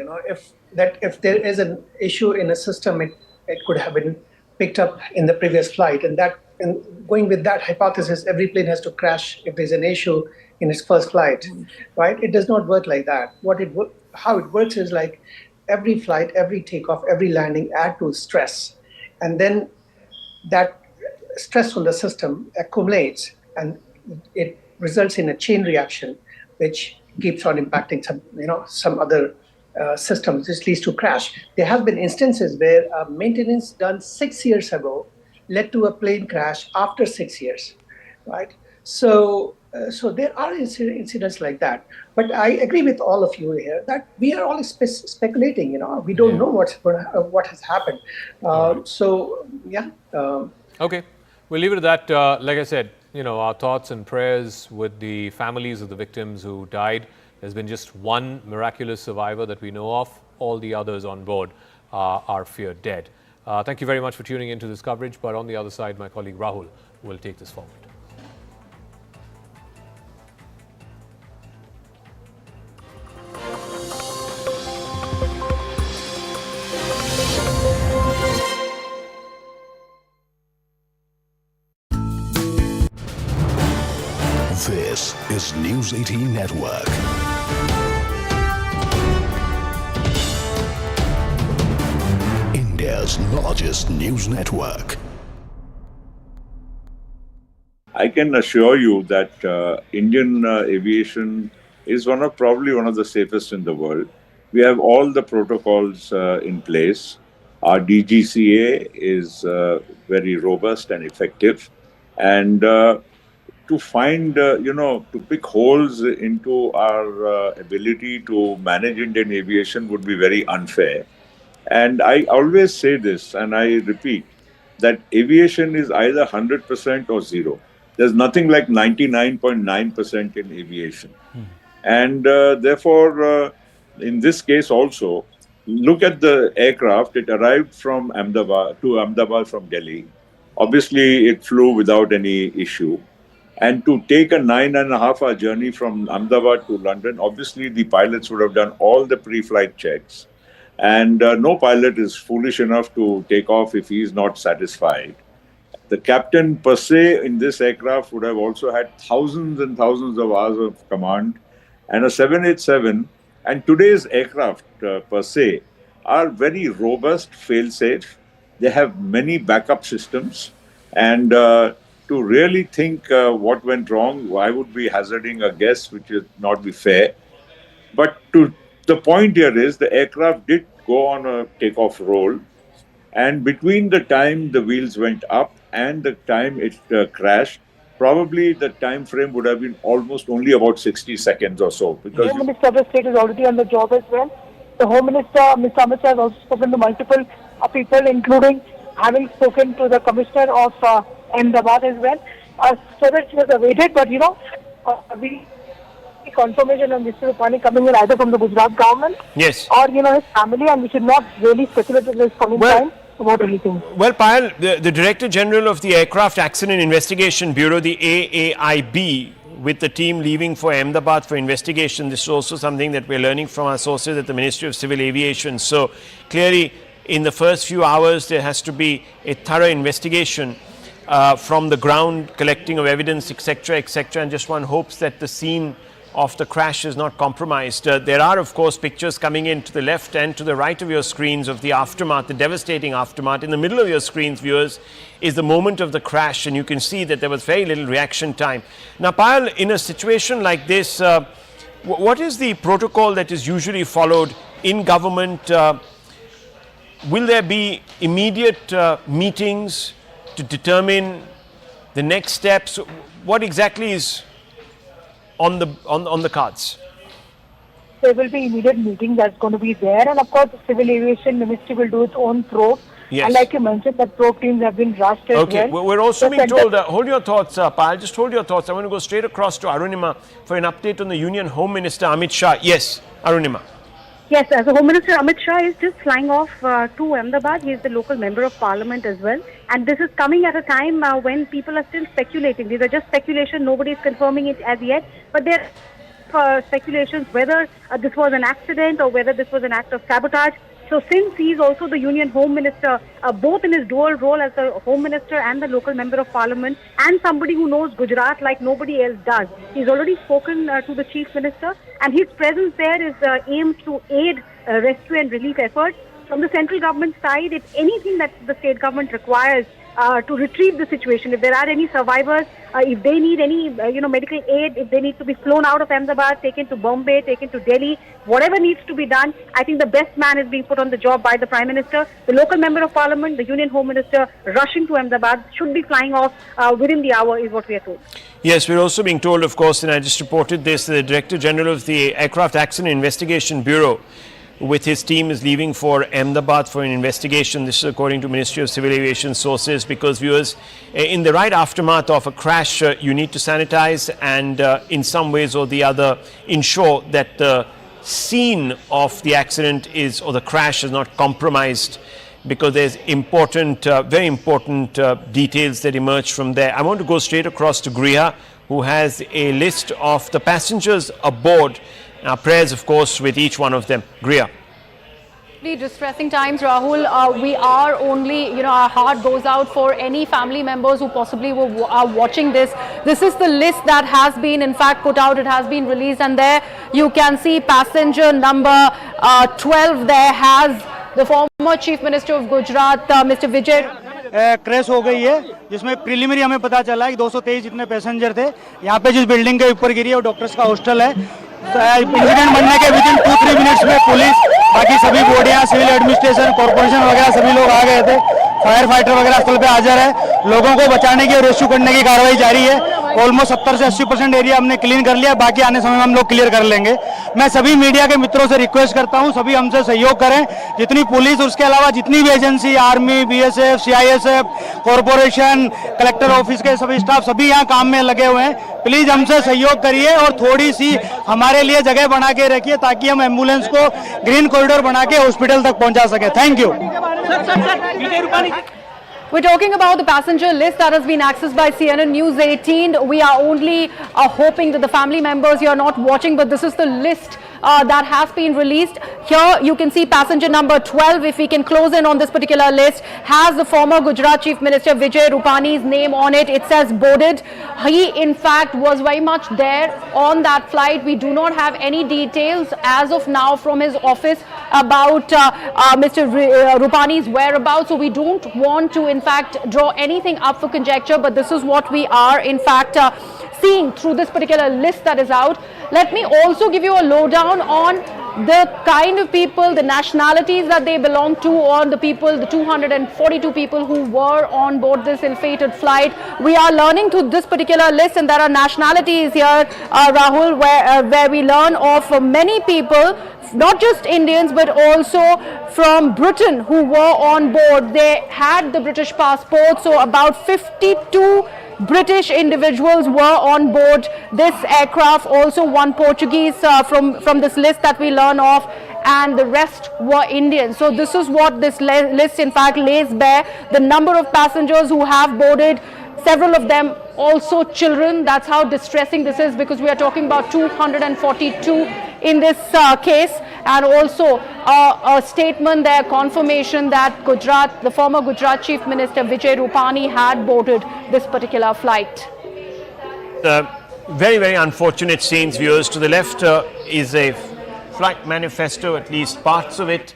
If there is an issue in a system, it could have been picked up in the previous flight, and going with that hypothesis, every plane has to crash if there's an issue in its first flight, right? It does not work like that. How it works is like every flight, every takeoff, every landing add to stress, and then that stress on the system accumulates, and it results in a chain reaction, which keeps on impacting some other systems. This leads to crash. There have been instances where maintenance done 6 years ago led to a plane crash after 6 years, right? So there are incidents like that. But I agree with all of you here that we are all speculating. We don't know what has happened. So yeah. Okay, we'll leave it at that. Like I said, our thoughts and prayers with the families of the victims who died. There's been just one miraculous survivor that we know of. All the others on board are feared dead. Thank you very much for tuning into this coverage. But on the other side, my colleague Rahul will take this forward. This is News 18 Network. India's largest news network. I can assure you that Indian aviation is probably one of the safest in the world. We have all the protocols in place. Our DGCA is very robust and effective, and to find, to pick holes into our ability to manage Indian aviation would be very unfair. And I always say this, and I repeat, that aviation is either 100% or zero. There's nothing like 99.9% in aviation. And therefore, in this case also, look at the aircraft. It arrived from Ahmedabad from Delhi. Obviously, it flew without any issue. And to take a 9.5-hour journey from Ahmedabad to London, obviously the pilots would have done all the pre-flight checks. And no pilot is foolish enough to take off if he is not satisfied. The captain per se in this aircraft would have also had thousands and thousands of hours of command. And a 787 and today's aircraft per se are very robust, fail-safe. They have many backup systems. And to really think what went wrong, I would be hazarding a guess which would not be fair. But the point here is the aircraft did go on a takeoff roll. And between the time the wheels went up and the time it crashed, probably the time frame would have been almost only about 60 seconds or so. The Home Minister of the state is already on the job as well. The Home Minister, Mr. Amit Shah, has also spoken to multiple people, including having spoken to the Commissioner of Ahmedabad as well. So that she was awaited, but we confirmation of Mr. Rupani coming in either from the Gujarat government or his family, and we should not really speculate at this coming time about anything. Well, Payal, the Director General of the Aircraft Accident Investigation Bureau, the AAIB, with the team leaving for Ahmedabad for investigation, this is also something that we're learning from our sources at the Ministry of Civil Aviation. So clearly, in the first few hours, there has to be a thorough investigation from the ground, collecting of evidence, etc., etc., and just one hopes that the scene of the crash is not compromised. There are, of course, pictures coming in to the left and to the right of your screens of the aftermath, the devastating aftermath. In the middle of your screens, viewers, is the moment of the crash, and you can see that there was very little reaction time. Now, Payal, in a situation like this, what is the protocol that is usually followed in government? Will there be immediate meetings to determine the next steps? What exactly is on the cards? There will be immediate meeting that's going to be there, and of course the Civil Aviation Ministry will do its own probe. Yes. And like you mentioned, that probe teams have been rushed as well. Okay, we're also being told, hold your thoughts, Payal, just hold your thoughts. I want to go straight across to Arunima for an update on the Union Home Minister Amit Shah. Yes, Arunima. Yes, as the Home Minister Amit Shah is just flying off to Ahmedabad. He is the local member of parliament as well. And this is coming at a time when people are still speculating. These are just speculation. Nobody is confirming it as yet. But there are speculations whether this was an accident or whether this was an act of sabotage. So since he is also the Union Home Minister, both in his dual role as the Home Minister and the local member of parliament, and somebody who knows Gujarat like nobody else does, he's already spoken to the Chief Minister, and his presence there is aimed to aid rescue and relief efforts. From the central government side, if anything that the state government requires to retrieve the situation, if there are any survivors, if they need any medical aid, if they need to be flown out of Ahmedabad, taken to Bombay, taken to Delhi, whatever needs to be done, I think the best man is being put on the job by the Prime Minister. The local member of parliament, the Union Home Minister rushing to Ahmedabad, should be flying off within the hour is what we are told. Yes, we're also being told, of course, and I just reported this, the Director General of the Aircraft Accident Investigation Bureau with his team is leaving for Ahmedabad for an investigation. This is according to Ministry of Civil Aviation sources, because viewers, in the right aftermath of a crash, you need to sanitize and in some ways or the other ensure that the scene of the accident is, or the crash is not compromised, because there's important, very important details that emerge from there. I want to go straight across to Griha, who has a list of the passengers aboard. Our prayers, of course, with each one of them. Griha. Distressing times, Rahul. We are only, our heart goes out for any family members who possibly are watching this. This is the list that has been, in fact, put out. It has been released, and there you can see passenger number 12. There has the former Chief Minister of Gujarat, Mr. Vijay. Crash हो गई है, जिसमें preliminary हमें पता चला है कि 223 जितने पैसेंजर थे। यहाँ पे जिस बिल्डिंग के ऊपर गिरी है वो डॉक्टर्स का हॉस्टल है, इंसिडेंट बनने के विदिन 2-3 मिनट्स में पुलिस, बाकी सभी बॉडियां, सिविल एडमिनिस्ट्रेशन, कॉर्पोरेशन वगैरह सभी लोग आ गए थे। फायर फाइटर वगैरह स्थल पे हाजिर है। लोगों को बचाने की और रेस्क्यू करने की कार्रवाई जारी है। ऑलमोस्ट 70 से 80% एरिया हमने क्लीन कर लिया, बाकी आने समय में हम लोग क्लियर कर लेंगे। मैं सभी मीडिया के मित्रों से रिक्वेस्ट करता हूं, सभी हमसे सहयोग करें। जितनी पुलिस, उसके अलावा जितनी भी agency, army, BSF, CISF, corporation, collector office के सभी स्टाफ, सभी यहाँ काम में लगे हुए हैं। प्लीज हमसे सहयोग करिए और थोड़ी सी हमारे लिए जगह बना के रखिए ताकि हम एम्बुलेंस को ग्रीन कॉरिडोर बना के हॉस्पिटल तक पहुंचा सके। Thank you. We're talking about the passenger list that has been accessed by CNN News 18. We are only hoping that the family members here are not watching, but this is the list that has been released. Here you can see passenger number 12, if we can close in on this particular list, has the former Gujarat Chief Minister Vijay Rupani's name on it. It says boarded. He in fact was very much there on that flight. We do not have any details as of now from his office about Mr. Rupani's whereabouts, so we don't want to in fact draw anything up for conjecture, but this is what we are in fact seeing through this particular list that is out. Let me also give you a lowdown on the kind of people, the nationalities that they belong to, or the people, the 242 people who were on board this ill-fated flight. We are learning through this particular list, and there are nationalities here, Rahul, where we learn of many people, not just Indians but also from Britain, who were on board. They had the British passport, so about 52 British individuals were on board this aircraft. Also one Portuguese from this list that we learn of, and the rest were Indian. So this is what this list in fact lays bare, the number of passengers who have boarded, several of them also children. That's how distressing this is, because we are talking about 242 in this case, and also a statement there, confirmation that Gujarat, the former Gujarat Chief Minister Vijay Rupani had boarded this particular flight. Very, very unfortunate scenes, viewers. To the left is a flight manifesto, at least parts of it,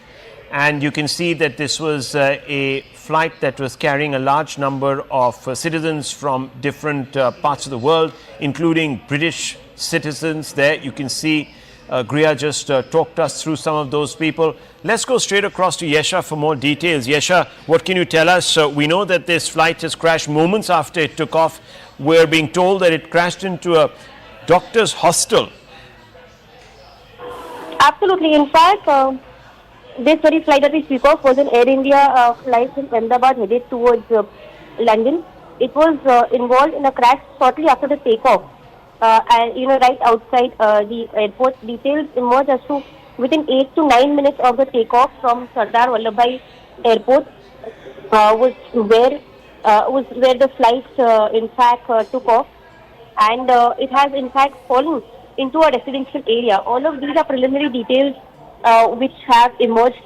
and you can see that this was a flight that was carrying a large number of citizens from different parts of the world, including British citizens. There you can see Griya just talked us through some of those people. Let's go straight across to Yesha for more details. Yesha, what can you tell us? We know that this flight has crashed moments after it took off. We're being told that it crashed into a doctor's hostel. Absolutely. In fact, this very flight that we speak of was an Air India flight from Ahmedabad headed towards London. It was involved in a crash shortly after the takeoff. And right outside the airport. Details emerged as to within 8 to 9 minutes of the takeoff from Sardar Vallabhbhai Airport was where the flight in fact took off, and it has in fact fallen into a residential area. All of these are preliminary details which have emerged.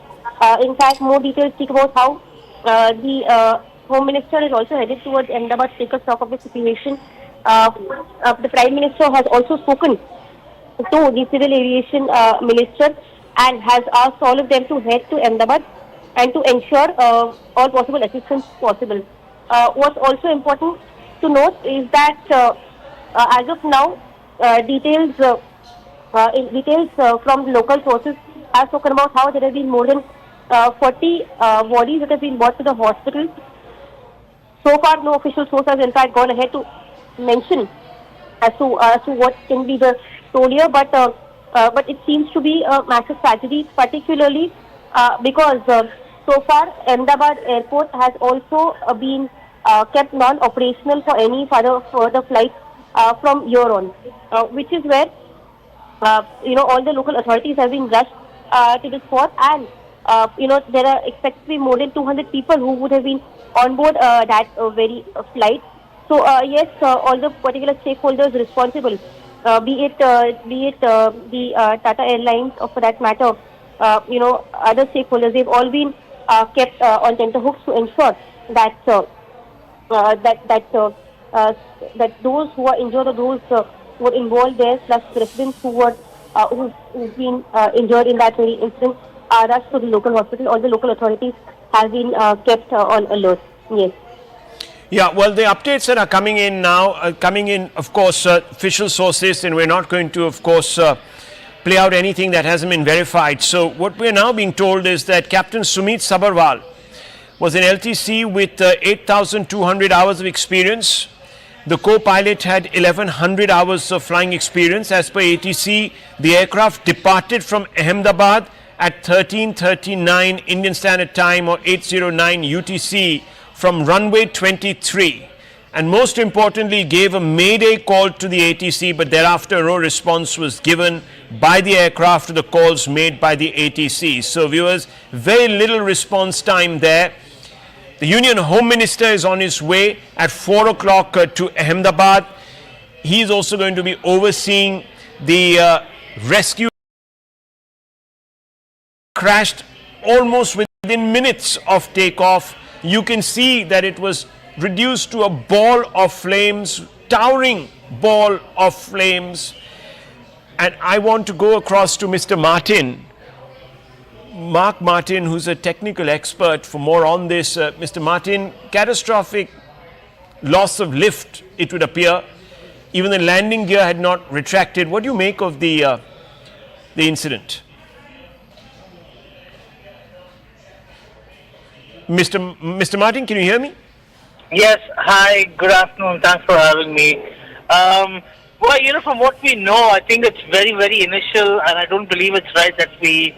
In fact, more details speak about how the Home Minister is also headed towards Ahmedabad to take a stock of the situation. The Prime Minister has also spoken to the Civil Aviation Minister and has asked all of them to head to Ahmedabad and to ensure all possible assistance possible. What's also important to note is that as of now, details from local sources have spoken about how there have been more than 40 bodies that have been brought to the hospital. So far, no official source has in fact gone ahead to mention as to what can be the toll here, but it seems to be a massive tragedy, particularly because so far Ahmedabad Airport has also been kept non-operational for any further flights from here on, which is where all the local authorities have been rushed to the spot, and there are expected to be more than 200 people who would have been on board that very flight. So yes, all the particular stakeholders responsible, be it the Tata Airlines, or for that matter, other stakeholders, they've all been kept on tenterhooks to ensure that that those who are injured or those who are involved there, plus residents who've been injured in that very incident, are rushed to the local hospital. All the local authorities have been kept on alert. Yes. Yeah, well, the updates that are coming in now, of course, official sources, and we're not going to, of course, play out anything that hasn't been verified. So what we're now being told is that Captain Sumit Sabharwal was an LTC with 8,200 hours of experience. The co-pilot had 1,100 hours of flying experience. As per ATC, the aircraft departed from Ahmedabad at 13:39 Indian Standard Time or 8:09 UTC from runway 23. And most importantly, gave a Mayday call to the ATC, but thereafter no response was given by the aircraft to the calls made by the ATC. So viewers, very little response time there. The Union Home Minister is on his way at 4 o'clock to Ahmedabad. He is also going to be overseeing the rescue. Crashed almost within minutes of takeoff. You can see that it was reduced to a ball of flames, towering ball of flames. And I want to go across to Mr. Mark Martin, who's a technical expert, for more on this. Mr. Martin, catastrophic loss of lift, it would appear. Even the landing gear had not retracted. What do you make of the incident? Mr. Martin, can you hear me? Yes, hi, good afternoon, thanks for having me. Well, you know, from what we know, I think it's very, very initial, and I don't believe it's right that we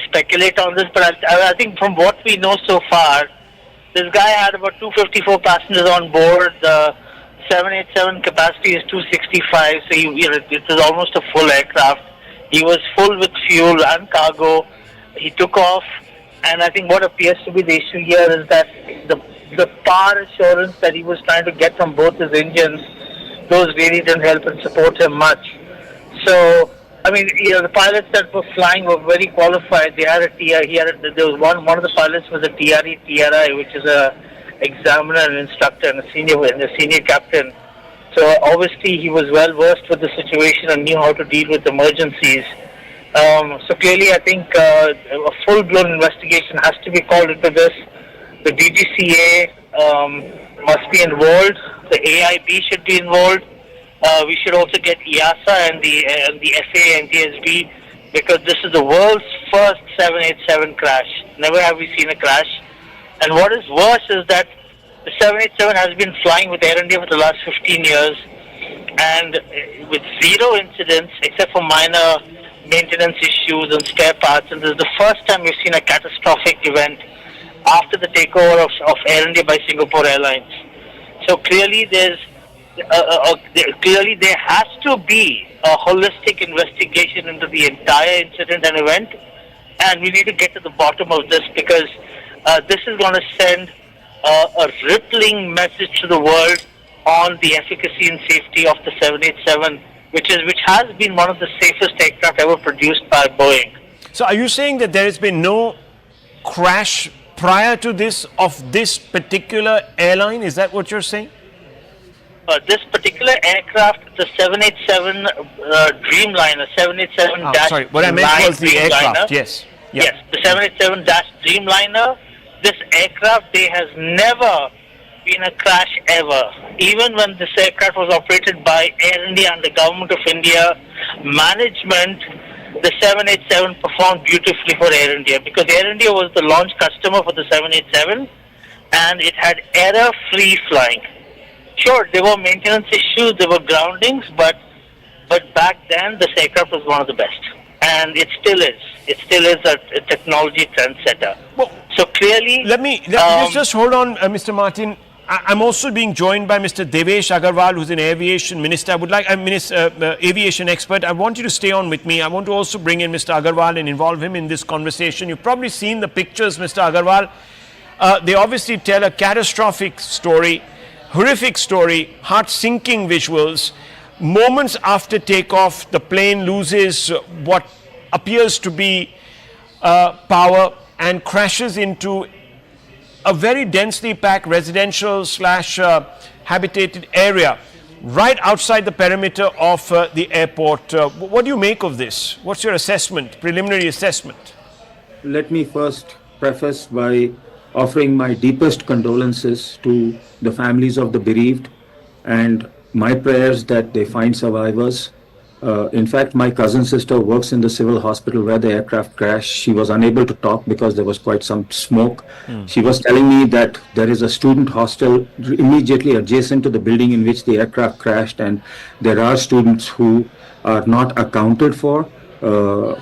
speculate on this, but I think from what we know so far, this guy had about 254 passengers on board. The 787 capacity is 265, so it is almost a full aircraft. He was full with fuel and cargo. He took off, and I think what appears to be the issue here is that the power assurance that he was trying to get from both his engines, those really didn't help and support him much. So, I mean, you know, the pilots that were flying were very qualified. They had a TRI. There was one of the pilots was a TRI, which is a examiner and instructor and a senior captain. So obviously he was well versed with the situation and knew how to deal with emergencies. So clearly, I think a full-blown investigation has to be called into this. The DGCA must be involved. The AIB should be involved. We should also get EASA and the FAA and TSB, because this is the world's first 787 crash. Never have we seen a crash. And what is worse is that the 787 has been flying with Air India for the last 15 years, and with zero incidents except for minor maintenance issues and spare parts. And this is the first time we've seen a catastrophic event after the takeover of Air India by Singapore Airlines. So clearly there has to be a holistic investigation into the entire incident and event, and we need to get to the bottom of this, because this is going to send a rippling message to the world on the efficacy and safety of the 787, which has been one of the safest aircraft ever produced by Boeing. So are you saying that there has been no crash prior to this of this particular airline? Is that what you're saying? This particular aircraft, the 787 Dreamliner, 787 sorry, what I meant was the aircraft, yes. Yep. Yes, the 787-Dreamliner, this aircraft, there has never been a crash ever. Even when this aircraft was operated by Air India and the Government of India management, the 787 performed beautifully for Air India, because Air India was the launch customer for the 787 and it had error-free flying. Sure, there were maintenance issues, there were groundings, but back then this aircraft was one of the best, and it still is. It still is a technology trendsetter. Well, so clearly, let me just hold on, Mr. Martin. I'm also being joined by Mr. Devesh Agarwal, who's an aviation minister. I would like aviation expert. I want you to stay on with me. I want to also bring in Mr. Agarwal and involve him in this conversation. You've probably seen the pictures, Mr. Agarwal. They obviously tell a catastrophic story, horrific story, heart-sinking visuals. Moments after takeoff, the plane loses what appears to be power and crashes into a very densely packed residential / habitated area right outside the perimeter of the airport. What do you make of this? What's your assessment, preliminary assessment? Let me first preface by offering my deepest condolences to the families of the bereaved and my prayers that they find survivors. In fact, my cousin sister works in the civil hospital where the aircraft crashed. She was unable to talk because there was quite some smoke. She was telling me that there is a student hostel immediately adjacent to the building in which the aircraft crashed, and there are students who are not accounted for.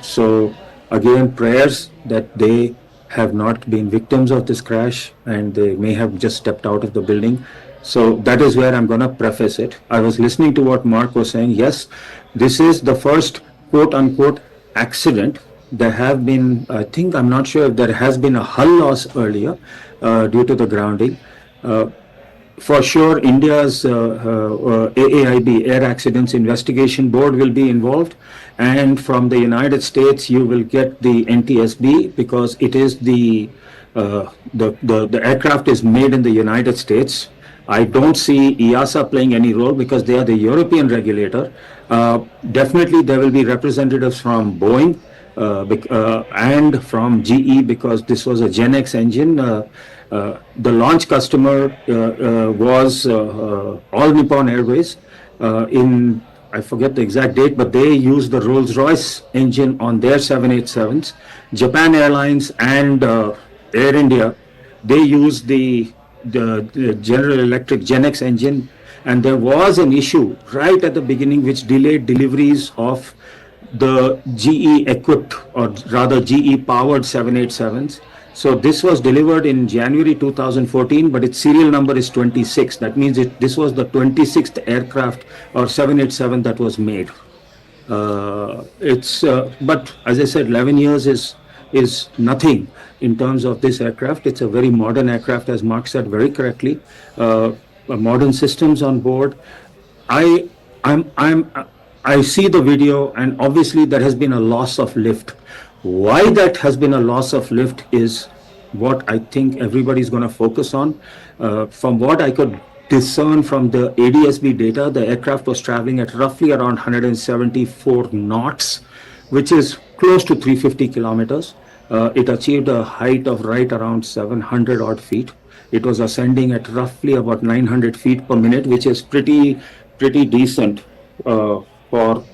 So again, prayers that they have not been victims of this crash and they may have just stepped out of the building. So that is where I'm going to preface it. I was listening to what Mark was saying. Yes, this is the first quote unquote accident. There have been, I think, I'm not sure if there has been a hull loss earlier due to the grounding. For sure, India's AAIB, Air Accidents Investigation Board, will be involved. And from the United States, you will get the NTSB because it is the aircraft is made in the United States. I don't see EASA playing any role because they are the European regulator. Definitely, there will be representatives from Boeing and from GE because this was a Gen X engine. The launch customer was All Nippon Airways. I forget the exact date, but they used the Rolls-Royce engine on their 787s. Japan Airlines and Air India, they used the General Electric Gen X engine, and there was an issue right at the beginning which delayed deliveries of the GE equipped, or rather GE powered 787s. So this was delivered in January 2014, but its serial number is 26. That means this was the 26th aircraft or 787 that was made. But as I said, 11 years is nothing in terms of this aircraft. It's a very modern aircraft, as Mark said very correctly. Modern systems on board. I see the video, and obviously there has been a loss of lift. Why that has been a loss of lift is what I think everybody's going to focus on. From what I could discern from the ADSB data, the aircraft was traveling at roughly around 174 knots, which is close to 350 kilometers. It achieved a height of right around 700 odd feet. It was ascending at roughly about 900 feet per minute, which is pretty decent for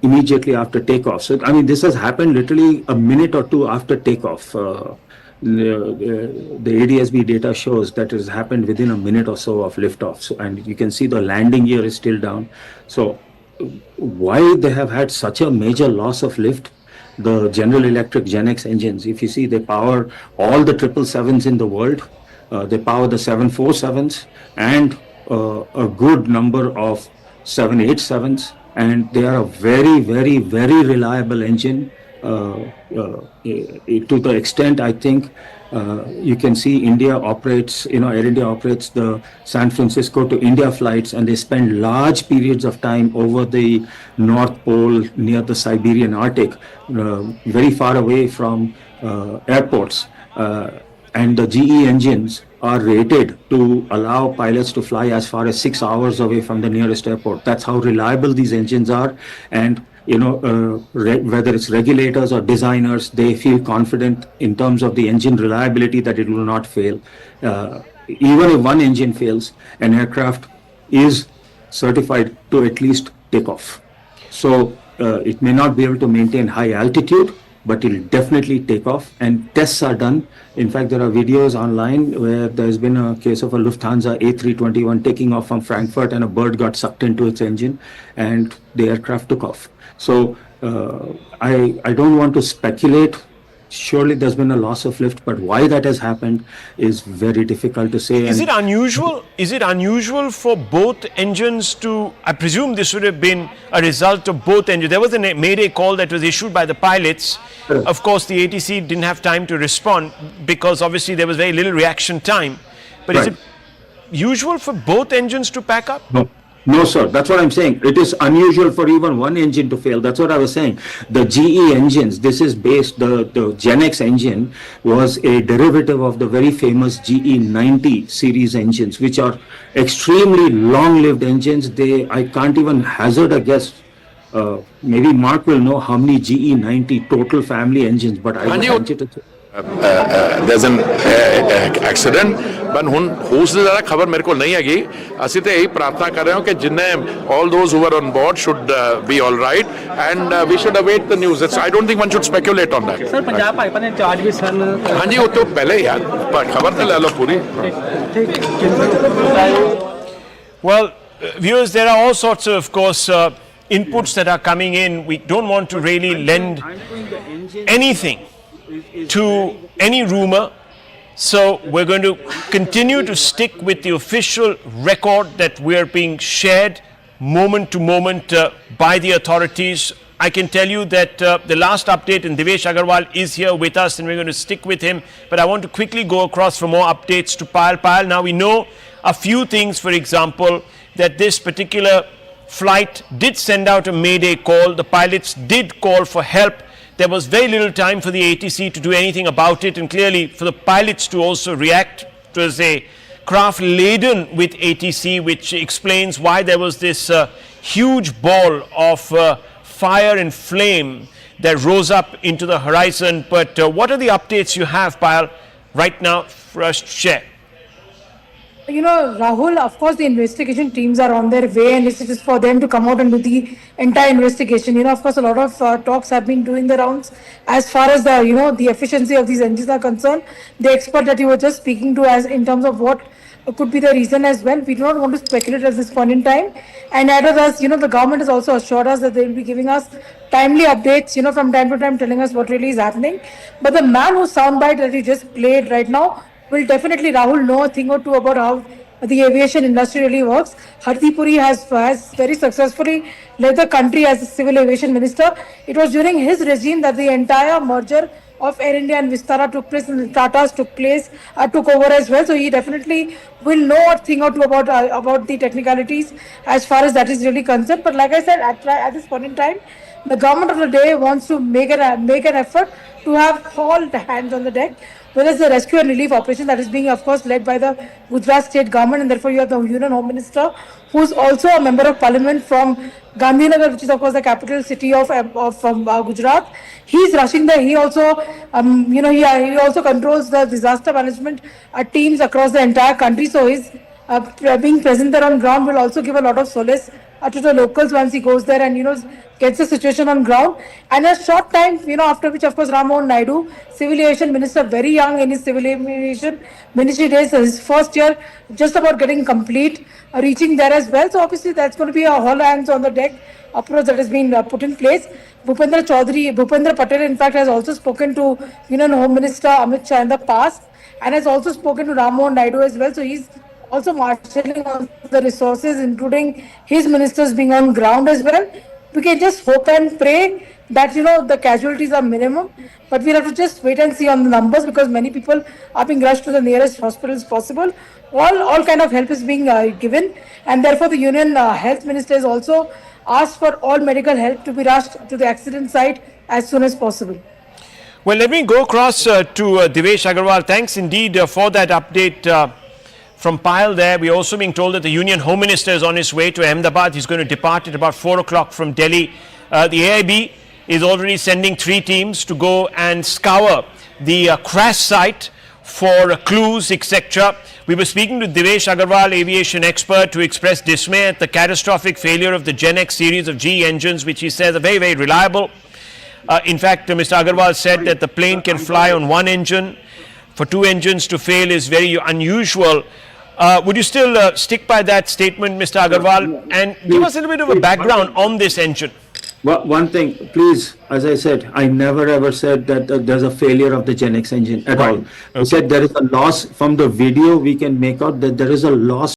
immediately after takeoff. So, I mean, this has happened literally a minute or two after takeoff. The ADSB data shows that it has happened within a minute or so of liftoff. So, and you can see the landing gear is still down. So, why they have had such a major loss of lift? The General Electric Gen X engines, if you see, they power all the 777s in the world. They power the 747s and a good number of 787s. And they are a very, very, very reliable engine to the extent, I think, you can see India operates, Air India operates the San Francisco to India flights, and they spend large periods of time over the North Pole near the Siberian Arctic, very far away from airports. And the GE engines are rated to allow pilots to fly as far as 6 hours away from the nearest airport. That's how reliable these engines are. And, whether it's regulators or designers, they feel confident in terms of the engine reliability that it will not fail. Even if one engine fails, an aircraft is certified to at least take off. So it may not be able to maintain high altitude, but it'll definitely take off, and tests are done. In fact, there are videos online where there's been a case of a Lufthansa A321 taking off from Frankfurt, and a bird got sucked into its engine and the aircraft took off. So I don't want to speculate. Surely there's been a loss of lift, but why that has happened is very difficult to say. Is it unusual? Is it unusual for both engines to? I presume this would have been a result of both engines. There was a Mayday call that was issued by the pilots. Of course, the ATC didn't have time to respond because obviously there was very little reaction time. But is it usual for both engines to pack up? No, sir. That's what I'm saying. It is unusual for even one engine to fail. That's what I was saying. The GE engines, this is based, the Gen X engine was a derivative of the very famous GE 90 series engines, which are extremely long-lived engines. I can't even hazard a guess. Maybe Mark will know how many GE 90 total family engines, but I would venture to say. there's an accident, but who's the खबर मेरे को नहीं आगी. ਅਸੀਂ ਤੇ यही प्रार्थना कर रहे हो कि जिन्हें all those who were on board should be all right, and we should await the news. I don't think one should speculate on that. Sir Punjab high ने चार्ज भी सर. हाँ जी वो तो पहले यार खबर तो ले लो पूरी. Well, viewers, there are all sorts of course inputs that are coming in. We don't want to really lend anything to any rumor. So we're going to continue to stick with the official record that we are being shared moment to moment by the authorities. I can tell you that the last update, and Devesh Agarwal is here with us, and we're going to stick with him. But I want to quickly go across for more updates to Payal. Payal, now we know a few things. For example, that this particular flight did send out a Mayday call. The pilots did call for help. There was very little time for the ATC to do anything about it, and clearly for the pilots to also react. It was a craft laden with ATC, which explains why there was this huge ball of fire and flame that rose up into the horizon. But what are the updates you have, Payal, right now for us to share? You know, Rahul, of course, the investigation teams are on their way, and it's just for them to come out and do the entire investigation. You know, of course, a lot of talks have been doing the rounds as far as the, the efficiency of these engines are concerned. The expert that you were just speaking to, as in terms of what could be the reason as well, we do not want to speculate at this point in time. And added us, the government has also assured us that they will be giving us timely updates, from time to time, telling us what really is happening. But the man whose soundbite that you just played right now will definitely, Rahul, know a thing or two about how the aviation industry really works. Hardeep Puri has very successfully led the country as a civil aviation minister. It was during his regime that the entire merger of Air India and Vistara took place, and the Tatas took over as well. So he definitely will know a thing or two about the technicalities as far as that is really concerned. But like I said, at this point in time, the government of the day wants to make an effort to have all the hands on the deck, whether it's the rescue and relief operation that is being, of course, led by the Gujarat state government, and therefore you have the Union Home Minister, who is also a member of parliament from Gandhinagar, which is of course the capital city of Gujarat. He's rushing there. He also, he also controls the disaster management teams across the entire country. So his being present there on ground will also give a lot of solace to the locals once he goes there and gets the situation on ground. And a short time, after which, of course, Ram Mohan Naidu, civil aviation minister, very young in his civil aviation ministry days, his first year just about getting complete, reaching there as well. So obviously that's going to be a all hands on the deck approach that has been put in place. Bhupendra Patel, in fact, has also spoken to Home Minister Amit Shah in the past, and has also spoken to Ram Mohan Naidu as well. So he's also marshalling on the resources, including his ministers being on ground as well. We can just hope and pray that the casualties are minimum, but we'll have to just wait and see on the numbers, because many people are being rushed to the nearest hospitals possible. All kind of help is being given, and therefore the Union Health Minister has also asked for all medical help to be rushed to the accident site as soon as possible. Well, let me go across to Devesh Agarwal. Thanks indeed for that update. From Payal there, we're also being told that the Union Home Minister is on his way to Ahmedabad. He's going to depart at about 4 o'clock from Delhi. The AIB is already sending 3 teams to go and scour the crash site for clues, etc. We were speaking to Devesh Agarwal, aviation expert, to express dismay at the catastrophic failure of the Gen X series of GE engines, which he says are very, very reliable. In fact, Mr. Agarwal said that the plane can fly on one engine. For 2 engines to fail is very unusual. Would you still stick by that statement, Mr. Agarwal, and give us a little bit of a background on this engine? Well, one thing, please, as I said, I never ever said that there's a failure of the Gen X engine at all. I said there is a loss. From the video we can make out that there is a loss